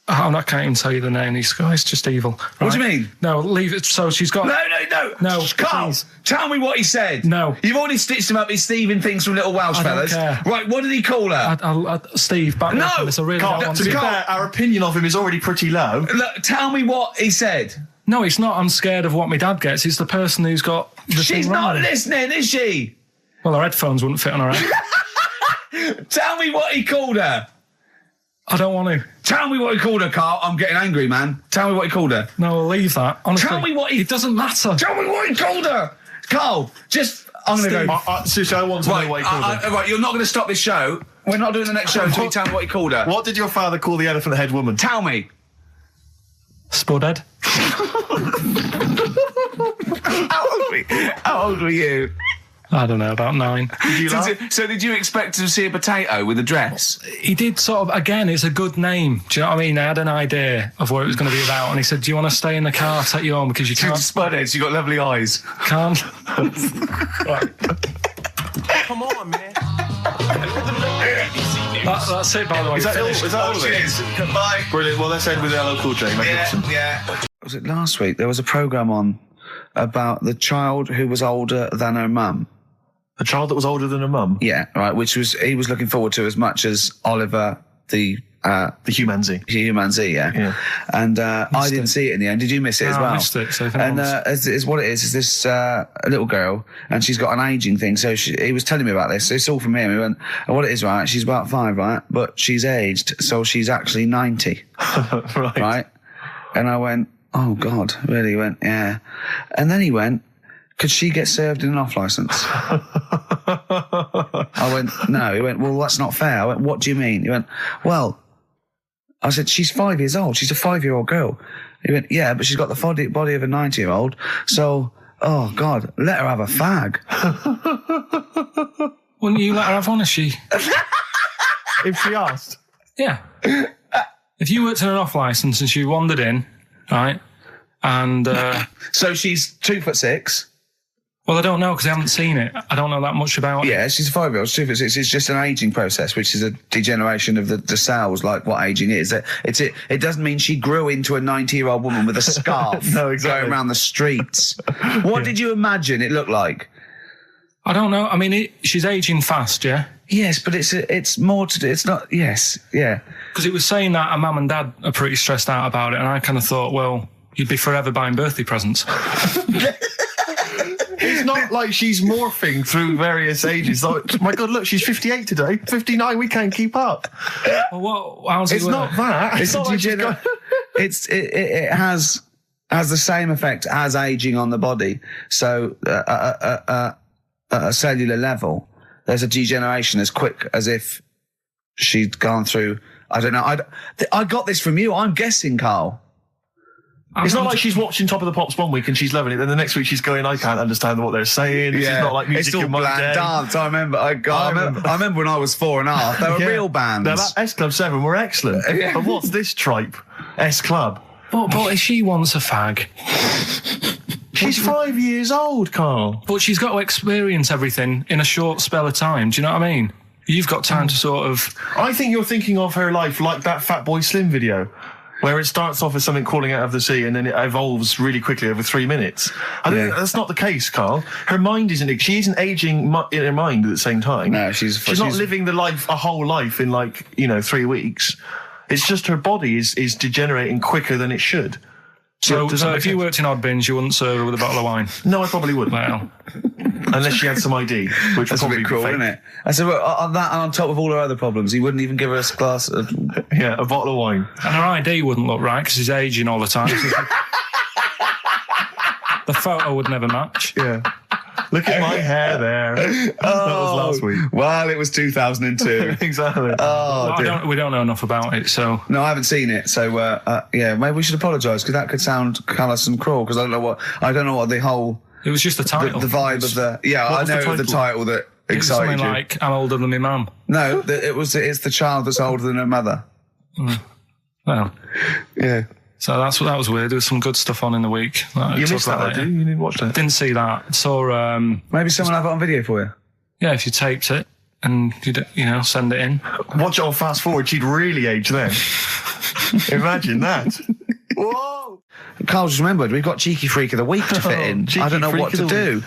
I can't even tell you the name. These guys, just evil. Right? What do you mean? No, leave it. So she's got... No, Carl, please. tell me what he said. No. You've already stitched him up his Stephen things from Little Welsh I don't fellas. care. Right, what did he call her? Steve, back No! this. I really Carl, don't want to be fair, our opinion of him is already pretty low. Look, tell me what he said. No, it's not. I'm scared of what my dad gets. It's the person who's got the She's thing not wrong. listening, is she? Well, her headphones wouldn't fit on her head. Tell me what he called her. I don't want to. Tell me what he called her, Carl. I'm getting angry, man. Tell me what he called her. No, I'll leave that. Honestly, Tell me what he... It doesn't matter. Tell me what he called her. Carl, just... I'm going to go... Sushi, I want to know what he called her. Right, you're not going to stop this show. We're not doing the next show until you tell me what he called her. What did your father call the elephant head woman? Tell me. Spudhead. How old were you? I don't know, about 9. Did you laugh? So did you expect to see a potato with a dress? He did sort of, again, it's a good name. Do you know what I mean? I had an idea of what it was going to be about, and he said, do you want to stay in the car, take you home, because you can't... Spudheads, you got lovely eyes. Can't. Come on, man. That's it, by the way. Is that all of it? Cheers. Goodbye. Brilliant. Well, let's end with LL Cool J. Yeah. Was it last week? There was a programme on about the child who was older than her mum. A child that was older than her mum? Yeah, right, he was looking forward to as much as Oliver, the humanzee. Humanzee, yeah. And I didn't see it in the end. Did you miss it as well? I missed it. So and is what it is this little girl, and she's got an ageing thing. So he was telling me about this. So it's all from him. He went, what it is, right? She's about 5, right? But she's aged, so she's actually 90. Right? And I went, oh God, really? He went, yeah. And then he went, could she get served in an off licence? I went, no. He went, well, that's not fair. I went, what do you mean? He went, well, I said, she's 5 years old. She's a 5-year-old girl. He went, yeah, but she's got the body of a 90-year-old. So, oh God, let her have a fag. Wouldn't you let her have one, is she? If she asked. Yeah. If you worked in an off licence and she wandered in, right, and... So she's 2'6". Well, I don't know, because I haven't seen it. I don't know that much about it. Yeah, she's a 5-year-old. She's 2'6". It's just an ageing process, which is a degeneration of the cells, like what ageing is. It doesn't mean she grew into a 90-year-old woman with a scarf No, exactly. going around the streets. What did you imagine it looked like? I don't know. I mean, she's ageing fast, yeah? Yes, but it's more to do. It's not. Yes, yeah. Because it was saying that her mum and dad are pretty stressed out about it, and I kind of thought, well, you'd be forever buying birthday presents. It's not like she's morphing through various ages. Like, my God, look, she's 58 today. 59, we can't keep up. Well, how's It's not that. It's not like she's got... it has the same effect as aging on the body. So at a cellular level, there's a degeneration as quick as if she'd gone through. I don't know. I got this from you. I'm guessing, Carl. It's not like she's watching Top of the Pops one week and she's loving it, then the next week she's going, I can't understand what they're saying. Yeah. It's not like music it's all in my bland day. dance. I remember when I was 4.5. They were real bands. Now, that S Club 7 were excellent. Yeah. But what's this tripe? S Club. But if she wants a fag... She's 5 years old, Carl. But she's got to experience everything in a short spell of time. Do you know what I mean? You've got time to sort of... I think you're thinking of her life like that Fatboy Slim video, where it starts off as something crawling out of the sea and then it evolves really quickly over 3 minutes. I think that's not the case, Carl. Her mind isn't... She isn't aging in her mind at the same time. No, she's not living a whole life in 3 weeks. It's just her body is degenerating quicker than it should. So if you worked in odd bins, you wouldn't serve her with a bottle of wine? No, I probably wouldn't. Well... Unless she had some ID, which would probably be cruel, isn't it? I said, well, on that and on top of all her other problems, he wouldn't even give her a glass of... Yeah, a bottle of wine. And her ID wouldn't look right because she's aging all the time. The photo would never match. Yeah. Look at my hair there. That was last week. Well, it was 2002. Exactly. We don't know enough about it, so... No, I haven't seen it, so, maybe we should apologise, because that could sound callous and cruel, because I don't know what the whole... It was just the title. The vibe of the... Yeah, I know the title that excited something you. like, I'm older than my mum. No, it's the child that's older than her mother. Well... Yeah. So that was weird. There was some good stuff on in the week. You missed that, did you? You didn't watch that? Didn't see that. Saw... Maybe someone have it on video for you? Yeah, if you taped it and, send it in. Watch it on fast forward, she'd really age then. Imagine that. Whoa! Carl just remembered, we've got Cheeky Freak of the Week to fit in. I don't know what to do.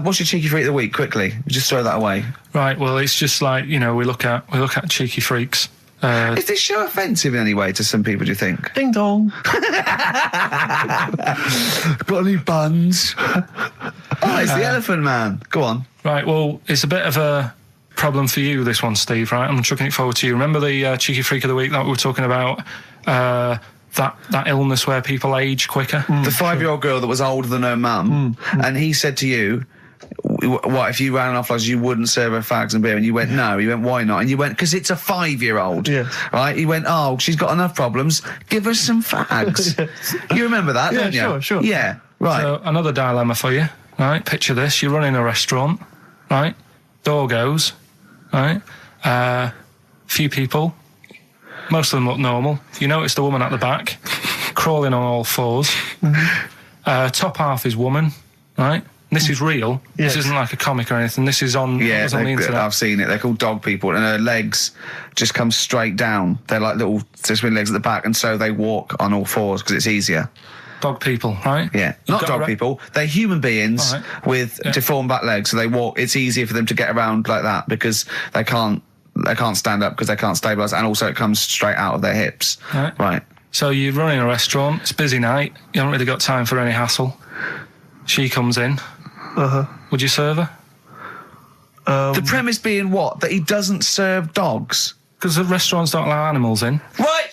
What's your Cheeky Freak of the Week, quickly? Just throw that away. Right, well, it's just like, we look at Cheeky Freaks. Is this show offensive in any way to some people, do you think? Ding dong. Got any buns? It's the Elephant Man. Go on. Right, well, it's a bit of a problem for you, this one, Steve, right? I'm chucking it forward to you. Remember the Cheeky Freak of the Week that we were talking about? That illness where people age quicker? The 5-year-old girl that was older than her mum, and he said to you, what, if you ran off like you wouldn't serve her fags and beer? And you went, no. He went, why not? And you went, because it's a 5-year-old. Yes. Right? He went, oh, she's got enough problems. Give her some fags. Yes. You remember that, don't you? Sure. Yeah, right. So, another dilemma for you, right? Picture this. You're running a restaurant, right? Door goes, right? Few people. Most of them look normal. You notice the woman at the back, crawling on all fours. Top half is woman, right? This is real. Yes. This isn't like a comic or anything. This is on, on the internet. I've seen it. They're called dog people, and her legs just come straight down. They're like little twin legs at the back, and so they walk on all fours because it's easier. Dog people, right? Yeah. Not dog people. They're human beings with deformed back legs, so they walk. It's easier for them to get around like that because they can't stand up because they can't stabilise, and also it comes straight out of their hips. Right. So you're running a restaurant. It's a busy night. You haven't really got time for any hassle. She comes in. Would you serve her? The premise being what? That he doesn't serve dogs? Because the restaurants don't allow animals in. Right.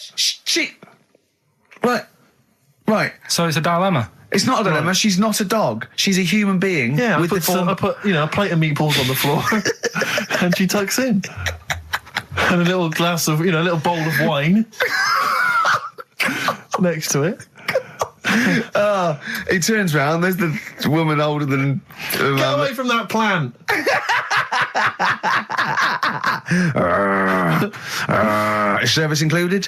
So it's a dilemma. It's not a dilemma. Right. She's not a dog. She's a human being. Yeah, I put a plate of meatballs on the floor, and she tucks in, and a little glass of, a little bowl of wine next to it. He turns round, there's the woman older than... Get away from that plant! Is service included?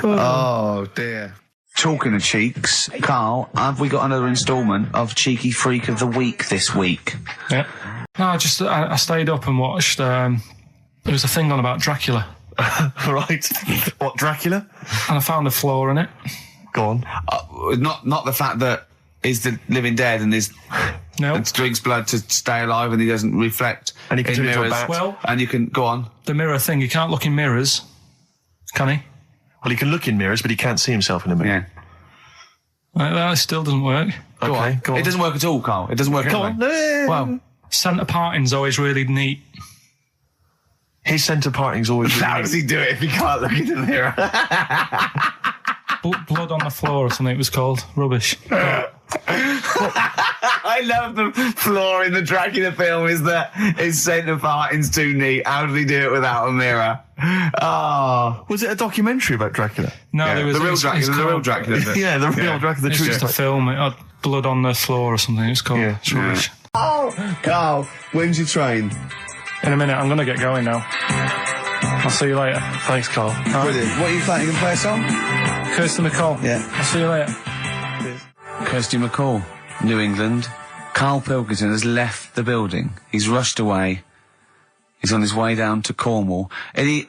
Oh, dear. Talking of cheeks, Carl, have we got another instalment of Cheeky Freak of the Week this week? Yeah. No, I stayed up and watched... there was a thing on about Dracula. Right. What, Dracula? And I found a flaw in it. Go on. Not the fact that he's the living dead and and drinks blood to stay alive and he doesn't reflect and he can in turn mirrors. Into a bat. Well, and you can go on. The mirror thing, you can't look in mirrors, can he? Well, he can look in mirrors, but he can't see himself in a mirror. Yeah. Well, it still doesn't work. Go on. It doesn't work at all, Carl. It doesn't work at all. Go on. Well, centre parting's always really neat. His centre parting's always really neat. How does he do it if he can't look in the mirror? Blood on the floor or something it was called. Rubbish. I love the flaw in the Dracula film is that his centre parting's too neat. How did he do it without a mirror? Oh. Was it a documentary about Dracula? No, there was... The real Dracula. Yeah, the real Dracula. It's just a film. It had blood on the floor or something. It was called. Yeah. It's rubbish. Oh, Carl, when's your train? In a minute, I'm going to get going now. I'll see you later. Thanks, Carl. Brilliant. What are you playing? You can play a song? Kirsty MacColl. Yeah. I'll see you later. Kirsty MacColl, New England. Karl Pilkington has left the building. He's rushed away. He's on his way down to Cornwall. And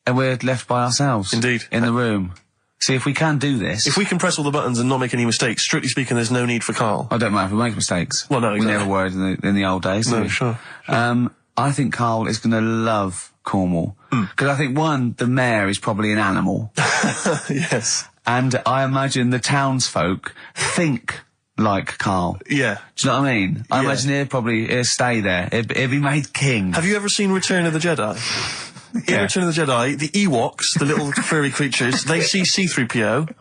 we're left by ourselves. Indeed. In the room. See, if we can do this... If we can press all the buttons and not make any mistakes, strictly speaking, there's no need for Karl. I don't mind if we make mistakes. Well, no, exactly. We never were in the old days, No, sure. I think Karl is going to love Cornwall. Because I think, one, the mayor is probably an animal. Yes. And I imagine the townsfolk think like Karl. Yeah. Do you know what I mean? I imagine he'll stay there. He'll be made king. Have you ever seen Return of the Jedi? In Return of the Jedi, the Ewoks, the little furry creatures, they see C-3PO,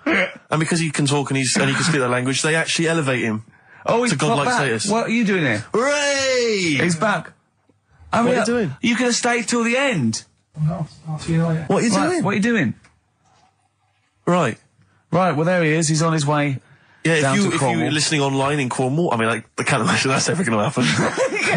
and because he can talk and he can speak their language, they actually elevate him Oh, he's to godlike back. status. What are you doing here? Hooray! He's back. What are you doing? You could have stayed till the end. No, I'll see you later. What are you doing? What are you doing? Right. Right, well, there he is. He's on his way. Yeah, down to if Cornwall. you're listening online in Cornwall, I mean, like, I can't imagine that's ever going to happen.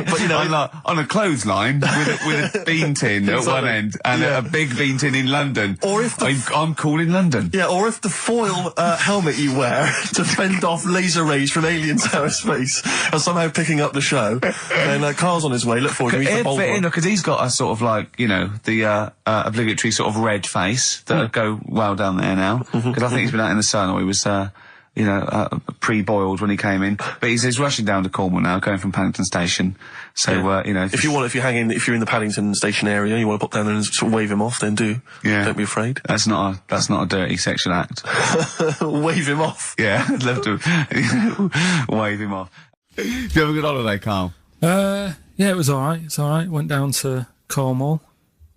But, you know, on a clothesline with a bean tin at one end and a big bean tin in London. Or if I'm cool in London. Yeah, or if the foil helmet you wear to fend off laser rays from aliens out of space are somehow picking up the show, then Carl's on his way. Look forward to meet the bold one. Because he's got a sort of like, you know, the obligatory sort of red face that would go well down there now. Because I think he's been out in the sun, or he was pre-boiled when he came in. But he's rushing down to Cornwall now, going from Paddington Station. So, you know... If you're in the Paddington Station area, you want to pop down there and sort of wave him off, then do. Yeah. Don't be afraid. That's not a dirty sexual act. Wave him off? Yeah, I'd love to wave him off. Did you have a good holiday, Carl? Yeah, it was alright. It's alright. Went down to Cornwall.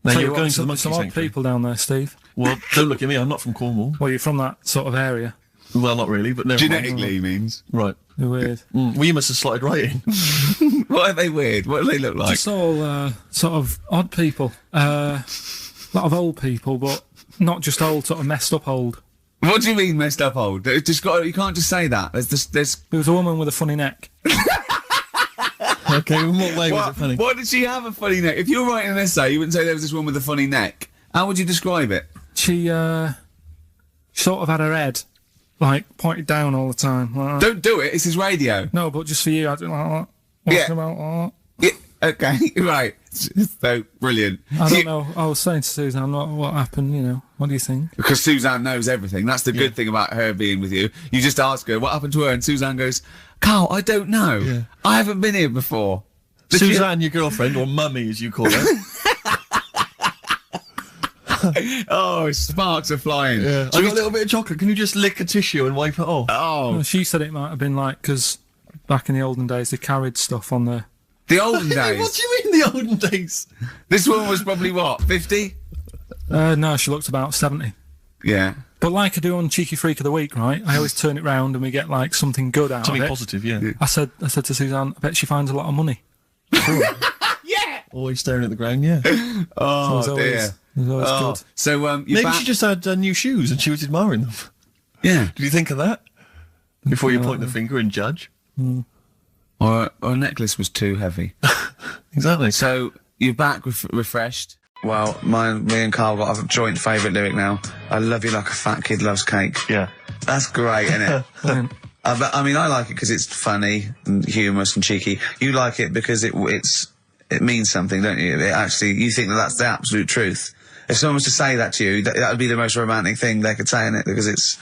Now you're going to the monkey some odd people down there, Steve. Well, don't look at me, I'm not from Cornwall. Well, you're from that sort of area. Well, not really, but never Genetically means. Right. They're weird. Well, you must have slotted right in. What are they weird? What do they look like? Just all sort of odd people. A lot of old people, but not just old, sort of messed up old. What do you mean messed up old? You can't just say that. There was a woman with a funny neck. Okay, in what way was it funny? What did she have a funny neck? If you were writing an essay, you wouldn't say there was this woman with a funny neck. How would you describe it? She sort of had her head like pointed down all the time. Like don't do it. It's his radio. No, but just for you, I don't know. Yeah. About yeah. Okay. Right. So brilliant. I don't know. I was saying to Suzanne, what happened? You know, what do you think? Because Suzanne knows everything. That's the good thing about her being with you. You just ask her what happened to her, and Suzanne goes, "Carl, I don't know. Yeah. I haven't been here before." Suzanne, your girlfriend, or mummy as you call her. Oh, sparks are flying. Yeah. I got a little bit of chocolate. Can you just lick a tissue and wipe it off? Oh. Well, she said it might have been like, because back in the olden days, they carried stuff on the... The olden days? What do you mean the olden days? This woman was probably, what, 50? No, she looked about 70. Yeah. But like I do on Cheeky Freak of the Week, right? I always turn it round and we get, like, something good out of it. Something positive, yeah. I said to Suzanne, I bet she finds a lot of money. Yeah! Always staring at the ground, yeah. Oh, so dear. It was always good. So, maybe she just had new shoes and she was admiring them. Yeah. Did you think of that? Before you point the finger and judge? Or a necklace was too heavy. Exactly. So, you're back refreshed. Well, me and Carl got a joint favourite lyric now. I love you like a fat kid loves cake. Yeah. That's great, isn't it? I mean, I like it because it's funny and humorous and cheeky. You like it because it means something, don't you? You think that's the absolute truth. If someone was to say that to you, that would be the most romantic thing they could say in it, because it's...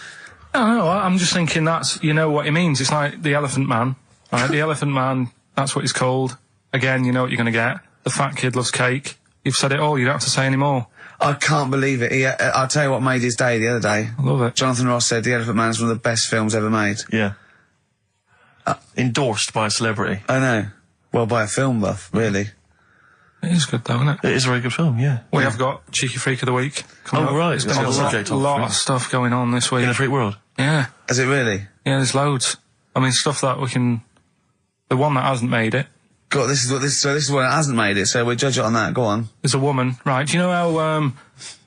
I don't know, I'm just thinking you know what it means. It's like the Elephant Man, right? The Elephant Man, that's what he's called. Again, you know what you're going to get. The fat kid loves cake. You've said it all, you don't have to say any more. I can't believe it. I'll tell you what made his day the other day. I love it. Jonathan Ross said The Elephant Man is one of the best films ever made. Yeah. Endorsed by a celebrity. I know. Well, by a film buff, really. It is good though, isn't it? It is a very good film, yeah. We have got Cheeky Freak of the Week. Oh, right. There's been a lot of stuff going on this week. In the freak world? Yeah. Is it really? Yeah, there's loads. I mean, stuff that we can... The one that hasn't made it. God, this is one that hasn't made it, so we'll judge it on that. Go on. There's a woman, right? Do you know how,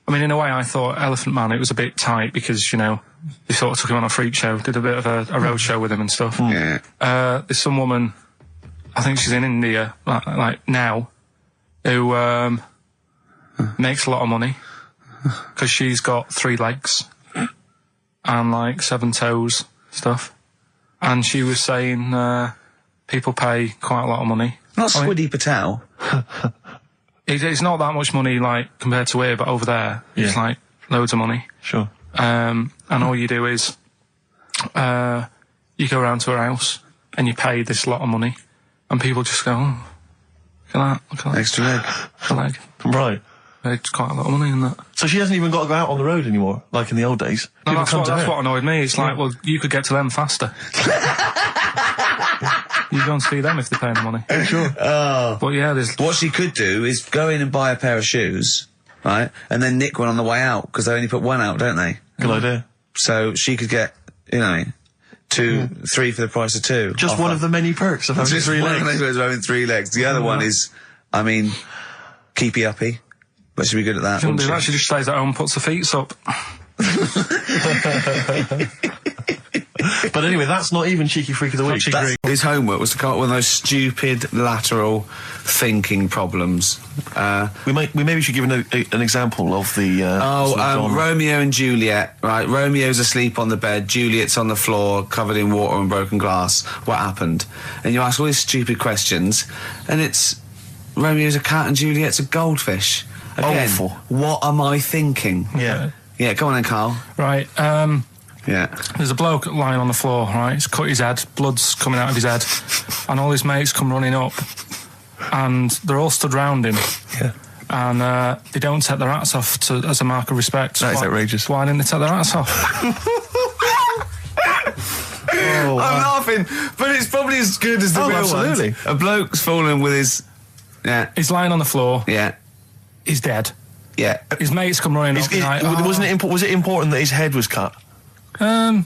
I mean, in a way, I thought Elephant Man, it was a bit tight because, you know, they sort of took him on a freak show, did a bit of a road show with him and stuff. Yeah. There's some woman, I think she's in India, like now, who, makes a lot of money because she's got 3 legs and, like, 7 toes stuff. And she was saying, people pay quite a lot of money. Not Squiddy Patel. It's not that much money, like, compared to here, but over there, it's like loads of money. Sure. And all you do is, you go around to her house and you pay this lot of money, and people just go, oh, look at that. Extra leg. Extra leg. Right. It's quite a lot of money in that. So she hasn't even got to go out on the road anymore, like in the old days? No, that's what annoyed me. It's like, well, you could get to them faster. You go and see them if they're paying the money. Sure. Oh. But yeah, there's... What she could do is go in and buy a pair of shoes, right, and then nick one on the way out, because they only put one out, don't they? Good idea. So she could get, you know, 3 for the price of 2. Just offer. one of the many perks of having Just 3 one legs. of those perks of having 3 legs. The other one is, I mean, keepy uppy. But should be good at that. Shouldn't do that. She just stays at home, puts her feet up. But anyway, that's not even Cheeky Freak of the Week. His homework was to come up with those stupid lateral thinking problems. We maybe should give an example of the. Romeo and Juliet. Right, Romeo's asleep on the bed, Juliet's on the floor, covered in water and broken glass. What happened? And you ask all these stupid questions, and it's Romeo's a cat and Juliet's a goldfish. Again, Awful. What am I thinking? Yeah. Yeah, go on then, Carl. Right. Yeah. There's a bloke lying on the floor, right? He's cut his head, blood's coming out of his head, and all his mates come running up, and they're all stood round him. Yeah. And they don't take their hats off as a mark of respect. That is outrageous. Why didn't they take their hats off? I'm laughing, but it's probably as good as the real absolutely. ones. A bloke's fallen with his... Yeah. He's lying on the floor. Yeah. He's dead. Yeah. His mates come running up. Was it important that his head was cut? I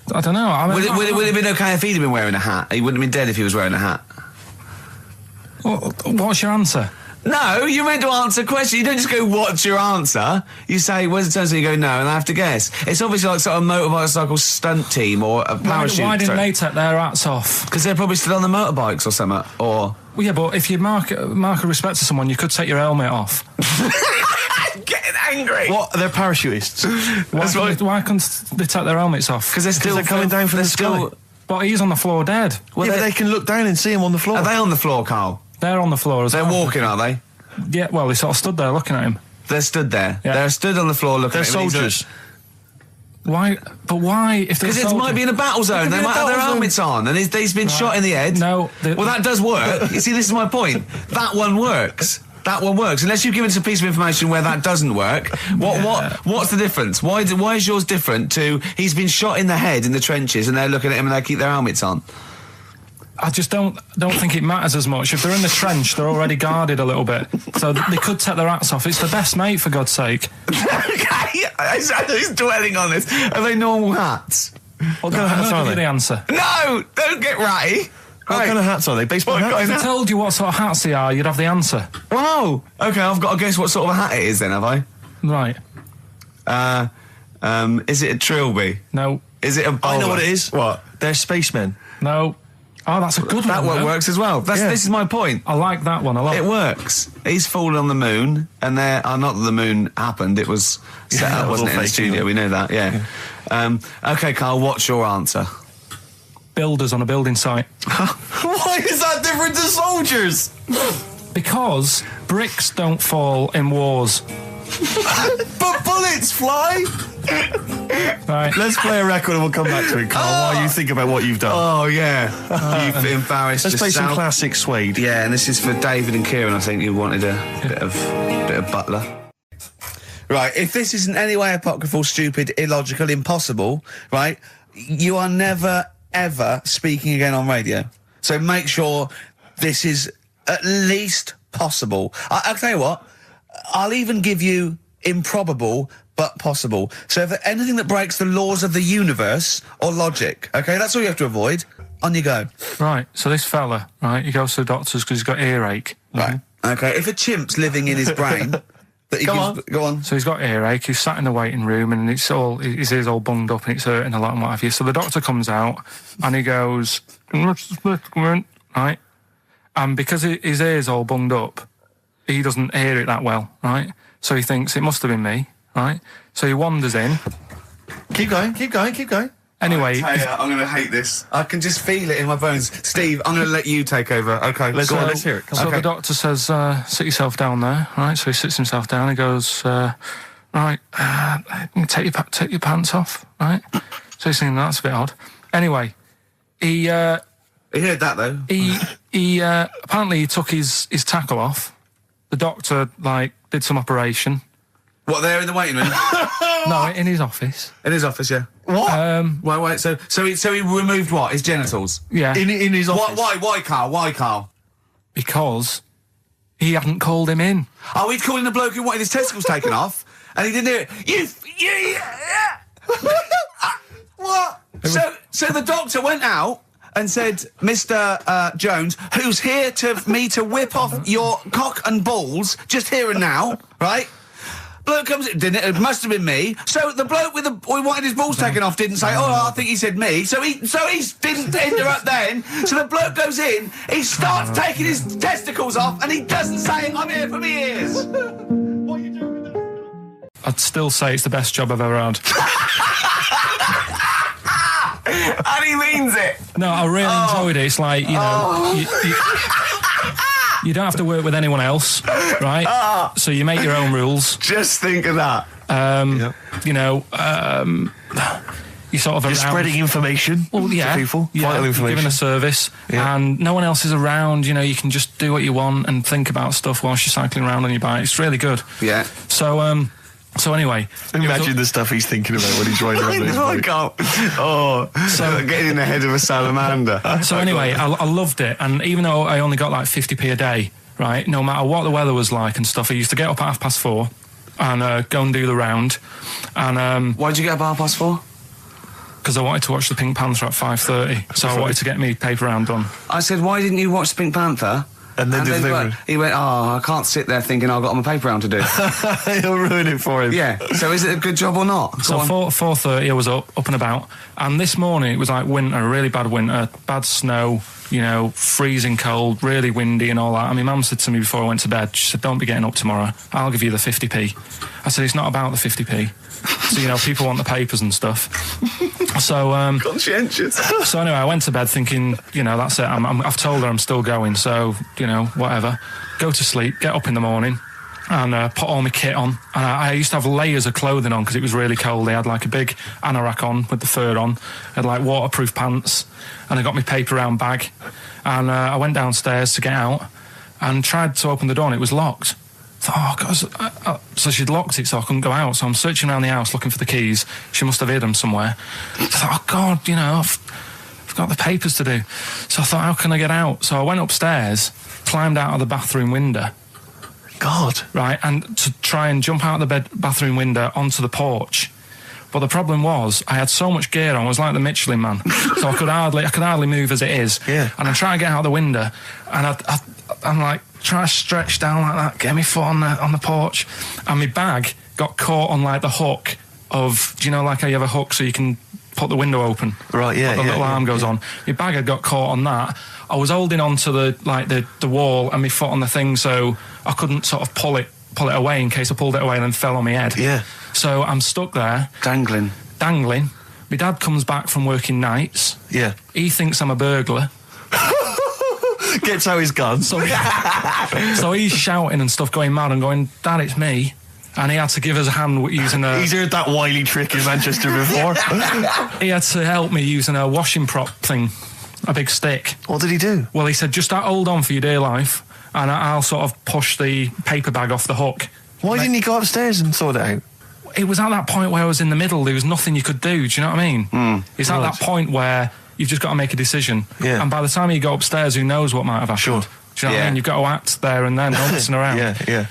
don't know. I mean, Would it have been okay if he'd have been wearing a hat? He wouldn't have been dead if he was wearing a hat. What's your answer? No, you're meant to answer a question. You don't just go, what's your answer? You say, where's the turn? So you go, no, and I have to guess. It's obviously like sort of motorcycle stunt team or a parachute. Why didn't they take their hats off? Because they're probably still on the motorbikes or something, or... Well, yeah, but if you mark a respect to someone, you could take your helmet off. Getting angry. What? They're parachutists. Why couldn't they take their helmets off? Because they're coming down from the sky. But he's on the floor dead. Well, but they can look down and see him on the floor. Are they on the floor, Carl? They're on the floor as well. They're walking, are they? Yeah, well, they sort of stood there looking at him. They're stood there. Yeah. They're stood on the floor looking at him. They're soldiers. Why? But why? Because it might be in a battle zone. They might have their helmets on, and he's been shot in the head. No. Well, that does work. You see, this is my point. That one works. That one works. Unless you've given us a piece of information where that doesn't work. What's the difference? Why is yours different to he's been shot in the head in the trenches, and they're looking at him and they keep their helmets on? I just don't think it matters as much. If they're in the trench, they're already guarded a little bit, so they could take their hats off. It's the best mate, for God's sake. Okay, he's dwelling on this. Are they normal hats? What kind of hats are Give you they? the answer. No, don't get ratty. What kind of hats are they? Baseball hats? If I told you what sort of hats they are, you'd have the answer. Wow. Okay, I've got to guess what sort of a hat it is then, have I? Right. Is it a trilby? No. Is it a bowler? I know what it is. What? They're spacemen. No. Oh, that's a good That one. one works as well. This is my point. I like that one a lot. It works. He's fallen on the moon, and not that the moon happened. It was set up, wasn't it, in the studio? We know that. Yeah. Okay, Carl. What's your answer? Builders on a building site. Why is that different to soldiers? Because bricks don't fall in wars. But bullets fly. Right. Let's play a record and we'll come back to it, Carl, while you think about what you've done. Oh, yeah. You've embarrassed Let's play some yourself. classic Suede. Yeah, and this is for David and Kieran. I think you wanted a bit of Butler. Right, if this is in any way apocryphal, stupid, illogical, impossible, right, you are never, ever speaking again on radio. So make sure this is at least possible. I'll tell you what, I'll even give you improbable but possible. So if anything that breaks the laws of the universe or logic, okay, that's all you have to avoid. On you go. Right, so this fella, right, he goes to the doctors because he's got earache. Right. Okay, if a chimp's living in his brain... Go on. So he's got earache, he's sat in the waiting room and his ear's all bunged up and it's hurting a lot and what have you. So the doctor comes out and he goes, right? And because his ear's all bunged up, he doesn't hear it that well, right? So he thinks it must have been me, right? So he wanders in. Keep going. Anyway, I'm going to hate this. I can just feel it in my bones. Steve, I'm going to let you take over. Okay, let's hear it. So the doctor says, sit yourself down there, right? So he sits himself down. He goes, right, take your pants off, right? So he's thinking that's a bit odd. Anyway, he heard that though. He apparently he took his tackle off. The doctor did some operation. What, there in the waiting room? No, in his office. In his office, yeah. What? Wait. So he removed what? His genitals? Yeah. In his office. Why, Carl? Why, Carl? Because he hadn't called him in. Oh, he'd called in a bloke who wanted his testicles taken off, and he didn't do it. What? So the doctor went out and said, Mr. Jones, who's here to whip off your cock and balls, just here and now, right? Bloke comes in, it must have been me. So the bloke who wanted his balls taken off didn't say, I think he said me. So he didn't interrupt then. So the bloke goes in, he starts taking his testicles off, and he doesn't say, I'm here for me ears. What are you doing with that? I'd still say it's the best job I've ever had. And he means it. No, I really enjoyed it. It's like, you know, you don't have to work with anyone else, right? So you make your own rules. Just think of that. You know, you sort of You're spreading information to people, vital information. Giving a service, and no one else is around. You know, you can just do what you want and think about stuff whilst you're cycling around on your bike. It's really good. Yeah. So anyway, imagine the stuff he's thinking about when he's riding around his bike. So getting in the head of a salamander. So anyway, I loved it, and even though I only got like 50p a day, right? No matter what the weather was like and stuff, I used to get up at 4:30 and go and do the round. And why'd you get up at 4:30? Because I wanted to watch the Pink Panther at 5:30, so I wanted to get me paper round done. I said, why didn't you watch the Pink Panther? And then he went, I can't sit there thinking I've got my paper round to do. He'll ruin it for him. Yeah. So is it a good job or not? So 4:30 I was up and about, and this morning it was like winter, really bad winter, bad snow, you know, freezing cold, really windy and all that. And my mum said to me before I went to bed, she said, don't be getting up tomorrow, I'll give you the 50p. I said, it's not about the 50p. So, you know, people want the papers and stuff. So, conscientious. So anyway, I went to bed thinking, you know, that's it. I've told her I'm still going, so, you know, whatever. Go to sleep, get up in the morning, and put all my kit on. And I used to have layers of clothing on because it was really cold. I had like a big anorak on with the fur on. I had like waterproof pants, and I got my paper round bag. And I went downstairs to get out and tried to open the door, and it was locked. Oh, God. So she'd locked it so I couldn't go out. So I'm searching around the house looking for the keys. She must have hid them somewhere. I thought, oh, God, you know, I've got the papers to do. So I thought, how can I get out? So I went upstairs, climbed out of the bathroom window. God. Right, and to try and jump out of the bathroom window onto the porch. But the problem was, I had so much gear on, I was like the Michelin Man. So I could hardly move as it is. Yeah. And I try to get out the window, and I'm like, try to stretch down like that, get my foot on the porch, and my bag got caught on like the hook of, do you know, like how you have a hook so you can put the window open? Right, yeah. The little arm goes on. My bag had got caught on that. I was holding on to the wall and my foot on the thing, so I couldn't sort of pull it away in case I pulled it away and then fell on my head. Yeah. So I'm stuck there. Dangling. My dad comes back from working nights. Yeah. He thinks I'm a burglar. Gets out his gun. So he's shouting and stuff, going mad and going, Dad, it's me. And he had to give us a hand using a... He's heard that wily trick in Manchester before. He had to help me using a washing prop thing, a big stick. What did he do? Well, he said, just hold on for your dear life, and I'll sort of push the paper bag off the hook. Why didn't he go upstairs and sort it out? It was at that point where I was in the middle. There was nothing you could do. Do you know what I mean? It's at that point where you've just got to make a decision. Yeah. And by the time you go upstairs, who knows what might have happened? Sure. Do you know what I mean? You've got to act there and then, don't listen around. Yeah.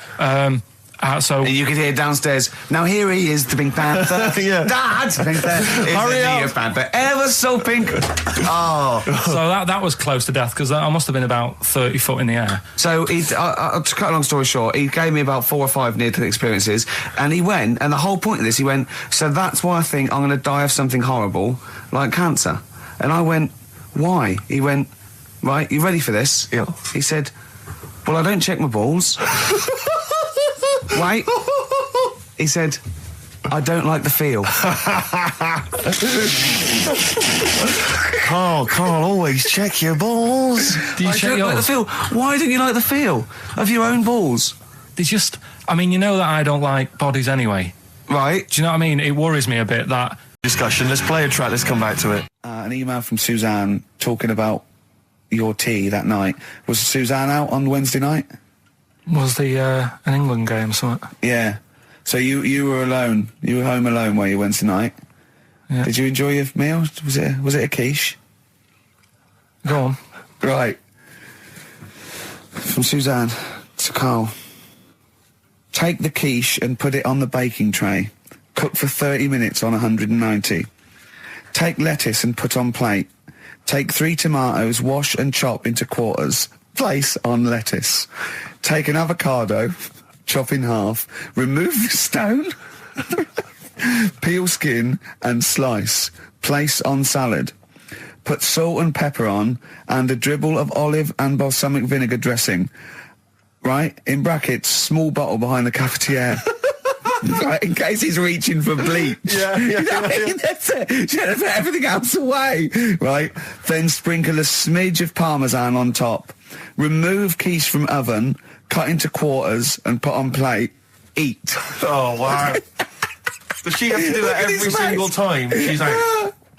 So you could hear downstairs, now here he is, the Pink Panther. Yeah. Dad! Hurry up! Panther, ever so pink. Oh. So that was close to death, because I must have been about 30 foot in the air. So to cut a long story short, he gave me about 4 or 5 near-death experiences, and he went, and the whole point of this, he went, so that's why I think I'm going to die of something horrible, like cancer. And I went, why? He went, right, you ready for this? Yeah. He said, well, I don't check my balls. Wait. He said, I don't like the feel. Carl, always check your balls. Do you I check don't like the yours? feel. Why don't you like the feel of your own balls? They just... I mean, you know that I don't like bodies anyway. Right. Do you know what I mean? It worries me a bit that... Discussion. Let's play a track. Let's come back to it. An email from Suzanne talking about your tea that night. Was Suzanne out on Wednesday night? Was the an England game or something? Yeah. So you were alone. You were home alone, were you, Wednesday night? Yeah. Did you enjoy your meal? Was it a quiche? Go on. Right. From Suzanne to Carl. Take the quiche and put it on the baking tray. Cook for 30 minutes on 190. Take lettuce and put on plate. Take 3 tomatoes, wash and chop into quarters. Place on lettuce. Take an avocado, chop in half. Remove the stone. Peel skin and slice. Place on salad. Put salt and pepper on and a dribble of olive and balsamic vinegar dressing. Right? In brackets, small bottle behind the cafetiere. Right, in case he's reaching for bleach. Yeah. That's it. She had to put everything else away. Right? Then sprinkle a smidge of parmesan on top. Remove quiche from oven, cut into quarters and put on plate. Eat. Oh, wow. Does she have to do that every single time? She's like...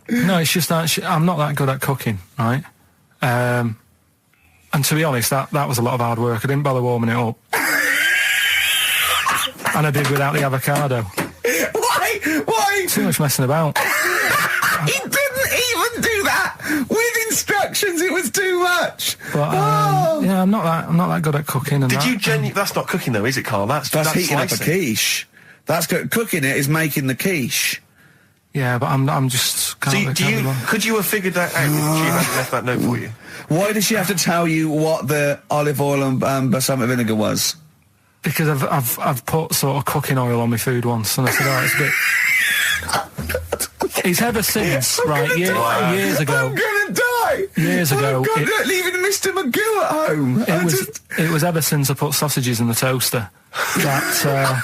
No, it's just that I'm not that good at cooking, right? And to be honest, that was a lot of hard work. I didn't bother warming it up. And I did without the avocado. Why? Too much messing about. He didn't even do that with instructions. It was too much. But yeah, I'm not that good at cooking. And Did you genuinely? That's not cooking though, is it, Carl? That's heating slicing. up a quiche. That's cooking it is making the quiche. Yeah, but I'm just. Could you have figured that out if she hadn't left that note for you? Why did she have to tell you what the olive oil and balsamic vinegar was? Because I've put sort of cooking oil on my food once, and I said, oh, it's a bit. It's ever since, right? Years ago. I'm gonna die. Years ago, leaving Mr. Magoo at home. It was ever since I put sausages in the toaster that.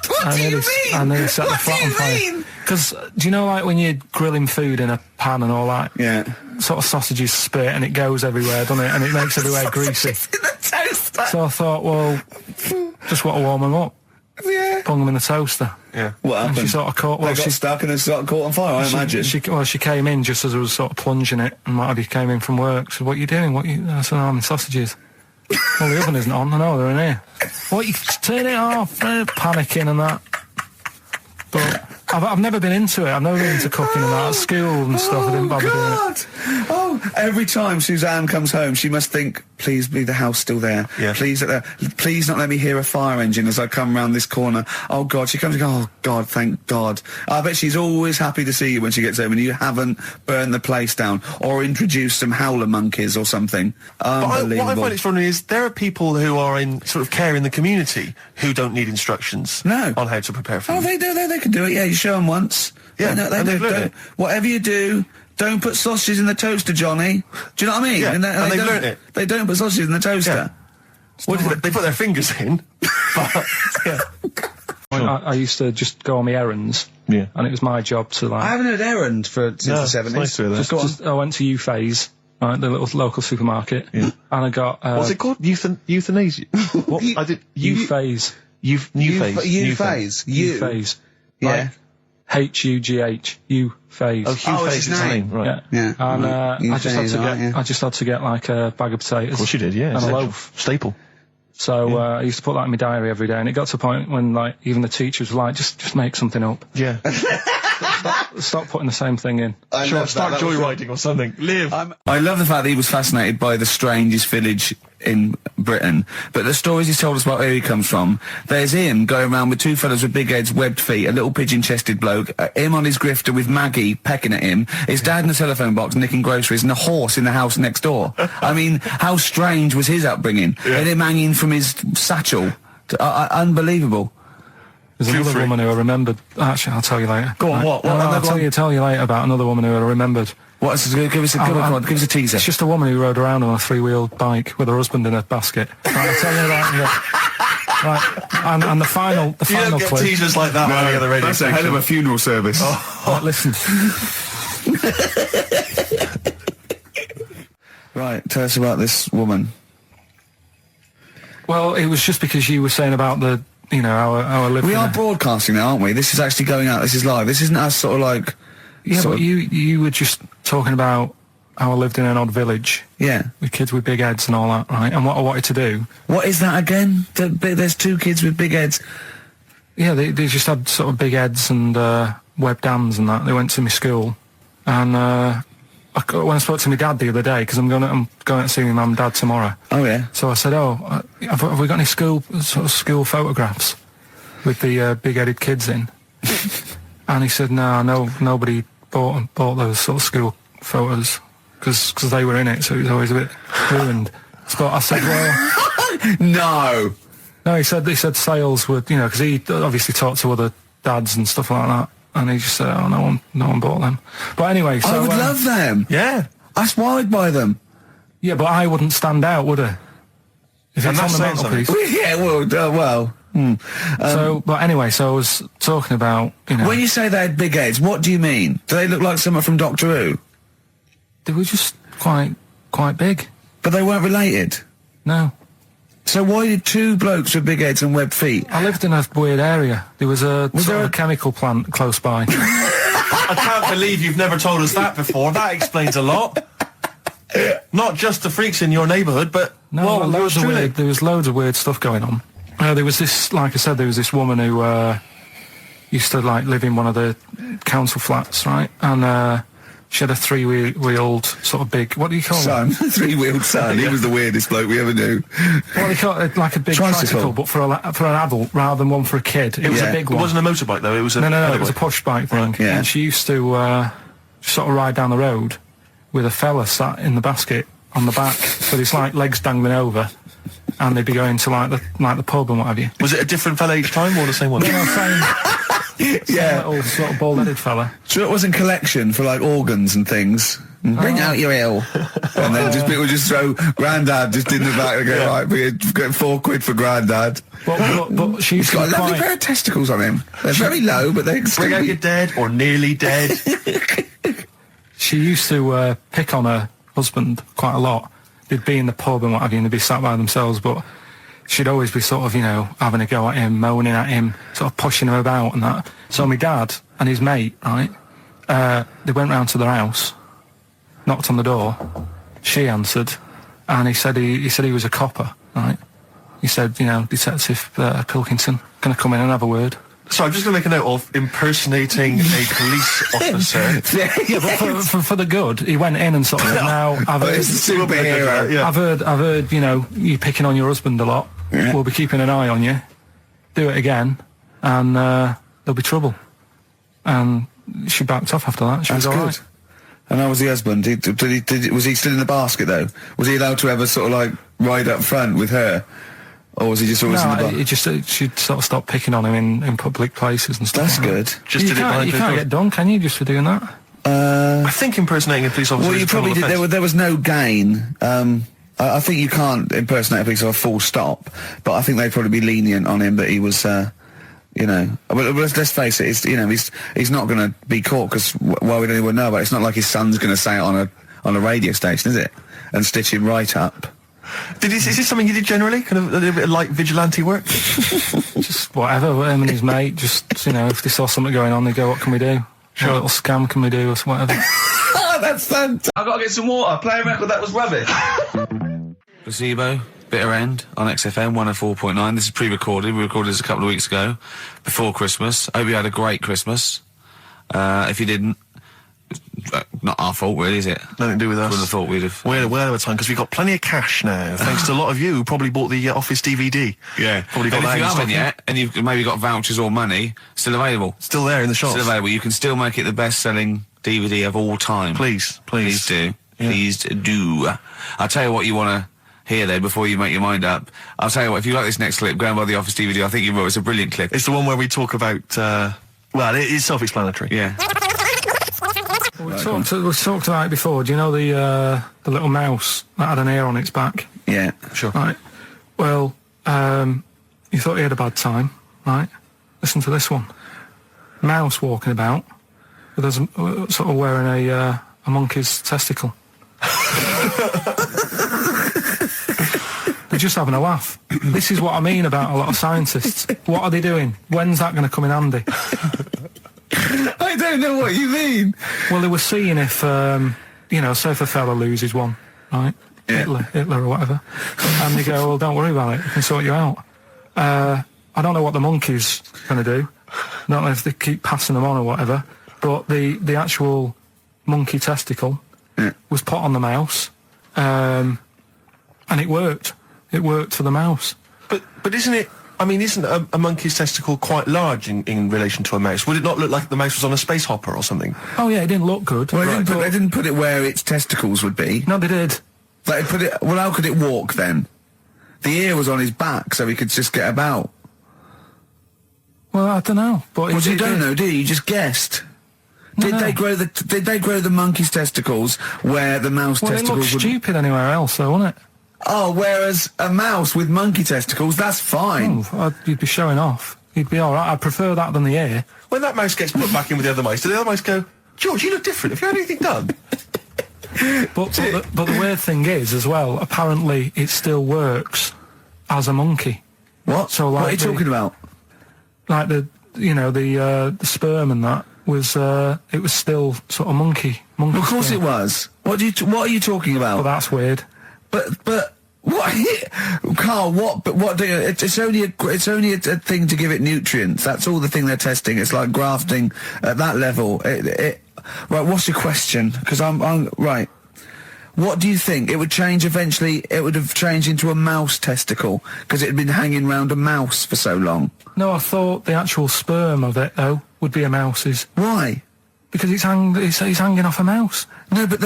What do you mean? I nearly set the flat on fire. Because do you know, like when you're grilling food in a pan and all that? Yeah. Sort of sausages spit and it goes everywhere, doesn't it? And it makes everywhere greasy. In the toaster. So I thought, well, just want to warm them up. Yeah. Bung them in the toaster. Yeah. What happened? And she sort of caught. Well, they got stuck and it sort of caught on fire. I imagine. She came in just as I was sort of plunging it, and Marty came in from work. Said, "What are you doing? I said, I'm in sausages." Well, the oven isn't on. I know they're in here. What? You turn it off? Panicking and that. But I've never been into it. I've never been into cooking and that. At school and stuff, I didn't bother doing it. Oh, every time Suzanne comes home, she must think, please be the house still there. Yeah. Please not let me hear a fire engine as I come round this corner. Oh, God. She comes and goes, oh, God, thank God. I bet she's always happy to see you when she gets home and you haven't burned the place down or introduced some howler monkeys or something. Unbelievable. What I find extraordinary is there are people who are in sort of care in the community who don't need instructions on how to prepare food. Oh, they do. They can do it. Yeah, you show them once. Yeah, they do. Whatever you do, don't put sausages in the toaster, Johnny. Do you know what I mean? Yeah, and they've learnt it. They don't put sausages in the toaster. Yeah. They put their fingers in. But, yeah. I used to just go on my errands. Yeah. And it was my job to like. I haven't had errand since the 70s. Nice to hear that. I went to U-Phase, right, the little local supermarket. Yeah. And I got. What's it called? Euthanasia. What? I did. U-Phase. U-Phase. U-Phase. U-Phase. Yeah. H-U-G-H. U-Phase. Oh, Hugh-Phase is his name, right. Yeah. And I I just had to get like a bag of potatoes. Of course you did, yeah. And a loaf. Staple. So I used to put that in my diary every day, and it got to a point when like even the teachers were like, just make something up. Yeah. Stop putting the same thing in. Start joyriding or something. Live. I love the fact that he was fascinated by the strangest village in Britain, but the stories he's told us about where he comes from, there's him going around with two fellas with big heads, webbed feet, a little pigeon-chested bloke, him on his grifter with Maggie pecking at him, his dad in the telephone box nicking groceries, and a horse in the house next door. I mean, how strange was his upbringing? Yeah. And him hanging from his satchel. Unbelievable. There's another woman who I remembered. Actually, I'll tell you later. Go on, what? I'll tell you later about another woman who I remembered. Give us a teaser. It's just a woman who rode around on a three-wheeled bike with her husband in a basket. Right, I'll tell you that. Right, and the final You don't get clue. teasers like that on any other radio That's a hell of a funeral service. Right, listen. Right, tell us about this woman. Well, it was just because you were saying about the, our living. We are broadcasting now, aren't we? This is actually going out. This is live. This isn't us sort of like... Yeah, but you were just talking about how I lived in an odd village. Yeah. With kids with big heads and all that, right? And what I wanted to do... What is that again? There's two kids with big heads. Yeah, they just had sort of big heads and webbed hands and that. They went to my school. And when I spoke to my dad the other day, because I'm going to see my mum and dad tomorrow. Oh, yeah. So I said, have we got any school photographs with the big-headed kids in? And he said, no, nobody bought those sort of school photos because they were in it, so it was always a bit ruined. So I said, well, no. He said sales would, because he obviously talked to other dads and stuff like that, and he just said, oh, no one bought them. But anyway, so I would love them. Yeah, that's why I'd buy them. Yeah, but I wouldn't stand out, would I? If it's on the mantelpiece. Yeah, well. So, but anyway, so I was talking about, When you say they had big heads, what do you mean? Do they look like someone from Doctor Who? They were just quite big. But they weren't related? No. So why did two blokes with big heads and webbed feet? I lived in a weird area. There was a chemical plant close by. I can't believe you've never told us that before. That explains a lot. Not just the freaks in your neighbourhood, but... No, there was loads of weird stuff going on. There was this, like I said, there was this woman who used to live in one of the council flats, right? And she had a three-wheeled sort of big, what do you call it? Three-wheeled son. He was the weirdest bloke we ever knew. What do you call it? Like a big tricycle, but for an adult rather than one for a kid. It was a big one. It wasn't a motorbike though. It was a no. It was a push bike thing. Yeah. And she used to sort of ride down the road with a fella sat in the basket on the back with his legs dangling over, and they'd be going to the pub and what have you. Was it a different fella each time or the same one? No, same. Yeah, little sort of bald-headed fella. So it wasn't collection for organs and things. Bring out your ill, and then people just throw Grandad just in the back and go right, we get £4 for Grandad. But she's got a lovely pair of testicles on him. They're very low, but they bring out your dead or nearly dead. She used to pick on her husband quite a lot. They'd be in the pub and what have you, and they'd be sat by themselves, but she'd always be sort of, having a go at him, moaning at him, sort of pushing him about and that. So my dad and his mate, right, they went round to their house, knocked on the door, she answered, and he said he was a copper, right? He said, Detective Pilkington, gonna come in and have a word. So I'm just going to make a note of impersonating a police officer. Yeah, but for the good, he went in and sort of now I've heard superhero. Yeah. I've heard you picking on your husband a lot. Yeah. We'll be keeping an eye on you. Do it again, and there'll be trouble. And she backed off after that. She was all right. And how was the husband? Was he still in the basket though? Was he allowed to ever sort of ride up front with her? Or was he just always in the bar? She'd sort of stop picking on him in public places and stuff. That's good. You can't get done, can you, just for doing that? I think impersonating a police officer. Well, you probably did. There was no gain. I think you can't impersonate a police officer full stop, but I think they'd probably be lenient on him that he was, But let's face it. He's not going to be caught because why would anyone know about it? It's not like his son's going to say it on a radio station, is it? And stitch him right up. Is this something you did generally? Kind of a little bit of light vigilante work? Just whatever, him and his mate, just, if they saw something going on, they go, what can we do? Sure. What little scam can we do, or whatever. That's fantastic. I've got to get some water. Play a record that was rubbish. Placebo, Bitter End, on XFM 104.9. This is pre-recorded. We recorded this a couple of weeks ago, before Christmas. I hope you had a great Christmas. If you didn't, not our fault, really, is it? Nothing to do with us. Wouldn't have thought we'd have. We're well over time because we've got plenty of cash now, thanks to a lot of you who probably bought the Office DVD. Yeah. Probably got and that if you in haven't stock yet, and you've maybe got vouchers or money, still available. Still there in the shops. Still available. You can still make it the best-selling DVD of all time. Please do. Yeah. Please do. I'll tell you what you want to hear though before you make your mind up. I'll tell you what, if you like this next clip, go and buy the Office DVD. I think you will. It's a brilliant clip. It's the one where we talk about, it is self-explanatory. Yeah. We talked about it before. Do you know the little mouse that had an ear on its back? Yeah, sure. Right. Well, you thought he had a bad time, right? Listen to this one. Mouse walking about with us, sort of wearing a monkey's testicle. They're just having a laugh. This is what I mean about a lot of scientists. What are they doing? When's that going to come in handy? I don't know what you mean. Well, they were seeing if, say if a fella loses one, right? Yeah. Hitler or whatever. And they go, well, don't worry about it. We can sort you out. I don't know what the monkey's going to do. I don't know if they keep passing them on or whatever. But the actual monkey testicle was put on the mouse. And it worked. It worked for the mouse. But isn't it... I mean, isn't a monkey's testicle quite large in relation to a mouse? Would it not look like the mouse was on a space hopper or something? Oh yeah, it didn't look good. Well, they didn't put it where its testicles would be. No, they did. They put it. Well, how could it walk then? The ear was on his back, so he could just get about. Well, I don't know. But you don't know, do you? You just guessed. Did they grow the monkey's testicles where the mouse testicles would? Well, it looked stupid anywhere else, though, wouldn't it? Oh, whereas a mouse with monkey testicles, that's fine. Oh, you'd be showing off. You'd be all right. I prefer that than the ear. When that mouse gets put back in with the other mice, do the other mice go, George, you look different. Have you had anything done? But the weird thing is, as well, apparently it still works as a monkey. What? So, like, what are you talking about? Like the sperm and that was it was still sort of monkey. Of course it was. What are you talking about? Well, that's weird. But what, Carl? What do you? It's only a thing to give it nutrients. That's all the thing they're testing. It's like grafting at that level. Right. What's your question? Because I'm right. What do you think? It would change eventually. It would have changed into a mouse testicle because it had been hanging round a mouse for so long. No, I thought the actual sperm of it though would be a mouse's. Why? Because it's hanging off a mouse. No, but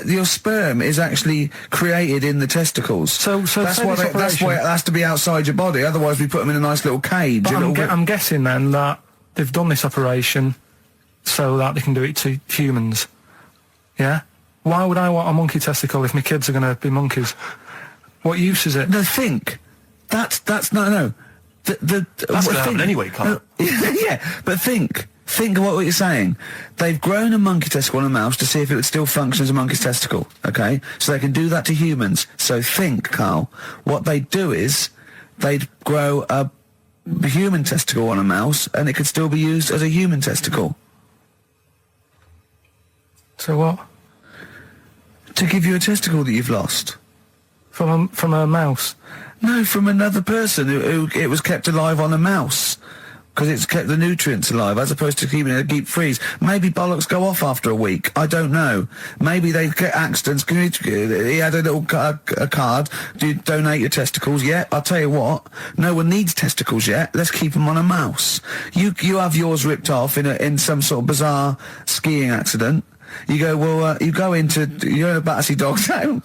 your sperm is actually created in the testicles. So that's why it has to be outside your body. Otherwise, we put them in a nice little cage. But I'm guessing then that they've done this operation so that they can do it to humans. Yeah. Why would I want a monkey testicle if my kids are going to be monkeys? What use is it? No, think. That's no. That's going to happen anyway, Carl. Yeah, but think. Think of what you're saying. They've grown a monkey testicle on a mouse to see if it would still function as a monkey's testicle, okay? So they can do that to humans. So think, Carl. What they'd do is they'd grow a human testicle on a mouse and it could still be used as a human testicle. So what? To give you a testicle that you've lost. From a mouse? No, from another person who it was kept alive on a mouse. Because it's kept the nutrients alive, as opposed to keeping it in a deep freeze. Maybe bollocks go off after a week. I don't know. Maybe they get accidents. He had a little a card. Do you donate your testicles? Yeah, I'll tell you what. No one needs testicles yet. Let's keep them on a mouse. You have yours ripped off in some sort of bizarre skiing accident. You go, well, you're in a Battersea Dog Town.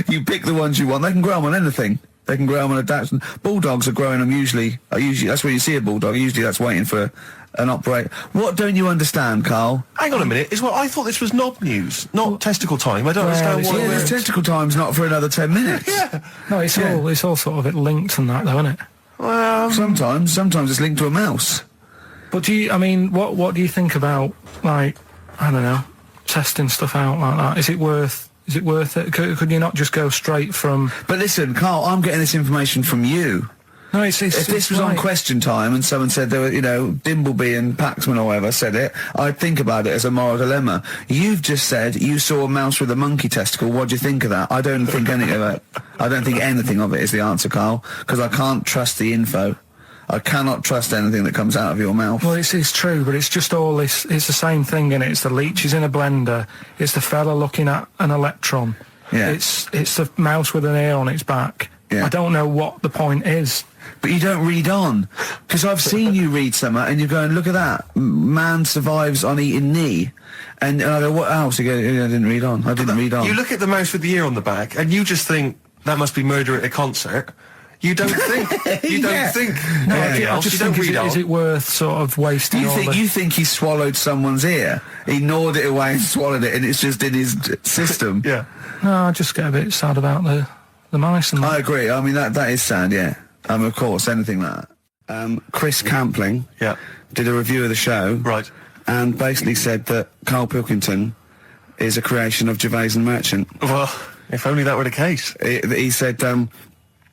You pick the ones you want. They can grow them on anything. They can grow them on a Dachshund. Bulldogs are growing them usually, that's where you see a bulldog. Usually that's waiting for an operator. What don't you understand, Carl? Hang on a minute. I thought this was knob news, not testicle time. I don't understand what this testicle time's not for another 10 minutes. Yeah. No, it's all sort of linked and that, though, isn't it? Well, sometimes it's linked to a mouse. But what do you think about, like, I don't know, testing stuff out like that? Is it worth it? Could you not just go straight from... But listen, Carl, I'm getting this information from you. No, if this was on Question Time and someone said there were, Dimbleby and Paxman or whatever said it, I'd think about it as a moral dilemma. You've just said you saw a mouse with a monkey testicle. What do you think of that? I don't think anything of it. I don't think anything of it is the answer, Carl, because I can't trust the info. I cannot trust anything that comes out of your mouth. Well, it's true, but it's just all this. It's the same thing, innit? It's the leeches in a blender. It's the fella looking at an electron. Yeah. It's the mouse with an ear on its back. Yeah. I don't know what the point is. But you don't read on. Because I've seen you read something and you're going, look at that. Man survives on eating knee. And I go, what else? You go, I didn't read on. I didn't read on. You look at the mouse with the ear on the back and you just think, that must be murder at a concert. You don't think. You don't think. No, I just think, is it worth sort of wasting You think he swallowed someone's ear? He gnawed it away and swallowed it and it's just in his system? Yeah. No, I just get a bit sad about the mice and that. I agree. I mean, that is sad, yeah. Of course, anything like that. Chris Campling did a review of the show. Right. And basically said that Karl Pilkington is a creation of Gervais and Merchant. Well, if only that were the case. He said...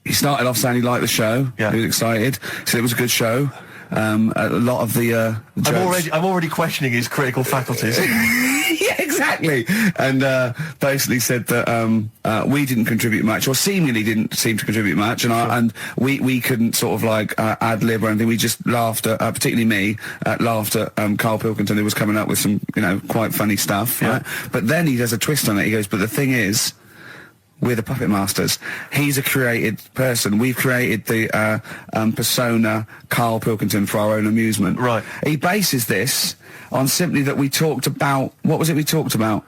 he started off saying he liked the show. Yeah. He was excited. Said it was a good show. A lot of the jokes. I'm already questioning his critical faculties. Yeah, exactly. And basically said that we didn't contribute much, or seemingly didn't seem to contribute much, and we couldn't sort of like ad lib or anything. We just laughed at, particularly me, laughed at Karl Pilkington, who was coming up with some quite funny stuff. Yeah. Right? But then he does a twist on it. He goes, but the thing is, We're the puppet masters. He's a created person. We've created the persona Karl Pilkington for our own amusement. Right. He bases this on simply that we talked about... What was it we talked about?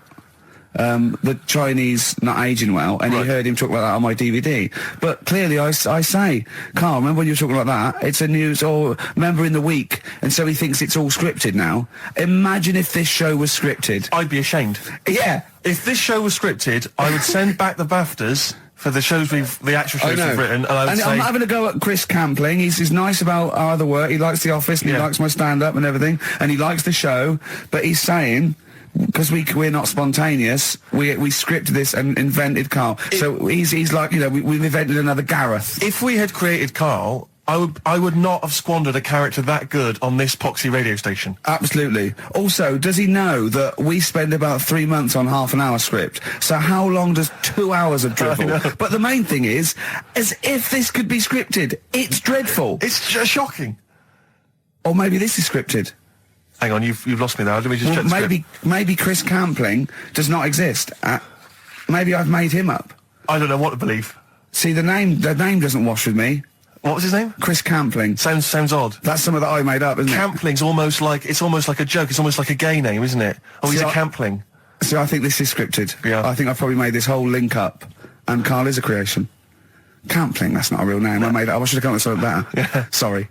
The Chinese not aging well, and he heard him talk about that on my DVD. But clearly I say, Karl, remember when you were talking like that? It's a news or member in the week, and so he thinks it's all scripted now. Imagine if this show was scripted. I'd be ashamed. Yeah. If this show was scripted, I would send back the BAFTAs for the shows the actual shows we've written, and I would say... I'm not having a go at Chris Campling. He's nice about our other work. He likes The Office, and he likes my stand-up and everything, and he likes the show, but he's saying... Because we're not spontaneous, we scripted this and invented Karl. So he's like, you know, we've invented another Gareth. If we had created Karl, I would not have squandered a character that good on this poxy radio station. Absolutely. Also, does he know that we spend about 3 months on half an hour script? So how long does 2 hours of drivel? But the main thing is, as if this could be scripted, it's dreadful. It's shocking. Or maybe this is scripted. Hang on, you've lost me there. Let me just check the script. Maybe Chris Campling does not exist. Maybe I've made him up. I don't know what to believe. See, the name doesn't wash with me. What was his name? Chris Campling. Sounds odd. That's something that I made up, isn't it? Campling's almost like a joke. It's almost like a gay name, isn't it? Oh, he's a Campling. See, I think this is scripted. Yeah. I think I've probably made this whole link up, and Karl is a creation. Campling, that's not a real name. I made it up. I should have come up with something better. Yeah. Sorry.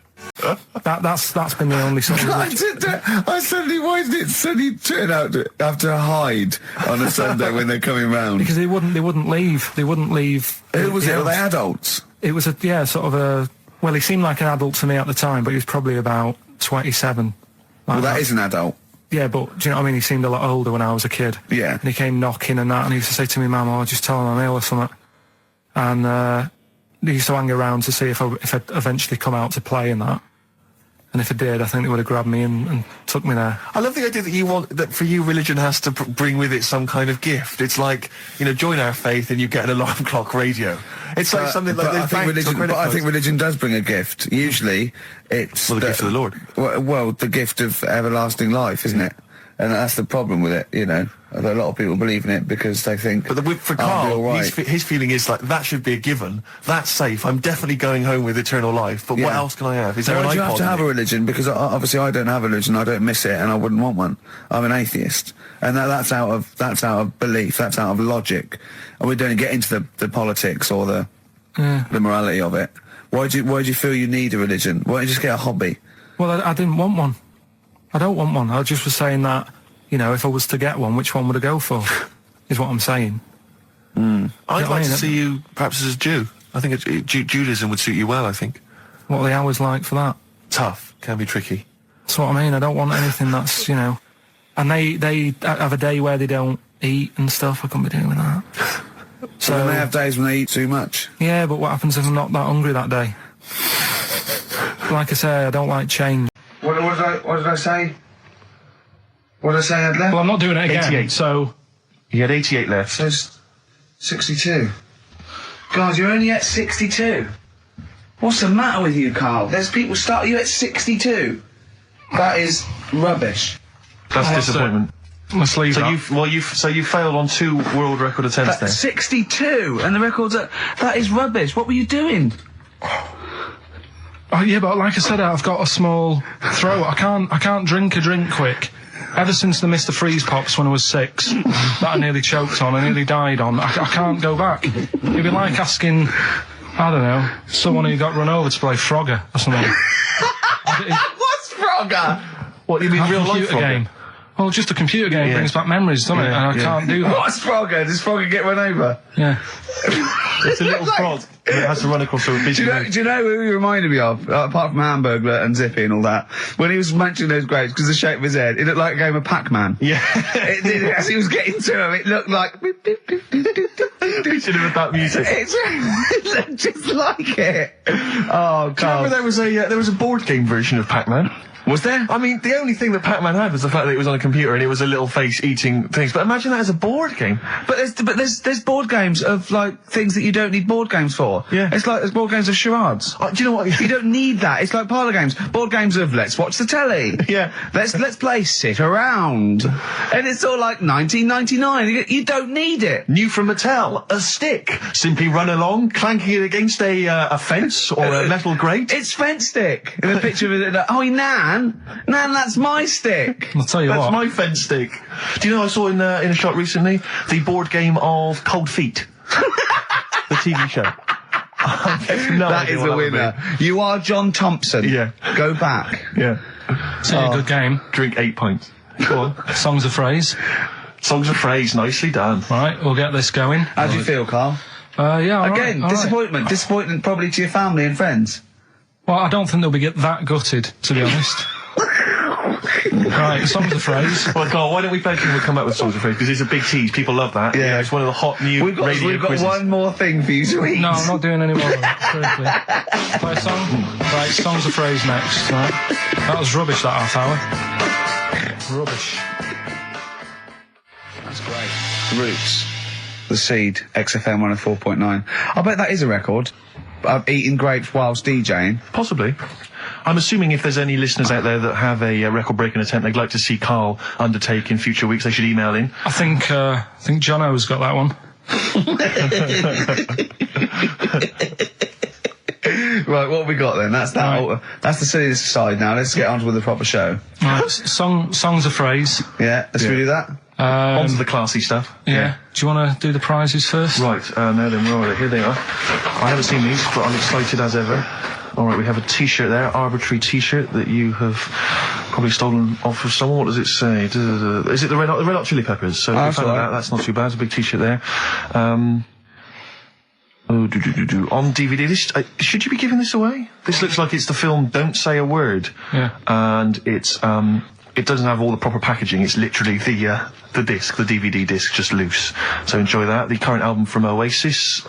That's been the only sort of... I suddenly, why did it suddenly turn out to have to hide on a Sunday when they're coming round? Because they wouldn't leave. They wouldn't leave. Who was it? Were they adults? It was well, he seemed like an adult to me at the time, but he was probably about 27. Well, that is an adult. Yeah, but do you know what I mean? He seemed a lot older when I was a kid. Yeah. And he came knocking and that, and he used to say to me, Mum, I'll just tell him I'm ill or something. And he used to hang around to see if I'd eventually come out to play and that. And if I did, I think they would have grabbed me and took me there. I love the idea that for you, religion has to bring with it some kind of gift. It's like, you know, join our faith and you get an alarm clock radio. It's like something like I think religion does bring a gift. Usually, it's the gift of the Lord. Well, the gift of everlasting life, isn't it? And that's the problem with it, you know. A lot of people believe in it because they think... But for Karl, his feeling is like, that should be a given. That's safe. I'm definitely going home with eternal life. But what else can I have? Is there an iPod? You have to have a religion? Because obviously I don't have a religion. I don't miss it, and I wouldn't want one. I'm an atheist, and that's out of belief. That's out of logic. And we don't get into the politics or the morality of it. Why do you feel you need a religion? Why don't you just get a hobby? Well, I didn't want one. I don't want one. I just was saying that, you know, if I was to get one, which one would I go for? Is what I'm saying. I'd like to see you perhaps as a Jew. I think Judaism would suit you well, I think. What are the hours like for that? Tough. Can be tricky. That's what I mean. I don't want anything that's, you know... And they have a day where they don't eat and stuff. I couldn't be doing that. So they have days when they eat too much? Yeah, but what happens if I'm not that hungry that day? Like I say, I don't like change. What did I say? What did I say I had left? Well, I'm not doing it again, 88. so... You had 88 left. So 62. God, you're only at 62. What's the matter with you, Karl? There's people start you at 62. That is rubbish. That's disappointment. Let's leave that. So you failed on 2 world record attempts then? 62, and the record's that is rubbish. What were you doing? Oh, yeah, but like I said, I've got a small throat. I can't drink a drink quick. Ever since the Mr. Freeze Pops when I was 6, that I nearly choked on, I nearly died on, I can't go back. It'd be like asking, I don't know, someone who got run over to play Frogger or something. What's Frogger? What, you mean real life Frogger? Game. Well, just a computer game brings back memories, doesn't it? And I can't do that. What's Frogger? Does Frogger get run over? Yeah. It's a little frog that has to run across a busy road. Do you know who he reminded me of? Apart from Hamburglar and Zippy and all that. When he was mentioning those grapes, because of the shape of his head, it looked like a game of Pac-Man. Yeah. It did, as he was getting to him, it looked like... We should have had that music. It looked just like it. Oh, God. Do you remember there was a board game version of Pac-Man? Was there? I mean, the only thing that Pac-Man had was the fact that it was on a computer and it was a little face eating things. But imagine that as a board game. But there's board games of, like, things that you don't need board games for. Yeah. It's like there's board games of charades. Do you know what? You don't need that. It's like parlour games. Board games of let's watch the telly. Yeah. Let's play sit around. And it's all like 1999. You don't need it. New from Mattel, a stick. Simply run along, clanking it against a fence or a metal grate. It's fence stick. And a picture of it. Oh, Nan, that's my stick. I'll tell you That's what. my fence stick. Do you know I saw in a shop recently the board game of Cold Feet, the TV show. That is a winner. You are John Thompson. Yeah. Go back. Yeah. It's a good game. Drink 8 pints. Go on. Songs of phrase. Songs of phrase, nicely done. Right, we'll get this going. How do you feel, Carl? Yeah, all Again, right, all disappointment. right. Disappointment probably to your family and friends. Well, I don't think they'll be that gutted, to be honest. Right, songs of phrase. Well, Carl, why don't we play it and we'll come back with songs of phrase, because it's a big tease. People love that. Yeah. It's one of the hot new We've got quizzes. one more thing for you to eat. No, I'm not doing any more of that. Seriously. Play a song? Right, songs of phrase next. Right. That was rubbish, that half hour. Rubbish. That's great. Roots. The Seed, XFM 104.9. I bet that is a record. Eating grapes whilst DJing. Possibly. I'm assuming if there's any listeners out there that have a record-breaking attempt they'd like to see Carl undertake in future weeks, they should email in. I think Jono's got that one. Right, what have we got then? That's that. Right. That's the silliness side now. Let's get on with the proper show. Right, songs of phrase. Yeah, let's do that. On to the classy stuff. Yeah. Do you want to do the prizes first? Right, now then, where are they? Here they are. I haven't seen these, but I'm excited as ever. Alright, we have a t-shirt there, arbitrary t-shirt that you have probably stolen off of someone. What does it say? Is it the Red Hot Chili Peppers? So if you found that, that's not too bad. It's a big t-shirt there. On DVD, this, should you be giving this away? This looks like it's the film Don't Say a Word. Yeah. And it's, it doesn't have all the proper packaging. It's literally the disc, the DVD disc, just loose. So enjoy that. The current album from Oasis,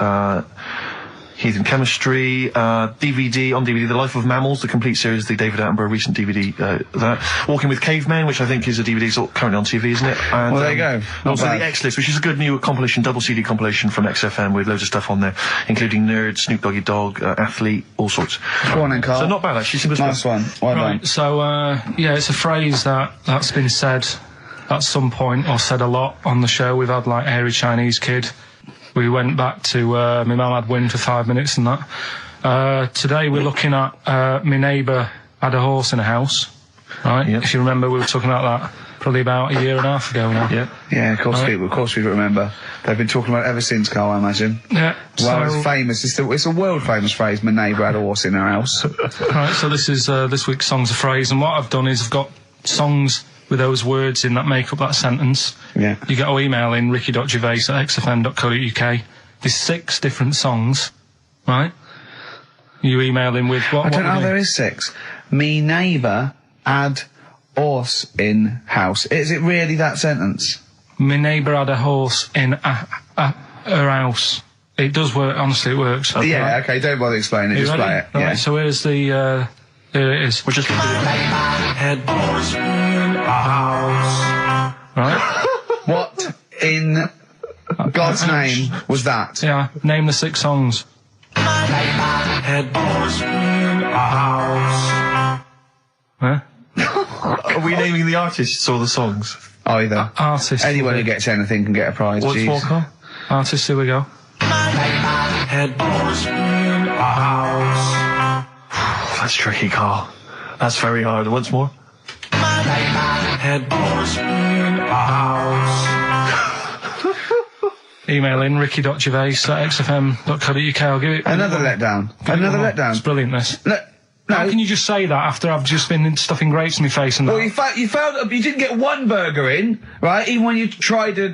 Heathen Chemistry, DVD, on DVD, The Life of Mammals, the complete series, the David Attenborough recent DVD, that. Walking with Cavemen, which I think is a DVD, it's currently on TV, isn't it? And, well, there you go. Also the X-List, which is a good new compilation, double CD compilation from XFM with loads of stuff on there, including Nerd, Snoop Doggy Dogg, Athlete, all sorts. Go on then, Carl. So not bad, actually. Simple nice one. Well right, done. so, yeah, it's a phrase that's been said at some point, or said a lot on the show. We've had, like, Hairy Chinese Kid. We went back to my mum had wind for 5 minutes and that. Today we're looking at my neighbour had a horse in a house, right? Yep. If you remember, we were talking about that probably about a year and a half ago now. Yeah, yeah, of course, right. Of course we remember. They've been talking about it ever since, Carl, I imagine. Yeah. Well, it's famous. It's a world famous phrase. My neighbour had a horse in her house. Right. So this is this week's songs of phrase, and what I've done is I've got songs with those words in that make up that sentence. Yeah. You get to email in ricky.gervais@xfm.co.uk. There's 6 different songs, right? You email in with what? I don't know, there is 6. Me neighbour had horse in house. Is it really that sentence? My neighbour had a horse in her house. It does work, honestly, it works. Okay. Yeah, okay, don't bother explaining it, just play it. Right, yeah. so here's the, here it is. We're just going to do head horse in a house. Right? What in God's name was that? Yeah, name the 6 songs. Head horse in a house. Huh? Are we naming the artists or the songs? Either. Artists. Anyone who gets anything can get a prize. What's more, Carl? Artists, here we go. Head horse in a house. That's tricky, Carl. That's very hard. Once more. Head horse in a house. Email in ricky.gervais@xfm.co.uk. I'll give it Another letdown. Another letdown. It's brilliant, this. No. How can you just say that after I've just been stuffing grapes in my face and that? Well, you failed. You didn't get one burger in, right? Even when you tried to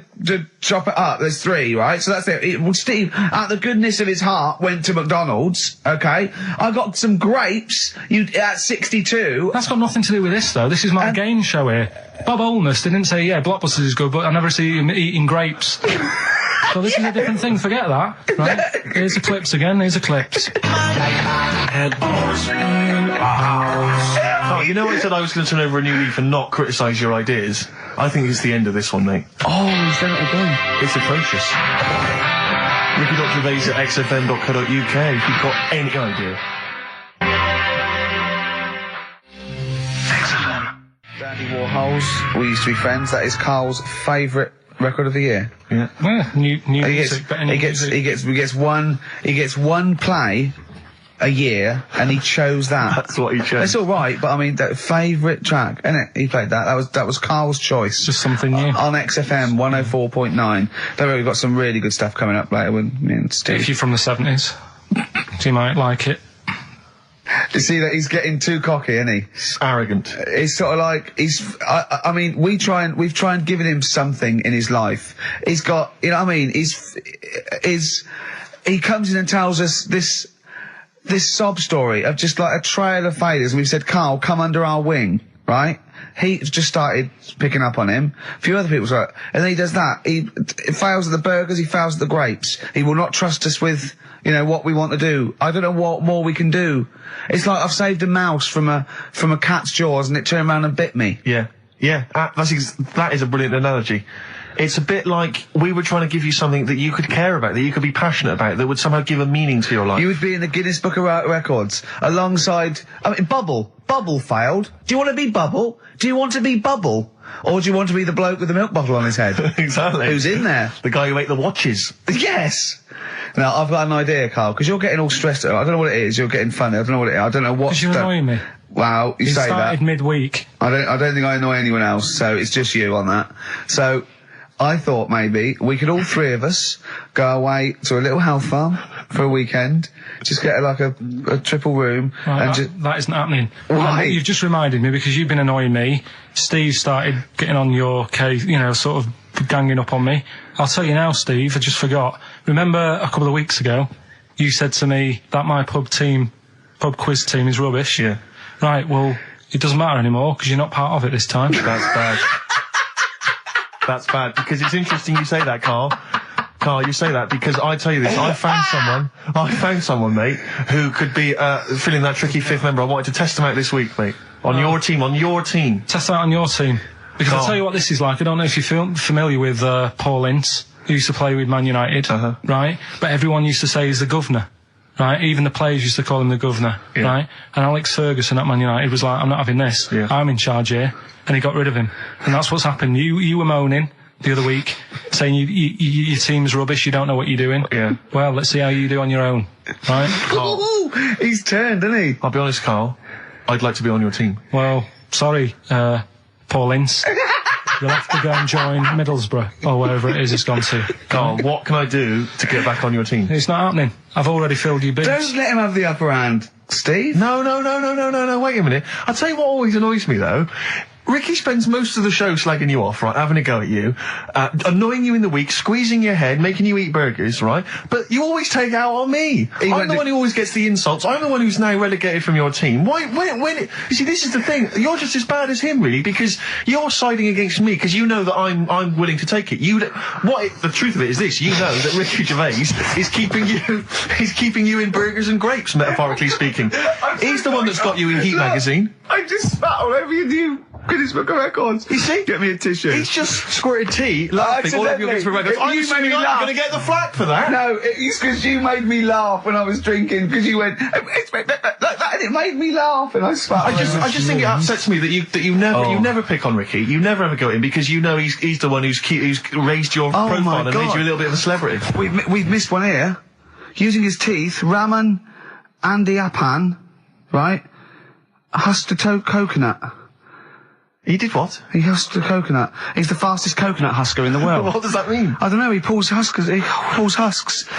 chop it up, there's 3, right? So that's it. Well, Steve, out the goodness of his heart, went to McDonald's. Okay, I got some grapes. At 62. That's got nothing to do with this, though. This is my game show here. Bob Holness didn't say, yeah, Blockbusters is good, but I never see him eating grapes. So this is a different thing. Forget that. Right? Here's the clips again. Here's the clips. Head horse in a house. Carl, you know I said I was going to turn over a new leaf and not criticise your ideas? I think it's the end of this one, mate. Oh, he's done it again. It's atrocious. Ricky.Gervais at xfm.co.uk if you've got any idea. XFM. Dandy Warhols, We Used to Be Friends. That is Carl's favourite record of the year. Yeah. Yeah, new music. He gets one play a year, and he chose that. That's what he chose. It's all right, but I mean, that favourite track, innit? He played that. That was Carl's choice. Just something new. On XFM 104.9. Don't worry, we've got some really good stuff coming up later with me and Steve. If you're from the 70s, so you might like it. You see that he's getting too cocky, isn't he? It's arrogant. It's sort of like I mean, we've tried giving him something in his life. He's got, you know what I mean? He comes in and tells us this sob story of just like a trail of failures, and we've said, Carl, come under our wing, right? He just started picking up on him. A few other people's like, and then he does that. He fails at the burgers, he fails at the grapes. He will not trust us with, you know, what we want to do. I don't know what more we can do. It's like I've saved a mouse from a cat's jaws and it turned around and bit me. Yeah. Yeah. That is a brilliant analogy. It's a bit like we were trying to give you something that you could care about, that you could be passionate about, that would somehow give a meaning to your life. You would be in the Guinness Book of Records alongside, I mean, Bubble. Bubble failed. Do you want to be Bubble? Do you want to be Bubble? Or do you want to be the bloke with the milk bottle on his head? Exactly. Who's in there? The guy who ate the watches. Yes! Now, I've got an idea, Carl, because you're getting all stressed out. I don't know what it is. You're getting funny. I don't know what it is. I don't know what... Because you're annoying me. Wow, you say that. started midweek. I don't think I annoy anyone else, so it's just you on that. So, I thought maybe we could all three of us go away to a little health farm for a weekend, just get like a triple room, right, and that isn't happening. Why? You've just reminded me, because you've been annoying me. Steve started getting on your case, you know, sort of ganging up on me. I'll tell you now, Steve, I just forgot. Remember a couple of weeks ago, you said to me that my pub quiz team is rubbish. Yeah. Right, well, it doesn't matter anymore because you're not part of it this time. That's bad. That's bad, because it's interesting you say that, Carl. Carl, you say that because I tell you this, I found someone, mate, who could be filling that tricky fifth member. I wanted to test him out this week, mate. On your team. Test out on your team. Because I'll tell you what this is like. I don't know if you're familiar with Paul Ince, who used to play with Man United, right? But everyone used to say he's the governor, right? Even the players used to call him the governor, right? And Alex Ferguson at Man United was like, I'm not having this. Yeah. I'm in charge here. And he got rid of him. And that's what's happened. You were moaning the other week, saying your team's rubbish, you don't know what you're doing. Yeah. Well, let's see how you do on your own, right? Carl. He's turned, isn't he? I'll be honest, Carl. I'd like to be on your team. Well, sorry, Paul Ince. You'll have to go and join Middlesbrough, or wherever it is it's gone to. Carl, what can I do to get back on your team? It's not happening. I've already filled your boots. Don't let him have the upper hand, Steve. No, wait a minute. I'll tell you what always annoys me, though. Ricky spends most of the show slagging you off, right, having a go at you, annoying you in the week, squeezing your head, making you eat burgers, right? But you always take it out on me. I'm the one who always gets the insults. I'm the one who's now relegated from your team. Why, you see, this is the thing. You're just as bad as him, really, because you're siding against me, because you know that I'm willing to take it. The truth of it is this, you know that Ricky Gervais is keeping you in burgers and grapes, metaphorically speaking. He's the one that's got you in Heat magazine. I just spat all over your new Guinness Book of Records. You see? Get me a tissue. He's just squirted tea, laughing all over your Guinness Book of Records. I'm assuming I'm going to get the flak for that. No, it's because you made me laugh when I was drinking, because you went, like that, and it made me laugh, and I spat. I just think it upsets me that you never pick on Ricky. You never ever go at him, because you know he's the one who's raised your profile and made you a little bit of a celebrity. We've missed one here. Using his teeth, Raman Andiapan, right? Husked a coconut. He did what? He husked a coconut. He's the fastest coconut husker in the world. What does that mean? I don't know. He pulls husks.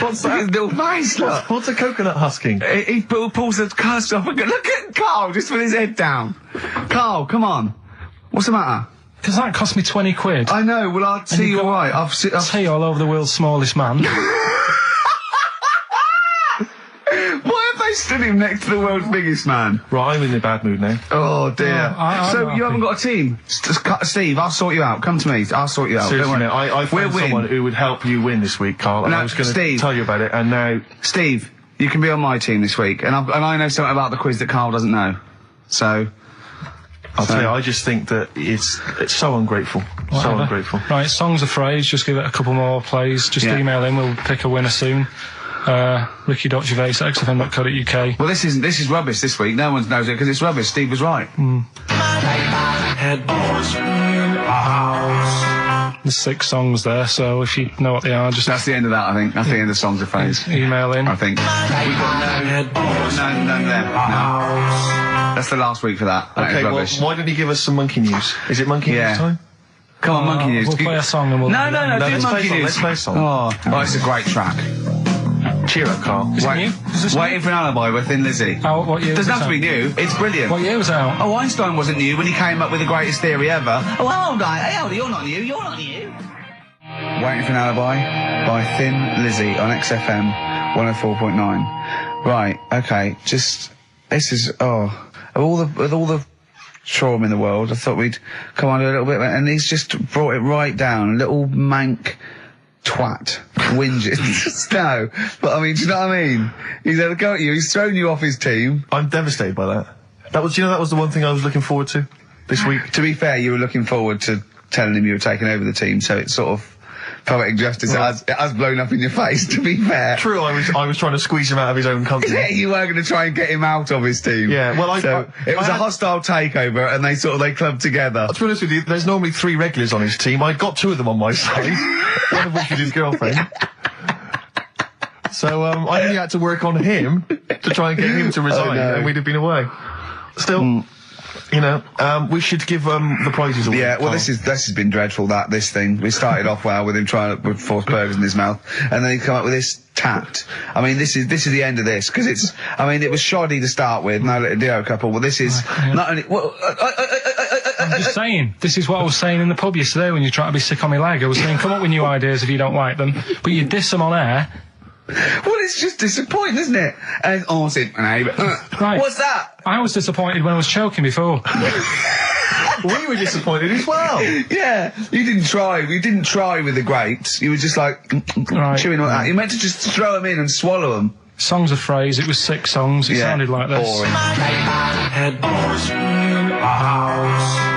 What's that? Little nice. What's a coconut husking? He pulls the husk off and look at Carl just with his head down. Carl, come on. What's the matter? Because that cost me 20 quid. I know. Well, I'll see you all right. I'll tea all over the world's smallest man. Why have they stood him next to the world's biggest man? Right, I'm in a bad mood now. Oh, dear. So you haven't got a team? Steve, I'll sort you out. Come to me. I'll sort you out. Seriously, mate, I found someone who would help you win this week, Carl, and I was going to tell you about it, and now... Steve, you can be on my team this week, and I know something about the quiz that Carl doesn't know. So... I'll tell you, I just think that it's so ungrateful. Whatever. So ungrateful. Right, songs of phrase, just give it a couple more plays. Just email in, we'll pick a winner soon. Ricky.Gervais@xfm.co.uk. Well, this is rubbish this week. No one knows it because it's rubbish. Steve was right. There's 6 songs there, so if you know what they are, just... That's the end of that, I think. That's the end of songs of phrase. Email in. I think. We've got none there. No. That's the last week for that. Okay, well, why don't you give us some monkey news? Is it monkey news time? Come on, monkey news. We'll play a song and we'll... No, do let's monkey news. Let's play a song. Oh, it's a great track. Cheer up, Carl. Is it new? Is this Waiting for an Alibi with Thin Lizzy. What year Doesn't was have to be new. It's brilliant. What year was it out? Oh, Einstein wasn't new when he came up with the greatest theory ever. Oh, hold on. Hey, hold on. You're not new. You're not new. Waiting for an Alibi by Thin Lizzy on XFM 104.9. Right, okay, this is, with all the trauma in the world, I thought we'd come on a little bit, and he's just brought it right down, little mank twat, whinges. No, but I mean, do you know what I mean? He's had a go at you, he's thrown you off his team. I'm devastated by that. That was the one thing I was looking forward to this week. To be fair, you were looking forward to telling him you were taking over the team, so it's sort of poetic justice. It has blown up in your face, to be fair. True, I was trying to squeeze him out of his own company. You were going to try and get him out of his team. Yeah, well, it was a hostile takeover, and they clubbed together. To be honest with you, there's normally 3 regulars on his team. I got 2 of them on my side, one of which is his girlfriend. So I only had to work on him to try and get him to resign, and we'd have been away. Still. You know, we should give the prizes away. Yeah, well, this has been dreadful. This thing. We started off well with him trying to force burgers in his mouth, and then he come up with this tact. I mean, this is the end of this because it was shoddy to start with. No little duo couple. Well, this is not only. I'm just saying. This is what I was saying in the pub yesterday when you try to be sick on my leg. I was saying, come up with new ideas if you don't like them, but you diss them on air. Well, it's just disappointing, isn't it? And right. What's that? I was disappointed when I was choking before. We were disappointed as well. Yeah, you didn't try. You didn't try with the grapes. You were just like chewing on that. You meant to just throw them in and swallow them. Songs of phrase. It was 6 songs. It sounded like this. Boring.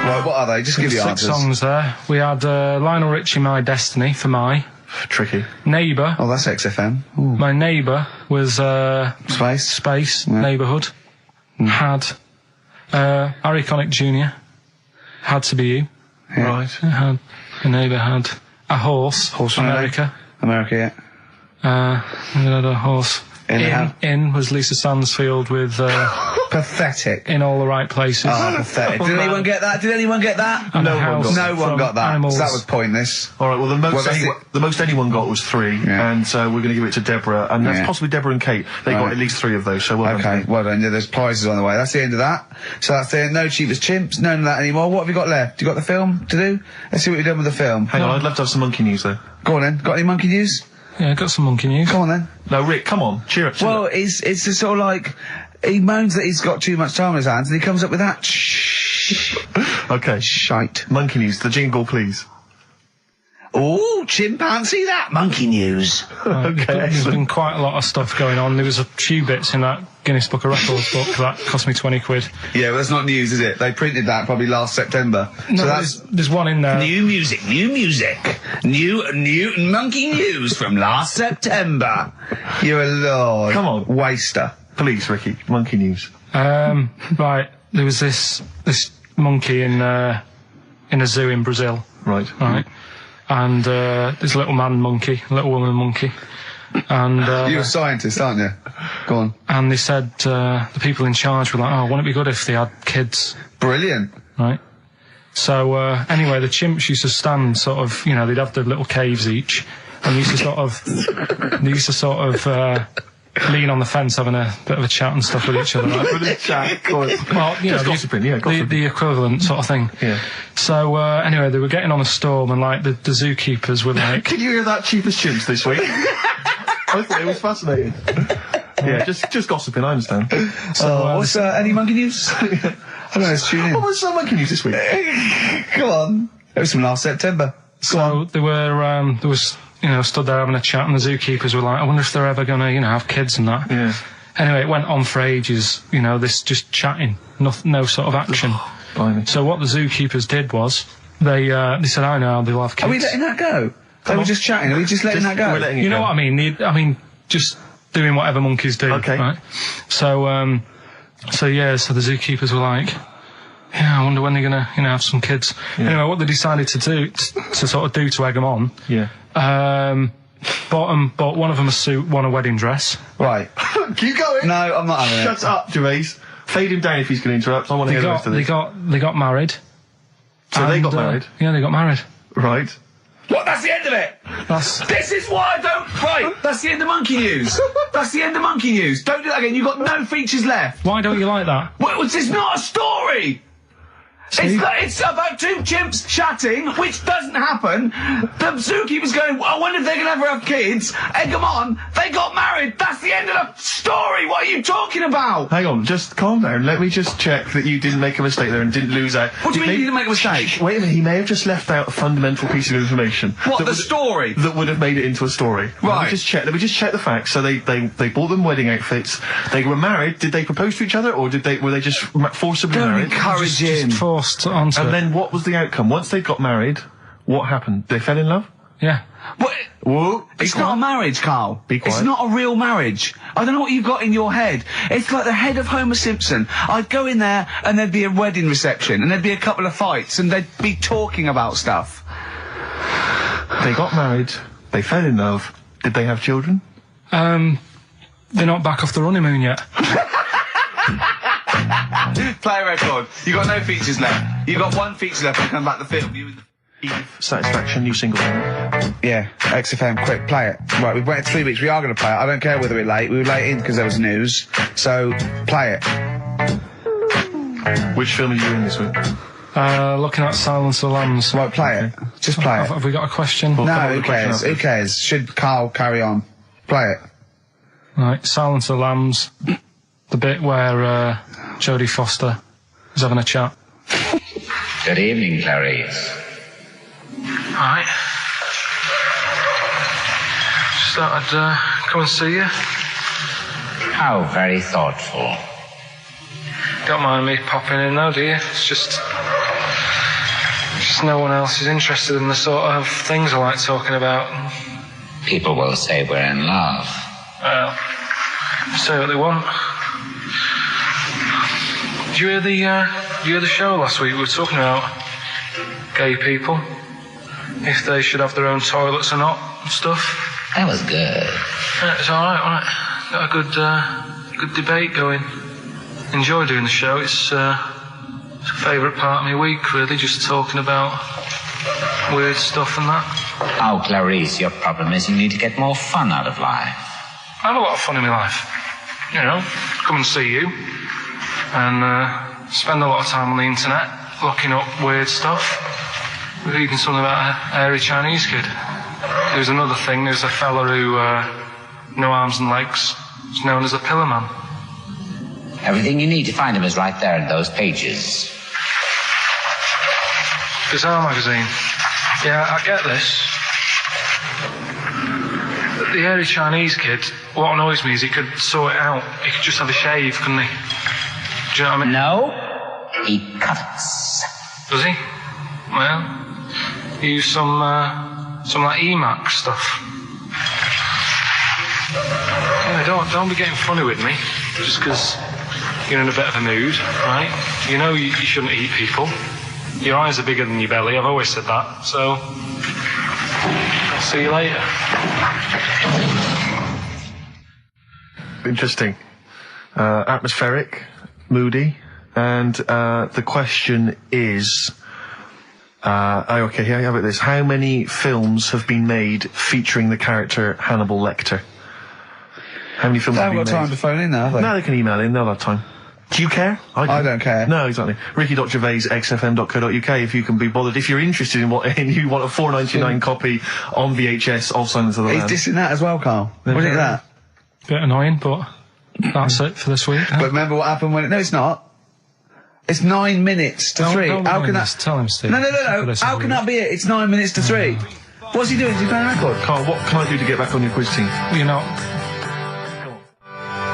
Right, what are they? Just give you 6 answers. 6 songs there. We had Lionel Richie, My Destiny, for my. Tricky. Neighbour. Oh, that's XFM. Ooh. My Neighbour was Space. Neighbourhood. Had Harry Connick Jr. Had to be you. Yeah. Right. Had a Neighbour had a horse. America. Yeah. We had a horse. In was Lisa Stansfield with pathetic. In All the Right Places. Oh, pathetic. Did anyone get that? No one got that. Animals. So that was pointless. All right, well, the most anyone got was 3, and we're going to give it to Deborah, and that's possibly Deborah and Kate. They got at least 3 of those, so well done. Okay, well done. Yeah, there's prizes on the way. That's the end of that. So that's the no cheapest chimps, none of that anymore. What have you got left? You got the film to do? Let's see what you've done with the film. Hang on, I'd love to have some monkey news, though. Go on then. Got any monkey news? Yeah, got some monkey news. Come on then. No, Rick, come on, cheer up. Well, it's just sort of like he moans that he's got too much time on his hands, and he comes up with that. Okay, shite. Monkey news. The jingle, please. Oh, chimpanzee, that monkey news. Okay, there's been quite a lot of stuff going on. There was a few bits in that Guinness Book of Records book that cost me 20 quid. Yeah, well, that's not news, is it? They printed that probably last September. No, so there's one in there. New music. New monkey news from last September. You're a lord. Come on. Waster. Please, Ricky, monkey news. Right, there was this monkey in a zoo in Brazil. Right. And this little man monkey, little woman monkey. And you're a scientist, aren't you? Go on. And they said the people in charge were like, "Oh, wouldn't it be good if they had kids?" Brilliant. Right. So anyway, the chimps used to stand sort of, they'd have their little caves each, and they used to sort of lean on the fence having a bit of a chat and stuff with each other. Right? With a chat, of course. Well, gossiping, the equivalent sort of thing. Yeah. So anyway, they were getting on a storm, and like the zookeepers were like, "Can you hear that, cheapest chimps this week?" I thought it was fascinating. Yeah, just gossiping. I understand. So what's any monkey news? I don't know. Let's tune in. What was some monkey news this week? Come on. It was from last September. So there was stood there having a chat, and the zookeepers were like, "I wonder if they're ever going to, have kids and that." Yeah. Anyway, it went on for ages. This just chatting, no sort of action. Blimey. So what the zookeepers did was, they said, I know, they'll have kids. Are we letting that go? They were just chatting. Are we just letting that go? We're letting it You know go. what I mean? Just doing whatever monkeys do. Okay. Right? So the zookeepers were like, yeah, I wonder when they're gonna, have some kids. Yeah. Anyway, what they decided to do, to egg them on, bought one of them a suit, one a wedding dress. Right. Keep going. No, I'm not having it. Shut up, Gervais. Fade him down if he's going to interrupt. I want to hear the rest of this. They got married. So they got married? Yeah, they got married. Right. What? That's the end of it. This is why I don't. Right. That's the end of monkey news. That's the end of monkey news. Don't do that again. You've got no features left. Why don't you like that? Well, it's not a story. It's about two chimps chatting, which doesn't happen. The zookeeper's going, I wonder if they're going to ever have kids. Egg them on. They got married. That's the end of the story. What are you talking about? Hang on, just calm down. Let me just check that you didn't make a mistake there and didn't lose out. What do you mean you didn't make a mistake? Wait a minute, he may have just left out a fundamental piece of information. What, the story? That would have made it into a story. Right. Let me just check the facts. So they bought them wedding outfits. They were married. Did they propose to each other, or were they just forcibly Don't married? encourage him. Just forced onto And it. then what was the outcome? Once they got married, what happened? They fell in love? Yeah. What? Whoa. It's not a marriage, Carl. Be quiet. It's not a real marriage. I don't know what you've got in your head. It's like the head of Homer Simpson. I'd go in there and there'd be a wedding reception and there'd be a couple of fights and they'd be talking about stuff. They got married. They fell in love. Did they have children? They're not back off the honeymoon yet. Play a record. You got no features left. You got one feature left and come back to film. You and the Satisfaction, new single. Yeah, XFM, quick, play it. Right, we've waited 3 weeks. We are going to play it. I don't care whether we're late. We were late in because there was news. So, play it. Which film are you in this week? Looking at Silence of the Lambs. Right, play it. Just play it. Have we got a question? Well, come No, on, who the question cares? after. Who cares? Should Carl carry on? Play it. Right, Silence of the Lambs. The bit where Jodie Foster is having a chat. Good evening, Clarice. Right. Just thought I'd come and see you. How very thoughtful. Don't mind me popping in though, do you? It's just no one else is interested in the sort of things I like talking about. People will say we're in love. Well, say what they want. Did you hear the show last week? We were talking about gay people, if they should have their own toilets or not, and stuff. That was good. Yeah, it's all right, wasn't it? Got a good debate going. Enjoy doing the show. It's a favourite part of my week, really, just talking about weird stuff and that. Oh, Clarice, your problem is you need to get more fun out of life. I have a lot of fun in my life. You know, come and see you, and spend a lot of time on the internet looking up weird stuff. Reading something about a hairy Chinese kid. There's another thing. There's a fella who no arms and legs. He's known as a pillar man. Everything you need to find him is right there in those pages. Bizarre magazine. Yeah, I get this. The hairy Chinese kid, what annoys me is he could sort it out. He could just have a shave, couldn't he? Do you know what I mean? No, he cuts. Does he? Well, he used some like Emacs stuff. Yeah, don't be getting funny with me, just because you're in a bit of a mood, right? You know you shouldn't eat people. Your eyes are bigger than your belly, I've always said that, so I'll see you later. Interesting. Atmospheric, moody, and the question is... okay, here, how about this? How many films have been made featuring the character Hannibal Lecter? How many films They have haven't been got made? time to phone in now, have they? No, they can email in, they'll have time. Do you care? I don't care. No, exactly. Ricky.Gervais, xfm.co.uk, if you can be bothered. If you're interested in and you want a $4.99 copy on VHS of Silence of the Lambs. He's dissing that as well, Carl. Wasn't it that? Bit annoying, but that's it for this week. But remember what happened when... No, it's not. It's 9 minutes to 3. How can that... Tell him, Steve. No. How can that be it? It's 9 minutes to 3. What's he doing? Is he playing a record? Carl, what can I do to get back on your quiz team? You're not.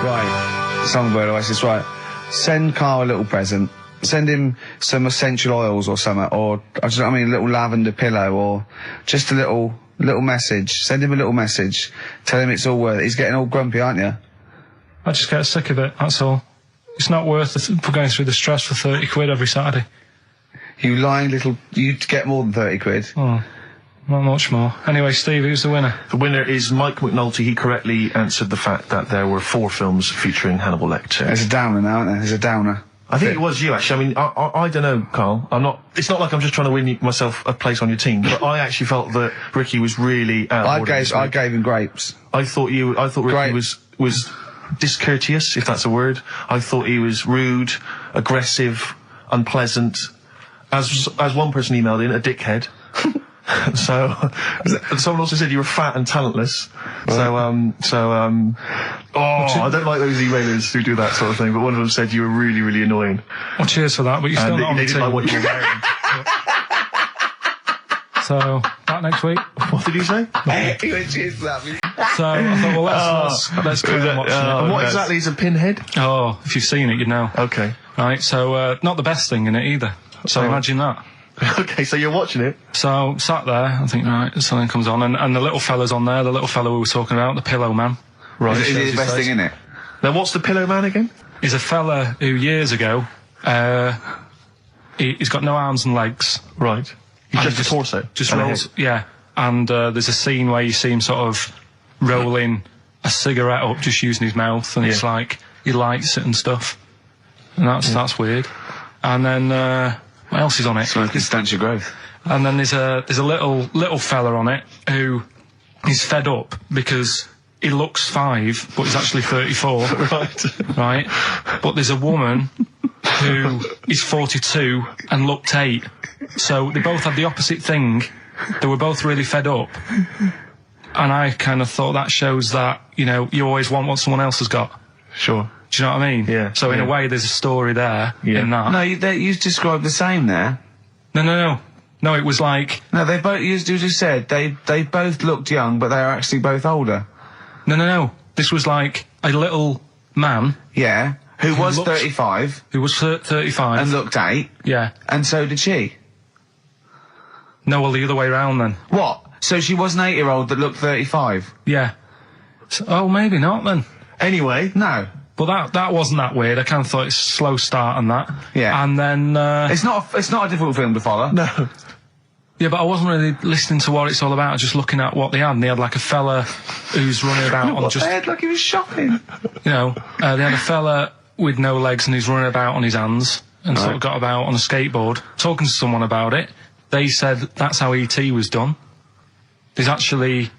Right. Songbird Oasis, right. Send Carl a little present. Send him some essential oils or something, or a little lavender pillow, or just a little message. Send him a little message. Tell him it's all worth it. He's getting all grumpy, aren't you? I just get sick of it, that's all. It's not worth going through the stress for 30 quid every Saturday. You lying little... You'd get more than 30 quid. Oh, not much more. Anyway, Steve, who's the winner? The winner is Mike McNulty. He correctly answered the fact that there were 4 films featuring Hannibal Lecter. There's a downer now, isn't there? There's a downer. I think it was you, actually. I mean, I don't know, Carl. It's not like I'm just trying to win myself a place on your team, but I actually felt that Ricky was really I gave him grapes. I thought Ricky was discourteous, if that's a word. I thought he was rude, aggressive, unpleasant. As one person emailed in, a dickhead. So, someone also said you were fat and talentless. I don't like those emailers who do that sort of thing, but one of them said you were really, really annoying. Well, cheers for that, but you're still not on the team. They didn't like what you were wearing. So, back next week. What did you say? He went, cheers for that. So, I thought, well, let's carry on watching it. And what exactly is a pinhead? Oh, if you've seen it, you'd know. Okay. Right, so, not the best thing in it either. So imagine that. Okay, so you're watching it. So, sat there, I think, right, something comes on, and the little fella's on there, the little fella we were talking about, the Pillow Man. Right. Is it the best thing in it? Now, what's the Pillow Man again? He's a fella who, years ago, he's got no arms and legs. Right. He's just a torso. Just rolls, yeah. And there's a scene where you see him sort of rolling a cigarette up, just using his mouth, and it's like, he lights it and stuff. And that's weird. And then, what else is on it? Smoking stench of growth. And then there's a little fella on it who is fed up because he looks 5, but he's actually 34. Right. But there's a woman who is 42 and looked 8. So they both had the opposite thing. They were both really fed up. And I kind of thought that shows that, you always want what someone else has got. Sure. Do you know what I mean? Yeah. So in a way, there's a story there in that. No, you described the same there. No, it was like... No, they both, you just said, they both looked young, but they are actually both older. No. This was like a little man. Yeah. Who was 35. Who was 35. And looked 8. Yeah. And so did she. No, well, the other way round then. What? So she was an 8-year-old that looked 35? Yeah. So, maybe not then. Anyway. No. But that wasn't that weird. I kind of thought it's a slow start on that. Yeah. And then... It's not a difficult film to follow. No. Yeah, but I wasn't really listening to what it's all about. I was just looking at what they had. And they had like a fella who's running about on just... They had like he was shopping. They had a fella with no legs and he's running about on his hands and sort of got about on a skateboard, talking to someone about it. They said that's how E.T. was done. There's actually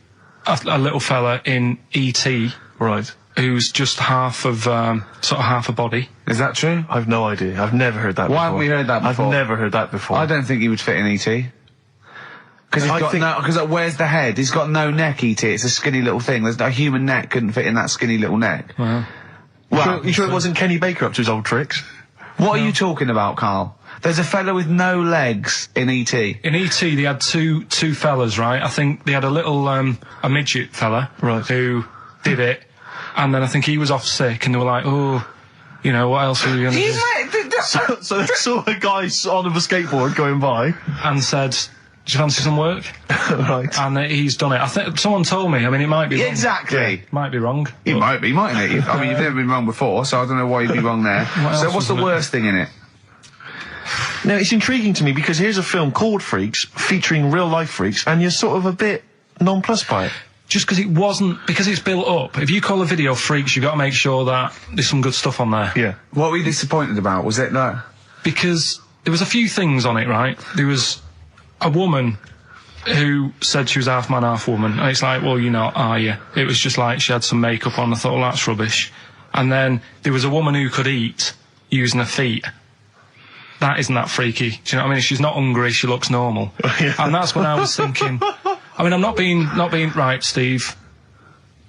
a little fella in E.T. Right. Who's just half of a body. Is that true? I've no idea. I've never heard that before. Why haven't we heard that before? I've never heard that before. I don't think he would fit in E.T. Because where's the head? He's got no neck, E.T. It's a skinny little thing. There's no human neck couldn't fit in that skinny little neck. Well, you sure it wasn't Kenny Baker up to his old tricks? What are you talking about, Carl? There's a fella with no legs in E.T. In E.T. they had two fellas, right? I think they had a little, a midget fella. Right. Who did it. And then I think he was off sick and they were like, what else are we going to do? So they saw a guy on a skateboard going by. And said, do you fancy some work? Right. And he's done it. I think someone told me. I mean, it might be wrong. Exactly. Might be wrong. It might be, mightn't it? I mean, you've never been wrong before, so I don't know why you'd be wrong there. So what's the worst thing in it? Now, it's intriguing to me because here's a film called Freaks, featuring real-life freaks, and you're sort of a bit nonplussed by it. Just because it's built up. If you call a video Freaks, you've got to make sure that there's some good stuff on there. Yeah. What were you disappointed about? Was it that? Because there was a few things on it, right? There was a woman who said she was half man, half woman. And it's like, well, you're not, are you? It was just like she had some makeup on. I thought, well, that's rubbish. And then there was a woman who could eat using her feet. That isn't that freaky. Do you know what I mean? She's not hungry, she looks normal. Yeah. And that's when I was thinking... I mean, I'm not being right, Steve.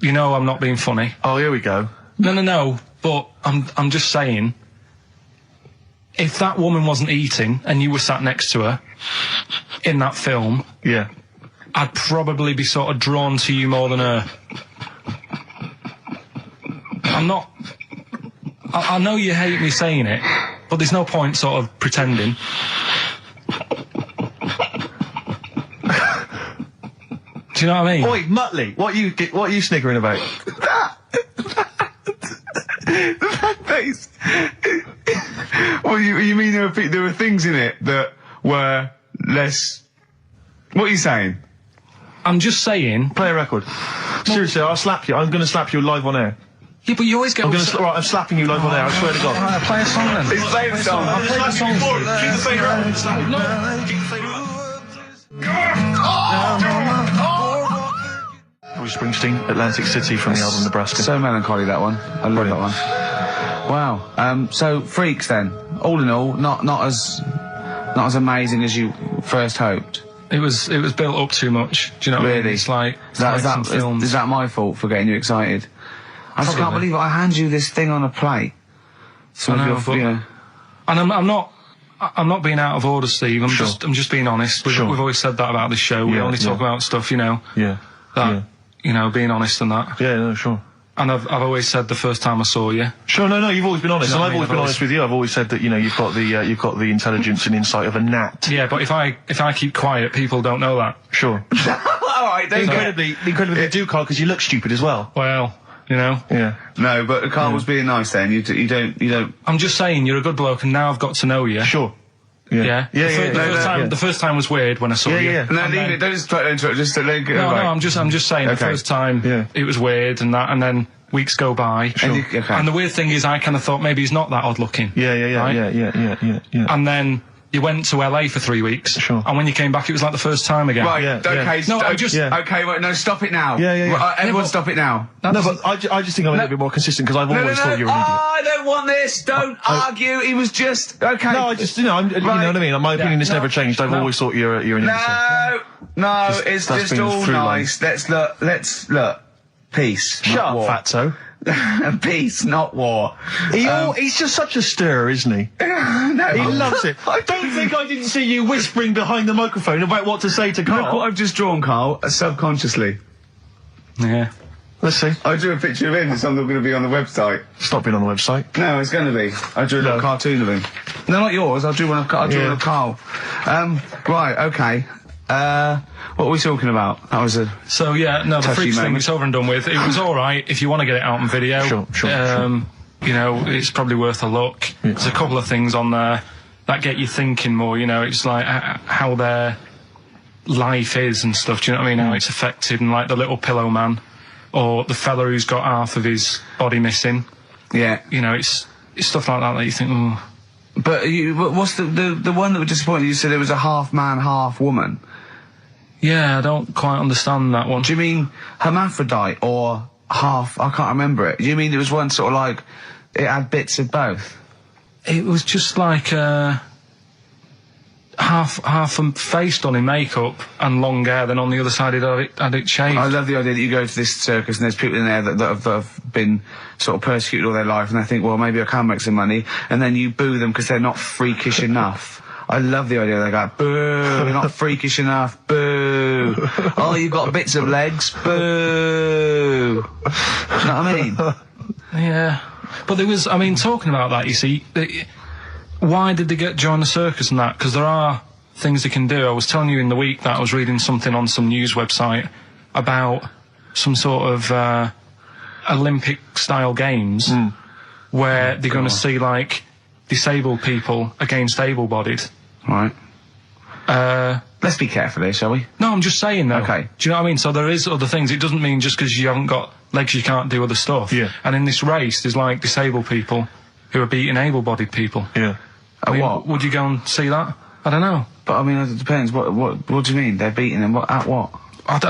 I'm not being funny. Oh, here we go. No. But I'm just saying, if that woman wasn't eating and you were sat next to her in that film, yeah, I'd probably be sort of drawn to you more than her. I'm not. I know you hate me saying it, But there's no point sort of pretending. Do you know what I mean? Oi, Muttley, what are you sniggering about? That face. Well, you mean there were things in it that were less... What are you saying? I'm just saying... Play a record. Seriously, I'll slap you. I'm going to slap you live on air. Yeah, but you always get... Right, I'm slapping you live on air, I swear to God. Alright, play a song then. He's playing a song. I'll play the song. Keep the fade up. Bruce Springsteen, Atlantic City from the album Nebraska. So melancholy, that one. I love that one. Wow. So Freaks then. All in all, not as amazing as you first hoped. It was built up too much. Do you know what I mean? Really? It's like Is that my fault for getting you excited? I just can't believe it. I hand you this thing on a plate. So I know, and I'm not being out of order, Steve. I'm just being honest. We've always said that about this show. We only talk about stuff, you know. Yeah. You know, being honest and that. Yeah, no, sure. And I've always said the first time I saw you. Sure, no, you've always been honest, and I've always been honest with you. I've always said that, you know, you've got the intelligence and insight of a gnat. Yeah, but if I keep quiet, people don't know that. Sure. Alright, incredibly they do, Carl, because you look stupid as well. Well, you know. Yeah. No, but Carl was being nice then. You don't. I'm just saying, you're a good bloke, and now I've got to know you. Sure. Yeah. The first time was weird when I saw you. Yeah. No, leave it. Don't just try to interrupt. Just let it go. No, I'm just saying. Okay. The first time it was weird, and then weeks go by. Sure. And the weird thing is, I kind of thought maybe he's not that odd looking. Yeah. And then you went to LA for 3 weeks. Sure. And when you came back, it was like the first time again. Right. Okay. No, Okay. Wait. No. Stop it now. Yeah. Everyone, stop it now. No, but I just think I'm a little bit more consistent because I've always thought you were an idiot. I don't want this. Don't argue. He was just okay. No, I just, you know what I mean. My opinion has never changed. I've always thought you're an idiot. No. It's just all nice. Let's look. Peace. Shut up, fatso. Peace, not war. He's just such a stirrer, isn't he? No, he loves it. Don't think I didn't see you whispering behind the microphone about what to say to Carl. Look what I've just drawn, Carl, subconsciously. Yeah. Let's see. I drew a picture of him. It's something going to be on the website. It's not been on the website. No, it's going to be. I drew a little cartoon of him. No, not yours. I drew one of Carl. Right, okay. What were we talking about? That was a the Freaks thing is over and done with. It was alright if you want to get it out on video. Sure. You know, it's probably worth a look. Yeah. There's a couple of things on there that get you thinking more, you know, it's like how their life is and stuff, do you know what I mean? How it's affected, and like the little pillow man, or the fella who's got half of his body missing. Yeah. You know, it's stuff like that you think, oh. But what's the one that was disappointing? You said it was a half man, half woman. Yeah, I don't quite understand that one. Do you mean hermaphrodite or half? I can't remember it. Do you mean it was one sort of like it had bits of both? It was just like half a face done in makeup and long hair, then on the other side it had it shaved. I love the idea that you go to this circus and there's people in there that have been sort of persecuted all their life, and they think, well, maybe I can make some money, and then you boo them because they're not freakish enough. I love the idea. They go, boo, you're not freakish enough, boo. Oh, you've got bits of legs, boo. Do you know what I mean? Yeah. But there was, I mean, talking about that, you see, why did they join the circus and that? Because there are things they can do. I was telling you in the week that I was reading something on some news website about some sort of Olympic-style games where they're going to see, like, disabled people against able-bodied. Right. Let's be careful here, shall we? No, I'm just saying, though. Okay. Do you know what I mean? So there is other things. It doesn't mean just because you haven't got legs you can't do other stuff. Yeah. And in this race, there's, like, disabled people who are beating able-bodied people. Yeah. I mean, what? Would you go and see that? I don't know. But, I mean, it depends. What do you mean? They're beating them? At what?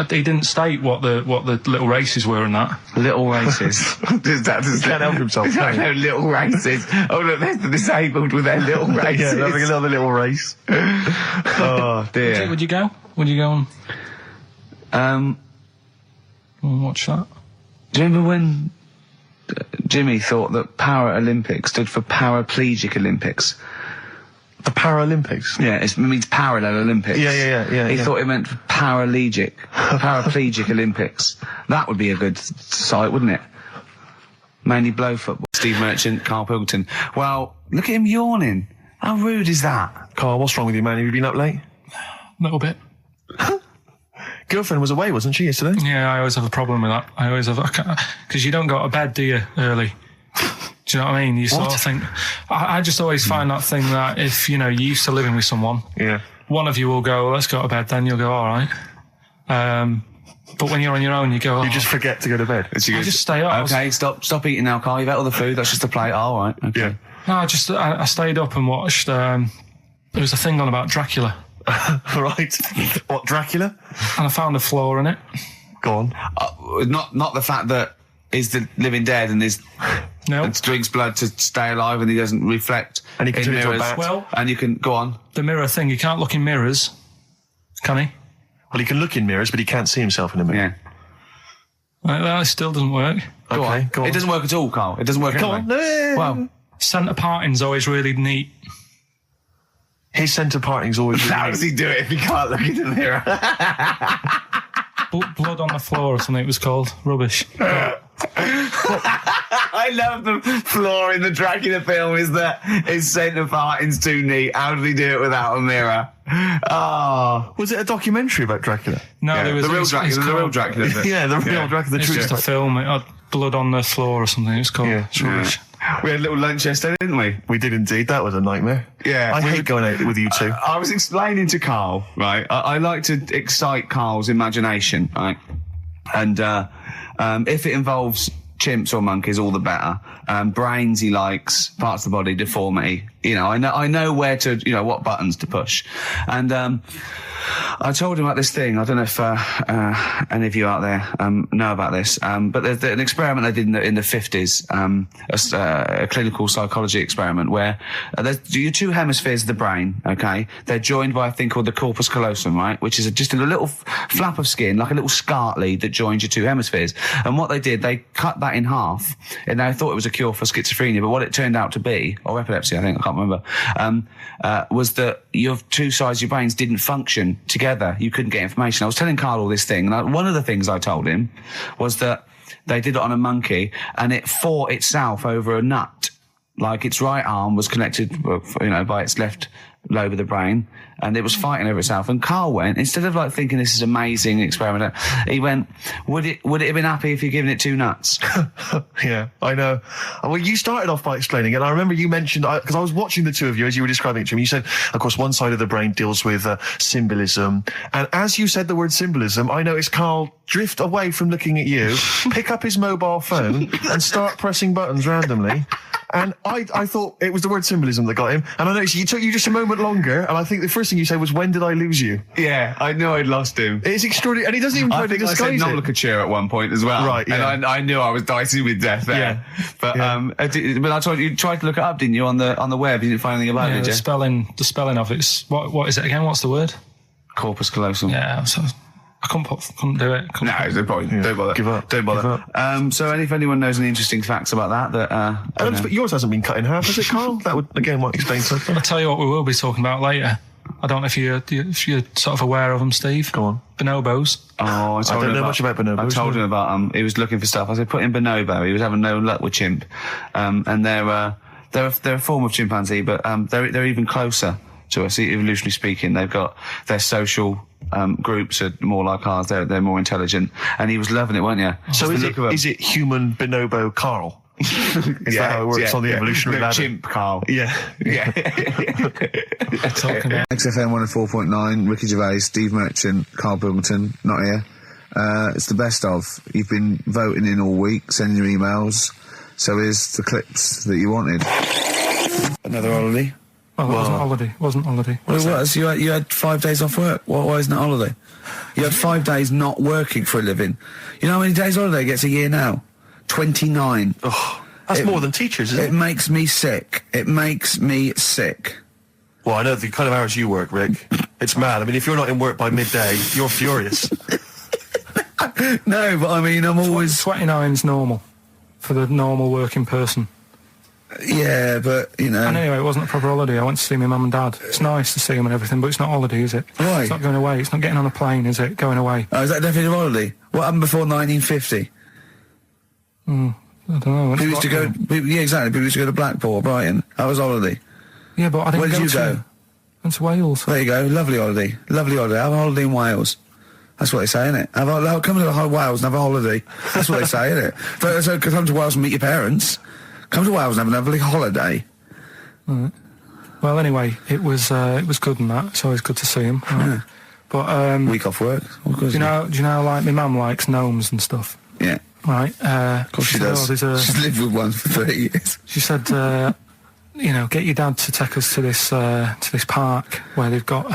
He didn't state what the little races were and that. Little races. He can't help himself. No, little races. Oh, look, there's the disabled with their little races. Yeah, having another little race. Oh, dear. Would you go? Would you go and watch that? Do you remember when Jimmy thought that Paralympics stood for Paraplegic Olympics? The Paralympics? Yeah, it means parallel Olympics. Yeah. He thought it meant paraplegic Olympics. That would be a good site, wouldn't it? Mainly blow football. Steve Merchant, Karl Pilkington. Well, look at him yawning. How rude is that? Carl, what's wrong with you, man? Have you been up late? A little bit. Girlfriend was away, wasn't she, yesterday? Yeah, I always have a problem with that. I always have, because you don't go to bed, do you, early? Do you know what I mean? You sort of think, I just always find that thing that if, you know, you're used to living with someone, one of you will go, let's go to bed, then you'll go, all right. But when you're on your own, you go, You just forget to go to bed. I just stay up. Okay, stop eating now, Carl. You've ate all the food. That's just a plate. All right. Okay. Yeah. No, I stayed up and watched, there was a thing on about Dracula. Right. What, Dracula? And I found a flaw in it. Go on. Not the fact that he's the living dead and and drinks blood to stay alive and he doesn't reflect. And he can in turn into a mirrors. bat. Well, and you can go on. The mirror thing, you can't look in mirrors, can he? Well, he can look in mirrors, but he can't see himself in a mirror. Yeah. That still doesn't work. Go on. It doesn't work at all, Carl. It doesn't work Go anyway. on. Well, centre parting's always really neat. His centre parting's always really how does he do it if he can't look in the mirror? Blood on the floor or something it was called. Rubbish. I love the flaw in the Dracula film is that his centre parting's too neat. How did he do it without a mirror? Oh. Was it a documentary about Dracula? No, there was the real Dracula. Yeah, the real Dracula. It's just a film. It had blood on the floor or something. It's called. It's rubbish. We had a little lunch yesterday, didn't we? We did indeed. That was a nightmare. Yeah. I hate going out with you two. I was explaining to Carl, right? I like to excite Carl's imagination, right? And if it involves chimps or monkeys, all the better. Brains he likes, parts of the body, deformity. You know, I know where to, you know, what buttons to push. And I told him about this thing. I don't know if any of you out there know about this, but there's an experiment they did in the 50s, a clinical psychology experiment where there's your two hemispheres of the brain, okay? They're joined by a thing called the corpus callosum, right? Which is just a little flap of skin, like a little scarlet lead that joins your two hemispheres. And what they did, they cut that in half, and they thought it was a cure for schizophrenia, but what it turned out to be, or epilepsy, I think, I can't remember, was that your two sides of your brains didn't function together. You couldn't get information. I was telling Carl all this thing, and one of the things I told him was that they did it on a monkey, and it fought itself over a nut. Like its right arm was connected, you know, by its left lobe of the brain, and it was fighting over itself. And Carl went, instead of like thinking this is amazing experiment, he went, would it have been happy if you'd given it two nuts? Yeah, I know. Well, you started off by explaining it, and I remember you mentioned, because I was watching the two of you as you were describing it to me, you said, of course, one side of the brain deals with symbolism, and as you said the word symbolism, I noticed Carl drift away from looking at you, pick up his mobile phone, and start pressing buttons randomly. And I thought it was the word symbolism that got him. And I noticed it took you just a moment longer. And I think the first thing you said was, when did I lose you? Yeah, I knew I'd lost him. It's extraordinary. And he doesn't even try to disguise it. I said non-locature at one point as well. Right, yeah. And I knew I was dicey with death there. Yeah. But I told you tried to look it up, didn't you, on the web? You didn't find anything about it, did you? The spelling of it's, what is it again? What's the word? Corpus callosum. Yeah, so I couldn't do it. No, there's no point. Yeah. Don't bother. Give up. Don't bother. So if anyone knows any interesting facts about that, but yours hasn't been cut in half, has it, Carl? That would, again, might explain something. I'll tell you what we will be talking about later. I don't know if you're sort of aware of them, Steve. Go on. Bonobos. Oh, I don't know much about bonobos. I told him about he was looking for stuff. I said, put in bonobo. He was having no luck with chimp. And they're a form of chimpanzee, but they're even closer to us, evolutionarily speaking. They've got their social groups are more like ours. They're more intelligent. And he was loving it, weren't you? So is it human bonobo Carl? Is that how it works on the evolutionary ladder? Chimp Carl. Yeah. XFM 104.9, Ricky Gervais, Steve Merchant, Karl Pilkington, not here. It's the best of. You've been voting in all week, sending your emails. So here's the clips that you wanted. Another holiday. Well, it wasn't holiday. Well, it was. You had 5 days off work. Why isn't it holiday? You had 5 days not working for a living. You know how many days holiday gets a year now? 29. Oh, that's more than teachers, isn't it? It makes me sick. It makes me sick. Well, I know the kind of hours you work, Rick. It's mad. I mean, if you're not in work by midday, you're furious. No, but I mean, I'm always... 29's normal for the normal working person. Yeah, but, you know... And anyway, it wasn't a proper holiday. I went to see my mum and dad. It's nice to see them and everything, but it's not holiday, is it? Why? It's not going away. It's not getting on a plane, is it? Going away. Oh, is that definitely a holiday? What happened before 1950? I don't know. People used to go... Yeah, exactly. People used to go to Blackpool or Brighton. That was holiday. Yeah, but I didn't Where did you go? I went to Wales. There you go. Lovely holiday. Lovely holiday. Have a holiday in Wales. That's what they say, innit? Come to Wales and have a holiday. That's what they say, innit? So come to Wales and meet your parents. Come to Wales and have a lovely holiday. Right. Well, anyway, it was good and that. It's always good to see him. Right? Yeah. But week off work. Do you know, like my mum likes gnomes and stuff. Yeah. Right. Of course she does. She's lived with one for 30 years. She said, get your dad to take us to this park where they've got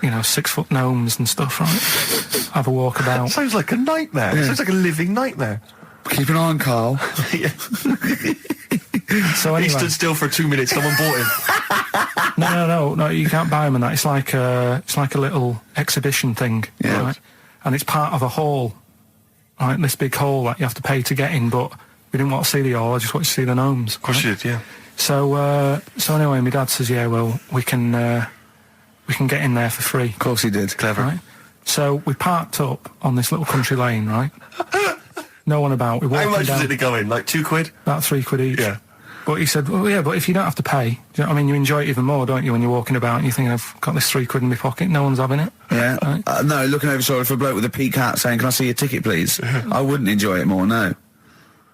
6-foot gnomes and stuff. Right. Have a walk about. Sounds like a nightmare. Yeah. Sounds like a living nightmare. Keep an eye on Carl. So anyway, he stood still for 2 minutes. Someone bought him. No. You can't buy them and that. It's like a little exhibition thing, yeah. Right? And it's part of a hall, right? This big hall that you have to pay to get in. But we didn't want to see the hall. I just wanted to see the gnomes. Of course you did, yeah. So anyway, my dad says, yeah, well, we can get in there for free. Of course he did. Clever. Right? So we parked up on this little country lane, right? No one about. How much was it to go in? Like £2? About £3 each. Yeah. But he said, well, yeah, but if you don't have to pay, do you know what I mean? You enjoy it even more, don't you, when you're walking about and you're thinking, I've got this £3 in my pocket, no one's having it. Yeah. Right? No, looking over shoulder for a bloke with a peak hat saying, can I see your ticket, please? I wouldn't enjoy it more, no.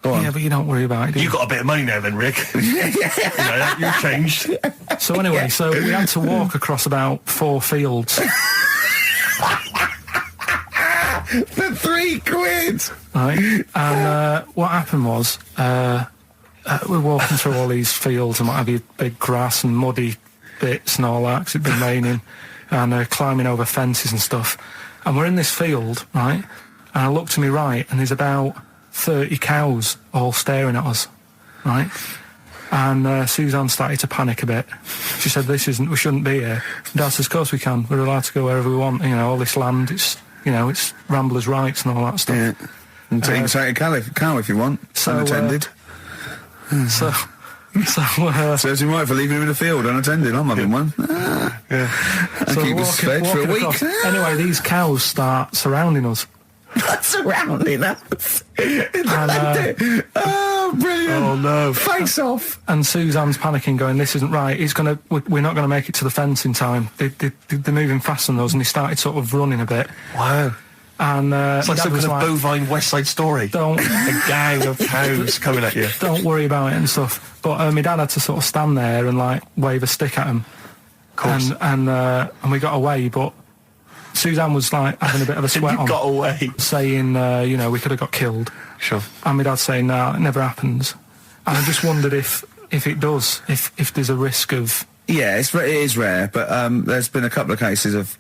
Go on. Yeah, but you don't worry about it, do you? You got a bit of money now then, Rick. You're changed. So anyway, so we had to walk across about 4 fields. For £3. Right. And what happened was, we're walking through all these fields and what have you, big grass and muddy bits and all that, because it'd been raining, and climbing over fences and stuff. And we're in this field, right? And I look to my right, and there's about 30 cows all staring at us, right? And Suzanne started to panic a bit. She said, we shouldn't be here. Dad says, of course we can. We're allowed to go wherever we want. You know, all this land, it's ramblers' rights and all that stuff. Yeah. And take a cow if you want, unattended. Serves him right for leaving him in the field unattended. I'm having one. Yeah. And keep us fed for a week. Anyway, these cows start surrounding us. Surrounding us. And, oh, brilliant. Oh, no. Face off. And Suzanne's panicking, going, this isn't right. We're not going to make it to the fence in time. They're moving faster than us, and he started sort of running a bit. Wow. And it's like some kind of bovine West Side Story. A gang of cows coming at you. Don't worry about it and stuff. But my dad had to sort of stand there and wave a stick at him. Of course. And we got away, but Suzanne was having a bit of a sweat on. Got away. Saying, we could have got killed. Sure. And my dad saying, no, it never happens. And I just wondered if it does, if there's a risk of... Yeah, it is rare, but there's been a couple of cases of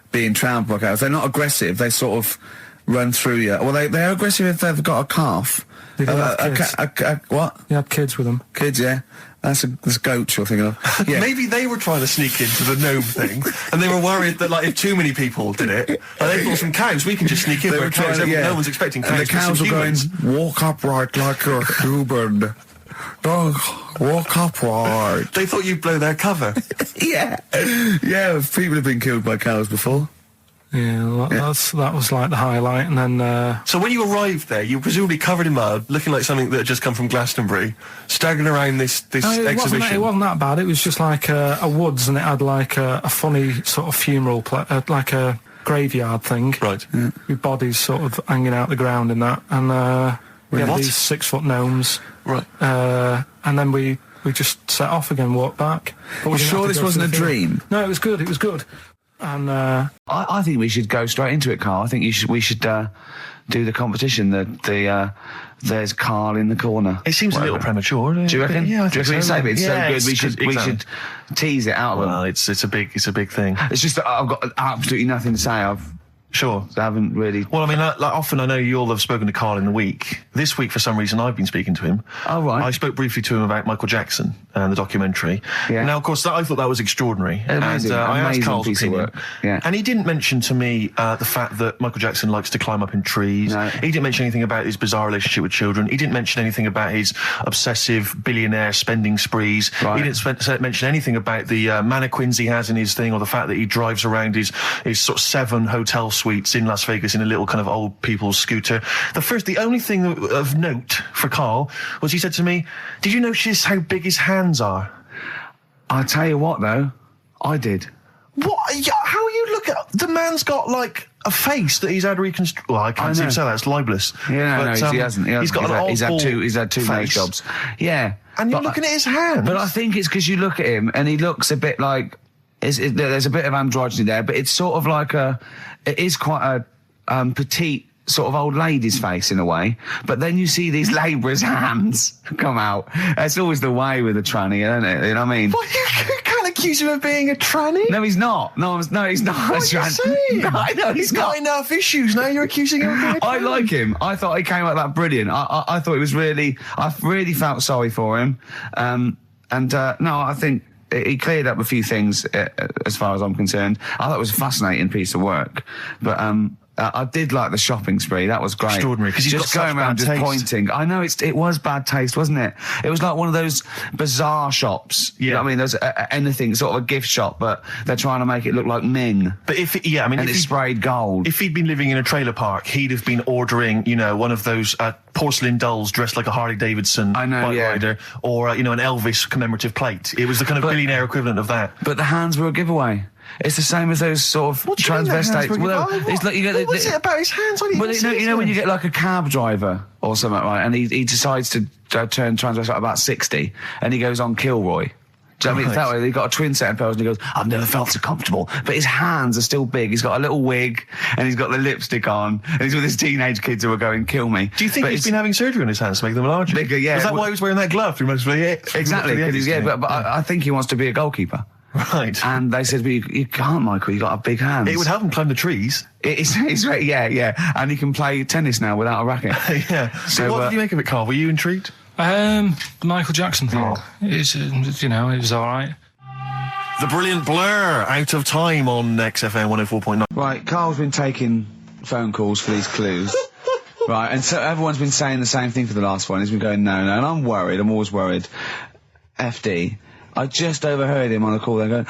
being trampled by cows. They're not aggressive. They sort of run through you. Well, they're aggressive if they've got a calf. They do have kids. What? You had kids with them. Kids, yeah. That's goats you're thinking of. Yeah. Maybe they were trying to sneak into the gnome thing, and they were worried that if too many people did it, they thought some cows, we can just sneak in where cows, no one's expecting cows. And the cows were going, walk upright like you're human. Don't walk upright. They thought you'd blow their cover. Yeah. Yeah, people have been killed by cows before. Yeah, that was like the highlight, and then... So when you arrived there, you were presumably covered in mud, looking like something that had just come from Glastonbury, staggering around this exhibition. It wasn't that bad. It was just like a woods, and it had a funny sort of funeral, like a graveyard thing. Right. Yeah. With bodies sort of hanging out the ground and that, and we had these 6-foot gnomes. Right. And then we just set off again, walked back. But we're sure this wasn't a dream? No, it was good. It was good. And I think we should go straight into it, Carl. I think we should do the competition. There's Carl in the corner. It seems a little premature. Do you reckon? Yeah, I think so. It's so good. We should tease it out. Well, it's a big thing. It's just that I've got absolutely nothing to say. Sure. I haven't really... Well, I mean, often I know you all have spoken to Carl in the week. This week, for some reason, I've been speaking to him. Oh, right. I spoke briefly to him about Michael Jackson and the documentary. Yeah. Now, of course, I thought that was extraordinary. Amazing. And I asked Carl's piece opinion. Of work. Yeah. And he didn't mention to me the fact that Michael Jackson likes to climb up in trees. No. He didn't mention anything about his bizarre relationship with children. He didn't mention anything about his obsessive billionaire spending sprees. Right. He didn't mention anything about the mannequins he has in his thing, or the fact that he drives around his sort of 7 hotel suites in Las Vegas in a little kind of old people's scooter. The only thing of note for Karl was he said to me, "Did you notice how big his hands are?" I'll tell you what, though, I did. What? Yeah, how are you looking? The man's got like a face that he's had reconstructed. Well, I can't seem to say that. It's libelous. Yeah, no, he hasn't. He's got an old He's had two nose jobs. Yeah, and you're looking at his hands. But I think it's because you look at him and he looks a bit like there's a bit of androgyny there, but it's sort of like it is quite a petite sort of old lady's face in a way. But then you see these labourers' hands come out. That's always the way with a tranny, isn't it? You know what I mean? What, you can't accuse him of being a tranny? No, he's not. No, he's not. What are you saying? No, I know he's got enough issues. Now you're accusing him of being a tranny. I like him. I thought he came out that brilliant. I thought it was really... I really felt sorry for him. No, I think he cleared up a few things as far as I'm concerned. I thought it was a fascinating piece of work. But... I did like the shopping spree. That was great. Extraordinary. Because he's just got going around just pointing. I know it was bad taste, wasn't it? It was like one of those bazaar shops. Yeah. You know what I mean? There's anything, sort of a gift shop, but they're trying to make it look like Ming. But if it's sprayed gold. If he'd been living in a trailer park, he'd have been ordering, one of those porcelain dolls dressed like a Harley Davidson bike rider, or an Elvis commemorative plate. It was the kind of billionaire equivalent of that. But the hands were a giveaway. It's the same as those sort of transvestites. Well, it's like what was it about his hands? You know when you get like a cab driver or something, right? And he decides to turn transvestite about 60, and he goes on Kilroy. Do you know what I mean? That way, he got a twin set of pearls, and he goes, "I've never felt so comfortable." But his hands are still big. He's got a little wig, and he's got the lipstick on, and he's with his teenage kids who are going, "Kill me." Do you think he's been having surgery on his hands to make them larger? Bigger, yeah. Is that why he was wearing that glove? Exactly. But I think he wants to be a goalkeeper. Right. And they said, well, you can't, Michael, you got a big hands. It would help him climb the trees. It's right, yeah. And he can play tennis now without a racket. Yeah. So what did you make of it, Karl? Were you intrigued? The Michael Jackson thing. It was all right. The Brilliant Blur, Out of Time on XFM 104.9. Right, Carl's been taking phone calls for these clues. Right, and so everyone's been saying the same thing for the last one. He's been going, no, and I'm worried, I'm always worried. FD. I just overheard him on the call there going,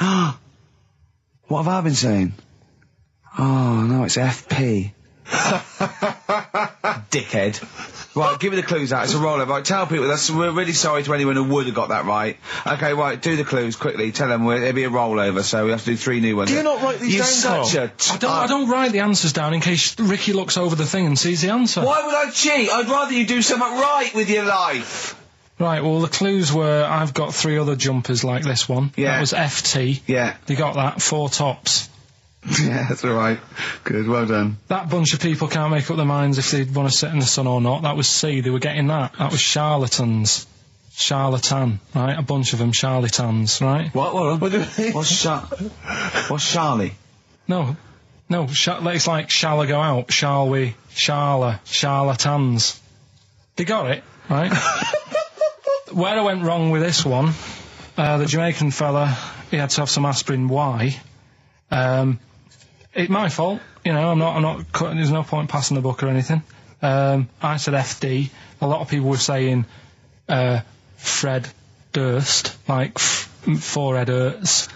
what have I been saying? Oh, no, it's FP. Dickhead. Right, give me the clues out. It's a rollover. Right, tell people, we're really sorry to anyone who would have got that right. Okay, right, do the clues quickly. Tell them it'll be a rollover, so we have to do 3 new ones. Do you not write these down, I don't write the answers down in case Ricky looks over the thing and sees the answer. Why would I cheat? I'd rather you do something right with your life. Right, well, the clues were, I've got 3 other jumpers like this one. Yeah. That was FT. Yeah. They got that, 4 tops. Yeah, that's all right. Good, well done. That bunch of people can't make up their minds if they want to sit in the sun or not. That was C, they were getting that. That was charlatans. Charlatan, right? A bunch of them, charlatans, right? What's Charlie? No, it's like, shall I go out? Shall we? Charlatans. They got it, right? Where I went wrong with this one, the Jamaican fella, he had to have some aspirin. Why? It's my fault. I'm not cutting. There's no point passing the book or anything. I said FD. A lot of people were saying Fred Durst, like forehead hurts,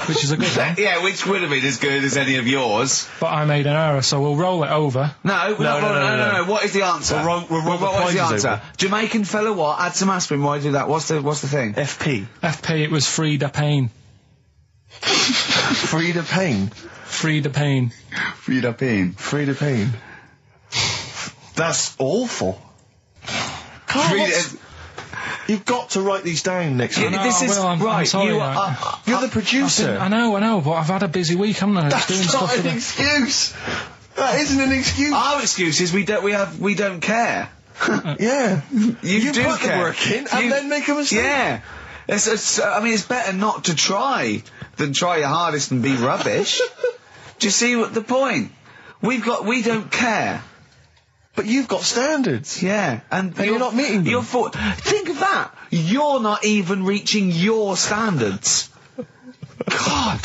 which is a good one. Yeah, which would have been as good as any of yours. But I made an error, so we'll roll it over. No. What is the answer? What is the answer? Over. Jamaican fella, what? Add some aspirin. Why do that? What's the thing? FP. It was Frida Payne. Frida Payne. Frida Payne. Frida Payne. Frida Payne. That's awful. You've got to write these down next week. I'm sorry, you're the producer. I know, but I've had a busy week, haven't I? That's not an excuse. That isn't an excuse. Our excuse is we don't care. Yeah. You do put care. The work in and then make a mistake. Yeah. It's better not to try than try your hardest and be rubbish. Do you see the point? We don't care. But you've got standards. Yeah. And you're not meeting them. Think of that. You're not even reaching your standards. God.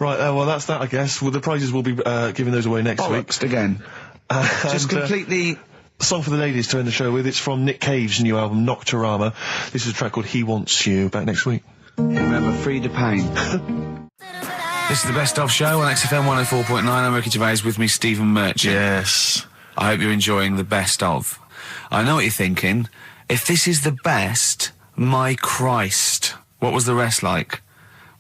Right, well, that's that, I guess. Well, the prizes will be giving those away next week. Again. Just completely... Song for the ladies to end the show with. It's from Nick Cave's new album, Nocturama. This is a track called He Wants You. Back next week. Remember, Frida Payne. This is the Best Of Show on XFM 104.9. I'm Ricky Gervais, with me Stephen Merchant. Yes. I hope you're enjoying the Best Of. I know what you're thinking. If this is the best, my Christ, what was the rest like?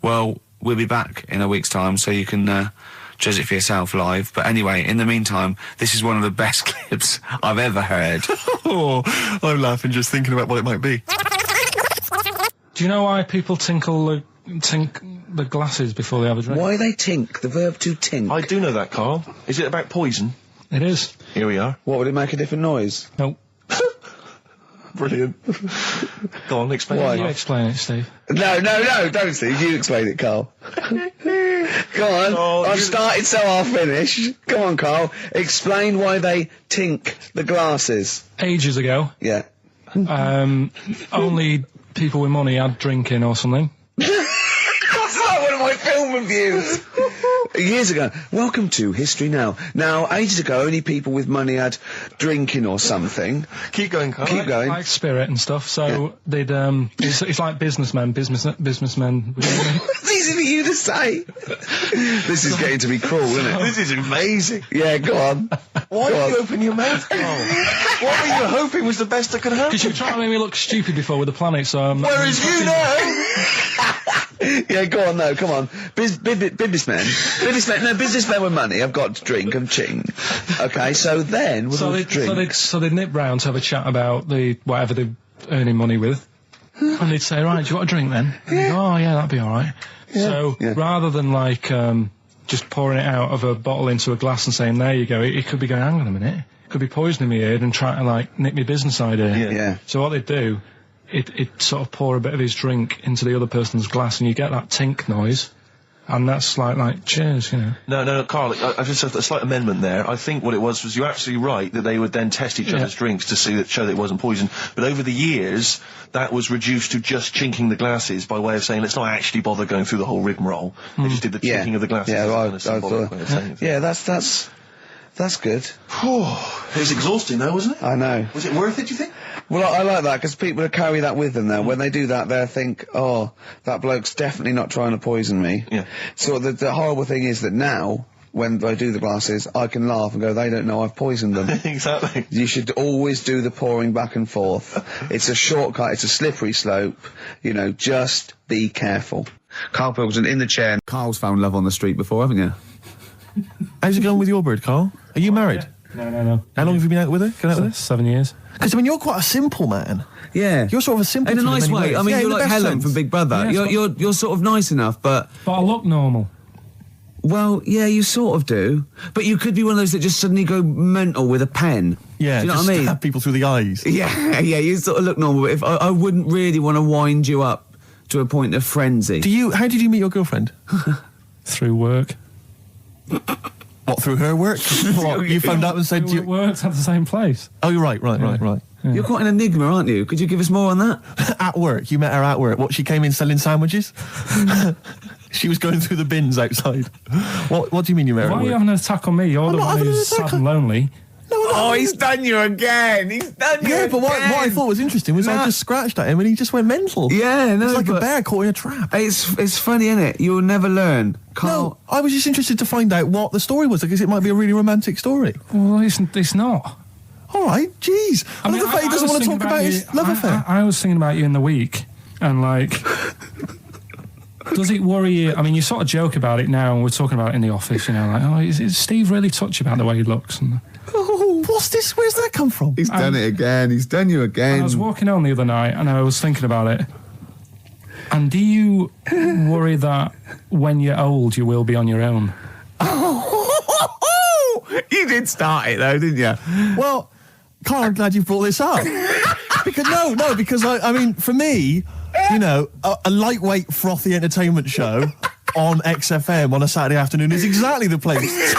Well, we'll be back in a week's time, so you can judge it for yourself live. But anyway, in the meantime, this is one of the best clips I've ever heard. Oh, I'm laughing just thinking about what it might be. Do you know why people tink the glasses before they have a drink? Why they tink? The verb to tink. I do know that, Carl. Is it about poison? It is. Here we are. What, would it make a different noise? Nope. Brilliant. Go on, explain Why? it. You explain it, Steve. No, don't, Steve. You explain it, Carl. Go on. Oh, I've started, so I'll finish. Go on, Carl. Explain why they tink the glasses. Ages ago, Yeah. only people with money had drinking or something. That's like one of my film reviews. Years ago. Welcome to History Now. Now, ages ago, only people with money had drinking or something. Keep going, Carl. Keep going. Like spirit and stuff, so they'd, it's like businessmen. It's easy for you to say. This is getting to be cruel, isn't it? This is amazing. Yeah, go on. Why Go did you on. open your mouth, Carl? What were you hoping was the best that could happen? Because you were trying to make me look stupid before with the planet, so I'm... Whereas you know... Yeah, go on, no, come on. Businessmen with money have got to drink and ching. Okay, so then, with all the drinks... So they'd nip round to have a chat about whatever they're earning money with. And they'd say, right, do you want a drink then? And they'd go, oh, yeah, that'd be alright. So, rather than, like, just pouring it out of a bottle into a glass and saying, there you go, it could be going, hang on a minute, it could be poisoning me head and trying to, like, nick my business idea. Yeah. So what they'd do, it'd sort of pour a bit of his drink into the other person's glass and you get that tink noise. And that's like cheers, you know. No, Carl, I've just a slight amendment there. I think what it was you're absolutely right that they would then test each other's drinks to show that it wasn't poison. But over the years, that was reduced to just chinking the glasses by way of saying, let's not actually bother going through the whole rigmarole. They just did the chinking of the glasses. Yeah, as a kind of symbolic way of saying it. Yeah, that's good. It was exhausting though, wasn't it? I know. Was it worth it, do you think? Well, I like that, because people carry that with them now. When they do that, they'll think, oh, that bloke's definitely not trying to poison me. Yeah. So the horrible thing is that now, when I do the glasses, I can laugh and go, they don't know I've poisoned them. Exactly. You should always do the pouring back and forth. It's a shortcut, it's a slippery slope. You know, just be careful. Karl Pilkington in the chair. Carl's found love on the street before, haven't you? How's it going with your bird, Carl? Are you married? No. How long have you been out with her? Going out with her? 7 years. Because, I mean, you're quite a simple man. Yeah. You're sort of a simple In a nice way. ways. I mean, yeah, you're in the like best Helen sense. from Big Brother. Yeah, You're sort of nice enough, but I look normal. well, yeah, you sort of do. But you could be one of those that just suddenly go mental with a pen. Yeah, do you know just what I mean? stab people through the eyes. Yeah, you sort of look normal. But if I wouldn't really want to wind you up to a point of frenzy. How did you meet your girlfriend? Through work. What, through her work? What, you phoned up and said... We worked at the same place. Oh, you're right. Yeah. You're quite an enigma, aren't you? Could you give us more on that? At work. You met her at work. What, she came in selling sandwiches? She was going through the bins outside. What do you mean you met her Why at are you work? having an attack on me? You're the one who's sad and lonely. No, he's done you again. He's done you Yeah, but what I thought was interesting was I just scratched at him and he just went mental. Yeah, no, it's like a but bear caught in a trap. It's funny, innit? You'll never learn. No, I was just interested to find out what the story was, because it might be a really romantic story. Well, it's not. All right, jeez. I love the fact he doesn't want to talk about his love affair. I was thinking about you in the week, and like, does it worry you? I mean, you sort of joke about it now, and we're talking about it in the office, you know, like, oh, is Steve really touchy about the way he looks? And, Oh, what's this? Where's that come from? He's done it again. He's done you again. I was walking home the other night, and I was thinking about it. And do you worry that when you're old, you will be on your own? You did start it, though, didn't you? Well, Carl, I'm glad you brought this up. because I mean, for me, you know, a lightweight, frothy entertainment show on XFM on a Saturday afternoon is exactly the place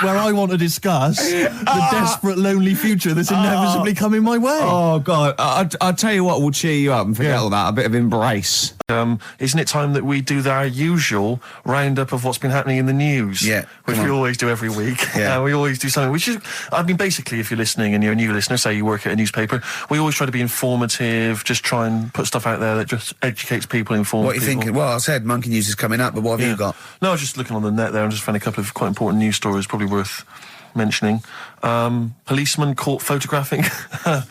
where I want to discuss the desperate, lonely future that's inevitably coming my way. Oh, God. I'll tell you what will cheer you up and forget all that. A bit of embrace. Isn't it time that we do our usual roundup of what's been happening in the news? Yeah. Which we always do every week. Yeah. We always do something, which is, I mean, basically, if you're listening and you're a new listener, say you work at a newspaper, we always try to be informative, just try and put stuff out there that just educates people, informs What are you people. thinking? Well, I said Monkey News is coming up, but what have you got? No, I was just looking on the net there and just found a couple of quite important news stories probably worth mentioning. Policeman caught photographing. I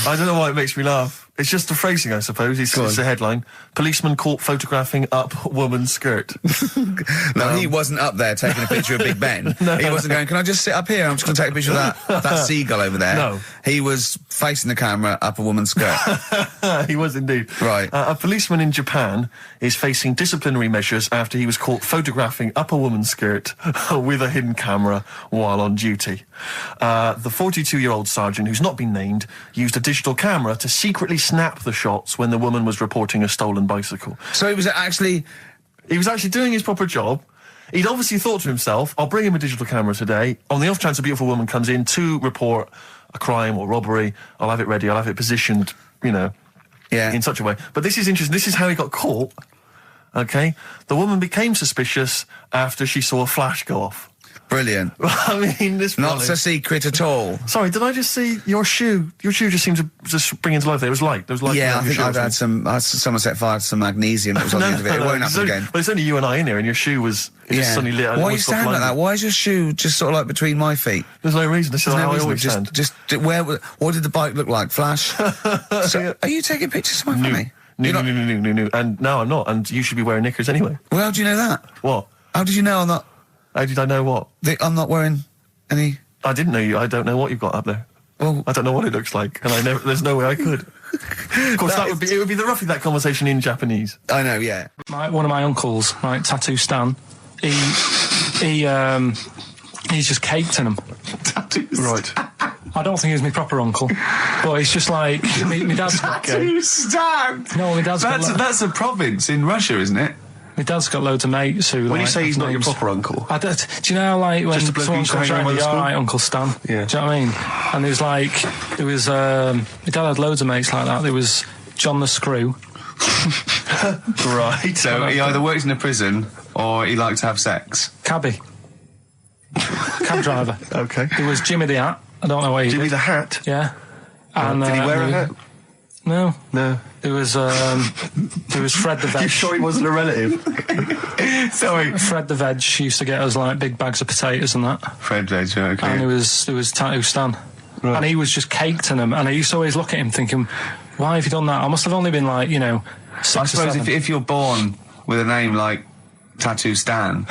don't know why it makes me laugh. It's just the phrasing, I suppose. It's the headline. Policeman caught photographing up woman's skirt. No, he wasn't up there taking a picture of Big Ben. He wasn't going, can I just sit up here? I'm just going to take a picture of that seagull over there. No. He was facing the camera up a woman's skirt. He was indeed. Right. A policeman in Japan is facing disciplinary measures after he was caught photographing up a woman's skirt with a hidden camera while on duty. The 42-year-old sergeant, who's not been named, used a digital camera to secretly snap the shots when the woman was reporting a stolen bicycle. So he was actually doing his proper job. He'd obviously thought to himself, I'll bring him a digital camera today. On the off chance a beautiful woman comes in to report a crime or robbery, I'll have it ready, I'll have it positioned, in such a way. But this is interesting. This is how he got caught. Okay? The woman became suspicious after she saw a flash go off. Brilliant. I mean, this not so secret at all. Sorry, did I just see your shoe? Your shoe just seemed to just spring into life there. It was light. There was light. Yeah, I think I'd had someone set fire to some magnesium that was on the end of it. It won't happen again. Well, it's only you and I in here, and your shoe was just suddenly lit. Why are you standing like that? Why is your shoe just sort of like between my feet? There's no reason. This is how I always stand. What did the bike look like? Flash? So, are you taking pictures of my family? No. And no, I'm not. And you should be wearing knickers anyway. Well, how do you know that? What? How did you know I'm not? How did I know what? I'm not wearing any... I didn't know you. I don't know what you've got up there. Well... I don't know what it looks like, and there's no way I could. Of course, it would be roughly that conversation in Japanese. I know, yeah. One of my uncles, Tattoo Stan, he's just caked in them. Tattoo Right. I don't think he's my proper uncle, but it's just like... my dad's got... Tattoo Stan! No, my dad's got... That's a province in Russia, isn't it? My dad's got loads of mates who... When you say he's not your proper uncle... do you know, like, when someone comes around, you're alright, Uncle Stan? Yeah. Do you know what I mean? And my dad had loads of mates like that. There was John the Screw. Right. So he either works in a prison, or he likes to have sex. Cabbie. Cab driver. Okay. There was Jimmy the Hat. I don't know what he did. Jimmy the Hat? Yeah. And, did he wear a hat? No. No. There was Fred the Veg. You sure he wasn't a relative? Sorry. Fred the Veg used to get us like big bags of potatoes and that. Fred Veg, okay. And there was Tattoo Stan. Right. And he was just caked in them. And I used to always look at him thinking, why have you done that? I must have only been like, 6 I suppose or 7. if you're born with a name like Tattoo Stan,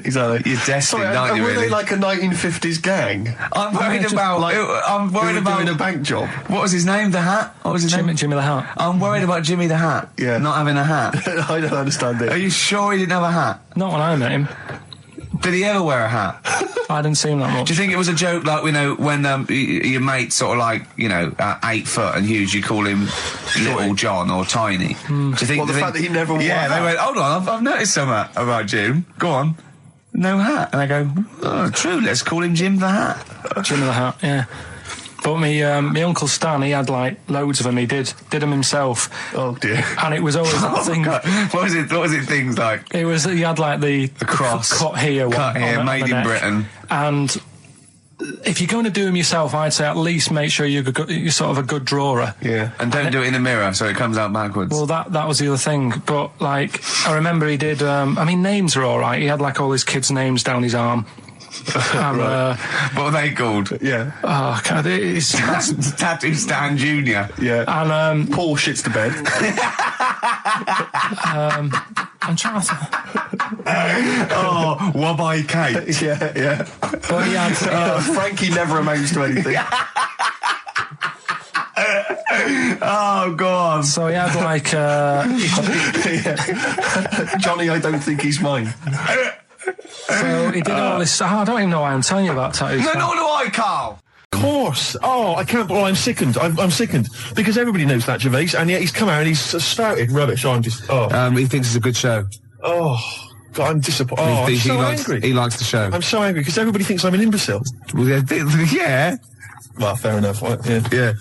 exactly, you're destined, aren't you? Were really? they like a 1950s gang? I'm worried about. I'm worried about doing a bank job. What was his name? The Hat. What was his name? Jimmy the Hat. I'm worried about Jimmy the Hat. Yeah. Not having a hat. I don't understand it. Are you sure he didn't have a hat? Not when I met him. Did he ever wear a hat? I didn't see him that much. Do you think it was a joke, like, when your mate's sort of like, 8 foot and huge, you call him Little John or Tiny? Do you think the fact that he never wore a hat? They went, hold on, I've noticed something about Jim. Go on. No hat. And I go, oh, true, let's call him Jim the Hat. Jim the Hat, yeah. But my Uncle Stan, he had like loads of them. He did them himself. Oh dear! And it was always that thing. God. What was it? Things like he had like the cross cut here, made in Britain. And if you're going to do them yourself, I'd say at least make sure you're sort of a good drawer. Yeah, and don't do it in a mirror so it comes out backwards. Well, that was the other thing. But like, I remember he did. Names are all right. He had like all his kids' names down his arm. Right. What are they called? Yeah. Oh, God, it's Tattoo Stan Jr. Yeah. And Paul shits the bed. I'm trying to. Oh, Wabbai Kate. Yeah. But he had. Frankie never amounts to anything. Oh, God. So he had like. Johnny, I don't think he's mine. So he did all this. I don't even know why I'm telling you about tattoos. No, nor do I, Carl. Of course. Oh, I can't. Well, I'm sickened. I'm sickened because everybody knows that Gervais, and yet he's come out and he's spouted rubbish. I'm just. Oh. He thinks it's a good show. Oh. God, I'm disappointed. Oh, I'm so angry. He likes the show. I'm so angry because everybody thinks I'm an imbecile. Well, yeah. Well, fair enough. Yeah.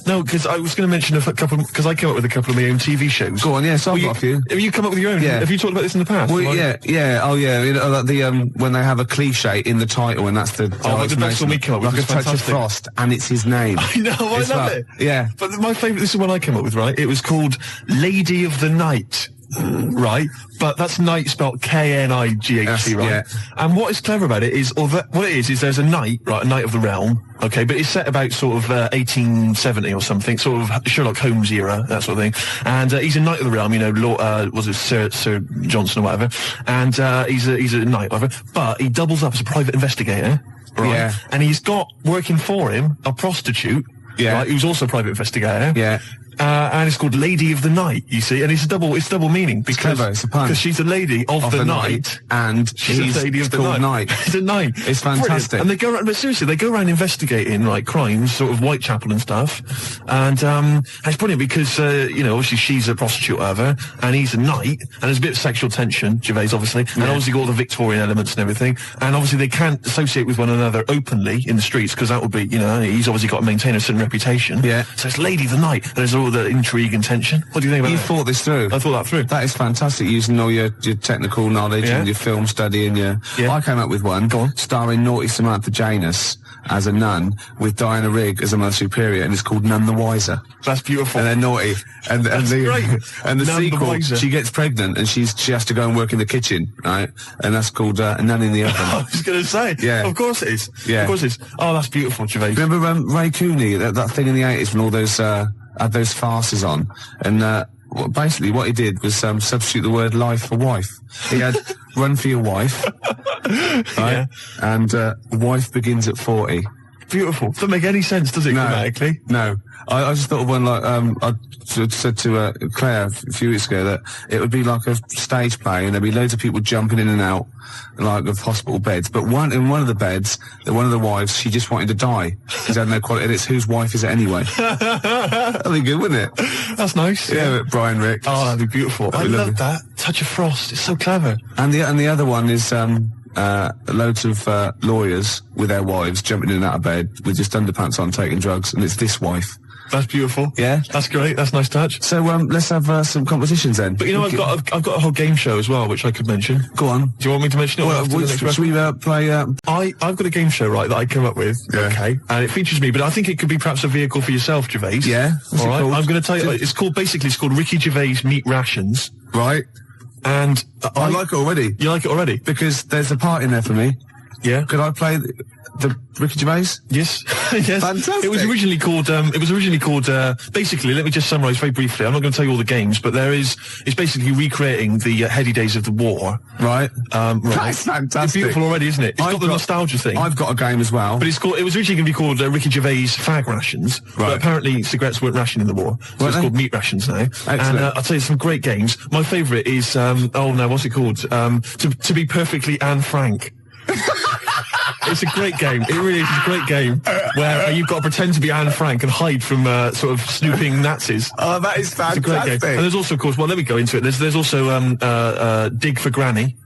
No, because I was going to mention a couple, because I came up with a couple of my own TV shows. Go on, yes, I've got a few. Have you come up with your own? Yeah. Have you talked about this in the past? Well, yeah. Oh, yeah. Like when they have a cliche in the title, and that's the. Like the best one we come up with. Like a touch of frost, and it's his name. I know, I love it. Yeah. But my favourite, this is one I came up with, right? It was called Lady of the Night. right? But that's night spelled Knight, right? Yeah. And what is clever about it is, what it is there's a knight, right, a knight of the realm, okay, but it's set about sort of 1870 or something, sort of Sherlock Holmes era, that sort of thing. And he's a knight of the realm, you know, was it Sir Johnson or whatever? And he's a knight, whatever. But he doubles up as a private investigator, right? Yeah. And he's got working for him a prostitute, right, who's also a private investigator. Yeah. And it's called Lady of the Night, you see, and it's double meaning because clever, it's a pun. She's a lady of the night, and she's a lady of the night. It's a night. It's fantastic. Brilliant. And they go around, but seriously, they go around investigating like crimes, sort of Whitechapel and stuff. And it's brilliant because you know, obviously she's a prostitute, whatever, and he's a knight, and there's a bit of sexual tension, Gervais obviously, and obviously got all the Victorian elements and everything. And obviously they can't associate with one another openly in the streets because that would be, you know, he's obviously got to maintain a certain reputation. Yeah. So it's Lady of the Night. And there's all the intrigue and tension. What do you think about that? You thought this through. I thought that through. That is fantastic, using all your technical knowledge and your film study and your... I came up with one starring Naughty Samantha Janus as a nun with Diana Rigg as a Mother Superior, and it's called None the Wiser. That's beautiful. And they're naughty. And great. And the None sequel, the Wiser. she gets pregnant and she has to go and work in the kitchen, right? And that's called Nun in the Oven. I was going to say. Yeah. Of course it is. Yeah. Of course it is. Oh, that's beautiful, Gervais. Remember Ray Cooney, that thing in the 80s when all those... had those farces on, and basically what he did was substitute the word life for wife. He had Run for Your Wife, right? And wife begins at 40. Beautiful. Doesn't make any sense, does it, grammatically? No. I just thought of one like, I said to Claire a few weeks ago that it would be like a stage play and there'd be loads of people jumping in and out, like, of hospital beds. But in one of the beds, one of the wives, she just wanted to die. Because had no quality, and it's whose wife is it anyway? That'd be good, wouldn't it? That's nice. Yeah, Brian Ricks. Oh, that'd be beautiful. I love that. Touch of Frost. It's so clever. And the other one is, loads of lawyers with their wives jumping in and out of bed with just underpants on taking drugs, and it's This Wife. That's beautiful. Yeah, that's great. That's a nice touch. So let's have some competitions then. But you know, I've got a whole game show as well, which I could mention. Go on. Do you want me to mention it? Well, should we play? I've got a game show, right, that I came up with. Yeah. Okay, and it features me, but I think it could be perhaps a vehicle for yourself, Gervais. Yeah. All right. I'm going to tell you. It's called Ricky Gervais Meat Rations. Right. And I like it already. You like it already? Because there's a part in there for me. Yeah. Could I play the Ricky Gervais? Yes. Yes. Fantastic. It was originally called, basically, let me just summarise very briefly. I'm not going to tell you all the games, but it's basically recreating the heady days of the war. Right. Right. That's fantastic. It's beautiful already, isn't it? It's got the nostalgia thing. I've got a game as well. But it was originally going to be called Ricky Gervais Fag Rations. Right. But apparently cigarettes weren't rationed in the war. So it's called Meat Rations now. Excellent. And I'll tell you some great games. My favourite is, what's it called? To Be Perfectly Anne Frank. It's a great game. It really is a great game where you've got to pretend to be Anne Frank and hide from sort of snooping Nazis. Oh, that is fantastic. It's a great game. And there's also, of course, let me go into it. There's also Dig for Granny.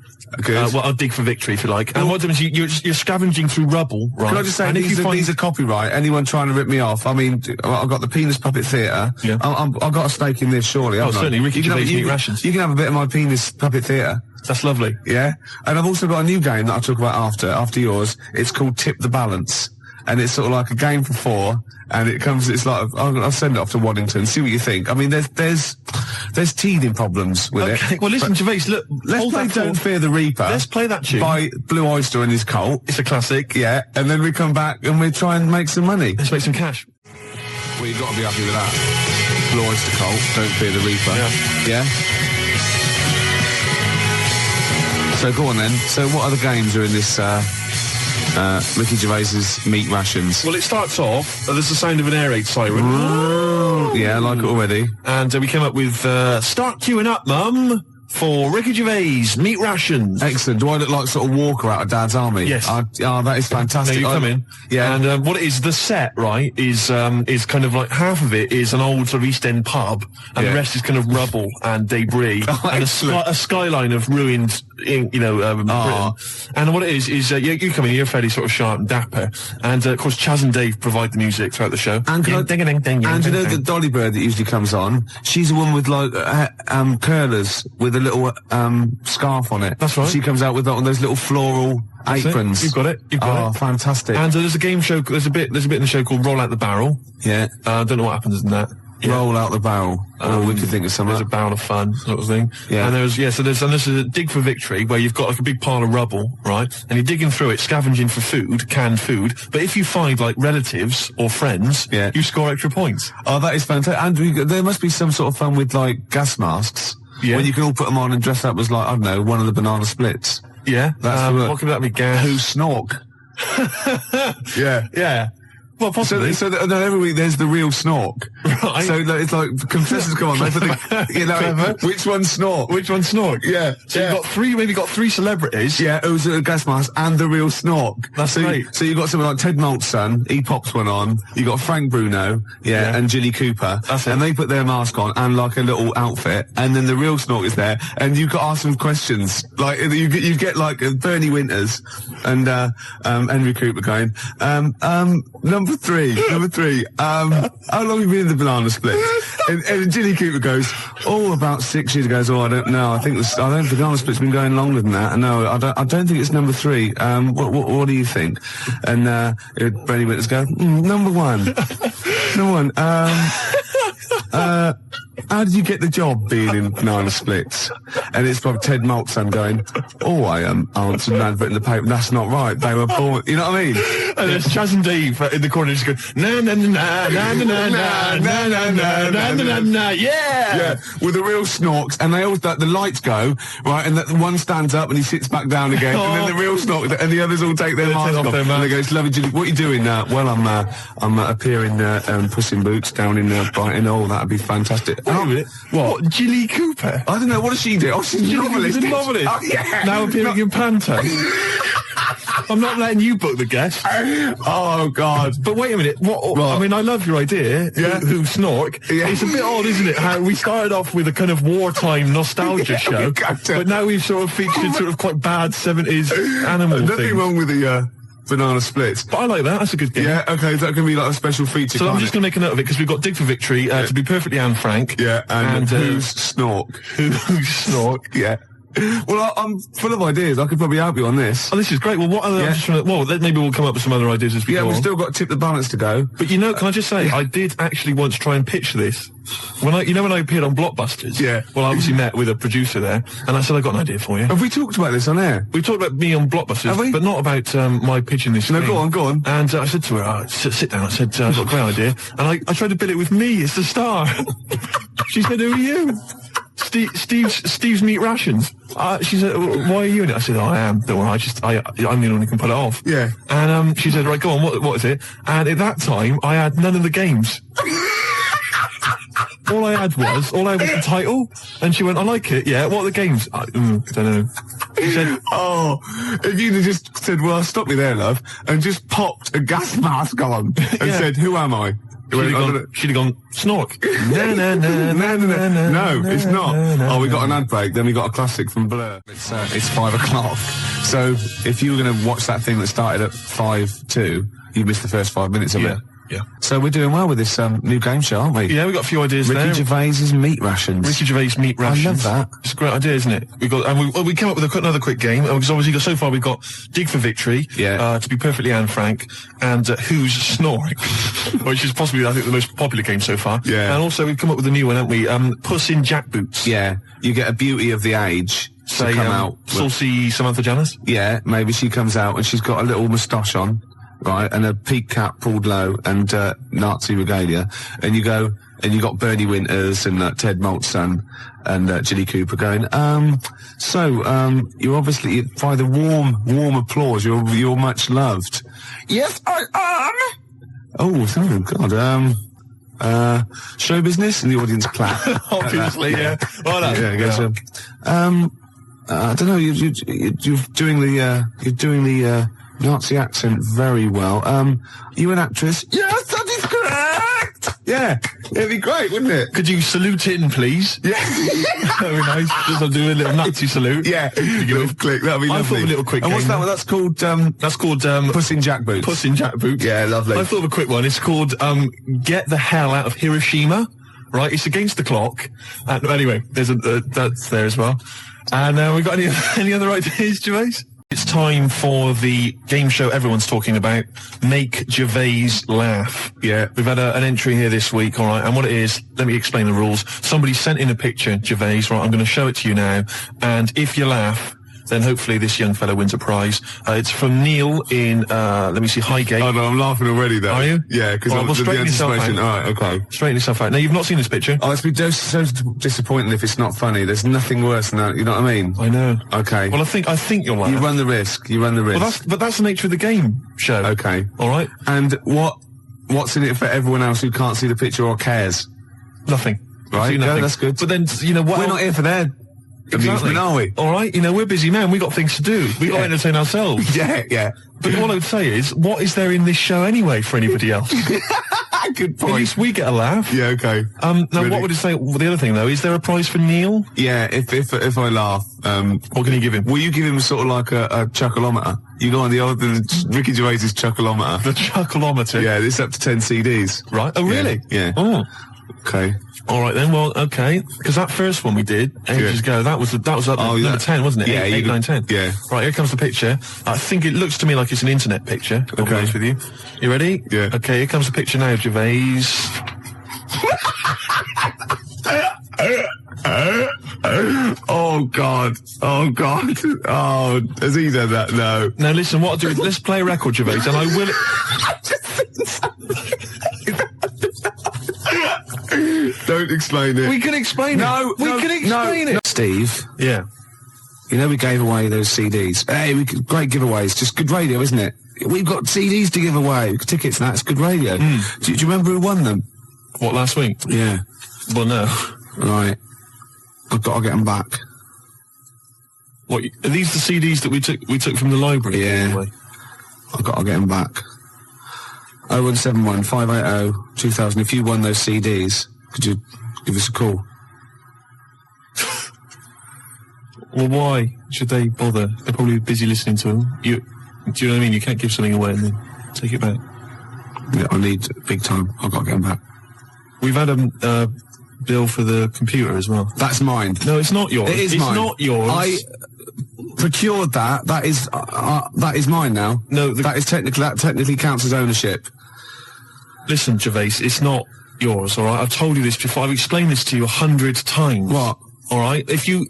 I'll dig for victory, if you like. And what happens is you're scavenging through rubble, right? Can I just say, these are copyright. Anyone trying to rip me off? I mean, I've got the Penis Puppet Theatre. Yeah. I've got a stake in this, surely. Oh, certainly. Ricky Gervais Meat Rations. You can have a bit of my Penis Puppet Theatre. That's lovely. Yeah. And I've also got a new game that I'll talk about after yours. It's called Tip the Balance. And it's sort of like a game for 4. And it's like, I'll send it off to Waddington, see what you think. I mean, there's teething problems with it. Well, listen, Gervais, look, let's play Don't Fear the Reaper. Let's play that tune. By Blue Oyster and his Cult. It's a classic. Yeah. And then we come back and we try and make some money. Let's make some cash. Well, you've got to be happy with that. Blue Oyster Cult, Don't Fear the Reaper. Yeah. So go on then. So what other games are in this Ricky Gervais's Meat Rations? Well, it starts off, there's the sound of an air raid siren. Yeah, I like it already. And we came up with Start Queuing Up, Mum, for Ricky Gervais Meat Rations. Excellent. Do I look like sort of Walker out of Dad's Army? Yes. That is fantastic. Now you come in. Yeah. And what it is, the set, right, is kind of like half of it is an old sort of East End pub, and the rest is kind of rubble and debris, and a skyline of ruined, Britain. And what it is you come in, you're fairly sort of sharp and dapper, and of course Chaz and Dave provide the music throughout the show. And you know the Dolly Bird that usually comes on? She's a woman with like curlers with a little scarf on it. That's right. She comes out with those little floral aprons. You've got it. You've got it. Fantastic. And there's a game show. There's a bit in the show called Roll Out the Barrel. Yeah. I don't know what happens in that. roll out the barrel. We could think of something. There's a barrel of fun sort of thing. Yeah. And this is a dig for victory where you've got like a big pile of rubble, right? And you're digging through it, scavenging for food, canned food. But if you find like relatives or friends, you score extra points. Oh, that is fantastic. And there must be some sort of fun with like gas masks. Yeah. When you can all put them on and dress up as like, I don't know, one of the banana splits. Yeah. That's what could that be? Gas. Who snork? Yeah. Yeah. Well, possibly. So every week there's the real snork. Right. So it's like contestants come on. They put which one snork? Which one snork? Yeah. So you've got three celebrities. Yeah, who's a gas mask and the real snork. That's great. So you've got someone like Ted Malt's son. He pops one on. You got Frank Bruno. Yeah. And Jilly Cooper. That's it. And they put their mask on and like a little outfit. And then the real snork is there. And you got to ask them questions. Like you get like Bernie Winters and Henry Cooper going. Number three. How long have you been in the banana split? And Jilly Cooper goes, about 6 years ago. I don't know. I think the banana split's been going longer than that. No, I don't think it's number 3. What do you think? And Bernie Winters go, number 1. Number 1. How did you get the job being in banana splits? And it's probably Ted Malt's son going, I answered an advert in the paper. That's not right. They were born. You know what I mean? And there's Chaz and Dave in the corner just going, na na na na na na na na na na na na na. Yeah, with the real snorks, and they always the lights go right, and the one stands up and he sits back down again, and then the real snork, and the others all take their masks off. And they go, "Lovely Jilly, what are you doing now?" Well, I'm appearing Puss in Boots down in Brighton. Oh, that'd be fantastic. What? Jilly Cooper? I don't know. What does she do? Oh, she's a novelist. She's a novelist. Oh, yeah. Now appearing in Panto. I'm not letting you book the guest. Oh, God. But wait a minute. What? I mean, I love your idea. Yeah. Who snork. Yeah. It's a bit odd, isn't it? How we started off with a kind of wartime nostalgia show, but now we've sort of featured sort of quite bad 70s animal things. Nothing wrong with the banana splits. But I like that. That's a good game. Yeah, okay. That can be like a special feature. So I'm just going to make a note of it because we've got Dig for Victory, to be perfectly Anne Frank. Yeah, and who's snork? Who's snork? Yeah. Well, I'm full of ideas. I could probably help you on this. Oh, this is great. Well, what other? Maybe we'll come up with some other ideas as we go we've on. still got to tip the balance to go. But can I just say, I did actually once try and pitch this. When I appeared on Blockbusters. Yeah. Well, I obviously met with a producer there, and I said, I got an idea for you. Have we talked about this on air? We talked about me on Blockbusters, but not about my pitching this. No, go on. And I said to her, sit down. I said, I've got a great idea, and I tried to bill it with me as the star. She said, who are you? Steve's Meat Rations. She said, why are you in it? I said, I am. Don't worry, I'm the one who can pull it off. Yeah. And she said, right, go on, what is it? And at that time, I had none of the games. All I had was the title. And she went, I like it, yeah. What are the games? I don't know. She said, if you'd have just said, well, stop me there, love, and just popped a gas mask on and said, who am I? She'd have gone, snork. No, it's not. We got an ad break, then we got a classic from Blur. It's 5 o'clock. So if you were going to watch that thing that started at 5:02, you missed the first 5 minutes of it. Yeah. So we're doing well with this new game show, aren't we? Yeah, we've got a few ideas there. Ricky Gervais's Meat Rations. Ricky Gervais Meat Rations. I love that. It's a great idea, isn't it? We came up with another quick game, because obviously so far we've got Dig for Victory, to be perfectly Anne Frank, and Who's Snoring, which is possibly, I think, the most popular game so far. Yeah. And also we've come up with a new one, haven't we? Puss in Jackboots. Yeah. You get a beauty of the age to come out. Saucy Samantha Janus? Yeah, maybe she comes out and she's got a little moustache on. Right, and a peak cap pulled low and Nazi regalia, and you got Bernie Winters and Ted Malt's son and Jilly Cooper going. You're obviously, by the warm applause, you're much loved. Yes, I am. Oh God. Show business, and the audience clap. Obviously, yeah. Well done. I don't know. You're doing the Nazi accent very well. You an actress? Yes, that is correct! Yeah, it'd be great, wouldn't it? Could you salute in, please? Yeah. That'd be nice. Just I'll do a little Nazi salute. Yeah, little click, that'd be lovely. I thought of a little quick game. And what's that one? That's called Puss in Jackboots. Puss in Jackboots. Yeah, lovely. I thought of a quick one. It's called Get the Hell Out of Hiroshima. Right, it's against the clock. Anyway, there's that's there as well. And we got any other ideas, Gervais? It's time for the game show everyone's talking about, Make Gervais Laugh. Yeah. We've had an entry here this week, all right, and what it is, let me explain the rules. Somebody sent in a picture, Gervais, right, I'm going to show it to you now, and if you laugh, then hopefully this young fellow wins a prize. It's from Neil in, let me see, Highgate. Oh no, I'm laughing already though. Are you? Yeah, because well, straighten yourself out. Alright, okay. Straighten yourself out. Now, you've not seen this picture? Oh, it's been so disappointing if it's not funny. There's nothing worse than that, you know what I mean? I know. Okay. Well, I think you'll laugh. You run the risk. Well, that's the nature of the game show. Okay. Alright? And what's in it for everyone else who can't see the picture or cares? Nothing. Right, nothing. no, that's good. But then, you know what? We're not here for their amusement, are we? All right, you know, we're busy men. We got things to do. We got to entertain ourselves. Yeah. But what I would say is, what is there in this show anyway for anybody else? Good point. At least we get a laugh. Yeah, okay. Now, what would you say? Well, the other thing though, is there a prize for Neil? Yeah, if I laugh, what can you give him? Will you give him sort of like a chuckleometer? You know, the Ricky Gervais's chuckleometer. The chuckleometer. Yeah, it's up to 10 CDs. Right. Oh, really? Yeah. Oh. Okay. All right then. Well, okay. Because that first one we did ages ago, that was up number 10, wasn't it? Yeah, 8, 9, 10. Yeah. Right. Here comes the picture. I think it looks to me like it's an internet picture. I'll be honest with you. You ready? Yeah. Okay. Here comes the picture now, Gervais. Oh God. Oh, has he done that? No. Now listen, what I'll do is let's play a record, Gervais, and I will. Don't explain it. We can explain it. We can explain it. Steve. Yeah. You know we gave away those CDs. Hey, great giveaways. Just good radio, isn't it? We've got CDs to give away. Tickets and that's good radio. Do you remember who won them? What, last week? Yeah. Well, no. Right. I've got to get them back. What, are these the CDs that we took from the library? Yeah. Anyway? I've got to get them back. 0171 580 2000. If you won those CDs, could you give us a call? Well, why should they bother? They're probably busy listening to them. Do you know what I mean? You can't give something away and then take it back. Yeah, I need big time. I've got to get them back. We've had a bill for the computer as well. That's mine. No, it's not yours. It is mine. It's not yours. I procured that. That is mine now. No, that technically counts as ownership. Listen, Gervais, it's not yours, all right? I've told you this before. I've explained this to you 100 times. What? All right? If you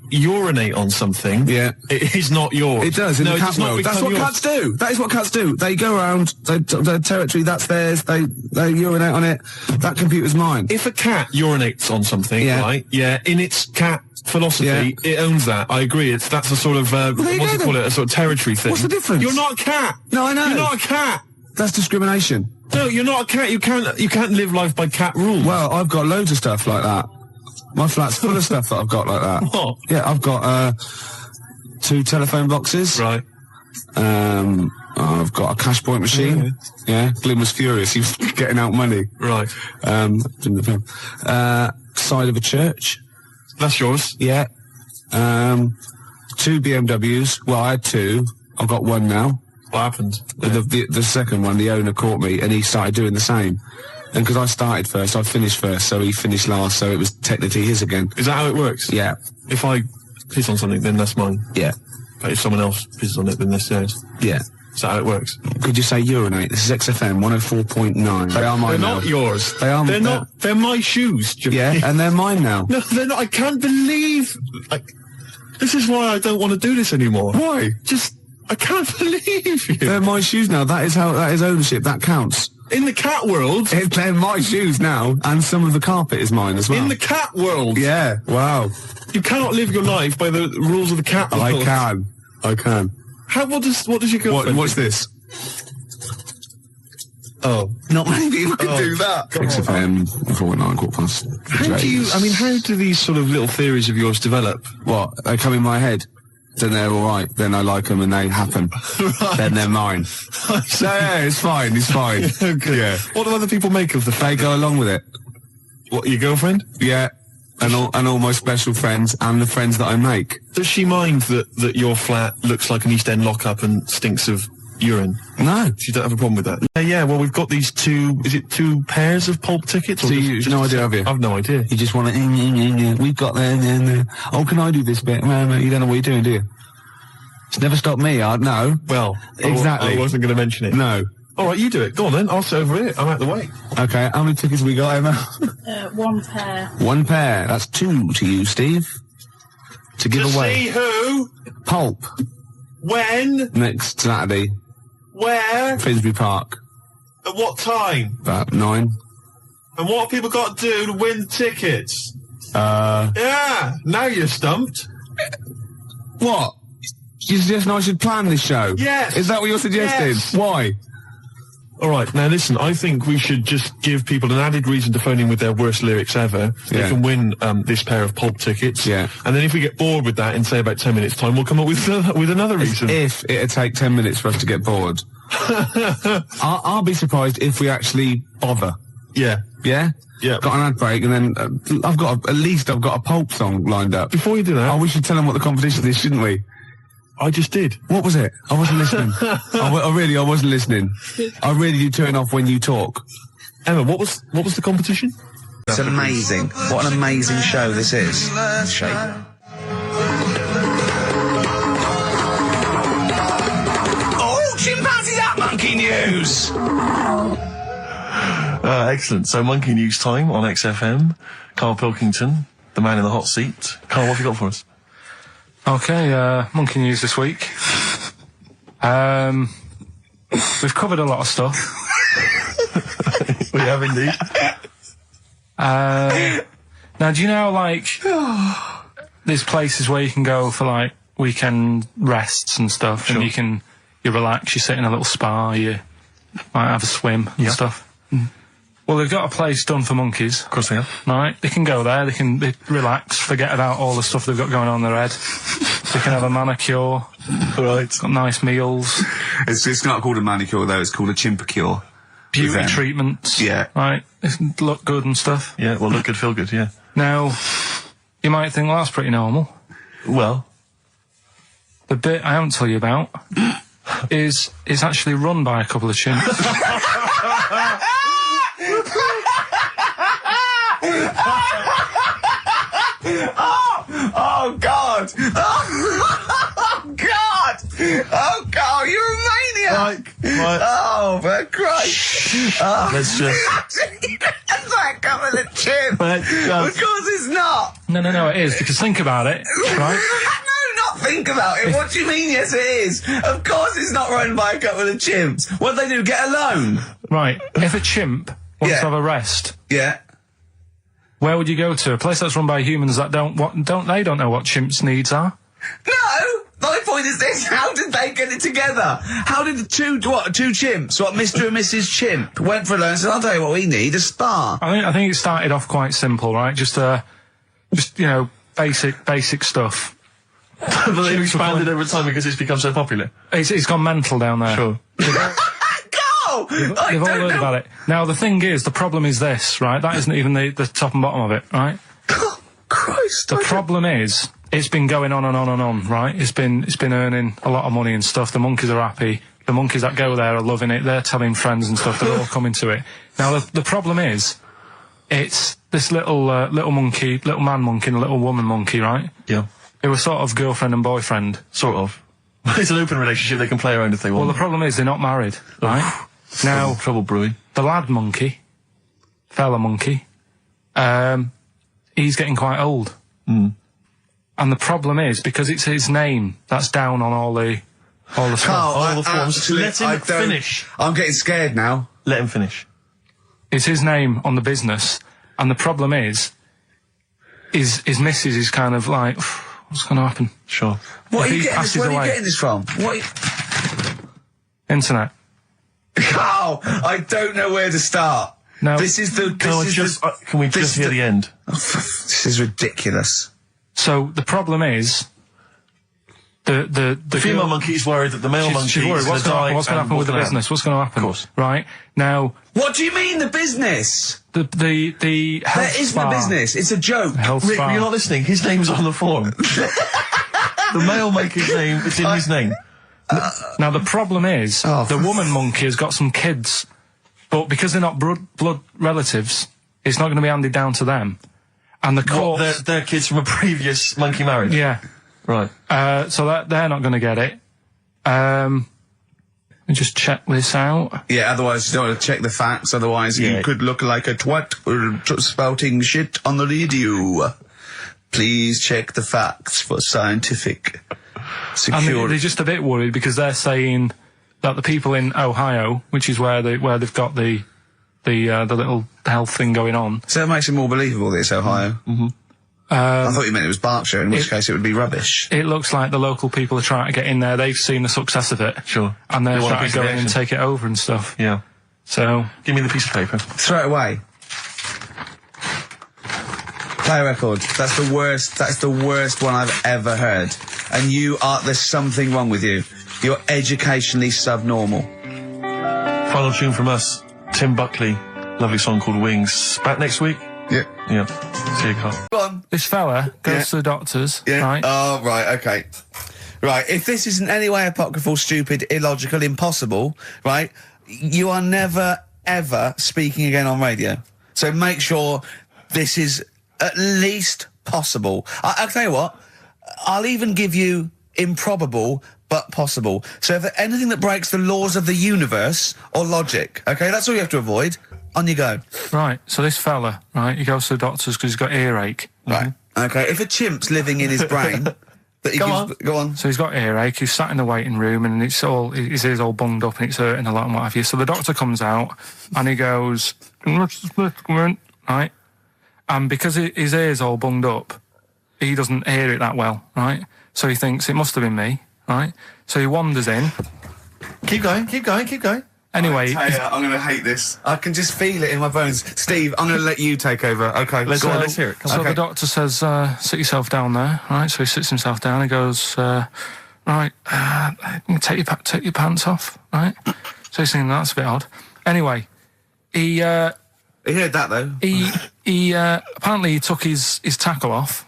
urinate on something, yeah, it is not yours. It does in the cat world. That's what cats do. That is what cats do. They go around their territory. That's theirs. They urinate on it. That computer's mine. If a cat urinates on something, right? Yeah, in its cat philosophy, it owns that. I agree. That's a sort of what's it called? A sort of territory thing. What's the difference? You're not a cat. No, I know. You're not a cat. That's discrimination. No, you're not a cat. You can't live life by cat rules. Well, I've got loads of stuff like that. My flat's full of stuff that I've got like that. What? Yeah, I've got 2 telephone boxes. Right. I've got a cash point machine. Yeah. Glyn was furious. He was getting out money. Right. Side of a church. That's yours. Yeah. 2 BMWs. Well, I had 2. I've got 1 now. What happened? The second one, the owner caught me, and he started doing the same. And because I started first, I finished first, so he finished last, so it was technically his again. Is that how it works? Yeah. If I piss on something, then that's mine. Yeah. But if someone else pisses on it, then that's theirs. Yeah. Is that how it works? Could you say urinate? This is XFM 104.9. They are mine now. They're not yours. They are. They're not. They're my shoes. Yeah, and they're mine now. No, they're not. I can't believe. This is why I don't want to do this anymore. Why? I can't believe you. They're my shoes now. That is ownership. That counts. In the cat world... They're my shoes now, and some of the carpet is mine as well. In the cat world? Yeah, wow. You cannot live your life by the rules of the cat world. I can. What does your girlfriend What's this? Oh. Not many people can do that. XFM, 4.9, quarter past. How do these sort of little theories of yours develop? What? They come in my head. Then they're all right. Then I like them and they happen. Right. Then they're mine. Yeah, it's fine. Okay. Yeah. What do other people make of the fact? They go along with it. What, your girlfriend? Yeah. And all my special friends and the friends that I make. Does she mind that your flat looks like an East End lockup and stinks of urine? No. She don't have a problem with that? Yeah, well, we've got these 2 pairs of pulp tickets? So you've no idea, have you? I've no idea. You just want to, we've got there. Oh, can I do this bit? No, you don't know what you're doing, do you? It's never stopped me, no. Well, exactly. I wasn't going to mention it. No. All right, you do it. Go on then. I'll sit over here. I'm out the way. Okay, how many tickets have we got, Emma? 1 pair. 1 pair. That's 2 to you, Steve. To give away. See who? Pulp. When? Next Saturday. Where? Finsbury Park. At what time? About 9. And what have people got to do to win tickets? Yeah, now you're stumped. What? You suggesting I should plan this show? Yes. Is that what you're suggesting? Yes. Why? All right, now listen, I think we should just give people an added reason to phone in with their worst lyrics ever. They can win this pair of Pulp tickets. Yeah. And then if we get bored with that in, say, about 10 minutes' time, we'll come up with another reason. If it'd take 10 minutes for us to get bored. I'll be surprised if we actually bother. Yeah. Yeah? Yeah. Got an ad break, and then I've got a Pulp song lined up. Before you do that... Oh, we should tell them what the competition is, shouldn't we? I just did. What was it? I wasn't listening. I wasn't listening. I really do turn off when you talk. Emma, what was the competition? It's amazing. What an amazing show this is. Shape. Oh, chimpanzees at Monkey News! Excellent. So, Monkey News time on XFM. Karl Pilkington, the man in the hot seat. Karl, what have you got for us? Okay, Monkey News this week. We've covered a lot of stuff. We have indeed. Now, do you know, like, there's places where you can go for, like, weekend rests and stuff, Sure. and you relax, you sit in a little spa, you might have a swim and stuff. Well, they've got a place done for monkeys. Of course they have. Right? They can go there, they relax, forget about all the stuff they've got going on in their head. They can have a manicure. Right. Got nice meals. It's not called a manicure, though. It's called a chimpacure. Beauty treatments. Yeah. Right? They look good and stuff. Yeah, well, look good, feel good, yeah. Now, you might think, well, that's pretty normal. Well. The bit I haven't told you about is actually run by a couple of chimps. Oh, God! Oh, God! Oh, God, you're a maniac! Right. Oh, for Christ! Oh. Let's just... That's like a couple of chimps! Of course it's not! No, it is, because think about it, right? No, not think about it. What do you mean, yes, it is? Of course it's not run by a couple of chimps. What do they do, get a loan? Right, if a chimp wants to have a rest... Yeah. Where would you go to? A place that's run by humans that don't know what chimps' needs are? No! My point is this, how did they get it together? How did the two chimps, Mr. and Mrs. Chimp, went for a loan and said, I'll tell you what we need, a spa. I think it started off quite simple, right? Just basic stuff. But they've expanded over time because it's become so popular. It's gone mental down there. Sure. You've all heard about it. Now, the thing is, the problem is this, right? That isn't even the top and bottom of it, right? Oh, Christ. The problem is, it's been going on and on and on, right? It's been earning a lot of money and stuff. The monkeys are happy. The monkeys that go there are loving it. They're telling friends and stuff. They're all coming to it. Now, the problem is, it's this little monkey, little man monkey and a little woman monkey, right? Yeah. Who were sort of girlfriend and boyfriend. Sort of. It's an open relationship. They can play around if they want. Well, the problem is they're not married, right? Now, trouble brewing. The lad monkey, fella monkey, he's getting quite old. Mm. And the problem is, because it's his name that's down on all the stuff. All the forms. Let him finish. I'm getting scared now. Let him finish. It's his name on the business. And the problem is his missus is kind of like, what's going to happen? Sure. Where are you getting this from? Internet. Oh, I don't know where to start. No. Can we just hear the end? This is ridiculous. So the problem is, the female monkey is worried that the male monkey she's worried. What's going to happen with the business? What's going to happen? Of course. Right now. What do you mean the business? The health There isn't spa. a business. It's a joke. Rick, you're not listening. His name's on the form. The male monkey's name is in his name. Now the problem is, the woman monkey has got some kids, but because they're not blood relatives, it's not going to be handed down to them. And the court, they're kids from a previous monkey marriage. Yeah. Right. So that they're not going to get it. Let me just check this out. Yeah, otherwise you don't want to check the facts, otherwise you could look like a twat spouting shit on the radio. Please check the facts for scientific security. And they're just a bit worried because they're saying that the people in Ohio, which is where they've got the little health thing going on. So that makes it more believable that it's Ohio. Mm-hmm. I thought you meant it was Berkshire, in which case it would be rubbish. It looks like the local people are trying to get in there. They've seen the success of it. Sure. And they're trying to go in and take it over and stuff. Yeah. So, give me the piece of paper. Throw it away. Play a record. That's the worst one I've ever heard. And there's something wrong with you. You're educationally subnormal. Final tune from us, Tim Buckley. Lovely song called Wings. Back next week? Yeah. Yeah. See you, Carl. Go on. This fella goes to the doctors, right? Oh, right, okay. Right, if this is in any way apocryphal, stupid, illogical, impossible, right, you are never, ever speaking again on radio. So make sure this is at least possible. I'll tell you what, I'll even give you improbable but possible. So if anything that breaks the laws of the universe or logic, okay, that's all you have to avoid. On you go. Right, so this fella, right, he goes to the doctors because he's got earache. Right. Okay, if a chimp's living in his brain... Go on. So he's got earache, he's sat in the waiting room and his ear's all bunged up and it's hurting a lot and what have you. So the doctor comes out and he goes, right, and because his ear's all bunged up, he doesn't hear it that well, right? So he thinks it must have been me, right? So he wanders in. Keep going. Anyway, I'm going to hate this. I can just feel it in my bones. Steve, I'm going to let you take over. Okay, let's hear it. So the doctor says, sit yourself down there, right? So he sits himself down and goes, right, take your pants off, right? So he's thinking, that's a bit odd. Anyway, he heard that, though. He apparently he took his tackle off.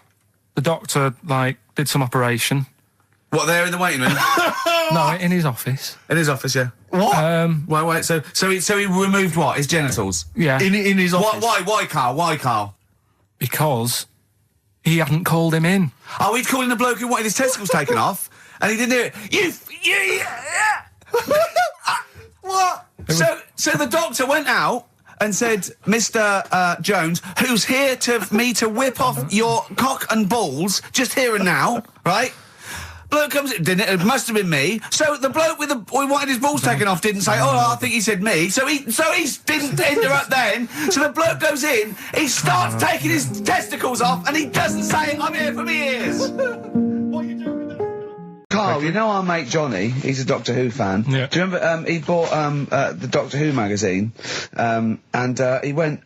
The doctor, did some operation. What, there in the waiting room? No, in his office. In his office, yeah. What? Wait. So he removed what? His genitals? Yeah. In his office. Why, Carl? Because he hadn't called him in. Oh, he'd called in the bloke who wanted his testicles taken off, and he didn't hear it. What? So the doctor went out and said, Mr. Jones, who's here to whip off your cock and balls just here and now, right? Bloke comes in, didn't it? It must have been me. So the bloke who wanted his balls taken off didn't say, I think he said me. So he didn't interrupt then. So the bloke goes in, he starts taking his testicles off, and he doesn't say, I'm here for me ears. What are you doing with that? Carl, you know our mate Johnny, he's a Doctor Who fan. Yeah. Do you remember, he bought the Doctor Who magazine, and he went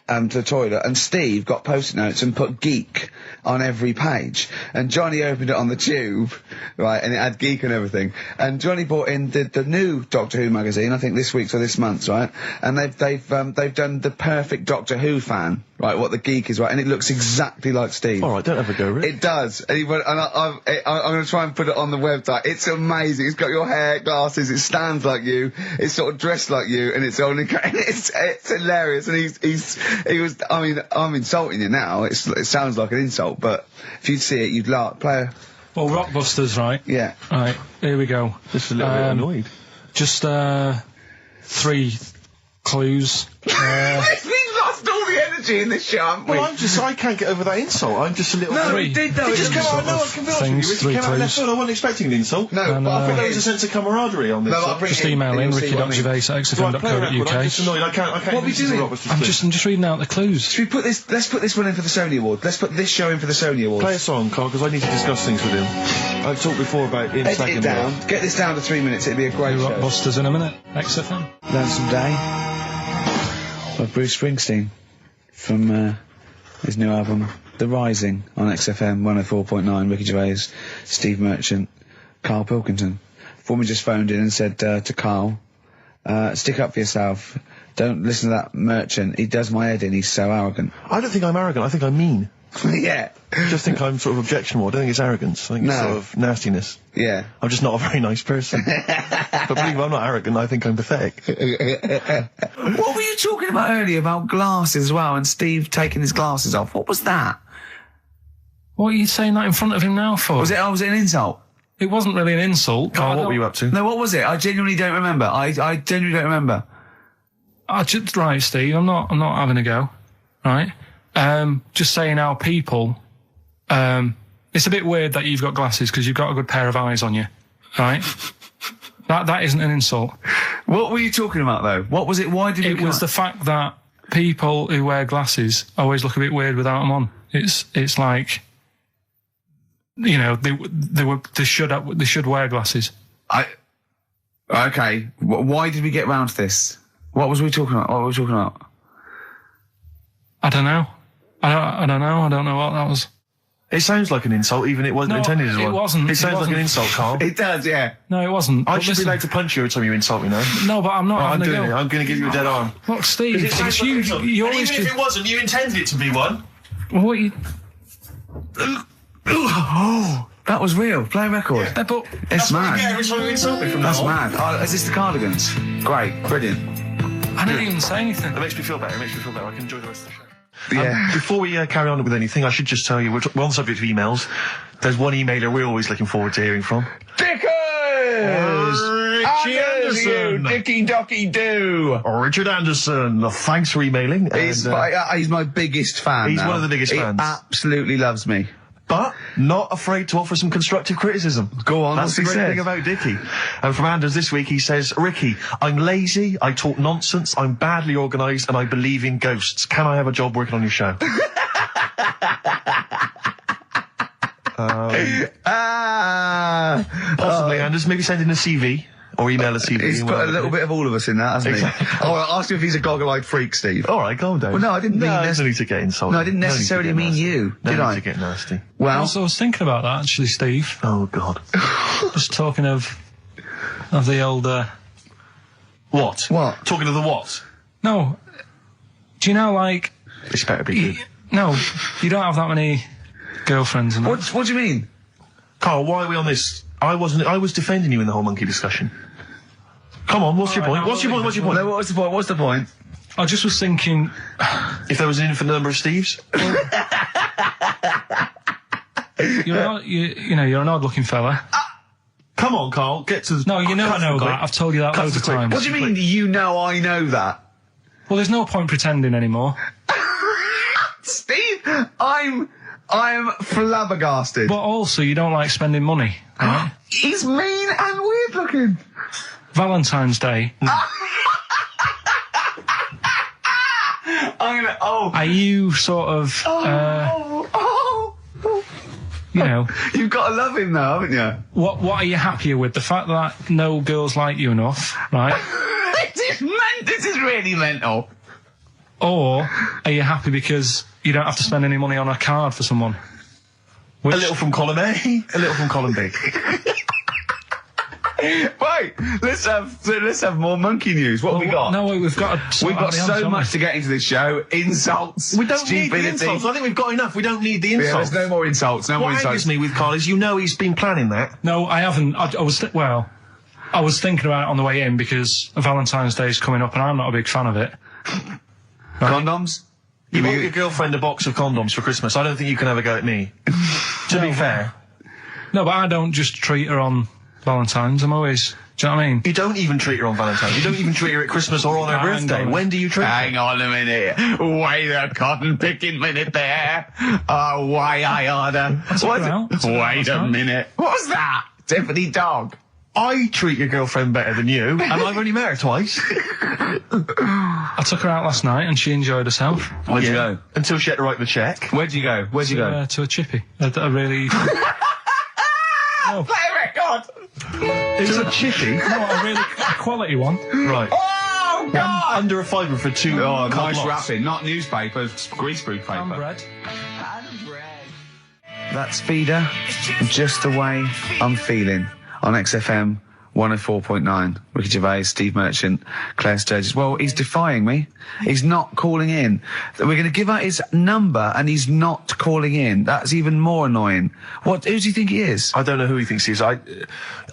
to the toilet, and Steve got post-it notes and put geek on every page, and Johnny opened it on the tube, right, and it had geek and everything, and Johnny bought in the new Doctor Who magazine, I think this week's or this month's, right, and they've done the perfect Doctor Who fan, right, what the geek is, right, and it looks exactly like Steve. Alright, don't ever go, Rick. It does, and I'm going to try and put it on the website. It's amazing. It's got your hair, glasses, it stands like you, it's sort of dressed like you, and it's only, it's hilarious, and he was, I mean, I'm insulting you now, it sounds like an insult, but if you'd see it, you'd laugh. Well, Rockbusters, right? Yeah. Right, here we go. Just a little bit annoyed. Just 3 clues. We've lost all the energy in this show, haven't we? Well, I can't get over that insult. I'm just a little... No, Three. we did, though. It just came out, no, I can be honest with you. It 3 came out clues. left field. I wasn't expecting an insult. No, And, but I thought there was a sense of camaraderie on this. Just email in, ricky.gervais@xfm.co.uk. I'm just annoyed. I can't What are we doing? I'm just reading out the clues. Should we put this, let's put this one in for the Sony Award. Let's put this show in for the Sony Award. Play a song, Carl, because I need to discuss things with him. I've talked before about him Edit it down. Get this down to 3 minutes. It'd be a great show. Rockbusters in a minute. XFM. Lonesome Day by Bruce Springsteen from his new album The Rising on XFM 104.9. Ricky Gervais, Steve Merchant, Karl Pilkington. Before we just phoned in and said to Karl, stick up for yourself. Don't listen to that Merchant. He does my head in. He's so arrogant. I don't think I'm arrogant. I think I'm mean. Yeah. I just think I'm sort of objectionable. I don't think it's arrogance. I think it's sort of nastiness. Yeah. I'm just not a very nice person. But believe me, I'm not arrogant. I think I'm pathetic. What were you talking about earlier about glasses as well, and Steve taking his glasses off? What was that? What are you saying that in front of him now for? Was it an insult? It wasn't really an insult. Carl, what were you up to? No, what was it? I genuinely don't remember. I genuinely don't remember. Right, Steve, I'm not having a go. Right? Just saying how people, it's a bit weird that you've got glasses because you've got a good pair of eyes on you. Right? That isn't an insult. What were you talking about, though? What was it? Why did it was the fact that people who wear glasses always look a bit weird without them on. It's like, you know, they should wear glasses. Okay. Why did we get round to this? What was we talking about? What were we talking about? I don't know. I don't know. I don't know what that was. It sounds like an insult, even it wasn't intended as one. It wasn't. It sounds like an insult, Carl. It does, yeah. No, it wasn't. I should be allowed to punch you every time you insult me now. No, but I'm not I'm having a doing go. it. I'm going to give you a dead arm. Look, Steve, It sounds like an insult. you And always even if it wasn't, you intended it to be one. What you... Oh, that was real. Play a record. Yeah, but it's mad. Every time you insult me from That's now on. mad. Is this the Cardigans? Great. Brilliant. I didn't even say anything. It makes me feel better. I can enjoy the rest of the show. Yeah. Before we carry on with anything, I should just tell you, we're on the subject of emails. There's one emailer we're always looking forward to hearing from. Dickers! Richie Anderson! Dicky Docky Doo! Richard Anderson, thanks for emailing. He's my biggest fan. He's now. one of the biggest fans. He absolutely loves me. But not afraid to offer some constructive criticism. Go on, That's the great thing about Dickie. And from Anders this week, he says, Ricky, I'm lazy, I talk nonsense, I'm badly organised, and I believe in ghosts. Can I have a job working on your show? Possibly, Anders. Maybe send in a CV. Or email a CV. He's put a little bit of all of us in that, hasn't he? Oh, I'll ask him if he's a goggle-eyed freak, Steve. All right, calm down. Well, no, I didn't mean no need to get insulted. No, I didn't necessarily mean you, did I? To get nasty. Well, I was thinking about that, actually, Steve. Oh, God. Just talking of the old... What? What? Talking of the what? No. Do you know, like... This better be good. No, you don't have that many girlfriends. And what do you mean? Carl, why are we on this? I was defending you in the whole monkey discussion. Come on, what's your point? What's your point? What's your point? No, what's the point? What's the point? I just was thinking... If there was an infinite number of Steves? You're an odd-looking fella. Come on, Carl, get to... No, you know I know that. I've told you that loads of times. What do you mean, you know I know that? Well, there's no point pretending anymore. Steve, I'm flabbergasted. But also, you don't like spending money, right? He's mean and weird looking. Valentine's Day. Are you sort of... you know... You've got to love him now, haven't you? What are you happier with? The fact that no girls like you enough, right? This is really mental. Or are you happy because you don't have to spend any money on a card for someone? A little from column A, a little from column B. Right, let's have more monkey news. What have we got? No, we've got so much to get into this show. Insults. We don't stupidity. need the insults. I think we've got enough. We don't need the insults. Yeah, there's no more insults. No more insults. What angers me with Carl is he's been planning that. No, I haven't. I was thinking about it on the way in because Valentine's Day is coming up and I'm not a big fan of it. Condoms? You bought your girlfriend a box of condoms for Christmas. I don't think you can have a go at me. To be fair. No, but I don't just treat her on Valentine's. I'm always... Do you know what I mean? You don't even treat her on Valentine's. You don't even treat her at Christmas or on her birthday. When do you treat her? Hang on a minute. Wait a cotton picking minute there. Oh, why I order. Wait a minute. What's that? Tiffany dog. I treat your girlfriend better than you, and I've only met her twice. I took her out last night and she enjoyed herself. Where'd you go? Until she had to write the check. Where'd you go? To a chippy. A really... No. Play a record! It was a chippy? No, a quality one. Right. Oh, God! Under a fiver for two. Oh, nice wrapping. Not newspaper, greaseproof paper. And bread. That's Feeder, Just the Way I'm Feeling, on XFM 104.9. Ricky Gervais, Steve Merchant, Claire Sturgis. Well, he's defying me. He's not calling in. We're going to give out his number and he's not calling in. That's even more annoying. Who does he think he is? I don't know who he thinks he is. I'll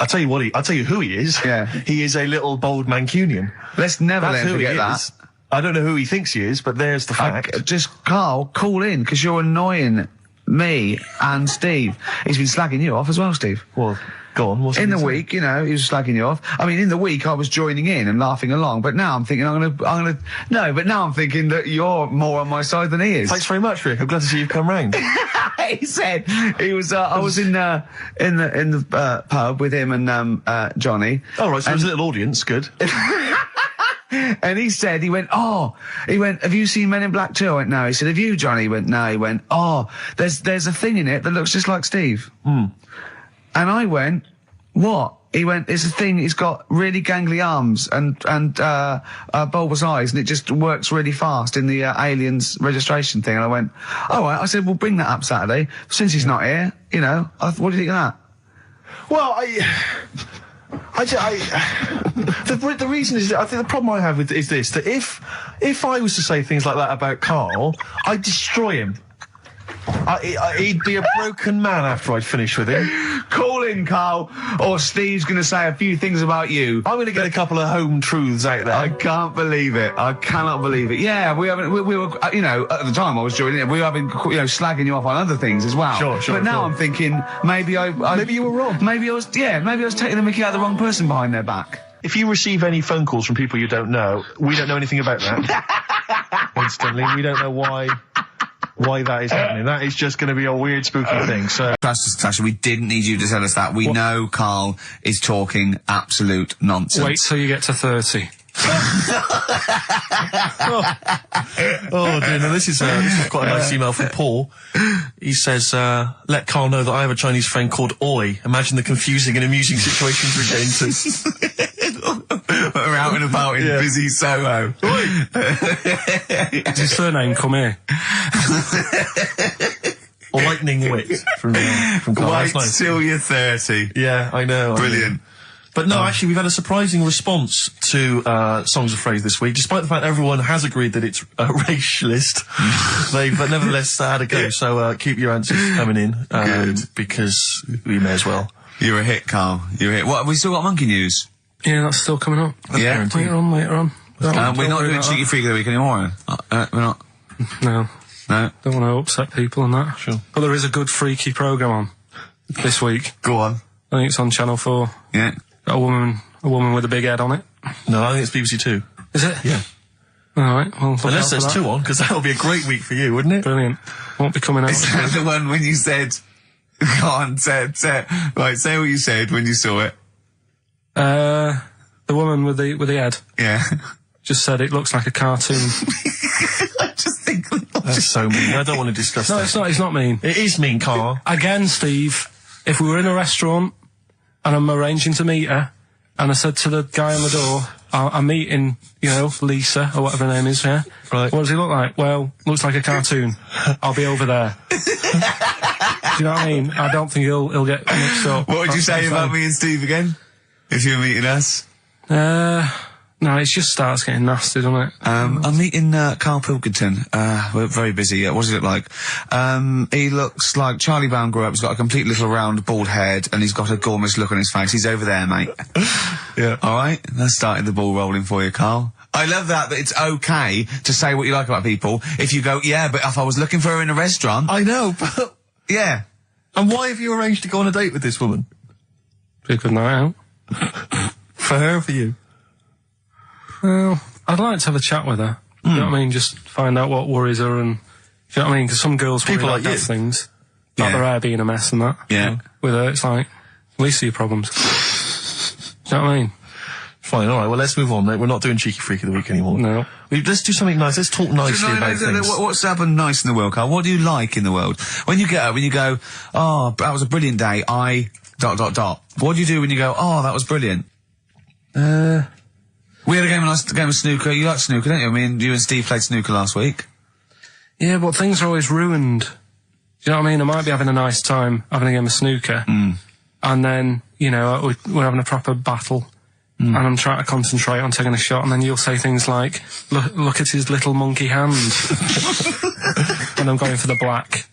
tell you what I'll tell you who he is. Yeah. He is a little bold Mancunian. Let's never let him forget that. I don't know who he thinks he is, but there's the fact. Just, Carl, call in, because you're annoying. me and Steve. He's been slagging you off as well, Steve. Well, go on. What's in the week, you know, he was slagging you off. I mean, in the week I was joining in and laughing along, but now I'm thinking but now I'm thinking that you're more on my side than he is. Thanks very much, Rick. I'm glad to see you've come round. He said he was. I was in the pub with him and Johnny. Oh right, so there's a little audience. Good. And he went, have you seen Men in Black 2? I went, no. He said, have you, Johnny? He went, no. He went, there's a thing in it that looks just like Steve. And I went, what? He went, it's a thing, it's got really gangly arms and bulbous eyes, and it just works really fast in the Aliens registration thing. And I went, all right. I said, we'll bring that up Saturday. Since he's not here, you know, what do you think of that? Well, the reason is, I think the problem I have with is this, that if I was to say things like that about Karl, I'd destroy him. He'd be a broken man after I'd finish with him. Call in, Karl, or Steve's going to say a few things about you. I'm going to get a couple of home truths out there. I can't believe it. I cannot believe it. Yeah, we were, you know, at the time I was joining it, we were having, you know, slagging you off on other things as well. Sure. But now I'm thinking, maybe you were wrong. Maybe I was taking the mickey out of the wrong person behind their back. If you receive any phone calls from people you don't know, we don't know anything about that. Instantly, we don't know why that is happening. That is just going to be a weird, spooky thing. So, Sasha, we didn't need you to tell us that. We know Karl is talking absolute nonsense. Wait till you get to 30. Oh dear, now this is quite a nice email from Paul. He says, let Karl know that I have a Chinese friend called Oi. Imagine the confusing and amusing situations we get into. We're out and about in busy Soho. Does his surname come here? Lightning wit from Karl. Wait nice. Till you're 30. Yeah, I know. Brilliant. But no, actually, we've had a surprising response to Songs of Phrase this week. Despite the fact everyone has agreed that it's racialist, they've nevertheless had a go. So keep your answers coming in, because we may as well. You're a hit, Karl. You're a hit. What, have we still got Monkey News? Yeah, that's still coming up. Yeah. Later on. We're not doing Cheeky Freak of the Week anymore. We're not. No. No. Don't want to upset people on that. Sure. But there is a good freaky programme on this week. Go on. I think it's on Channel 4. Yeah. Got a woman with a big head on it. No, I think it's BBC Two. Is it? Yeah. Alright, well, unless there's two on, because that would be a great week for you, wouldn't it? Brilliant. Won't be coming out. Is that the one when you said, go on, say right, say what you said when you saw it. The woman with the head. Yeah. Just said it looks like a cartoon. I just think that's so mean. I don't want to discuss that. No, it's not mean. It is mean, Karl. Again, Steve, if we were in a restaurant and I'm arranging to meet her, and I said to the guy on the door, I'm meeting, you know, Lisa, or whatever her name is, yeah? Right. What does he look like? Well, looks like a cartoon. I'll be over there. Do you know what I mean? I don't think he'll get mixed up. What would you say about me and Steve again? If you were meeting us? No, it just starts getting nasty, doesn't it? I'm meeting Karl Pilkington. We're very busy. What does he look like? He looks like Charlie Brown grew up. He's got a complete little round bald head, and he's got a gormless look on his face. He's over there, mate. Yeah. All right, that started the ball rolling for you, Karl. I love that it's okay to say what you like about people. If you go, yeah, but if I was looking for her in a restaurant, I know, but yeah. And why have you arranged to go on a date with this woman? Be a good night out. For her or for you? Well, I'd like to have a chat with her. You know what I mean? Just find out what worries her, and, you know what I mean? Because some girls worry about dead things. Like their hair being a mess and that. Yeah. With her, it's like, at least see your problems. Do you know what I mean? Fine, alright, well let's move on, mate. We're not doing Cheeky Freak of the Week anymore. No. Let's do something nice. Let's talk nicely about things. What's happened nice in the world, Karl? What do you like in the world? When you get up, when you go, oh, that was a brilliant day, What do you do when you go, oh, that was brilliant? We had a nice game of snooker. You like snooker, don't you? I mean, you and Steve played snooker last week. Yeah, but things are always ruined. Do you know what I mean? I might be having a nice time having a game of snooker, and then, you know, we're having a proper battle, and I'm trying to concentrate on taking a shot, and then you'll say things like, look at his little monkey hand. And I'm going for the black.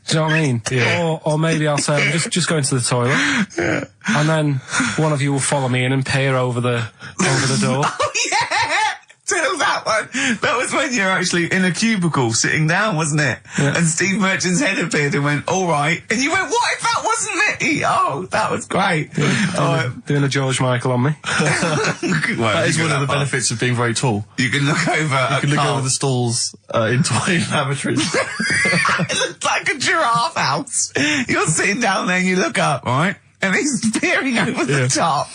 Do you know what I mean? Yeah. Or maybe I'll say, I'm just going to the toilet. Yeah. And then one of you will follow me in and peer over the door. Oh, yeah! Tell that That was when you were actually in a cubicle sitting down, wasn't it? Yeah. And Steve Merchant's head appeared and went, all right. And you went, what if that wasn't me? Oh, that was great. Doing a George Michael on me. That is one of the benefits of being very tall. You can look over You can look over the stalls in toilet lavatories. It looks like a giraffe house. You're sitting down there and you look up, right? And he's peering over the top.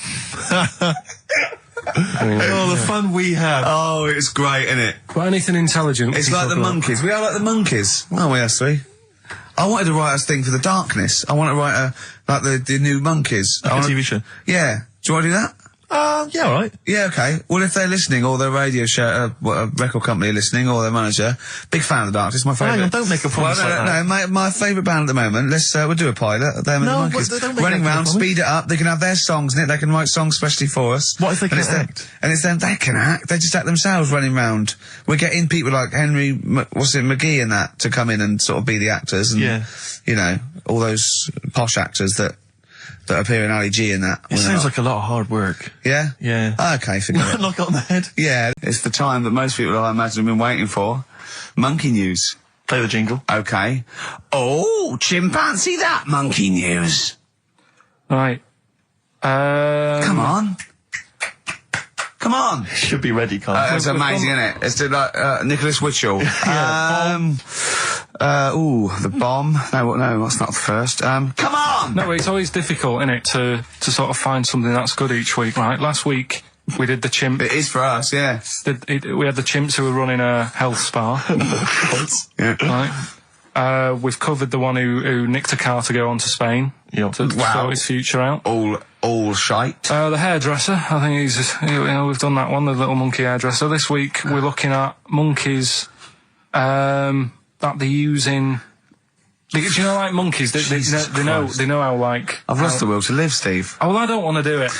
Oh, the fun we have. Oh, it's great, isn't it? But anything intelligent. It's like the monkeys. We are like the monkeys. Oh, we are three. I wanted to write a thing for the darkness. I want to write the new monkeys. Like a TV show? Yeah. Do you want to do that? Yeah, all right. Yeah, okay. Well, if they're listening, or their radio show, a record company listening, or their manager, big fan of the Darkness, my favourite. Hang on, don't make a promise like that. No, my favourite band at the moment. We'll do a pilot. Them and the Monkeys. Don't make running that around, promise. speed it up. They can have their songs in it. They can write songs especially for us. What if they can act? And it's them. They can act. They just act themselves running around. We're getting people like Henry, McGee and that to come in and sort of be the actors. And, you know, all those posh actors that appear in Ali G and that. It sounds like a lot of hard work. Yeah? Yeah. Okay, forget it. Knock it on the head. Yeah. It's the time that most people, I imagine, have been waiting for. Monkey news. Play the jingle. Okay. Oh, chimpanzee that monkey news. Right. Come on. Come on. Should be ready, Carl. It's amazing, isn't it? It's like Nicholas Witchell. The bomb. No, that's not the first. Come on! No, it's always difficult, isn't it, to sort of find something that's good each week, right? Last week, we did the chimp. It is for us, yeah. We had the chimps who were running a health spa. Yeah. Right? We've covered the one who nicked a car to go on to Spain. Yep. To sort his future out. All shite. The hairdresser, I think we've done that one, the little monkey hairdresser. This week, we're looking at monkeys, that they're using. Do you know, like monkeys? They know how, like. I've lost the will to live, Steve. Oh, well, I don't want to do it.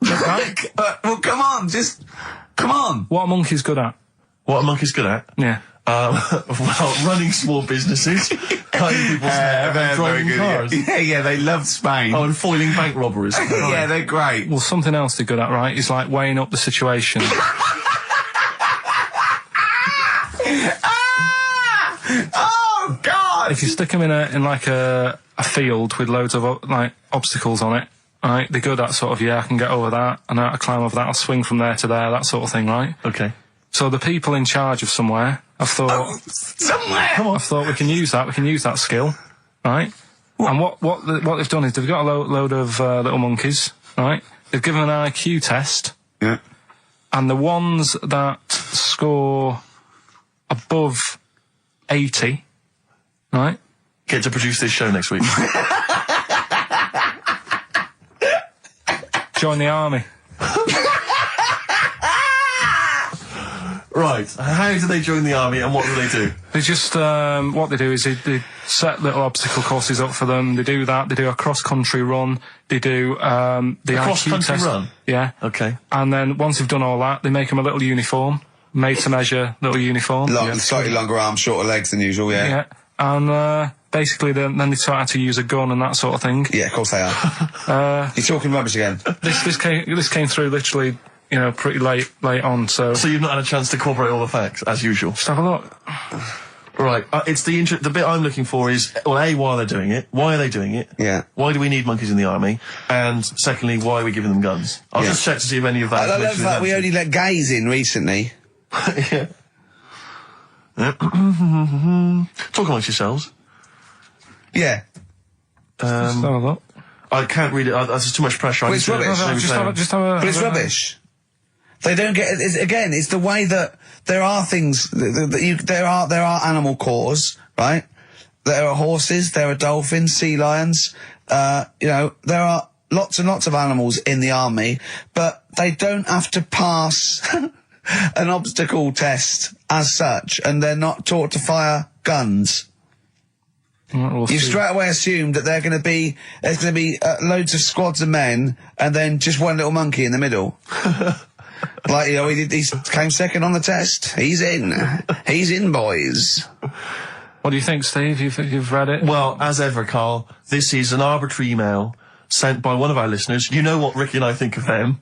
Right? Well, come on, come on. What are monkeys good at? What are monkeys good at? Yeah. Well, running small businesses, cutting people's hair, and driving cars. Yeah, they love Spain. Oh, and foiling bank robberies. Yeah, they're great. Well, something else they're good at, right, is like weighing up the situation. Oh, God! If you stick them in a field with loads of like obstacles on it, right? They're good at sort of, I can get over that, and I climb over that, I'll swing from there to there, that sort of thing, right? Okay. So the people in charge of somewhere, I've thought, I thought we can use that skill, right? And what they've done is they've got a load of little monkeys, right? They've given an IQ test. Yeah. And the ones that score above 80, right? Get to produce this show next week. Join the army. Right. How do they join the army and what do they do? They just, what they do is they set little obstacle courses up for them. They do that. They do a cross-country run. They do, the cross-country run? Yeah. Okay. And then once they've done all that, they make them a little uniform. Made to measure little uniform. Slightly longer arms, shorter legs than usual, yeah. Yeah. And, basically then they start how to use a gun and that sort of thing. Yeah, of course they are. You're talking rubbish again. This came through literally, pretty late on, so. So you've not had a chance to incorporate all the facts, as usual? Just have a look. Right. It's the bit I'm looking for is, well, A, why are they doing it? Why are they doing it? Yeah. Why do we need monkeys in the army? And secondly, why are we giving them guns? I'll just check to see if any of that I love that we only let gays in recently. Yeah. Talk amongst yourselves. Yeah. Just have a look. I can't read it. There's just too much pressure. Well, it's rubbish. But it's rubbish. They don't get it. Again, it's the way that there are things there are animal cores, right? There are horses, there are dolphins, sea lions. There are lots and lots of animals in the army, but they don't have to pass an obstacle test as such, and they're not taught to fire guns. You've straight away assumed that there's going to be loads of squads of men and then just one little monkey in the middle. Like, he came second on the test. He's in, boys. What do you think, Steve? You've read it? Well, as ever, Carl, this is an arbitrary email sent by one of our listeners. You know what Ricky and I think of them.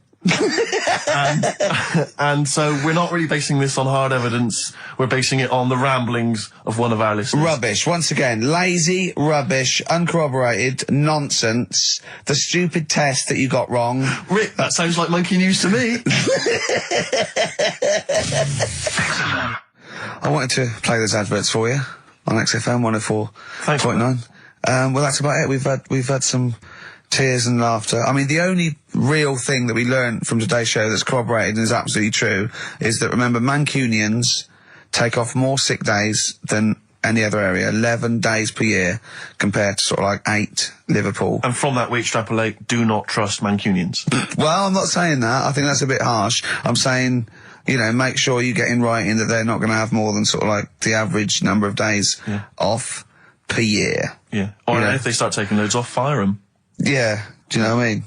And so we're not really basing this on hard evidence. We're basing it on the ramblings of one of our listeners. Rubbish. Once again, lazy, rubbish, uncorroborated, nonsense. The stupid test that you got wrong. Rick, that sounds like monkey news to me. I wanted to play those adverts for you on XFM 104.9. Well, that's about it. We've had some tears and laughter. I mean, the only real thing that we learned from today's show that's corroborated and is absolutely true is that, remember, Mancunians take off more sick days than any other area, 11 days per year, compared to sort of like 8 Liverpool. And from that we extrapolate, do not trust Mancunians. Well, I'm not saying that. I think that's a bit harsh. I'm saying, you know, make sure you get in writing that they're not going to have more than sort of like the average number of days off per year. Yeah. Or if they start taking loads off, fire them. Yeah. Do you know what I mean?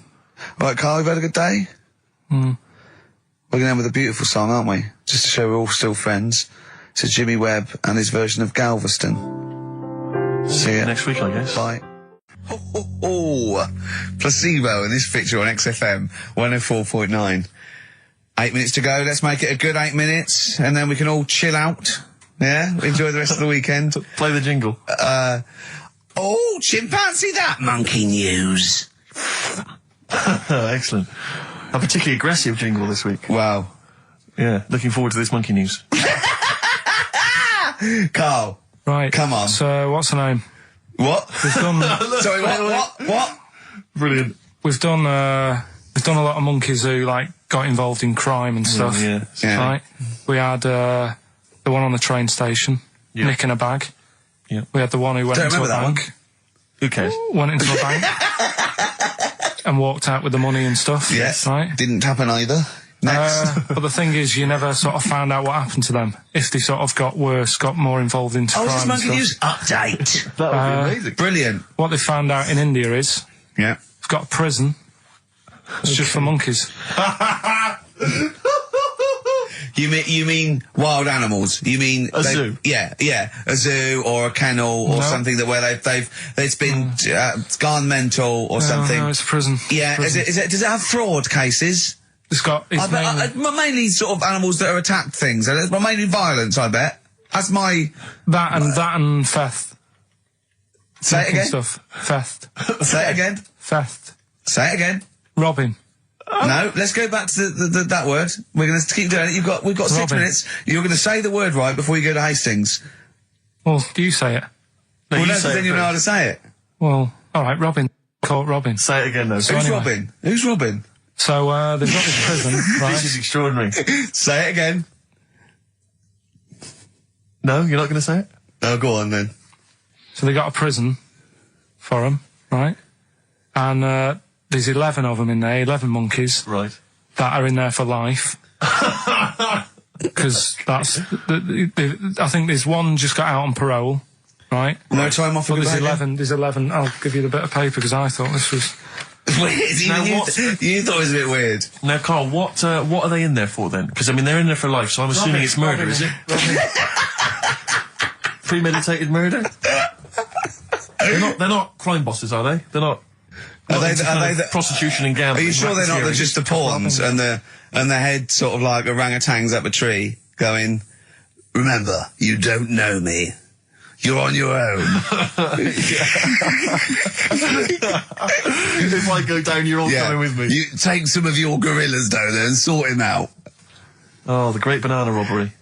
Right, Carl, we've had a good day? We're going to end with a beautiful song, aren't we? Just to show we're all still friends. It's Jimmy Webb and his version of Galveston. See you next week, I guess. Bye. Placebo in this picture on XFM 104.9. 8 minutes to go. Let's make it a good 8 minutes, and then we can all chill out. Yeah? Enjoy the rest of the weekend. Play the jingle. Chimpanzee that monkey news. Excellent. A particularly aggressive jingle this week. Wow. Yeah, looking forward to this monkey news. Carl. Right. Come on. So, what's the name? What? We've done... Sorry, what? Brilliant. We've done a lot of monkeys who, like, got involved in crime and stuff. Yeah. Right? We had the one on the train station, nicking a bag. Yeah. We had the one who went into a bank. Who cares? Went into a bank and walked out with the money and stuff. Yes. Right? Didn't happen either. Next. But the thing is, you never sort of found out what happened to them. If they sort of got worse, got more involved into crime. This and monkey stuff. news update. That would be amazing. Brilliant. What they found out in India is, Yeah. they've got a prison. It's just for monkeys. You mean wild animals? You mean a zoo? Yeah, a zoo or a kennel or something that where it's been gone mental or something. No, it's a prison. Yeah, Prison. Is it? Does it have fraud cases? It's got. It's mainly sort of animals that are attacked things. Mainly violence, I bet. That's my that and theft. Say it again. Stuff. Theft. Say it again. Theft. Say it again. Robbing. No, let's go back to that word. We're going to keep doing it. We've got 6 minutes. You're going to say the word right before you go to Hastings. Well, do you say it? No, well, then you know how to say it. Well, all right, Robin. Call it Robin. Say it again, though. So Who's Robin? Who's Robin? So they've got this prison, right? This is extraordinary. Say it again. No, you're not going to say it? Oh, go on then. So they got a prison for them, right? And there's 11 of them in there, 11 monkeys. Right. That are in there for life. Because that's... I think there's one just got out on parole, right? No time off. But there's 11. I'll give you the bit of paper because I thought this was... Weird. You thought it was a bit weird. Now, Carl, what are they in there for then? Because, I mean, they're in there for life, so I'm assuming it's murder, is it? Premeditated murder? They're not crime bosses, are they? They're not... Are they the prostitution and gambling? Are you sure they're not just the pawns and the head sort of like orangutans up a tree going, remember, you don't know me. You're on your own. If I go down, you're all coming with me. You take some of your gorillas down there and sort him out. Oh, the great banana robbery.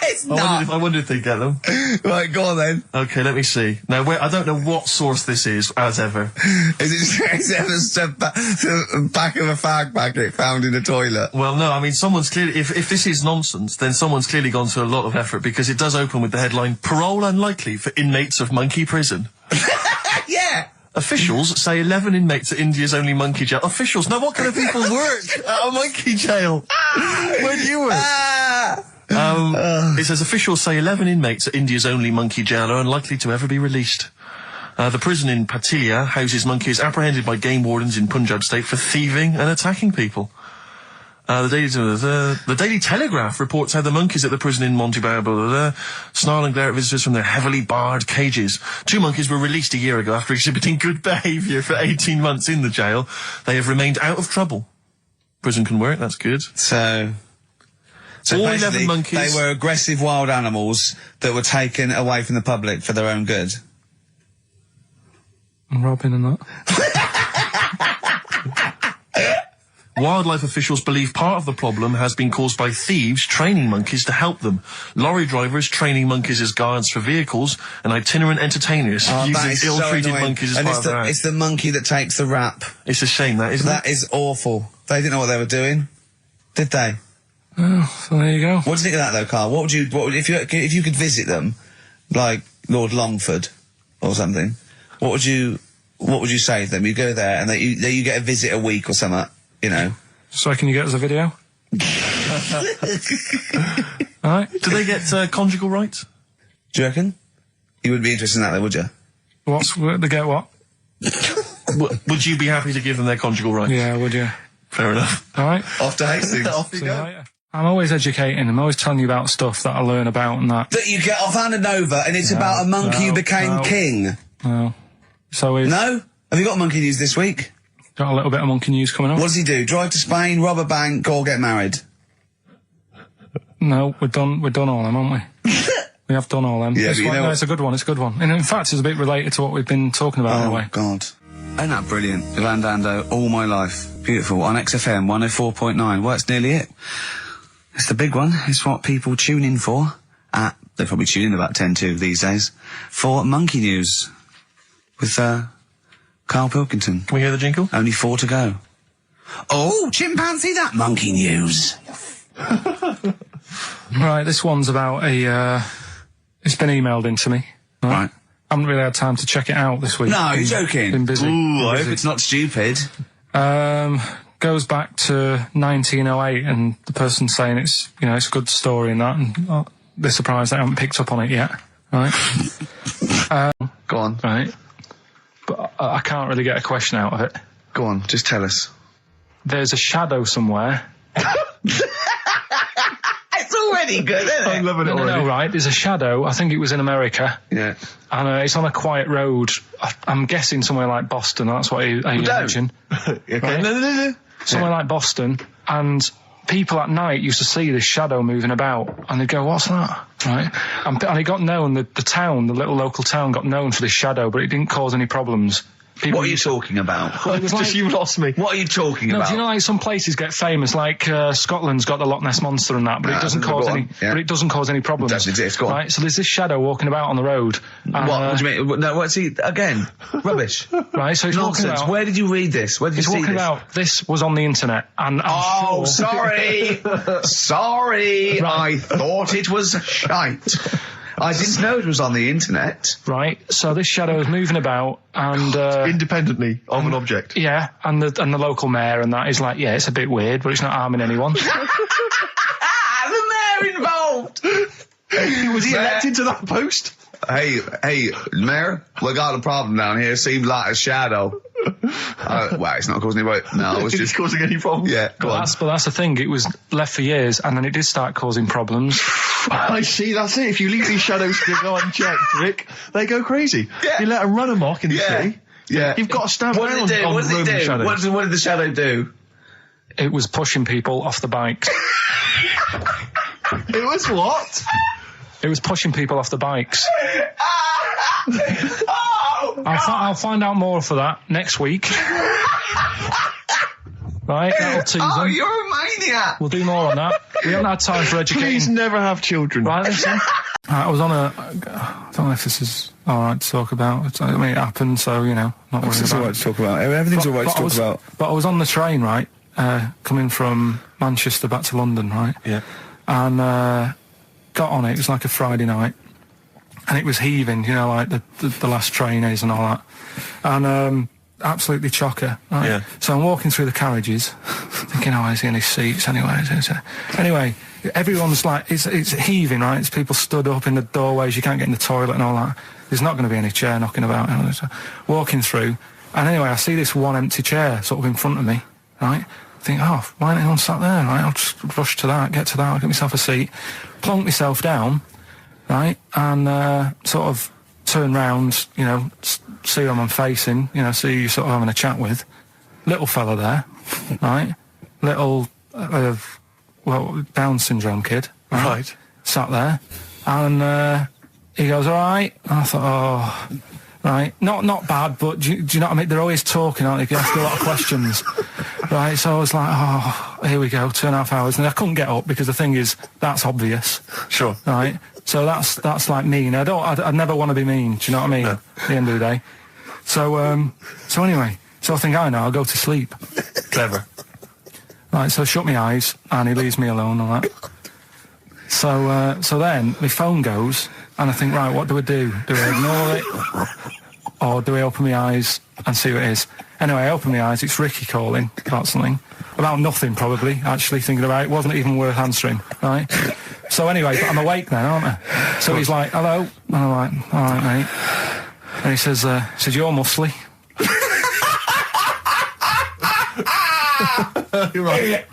It's not. I wonder if they get them. Right, go on then. Okay, let me see. Now, I don't know what source this is, as ever. Is it the back of a fag packet found in a toilet? Well, no, I mean, someone's clearly... If this is nonsense, then someone's clearly gone to a lot of effort, because it does open with the headline, Parole Unlikely for Inmates of Monkey Prison. Yeah! Officials say 11 inmates at India's only monkey jail. Officials? Now, what kind of people work at a monkey jail? Where do you work? It says officials say 11 inmates at India's only monkey jail are unlikely to ever be released. The prison in Patilia houses monkeys apprehended by game wardens in Punjab state for thieving and attacking people. The Daily Telegraph reports how the monkeys at the prison in Montebello snarl and glare at visitors from their heavily barred cages. 2 monkeys were released a year ago after exhibiting good behaviour for 18 months in the jail. They have remained out of trouble. Prison can work, that's good. So all 11 monkeys. They were aggressive wild animals that were taken away from the public for their own good. And robbing and that. Wildlife officials believe part of the problem has been caused by thieves training monkeys to help them. Lorry drivers training monkeys as guards for vehicles, and itinerant entertainers using ill-treated monkeys as part of their act. It's the monkey that takes the rap. It's a shame, that, isn't it? That is awful. They didn't know what they were doing, did they? Oh, so there you go. What do you think of that, though, Carl? What would you if you could visit them, like Lord Longford or something? What would you say to them? You go there and you get a visit a week or something. You know. So can you get us a video? Alright. Do they get conjugal rights? Do you reckon? You wouldn't be interested in that, though, would you? They get what? Would you be happy to give them their conjugal rights? Yeah, would you? Fair enough. Alright. Off to Hastings. Off you go. Yeah. I'm always educating. I'm always telling you about stuff that I learn about and that. That you get off hand and over, and it's about a monkey who became king. No. So No? Have you got monkey news this week? Got a little bit of monkey news coming up. What does he do? Drive to Spain, rob a bank, or get married? No, we've done all them, haven't we? We have done all them. Yeah, it's a good one. It's a good one. And in fact, it's a bit related to what we've been talking about in a way. Oh, God. Ain't that brilliant? Van Dando, All My Life. Beautiful. On XFM 104.9. Well, that's nearly it. It's the big one. It's what people tune in for. They probably tune in about 10 to these days. For Monkey News. With, Karl Pilkington. Can we hear the jingle? Only 4 to go. Oh, chimpanzee, that monkey news. Right, this one's about it's been emailed in to me. Right. I haven't really had time to check it out this week. No, you're joking. Been busy. Ooh, I hope it's not stupid. Goes back to 1908, and the person's saying it's a good story and that, and they're surprised they haven't picked up on it yet. Right. Go on. Right. But I can't really get a question out of it. Go on, just tell us. There's a shadow somewhere. It's already good, isn't it? I'm loving it already. No, right. There's a shadow. I think it was in America. Yeah. And it's on a quiet road. I'm guessing somewhere like Boston. That's what I imagine. Okay. Right? No. Somewhere like Boston. And people at night used to see this shadow moving about. And they'd go, what's that? Right? And it got known, the town, the little local town got known for this shadow, but it didn't cause any problems. What are you talking about? Well, it was Just you lost me. What are you talking about? Do you know, like some places get famous, like Scotland's got the Loch Ness Monster and that, but it doesn't cause any. Yeah. But it doesn't cause any problems. It doesn't exist. Go on. Right. So there's this shadow walking about on the road. What do you mean? No, what's he again? Rubbish. Right. So he's Nonsense. walking about. Where did you read this? Where did you see this? He's walking about. This was on the internet, and I'm sure. Sorry, sorry. Right. I thought it was shite. I didn't know it was on the internet. Right. So this shadow is moving about and independently of an object. Yeah, and the local mayor and that is like, yeah, it's a bit weird, but it's not harming anyone. The mayor involved. Was he elected to that post? Hey, Mayor, we got a problem down here. Seems like a shadow. Well, it's not causing any. No, it's just causing any problems. Yeah, but that's the thing. It was left for years, and then it did start causing problems. I see. That's it. If you leave these shadows to go unchecked, Rick, they go crazy. Yeah. You let them run amok in the city. Yeah. You've got to stand down on roaming shadows. What did the shadow do? It was pushing people off the bikes. It was what? It was pushing people off the bikes. Oh, I'll find out more for that next week. Right, that'll tease them. you're a maniac. We'll do more on that. We haven't had time for educating. Please never have children. Right, listen. I was on I don't know if this is alright to talk about. I mean, it happened, so, not worried about it. It's alright to talk about. Everything's alright to talk about. But I was on the train, right, coming from Manchester back to London, right? Yeah. And got on it. It was like a Friday night. And it was heaving, like the last train is and all that. And absolutely chocker. Right? Yeah. So I'm walking through the carriages, thinking, is there any seats anyway? Anyway, everyone's like, it's heaving, right? It's people stood up in the doorways, you can't get in the toilet and all that. There's not going to be any chair knocking about. So walking through, and anyway, I see this one empty chair sort of in front of me, right? I think, why ain't anyone sat there, right? I'll just rush to that, get to that, I'll get myself a seat, plonk myself down, right? And sort of turn round, see who I'm facing, see who you're sort of having a chat with. Little fella there, right? little, Down syndrome kid. Right. Sat there, and he goes, all right. And I thought, oh, right, not bad, but do you know what I mean? They're always talking, aren't they? You ask a lot of questions. Right, so I was like, oh, here we go, 2.5 hours. And I couldn't get up because the thing is, that's obvious. Sure. Right? So that's like mean. I'd never want to be mean, do you know what I mean? No. At the end of the day. So anyway, so I think I know, I'll go to sleep. Clever. Right, so I shut my eyes, and he leaves me alone and that. So then my phone goes, and I think, right, what do I do? Do I ignore it? Or do I open my eyes and see what it is? Anyway, I open my eyes, it's Ricky calling about something. About nothing, probably, actually, thinking about it. It wasn't even worth answering, right? So anyway, but I'm awake then, aren't I? So he's like, hello? And I'm like, all right, mate. And he says, you're muscly. You're right.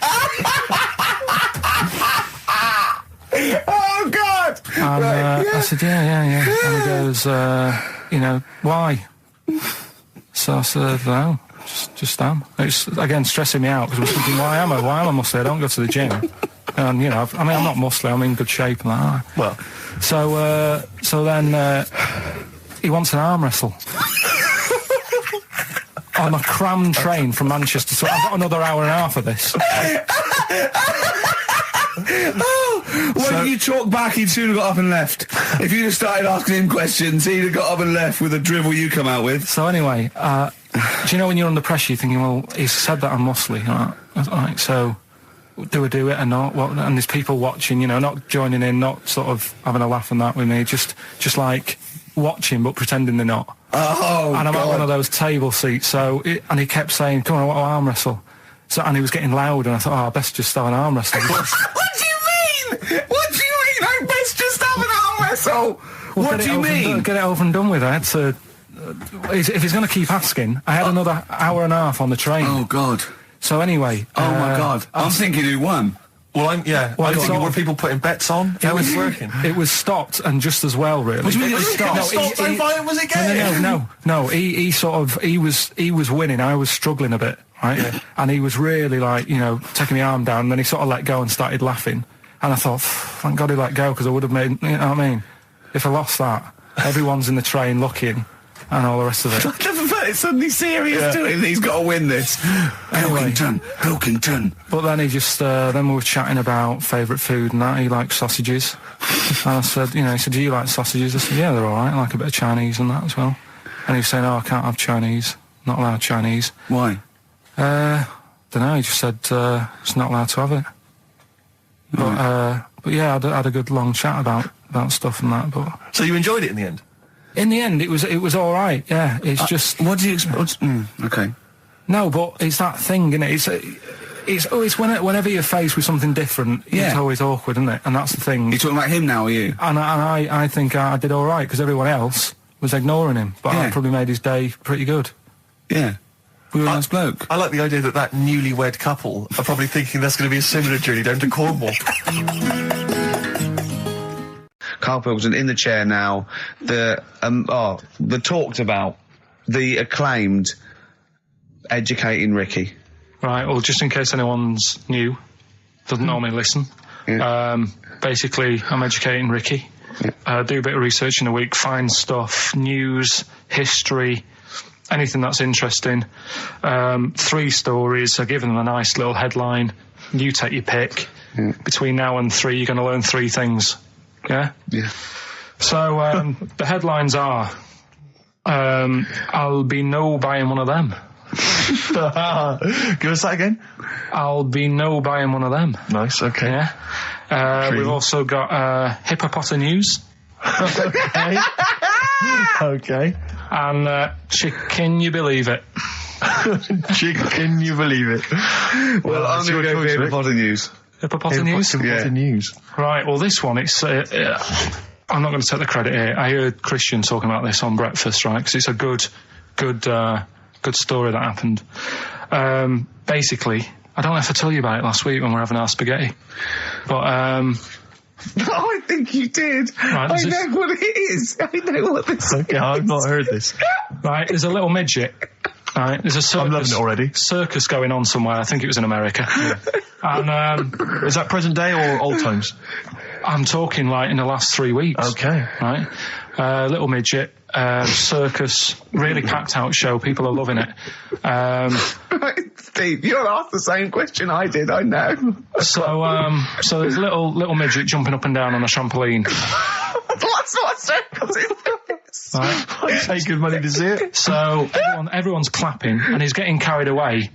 Oh, God! And I said, yeah. And he goes, why? So I said, no, just am. It's, again, stressing me out, because I was thinking, why am I muscly? I don't go to the gym. And, I'm not muscly, I'm in good shape and that. Well. So then he wants an arm wrestle. On a crammed train from Manchester, so I've got another hour and a half of this. When you talk back, he'd soon have got up and left. If you'd have started asking him questions, he'd have got up and left with the drivel you come out with. So anyway, do you know when you're under pressure, you're thinking, well, he's said that I'm muscly, right? So do I do it or not? And there's people watching, not joining in, not sort of having a laugh and that with me, just like watching but pretending they're not. Oh, and I'm God. at one of those table seats, and he kept saying, come on, I want to arm wrestle. So, and he was getting loud, and I thought, I best just start an arm wrestle. What do you mean? I best just have an arm wrestle? What do you mean? Get it over and done with. I had to... if he's going to keep asking, I had another hour and a half on the train. Oh, God. So anyway... Oh, my God. I'm thinking who won. Well, I'm thinking, were people putting bets on? How was working? It was stopped, and just as well, really. What do you mean it was stopped? Was it game? No, he was winning, I was struggling a bit, right? Yeah. And he was really, taking my arm down, and then he sort of let go and started laughing. And I thought, thank God he let go, because I would have made, you know what I mean? If I lost that, everyone's in the train looking, and all the rest of it. I never felt it's suddenly serious to him. He's got to win this. Anyway, Pilkington. But then he just, then we were chatting about favourite food and that. He likes sausages. And I said, he said, do you like sausages? I said, yeah, they're all right. I like a bit of Chinese and that as well. And he was saying, I can't have Chinese. Not allowed Chinese. Why? Don't know. He just said, it's not allowed to have it. But yeah, I had a good long chat about stuff and that. But so you enjoyed it in the end? In the end, it was all right. Yeah, it's just. What do you expect? Okay. No, but it's that thing, isn't it? It's whenever you're faced with something different, it's always awkward, isn't it? And that's the thing. You're talking about him now, are you? And I think I did all right because everyone else was ignoring him, but I probably made his day pretty good. Yeah. We were a nice bloke. I like the idea that newlywed couple are probably thinking that's going to be a similar journey down to Cornwall. Karl Pilkington in the chair now. The talked about the acclaimed Educating Ricky. Right. Well, just in case anyone's new, doesn't normally listen. Yeah. Basically, I'm Educating Ricky. Yeah. Do a bit of research in a week, find stuff, news, history, anything that's interesting. 3 stories. I give them a nice little headline. You take your pick. Yeah. Between now and 3, you're going to learn 3 things. Yeah? Yeah. So, the headlines are, I'll be no buying one of them. Give us that again. I'll be no buying one of them. Nice, okay. Yeah. We've also got, hippopotamus. Okay. Okay. And, chicken you believe it. Chicken you believe it. Well, I'm going to go for hippopotamus. Hippopotamus? Hippopotamus. Right, well, this one, it's... I'm not going to take the credit here. I heard Christian talking about this on breakfast, right? Because it's a good story that happened. Basically, I don't know if I told you about it last week when we were having our spaghetti. But, I think you did. Right, I know what it is. I know what this is. Okay, I've not heard this. Right, there's a little midget, Right, there's a circus. I'm loving it already. Circus going on somewhere. I think it was in America. And is that present day or old times? I'm talking like in the last 3 weeks. Okay. Right, little midget circus, really packed out show. People are loving it. Steve, you'll ask the same question I did. I know. So there's a little midget jumping up and down on a trampoline. That's what circus is. Right. I pay good money to see it. So everyone's clapping, and he's getting carried away.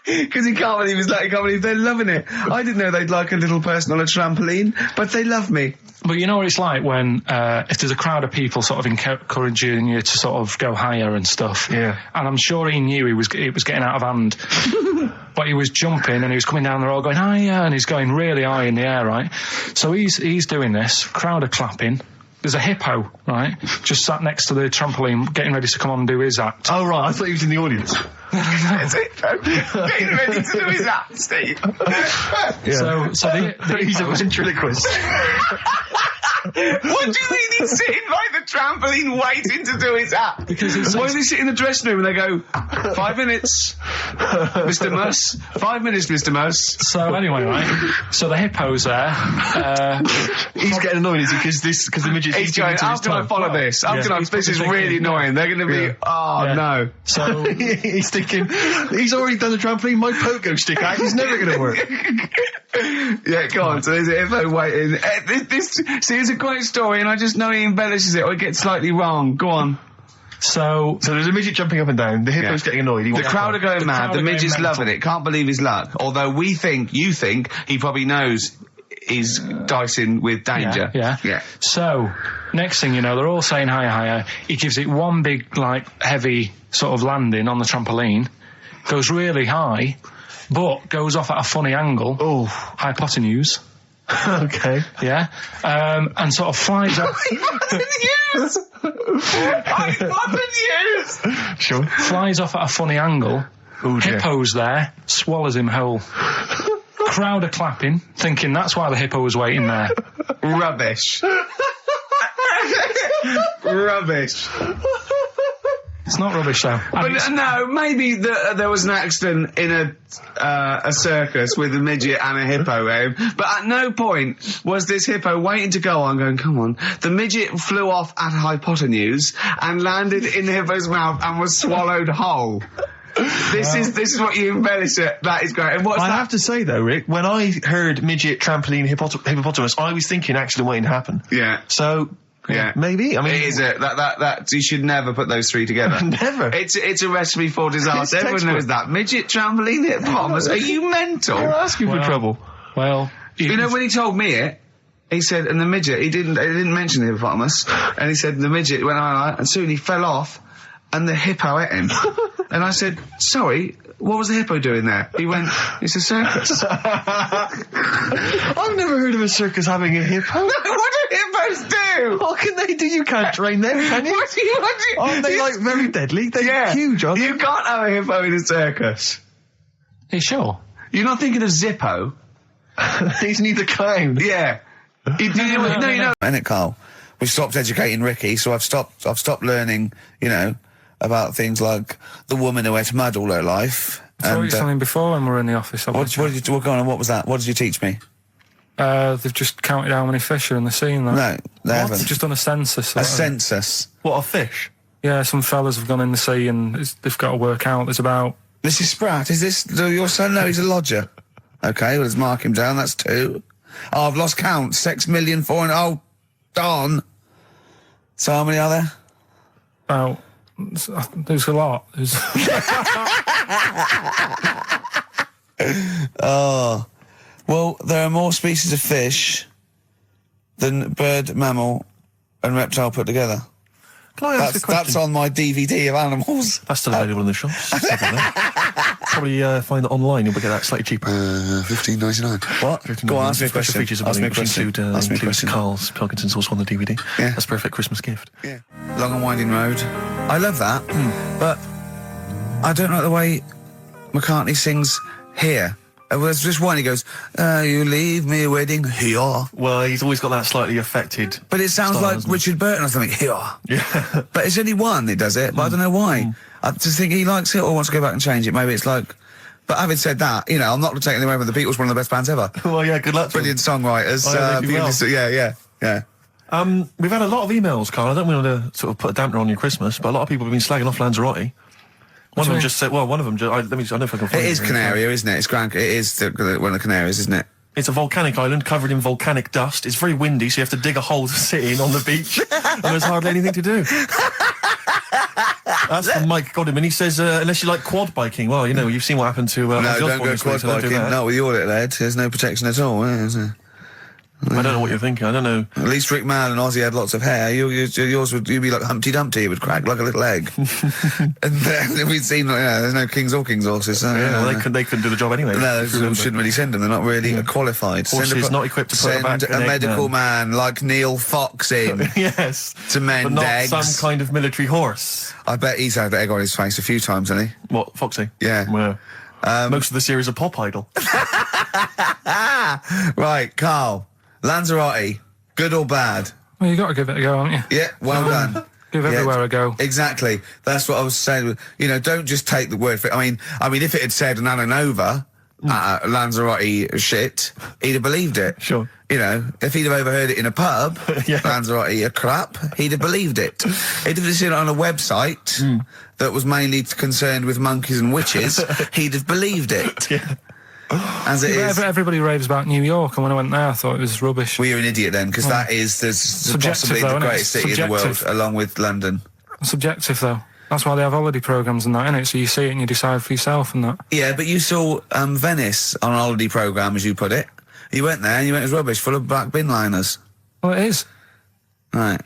Because he can't believe they're loving it. I didn't know they'd like a little person on a trampoline, but they love me. But you know what it's like when, if there's a crowd of people sort of encouraging you to sort of go higher and stuff. Yeah. And I'm sure he knew it was getting out of hand. But he was jumping and he was coming down the road going higher, and he's going really high in the air, right? So he's doing this, crowd are clapping. There's a hippo, right, just sat next to the trampoline, getting ready to come on and do his act. Oh, right, I thought he was in the audience. That's it, getting ready to do his act, Steve. Yeah. So he's a ventriloquist. What do you mean he's sitting by the trampoline waiting to do his act? Because why does he sit in the dressing room and they go, 5 minutes, Mr. Muss, 5 minutes, Mr. Muss. So anyway, right, so the hippo's there. He's getting annoyed, is he? Because the midget's he's going, how can I follow this? This is really annoying. They're going to be, no. So he's thinking, he's already done the trampoline, my pogo stick act is never going to work. Yeah, go on. So there's a hippo waiting. See, it's a great story, and I just know he embellishes it or it gets slightly wrong. Go on. So there's a midget jumping up and down. The hippo's getting annoyed. The crowd are going mad. The midget's loving it. Can't believe his luck. Although you think he probably knows he's dicing with danger. Yeah. So next thing you know, they're all saying higher. He gives it one big, like, heavy sort of landing on the trampoline. Goes really high, but goes off at a funny angle. Oh, hypotenuse. Okay. Yeah. And sort of flies up. Hypotenuse! Sure. Flies off at a funny angle. Oh, dear. Hippo's there, swallows him whole. Crowd are clapping, thinking that's why the hippo was waiting there. Rubbish. Rubbish. It's not rubbish, though. But no, maybe there was an accident in a circus with a midget and a hippo, but at no point was this hippo waiting to go on, going, come on. The midget flew off at hypotenuse and landed in the hippo's mouth and was swallowed whole. This is what you embellish it. That is great. And what's that? I have to say, though, Rick, when I heard midget, trampoline, hippopotamus, I was thinking accident waiting to happen. Yeah. So... Yeah, maybe. I mean, it is that you should never put those three together. Never. It's a recipe for disaster. Everyone knows that. Midget, trampoline, hippopotamus. Are you mental? You're asking for trouble. Well, you know when he told me it, he said, and the midget, he didn't mention the hippopotamus, and he said the midget went on, and soon he fell off, and the hippo ate him. And I said, sorry, what was the hippo doing there? He went, it's a circus. I've never heard of a circus having a hippo. No, what do hippos do? What can they do? You can't train them, can you? What do you? Aren't they, like, very deadly? They're huge, aren't they? You can't have a hippo in a circus. Are you sure? You're not thinking of Zippo? He's neither clown. Yeah. You know. And it, Carl, we stopped educating Ricky, so I've stopped learning, about things like the woman who ate mud all her life. I told you something before when we were in the office. What was that? What did you teach me? They've just counted how many fish are in the sea and that. No, they haven't. They've just done a census. A census? What, of fish? Yeah, some fellas have gone in the sea and they've got to work out. There's about... Mrs. Spratt, is this your son? No, he's a lodger. Okay, well, let's mark him down. That's 2. Oh, I've lost count. 6 million, 4 and... Oh, darn. So how many are there? About... There's a lot. Oh. Well, there are more species of fish than bird, mammal and reptile put together. Can I ask a question? That's on my DVD of animals. That's still available in the shops. Probably find it online. You'll get that slightly cheaper. $15.99. What? Go on, ask me a question. Special features include Karl Pilkington's also on the DVD. Yeah. That's a perfect Christmas gift. Yeah. Long and Winding Road. I love that, but I don't like the way McCartney sings here. There's just one, he goes, you leave me waiting here. Well, he's always got that slightly affected But it sounds style, like Richard Burton or something, here. Yeah. But it's only one that does it, but I don't know why. I just think he likes it or wants to go back and change it. Maybe it's like... But having said that, I'm not taking away from the Beatles, one of the best bands ever. Well, yeah, good luck. Brilliant songwriters. They do well. Yeah. We've had a lot of emails, Carl. I don't want to sort of put a dampener on your Christmas, but a lot of people have been slagging off Lanzarote. One of them just said, I don't know if I can find it. It is Canaria, isn't it? It's It is one of the Canaries, isn't it? It's a volcanic island covered in volcanic dust. It's very windy, so you have to dig a hole to sit in on the beach, and there's hardly anything to do. That's from Mike Godham, he says, unless you like quad biking. Well, you've seen what happened to... no, don't go quad biking. Not with your little head. There's no protection at all, is there? I don't know what you're thinking. I don't know. At least Rick Mann and Ozzy had lots of hair. Yours would be like Humpty Dumpty. It would crack like a little egg. And then we'd seen there's no kings or kings horses. So, they couldn't do the job anyway. No, shouldn't really send them. They're not really qualified. Horses not equipped to put back a medical man like Neil Fox in. Yes. To mend but not eggs. Some kind of military horse. I bet he's had the egg on his face a few times, hasn't he? What, Foxy? Yeah. Well, most of the series are Pop Idol. Right, Carl. Lanzarote, good or bad? Well, you got to give it a go, haven't you? Yeah, well done. Give everywhere a go. Exactly. That's what I was saying. Don't just take the word for it. I mean, if it had said an Ananova, Lanzarote shit, he'd have believed it. Sure. If he'd have overheard it in a pub, Lanzarote a crap, he'd have believed it. He'd have seen it on a website that was mainly concerned with monkeys and witches, he'd have believed it. Yeah. As it is. Everybody raves about New York, and when I went there, I thought it was rubbish. Well, you're an idiot then, because that is possibly the greatest city in the world, along with London. Subjective, though. That's why they have holiday programmes and that, innit? So you see it and you decide for yourself and that. Yeah, but you saw Venice on a holiday programme, as you put it. You went there and you went, it was rubbish, full of black bin liners. Well, it is. Right.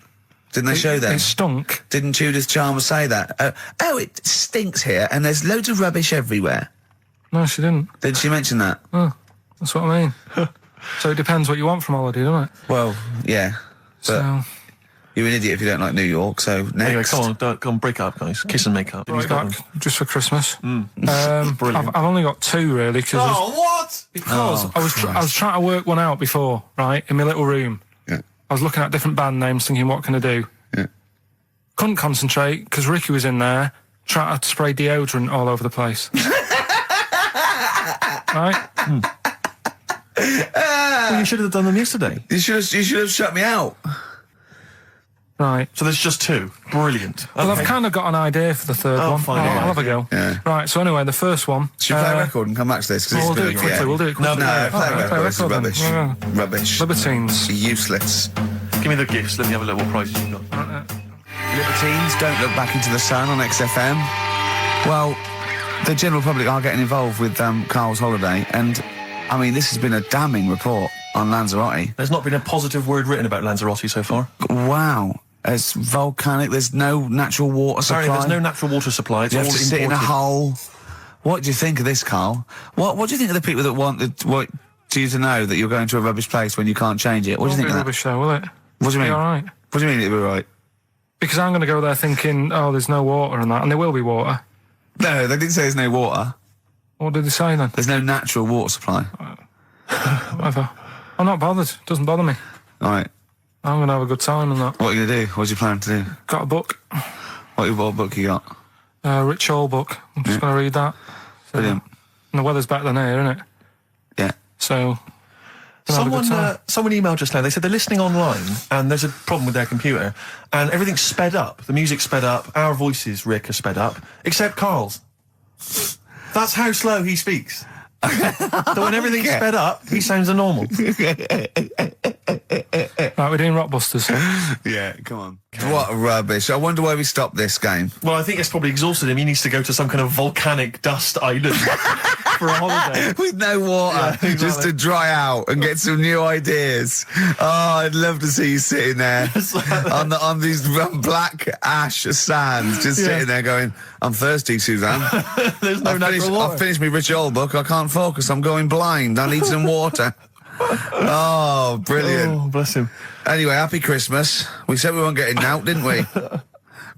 Didn't they show that? It stunk. Didn't Judith Chalmers say that? It stinks here and there's loads of rubbish everywhere. No, she didn't. Did she mention that? Oh, that's what I mean. So it depends what you want from holiday, doesn't it? Well, yeah. But you're an idiot if you don't like New York, so next. Anyway, come on, break up, guys. Kiss and make up. Right back, just for Christmas. Brilliant. I've only got two, really. What? Because I was trying to work one out before, right, in my little room. Yeah. I was looking at different band names, thinking, what can I do? Yeah. Couldn't concentrate, because Ricky was in there, trying to spray deodorant all over the place. Right? Well, you should have done them yesterday. You should have shut me out. Right. So there's just two. Brilliant. Well, I've kind of got an idea for the third one. fine, I'll have a go. Yeah. Right, so anyway, the first one... Should we play a record and come back to this? We'll do it quickly, we'll do it quickly. No, play a record. It's then. rubbish. Yeah. Rubbish. Libertines. Useless. Give me the gifts. Let me have a look what prizes you've got. Libertines, Don't Look Back Into the Sun on XFM. Well, the general public are getting involved with Carl's holiday, and, I mean, this has been a damning report on Lanzarote. There's not been a positive word written about Lanzarote so far. Wow. It's volcanic, there's no natural water supply. Sorry, there's no natural water supply. It's you all have to sit in a hole. What do you think of this, Carl? What do you think of the people that want you to know that you're going to a rubbish place when you can't change it? What do you think of that? Rubbish though, will it? What do you mean? All right. What do you mean it'll be right? Because I'm going to go there thinking, oh, there's no water and that, and there will be water. No, they didn't say there's no water. What did they say then? There's no natural water supply. Whatever. I'm not bothered. It doesn't bother me. All right. I'm going to have a good time and that. What are you going to do? What's your plan to do? Got a book. What book you got? Rich Hall book. I'm just going to read that. So, Brilliant. And the weather's better than here, isn't it? Yeah. So... Someone emailed just now. They said they're listening online and there's a problem with their computer and everything's sped up. The music's sped up. Our voices, Rick, are sped up. Except Carl's. That's how slow he speaks. So when everything's sped up, he sounds a normal. Right, we're doing Rockbusters. Yeah, come on. What rubbish. I wonder why we stopped this game. Well, I think it's probably exhausted him. He needs to go to some kind of volcanic dust island for a holiday. With no water, exactly. Just to dry out and get some new ideas. Oh, I'd love to see you sitting there on these black ash sands, just sitting there going, I'm thirsty, Suzanne. There's no natural water. I've finished my Rich Old book. I can't focus. I'm going blind. I need some water. Oh, brilliant. Oh, bless him. Anyway, happy Christmas. We said we weren't getting out, didn't we?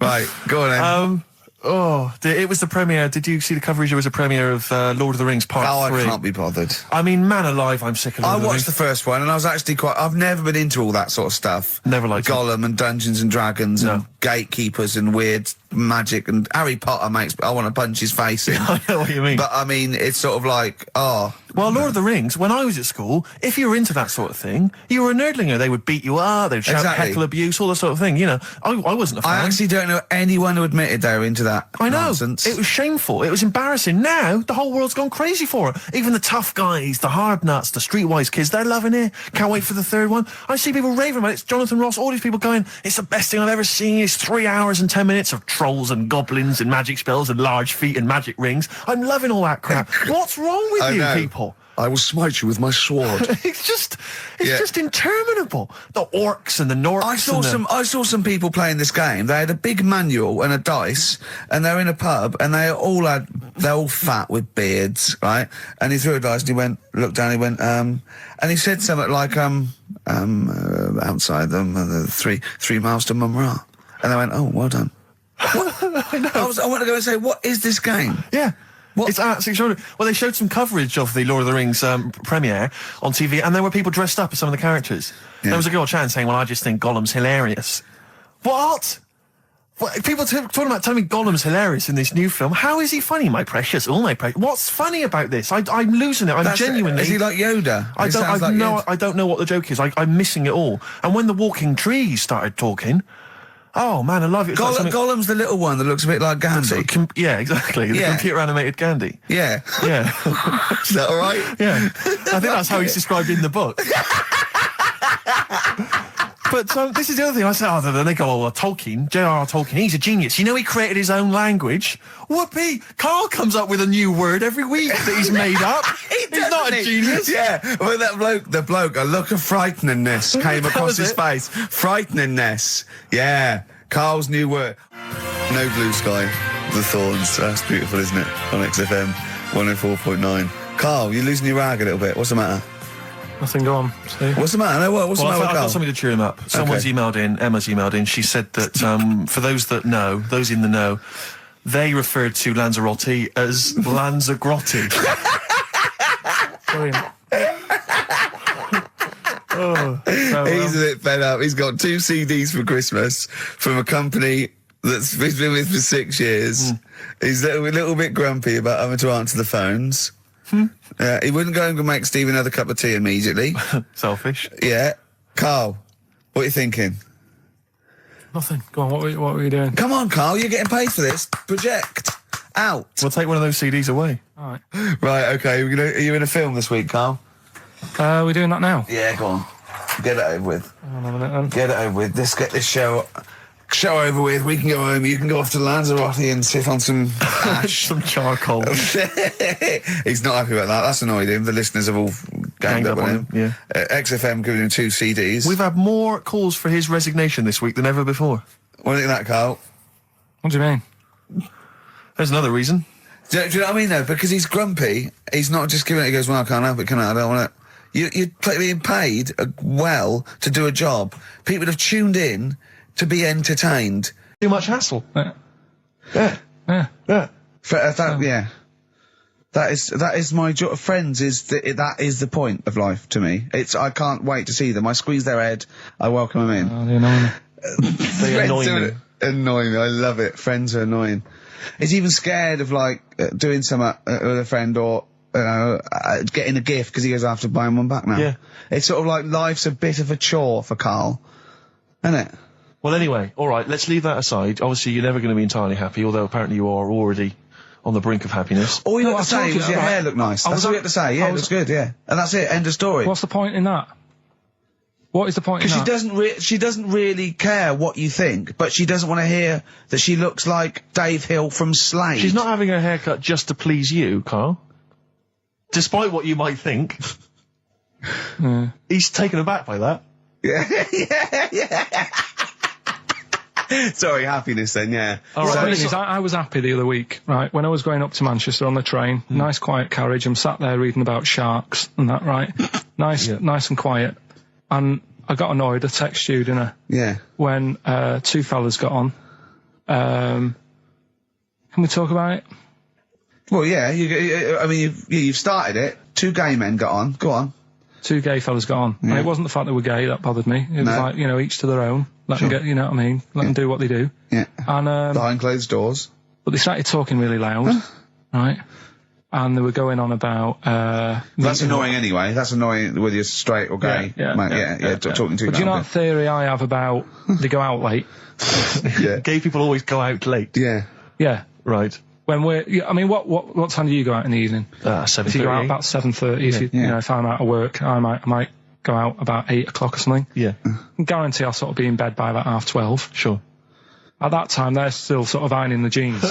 Right, go on then. It was the premiere. Did you see the coverage? It was a premiere of Lord of the Rings Part 3. I can't be bothered. I mean, man alive, I'm sick of Lord of the Rings. I watched the first one, and I was actually I've never been into all that sort of stuff. Never liked Gollum and Dungeons and Dragons and gatekeepers and weird magic and Harry Potter makes. I want to punch his face in. I know what you mean. But I mean, it's sort of like, Well, Lord of the Rings, when I was at school, if you were into that sort of thing, you were a nerdlinger. They would beat you up, they'd shout heckle abuse, all that sort of thing. You know, I wasn't a fan. I actually don't know anyone who admitted they were into that nonsense. It was shameful. It was embarrassing. Now, the whole world's gone crazy for it. Even the tough guys, the hard nuts, the streetwise kids, they're loving it. Can't wait for the third one. I see people raving about it. It's Jonathan Ross, all these people going, it's the best thing I've ever seen. It's 3 hours and 10 minutes of trolls and goblins and magic spells and large feet and magic rings. I'm loving all that crap. What's wrong with you people? I will smite you with my sword. It's just interminable. The orcs and the Norks. I saw some people playing this game. They had a big manual and a dice, and they're in a pub, and they're all fat with beards, right? And he threw a dice, and looked down, and he said something like, outside them, 3 miles to Mumra. And they went, oh, well done. I know. I want to go and say, what is this game? Yeah. It's absolutely extraordinary. Well, they showed some coverage of the Lord of the Rings premiere on TV, and there were people dressed up as some of the characters. Yeah. There was a girl chatting saying, well, I just think Gollum's hilarious. What? People talking about telling me Gollum's hilarious in this new film. How is he funny, my precious? Oh, my precious. What's funny about this? I'm losing it. I'm genuinely... Is he like Yoda? I don't know what the joke is. I'm missing it all. And when the walking trees started talking... Oh, man, I love it. Gollum's the little one that looks a bit like Gandhi. Yeah, exactly. The computer-animated Gandhi. Yeah. Yeah. Is that all right? Yeah. I think that's how he's described in the book. But this is the other thing. I said, then they go, Tolkien, J.R.R. Tolkien, he's a genius. You know, he created his own language. Whoopee! Carl comes up with a new word every week that he's made up. He's not a genius. Yeah. Well, the bloke, a look of frighteningness came across his face. Frighteningness. Yeah. Carl's new word. No Blue Sky, The Thorns. That's beautiful, isn't it? On XFM 104.9. Carl, you're losing your rag a little bit. What's the matter? Nothing, go on. See? What's the matter? What's the matter with Carl? I've got something to cheer him up. Someone's emailed in, Emma's emailed in, she said that, for those that know, those in the know, they referred to Lanzarote as Lanzagrotte. Brilliant. He's a bit fed up. He's got 2 CDs for Christmas from a company that's he's been with for 6 years. He's a little bit grumpy about having to answer the phones. He wouldn't go and make Steve another cup of tea immediately. Selfish. Yeah. Carl, what are you thinking? Nothing. Go on, what were you doing? Come on, Carl, you're getting paid for this. Project. Out. We'll take one of those CDs away. All right. Right, okay. Are you in a film this week, Carl? We're doing that now? Yeah, go on. Get it over with. Hang on a minute, then. Get it over with. Let's get this show over with. We can go home. You can go off to Lanzarote and sit on some ash. Some charcoal. He's not happy about that. That's annoyed him. The listeners have all ganged up on him. Yeah. XFM giving him 2 CDs. We've had more calls for his resignation this week than ever before. What do you think of that, Carl? What do you mean? There's another reason. Do you know what I mean, though? Because he's grumpy. He's not just giving it. He goes, well, I can't help it, can I? I don't want it. You're being paid well to do a job. People have tuned in to be entertained. Too much hassle. Yeah. Yeah. Yeah. That is my job. Friends that is the point of life to me. I can't wait to see them. I squeeze their head. I welcome them in. Oh, they annoy me. They annoy me. Annoying me. I love it. Friends are annoying. He's even scared of doing something with a friend or getting a gift because he goes after buying one back now. Yeah. It's sort of like life's a bit of a chore for Carl, isn't it? Well, anyway, all right, let's leave that aside. Obviously, you're never going to be entirely happy, although apparently you are already on the brink of happiness. All you had to say was your hair looked nice. That's all you had to say. Yeah, it looks good, yeah. And that's it, end of story. What's the point in that? What is the point in that? Because she doesn't really care what you think, but she doesn't want to hear that she looks like Dave Hill from Slade. She's not having her haircut just to please you, Carl. Despite what you might think. He's taken aback by that. Yeah. Sorry, happiness then, yeah. All right, I was happy the other week, right, when I was going up to Manchester on the train, nice quiet carriage, I'm sat there reading about sharks and that, right? Nice and quiet. And I got annoyed, I texted you, didn't I? Yeah. When 2 fellas got on, Can we talk about it? Well, yeah, you've started it. 2 gay men got on. Go on. 2 gay fellas got on. Yeah. And it wasn't the fact they were gay that bothered me. It was like, you know, each to their own. Let them get, you know what I mean? Let them do what they do. Yeah. And, behind closed doors. But they started talking really loud, right? And they were going on about, That's annoying anyway. That's annoying whether you're straight or gay. Talking to you. But do you know that theory I have about they go out late? Yeah. Gay people always go out late. Yeah. Yeah. Right. When I mean, what time do you go out in the evening? 7:30. If you go out about 7:30, you know, if I'm out of work, I might go out about 8 o'clock or something. Yeah. I guarantee I'll sort of be in bed by about 12:30. Sure. At that time, they're still sort of ironing the jeans,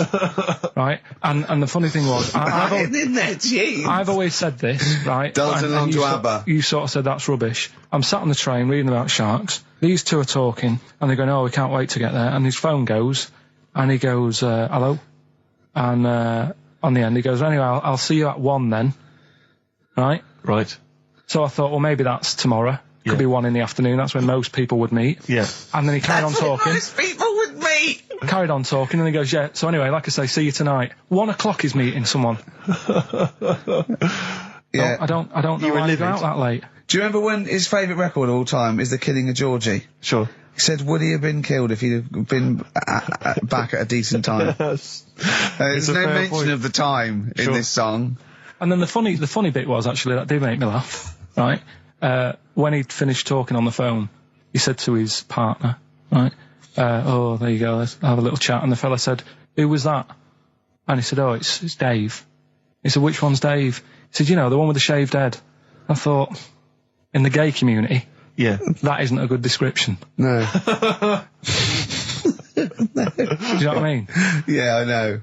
right? And the funny thing was, I've always said this, right? Dancing along to ABBA. You sort of said that's rubbish. I'm sat on the train reading about sharks. These 2 are talking, and they're going, "Oh, we can't wait to get there." And his phone goes, and he goes, "Hello," and on the end he goes, "Anyway, I'll see you at 1 then," right? Right. So I thought, well, maybe that's tomorrow. Could be 1 in the afternoon. That's when most people would meet. Yeah. And then he carried on talking. Most people would meet. Carried on talking, and he goes, "Yeah. So anyway, like I say, see you tonight. 1 o'clock is meeting someone." Yeah. No, I don't know why you go out that late. Do you remember when his favourite record of all time is The Killing of Georgie? Sure. He said, would he have been killed if he'd have been back at a decent time? There's no mention of the time in this song. And then the funny bit was, actually, that did make me laugh, right? When he'd finished talking on the phone, he said to his partner, right, "Oh, there you go, let's have a little chat." And the fella said, "Who was that?" And he said, "Oh, it's Dave." He said, "Which one's Dave?" He said, "You know, the one with the shaved head." I thought, in the gay community, that isn't a good description. No. Do you know what I mean? Yeah, I know.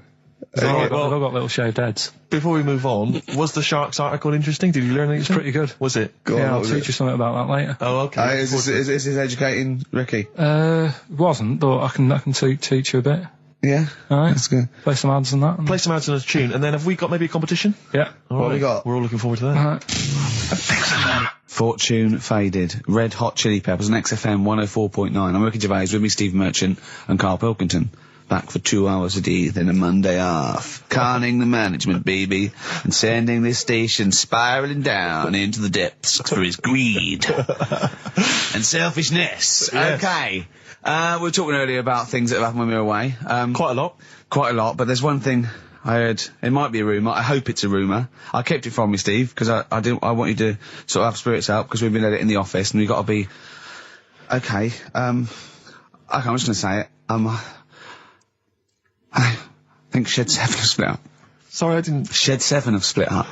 They've all got little shaved heads. Before we move on, was the Sharks article interesting? Did you learn anything? It's pretty good. Was it? I'll teach you something about that later. Oh, okay. Is this educating Ricky? Wasn't, but I can teach you a bit. Yeah. Alright. That's good. Play some ads and that. Play some ads and a tune, and then have we got maybe a competition? Yeah. What have we got? We're all looking forward to that. Alright. Fortune Faded, Red Hot Chili Peppers on XFM 104.9. I'm Ricky Gervais, with me Steve Merchant and Karl Pilkington. Back for 2 hours a day, then a Monday off. Conning the management, baby, and sending this station spiraling down into the depths for his greed and selfishness. Yes. Okay. We were talking earlier about things that have happened when we were away. Quite a lot, but there's one thing I heard. It might be a rumour. I hope it's a rumour. I kept it from you, Steve, because I want you to sort of have spirits out, because we've been at it in the office, and we've got to be... Okay, I'm just going to say it. I think Shed 7 have split up. Sorry, I didn't... Shed 7 have split up.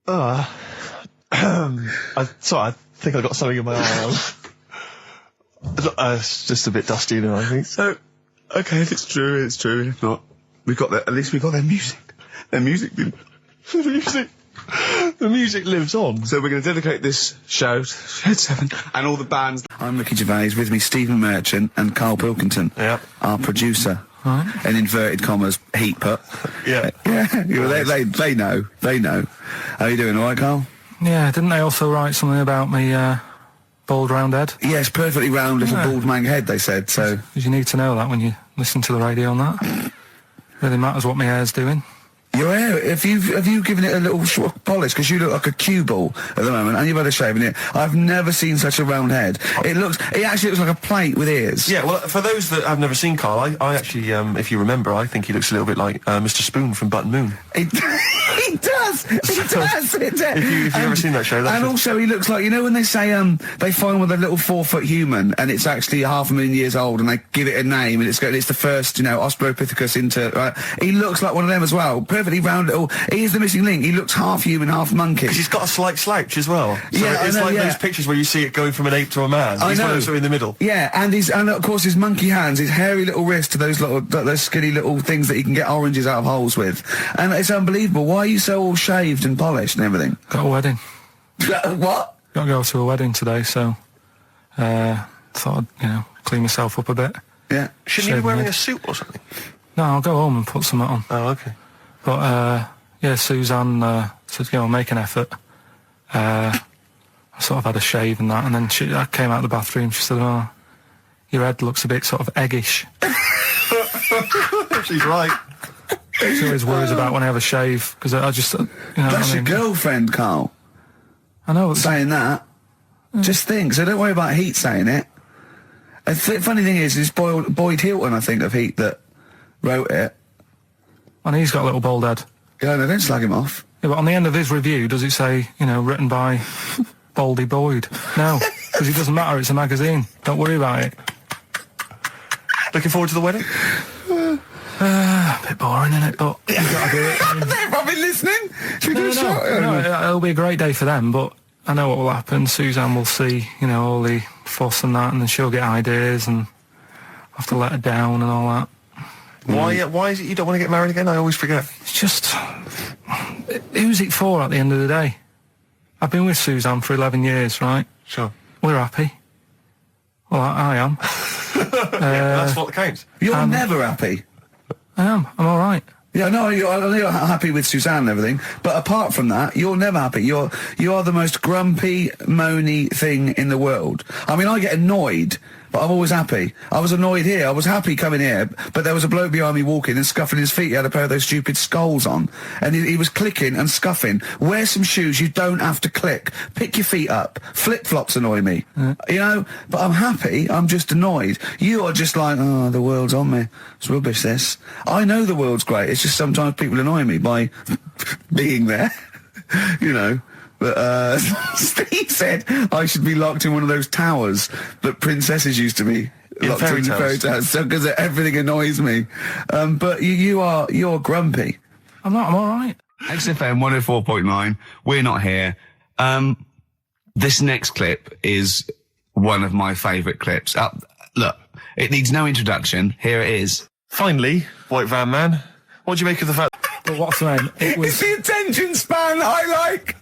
Sorry, I think I got something in my eye. It's just a bit dusty now, I think. So, okay, if it's true, it's true. If not, at least we got their music. Their music didn't. The music lives on. So we're going to dedicate this show to Shed 7 and all the bands. I'm Ricky Gervais, with me Stephen Merchant and Karl Pilkington, our producer. In inverted commas, heat put. Yeah. They know. How you doing, alright, Karl? Yeah, didn't they also write something about me, bald round head? Yes, perfectly round little bald man head, they said, so... Because you need to know that when you listen to the radio and that. Really matters what my hair's doing. Your hair, have you given it a little polish? Because you look like a cue ball at the moment, and you've had a shave in it. I've never seen such a round head. It actually looks like a plate with ears. Yeah, well, for those that have never seen Karl, I actually, if you remember, I think he looks a little bit like Mr. Spoon from Button Moon. He does. If you've ever seen that show, and also he looks like, you know when they say they find with a little 4-foot human and it's actually 500,000 years old and they give it a name and it's the first, Australopithecus into. He looks like one of them as well. Perfectly round little. He is the missing link. He looks half human, half monkey. Because he's got a slight slouch as well. So it's like those pictures where you see it going from an ape to a man. He's one of those in the middle. Yeah, and of course his monkey hands, his hairy little wrist to those skinny little things that he can get oranges out of holes with, and it's unbelievable. Why are you so all shaved and polished and everything? Got a wedding. What? Got to go to a wedding today, so thought I'd clean myself up a bit. Yeah. Shouldn't you be wearing a suit or something? No, I'll go home and put something on. Oh, okay. But Suzanne said, make an effort. I sort of had a shave and that, and then I came out of the bathroom. She said, "Oh, your head looks a bit sort of eggish." She's right. She always worries about when I have a shave, because I just, That's your girlfriend, Carl. I know. Saying that. Just think, so don't worry about Heat saying it. And funny thing is, it's Boyd Hilton, I think, of Heat that wrote it. And he's got a little bald head. Yeah, no, don't slag him off. Yeah, but on the end of his review, does it say, written by Baldy Boyd? No, because it doesn't matter, it's a magazine. Don't worry about it. Looking forward to the wedding? A bit boring, isn't it? But you've got to do it. They're probably listening. Should we do a shot? No, it'll be a great day for them, but I know what will happen. Suzanne will see, all the fuss and that, and then she'll get ideas, and I'll have to let her down and all that. Why is it you don't want to get married again? I always forget. It's just... Who's it for at the end of the day? I've been with Suzanne for 11 years, right? Sure. We're happy. Well, I am. That's what counts. You're never happy. I am. I'm all right. Yeah, no, you're happy with Suzanne and everything, but apart from that, you're never happy. You are the most grumpy, moany thing in the world. I mean, I get annoyed, but I'm always happy. I was annoyed here. I was happy coming here, but there was a bloke behind me walking and scuffing his feet. He had a pair of those stupid skulls on, and he was clicking and scuffing. Wear some shoes. You don't have to click. Pick your feet up. Flip-flops annoy me. But I'm happy. I'm just annoyed. You are just like, oh, the world's on me. It's rubbish, this. I know the world's great. It's just sometimes people annoy me by being there, But Steve said I should be locked in one of those towers that princesses used to be locked in fairy towers, because everything annoys me. But you're grumpy. I'm not. I'm all right. XFM 104.9. We're not here. This next clip is one of my favourite clips. Look, it needs no introduction. Here it is. Finally, White Van Man. What do you make of the fact? But what's the name? It's the attention span I like.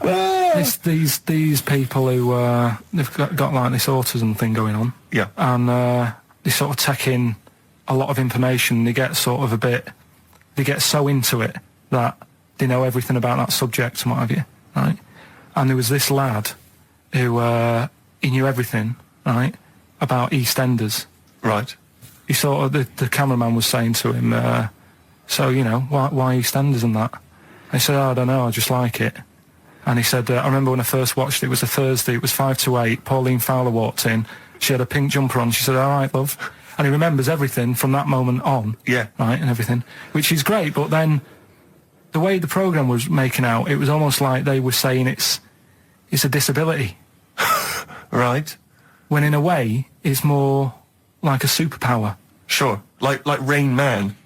Oh. These people who they've got like this autism thing going on. Yeah. And they sort of take in a lot of information. They get sort of they get so into it that they know everything about that subject and what have you, right? And there was this lad who he knew everything, right, about EastEnders. Right. He sort of the cameraman was saying to him, so why EastEnders and that? And he said, I don't know, I just like it. And he said, I remember when I first watched it was a Thursday, it was 5 to 8, Pauline Fowler walked in, she had a pink jumper on, she said, all right, love. And he remembers everything from that moment on. Yeah. Right, and everything, which is great, but then the way the programme was making out, it was almost like they were saying it's a disability. Right. When in a way, it's more like a superpower. Sure. Like Rain Man.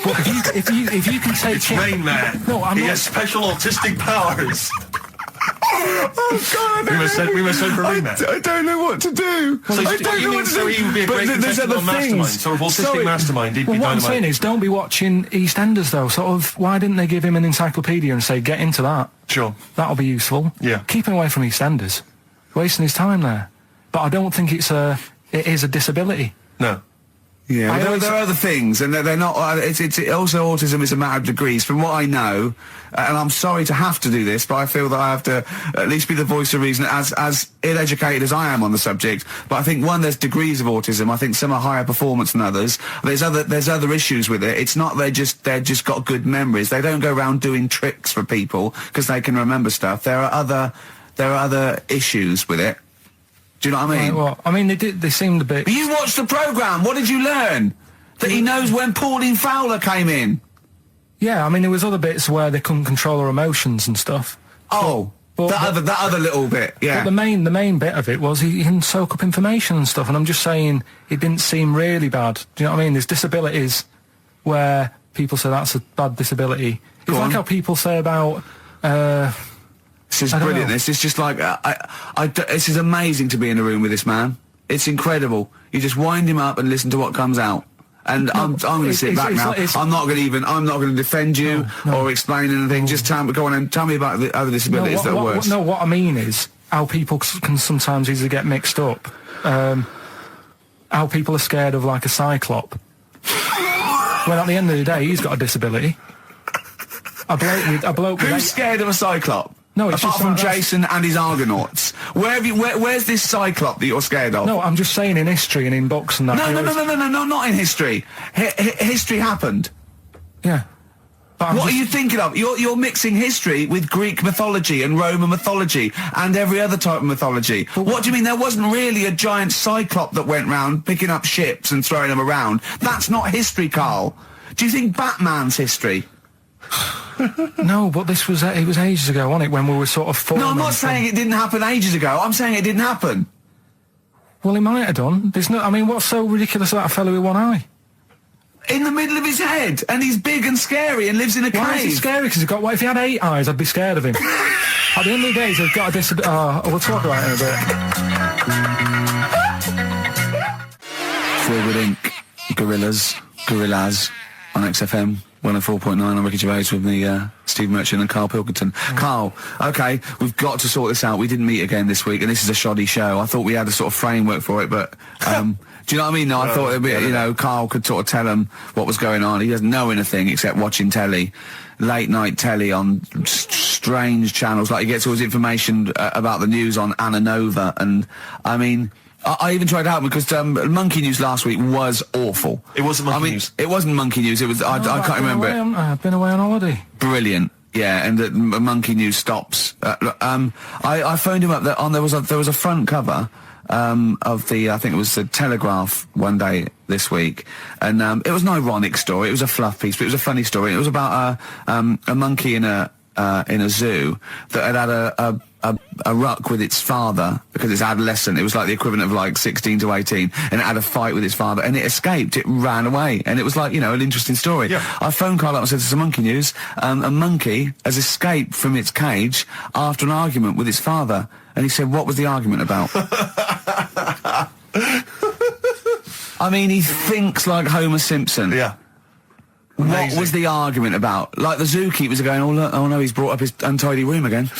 But if you can take it's Rain Man. No, he has special autistic powers. Oh God! We must send for Rain Man. I don't know what to do. So I don't know what to do. So he would be a great contestant on Mastermind. So if autistic Mastermind, he'd be what dynamite. I'm saying is, don't be watching EastEnders though. Sort of, why didn't they give him an encyclopedia and say, get into that? Sure. That'll be useful. Yeah. Keep him away from EastEnders. Wasting his time there. But I don't think it is a disability. No. Yeah, there are other things, and they're not. It's also autism is a matter of degrees, from what I know. And I'm sorry to have to do this, but I feel that I have to at least be the voice of reason, as ill-educated as I am on the subject. But I think there's degrees of autism. I think some are higher performance than others. There's other issues with it. It's not they're just got good memories. They don't go around doing tricks for people because they can remember stuff. There are other issues with it. Do you know what I mean? Right, well, I mean, they seemed a bit... But you watched the programme. What did you learn? That he knows when Pauline Fowler came in. Yeah, I mean, there was other bits where they couldn't control her emotions and stuff. Oh, that other little bit, yeah. But the main bit of it was he can soak up information and stuff, and I'm just saying it didn't seem really bad. Do you know what I mean? There's disabilities where people say that's a bad disability. It's like how people say about... This is brilliant. This is just like this is amazing to be in a room with this man. It's incredible. You just wind him up and listen to what comes out. And I'm going to sit back now. I'm not going to defend you or explain anything. Just go on and tell me about the other disabilities that are worse. What I mean is how people can sometimes easily get mixed up. How people are scared of like a cyclop. Well, at the end of the day, he's got a disability. A bloke Who's scared of a cyclop? No, it's apart just from like that. Jason and his Argonauts. Where's this Cyclop that you're scared of? No, I'm just saying in history and in books and that. No, not in history. History happened. Yeah. What are you thinking of? You're mixing history with Greek mythology and Roman mythology and every other type of mythology. What do you mean there wasn't really a giant Cyclop that went round picking up ships and throwing them around? That's not history, Carl. Do you think Batman's history? No, but this was it was ages ago, wasn't it? When we were sort of No, I'm not saying it didn't happen ages ago. I'm saying it didn't happen. Well, he might have done. There's no. I mean, what's so ridiculous about a fellow with one eye? In the middle of his head, and he's big and scary and lives in a cave. Why is he scary? Because he's got. What if he had 8 eyes? I'd be scared of him. At the end of the day, he's got a disability. We'll talk about it in a bit. Forward Inc. Gorillas on XFM 104.9 on Ricky Gervais with me, Steve Merchant and Karl Pilkington. Carl, okay, we've got to sort this out. We didn't meet again this week, and this is a shoddy show. I thought we had a sort of framework for it, but do you know what I mean? No, I thought it'd be, Carl could sort of tell him what was going on. He doesn't know anything except watching telly, late night telly on strange channels. Like he gets all his information about the news on Anna Nova, and I mean. I even tried to help because Monkey News last week was awful. It wasn't Monkey News. It wasn't Monkey News. It was. I can't remember it. I've been away on holiday. Brilliant. Yeah, and the Monkey News stops. I phoned him up. There was a front cover of the. I think it was the Telegraph one day this week, and it was an ironic story. It was a fluff piece, but it was a funny story. It was about a monkey in a zoo that had a ruck with its father because it's adolescent. It was like the equivalent of like 16 to 18, and it had a fight with its father, and it escaped. It ran away, and it was like, an interesting story. Yeah. I phoned Carl up and said, "This is a Monkey News. A monkey has escaped from its cage after an argument with its father." And he said, "What was the argument about?" I mean, he thinks like Homer Simpson. Yeah. What was the argument about? Like the zookeepers are going, oh no, he's brought up his untidy room again.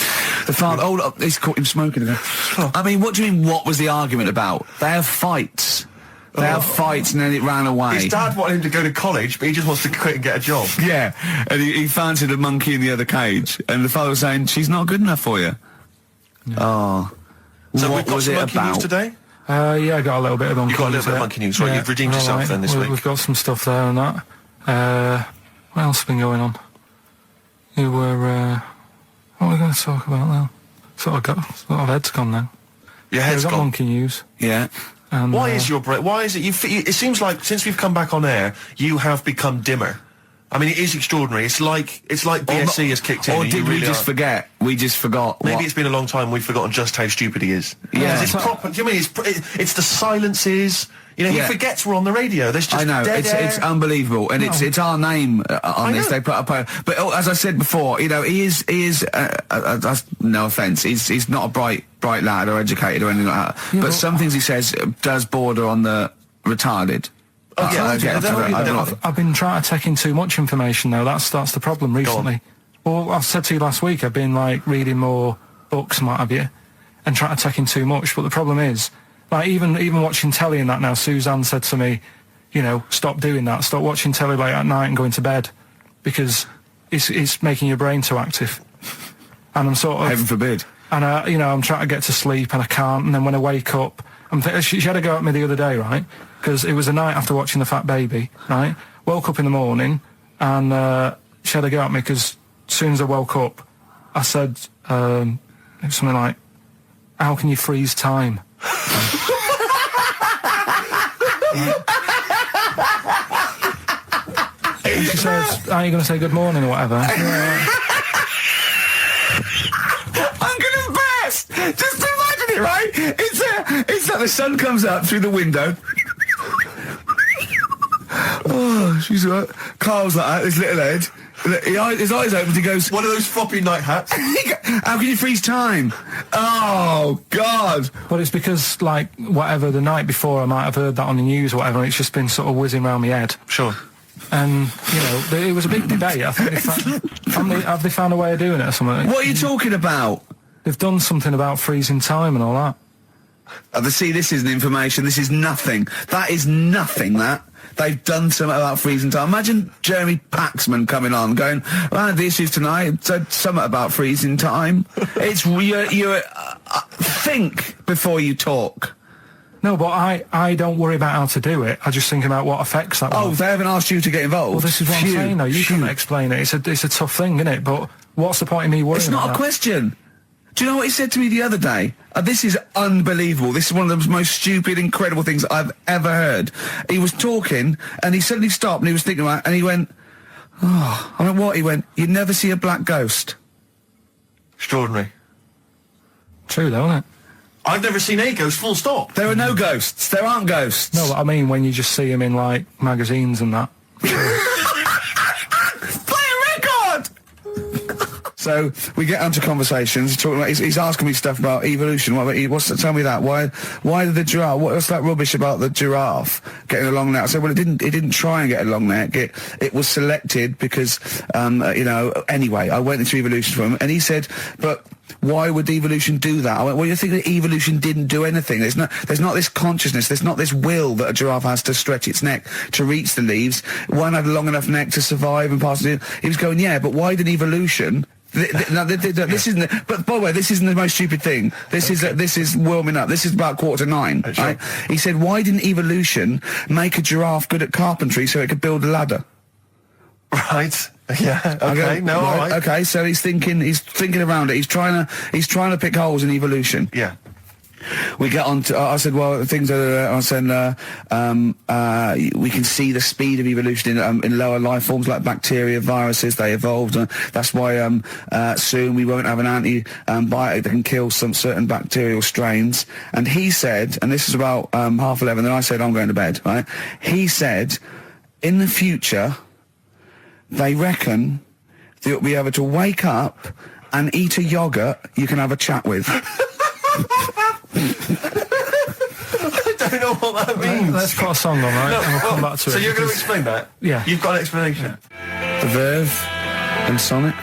The father, look, he's caught him smoking again. I mean, what do you mean, what was the argument about? They have fights. They have fights and then it ran away. His dad wanted him to go to college, but he just wants to quit and get a job. Yeah, and he fancied a monkey in the other cage. And the father was saying, she's not good enough for you. No. Oh. So what we've got was some it Monkey about? News today? Yeah, I got a little bit of Monkey News. You got a little bit of Monkey News, right? You've redeemed yourself then this week. We've got some stuff there and that. What else has been going on? What are we going to talk about now? Sort of head's gone now. Your head's got gone. Monkey News. Yeah. And, why is your brain? Why is it? It seems like since we've come back on air, you have become dimmer. I mean, it is extraordinary. It's like BSC has kicked in. Or and did you really we just forget? We just forgot. Maybe it's been a long time. We've forgotten just how stupid he is. Yeah. It's proper. Do you mean it's the silences? He forgets we're on the radio. There's just I know, dead air. it's unbelievable, and it's our name on this. They put up but as I said before, he is no offence, he's not a bright lad or educated or anything like that. Yeah, but some things he says does border on the retarded. I've been trying to take in too much information though. That's the problem recently. Well, I said to you last week, I've been like reading more books and what have you, and trying to take in too much. But the problem is, like even watching telly and that now, Suzanne said to me, stop doing that. Stop watching telly late at night and going to bed, because it's making your brain too active. And I'm sort of heaven forbid. And I'm trying to get to sleep and I can't. And then when I wake up, she had a go at me the other day, right? Because it was a night after watching The Fat Baby, right? Woke up in the morning and she had a go at me because as soon as I woke up, I said something like, "How can you freeze time?" And she says, "Are you going to say good morning or whatever?" I'm gonna burst. Just imagine it, right? It's like the sun comes up through the window. Oh, she's right. Carl's like that, this little head. His eyes open, he goes, one of those floppy night hats. "How can you freeze time?" Oh, God. Well, it's because, like, whatever, the night before I might have heard that on the news or whatever, and it's just been sort of whizzing around my head. Sure. And, it was a big debate. I think have they found a way of doing it or something? What are you talking about? They've done something about freezing time and all that. See, this isn't information. This is nothing. That is nothing, that. They've done something about freezing time. Imagine Jeremy Paxman coming on, going, "Well, the issues tonight said something about freezing time." It's you think before you talk. No, but I don't worry about how to do it. I just think about what affects that. Oh, they haven't asked you to get involved. Well, this is what I'm saying, though. You can't explain it. It's a tough thing, isn't it? But what's the point in me worrying? It's not a question. Do you know what he said to me the other day? This is unbelievable. This is one of the most stupid, incredible things I've ever heard. He was talking, and he suddenly stopped, and he was thinking about it, and he went, "Oh," I went, "What?" He went, "You'd never see a black ghost." Extraordinary. True, though, isn't it? I've never seen a ghost, full stop. There are no ghosts. There aren't ghosts. No, but I mean when you just see them in, like, magazines and that. So we get onto conversations. Talking about, he's asking me stuff about evolution. Tell me that. Why did the giraffe? What's that rubbish about the giraffe getting a long neck? I said, well, it didn't try and get a long neck. It was selected because, Anyway, I went into evolution for him, and he said, but why would evolution do that? I went, well, you think that evolution didn't do anything? There's not this consciousness. There's not this will that a giraffe has to stretch its neck to reach the leaves. One had a long enough neck to survive and pass it. He was going, yeah, but why did evolution? This isn't. But by the way, this isn't the most stupid thing. This is warming up. This is about 8:45. Right? He said, why didn't evolution make a giraffe good at carpentry so it could build a ladder? Right. Yeah. Okay. No. All right. Okay. So he's thinking around it. He's trying to pick holes in evolution. Yeah. We get on to, I said, well, things are, I said, we can see the speed of evolution in lower life forms like bacteria, viruses, they evolved, and that's why, soon we won't have an antibiotic that can kill some certain bacterial strains. And he said, and this is about, 11:30, and I said, I'm going to bed, right? He said, in the future, they reckon that you'll be able to wake up and eat a yogurt you can have a chat with. I don't know what that means. Let's put a song on, right? No, and we'll come back to it. So you're going to explain that? Yeah. You've got an explanation? The Verve and Sonic.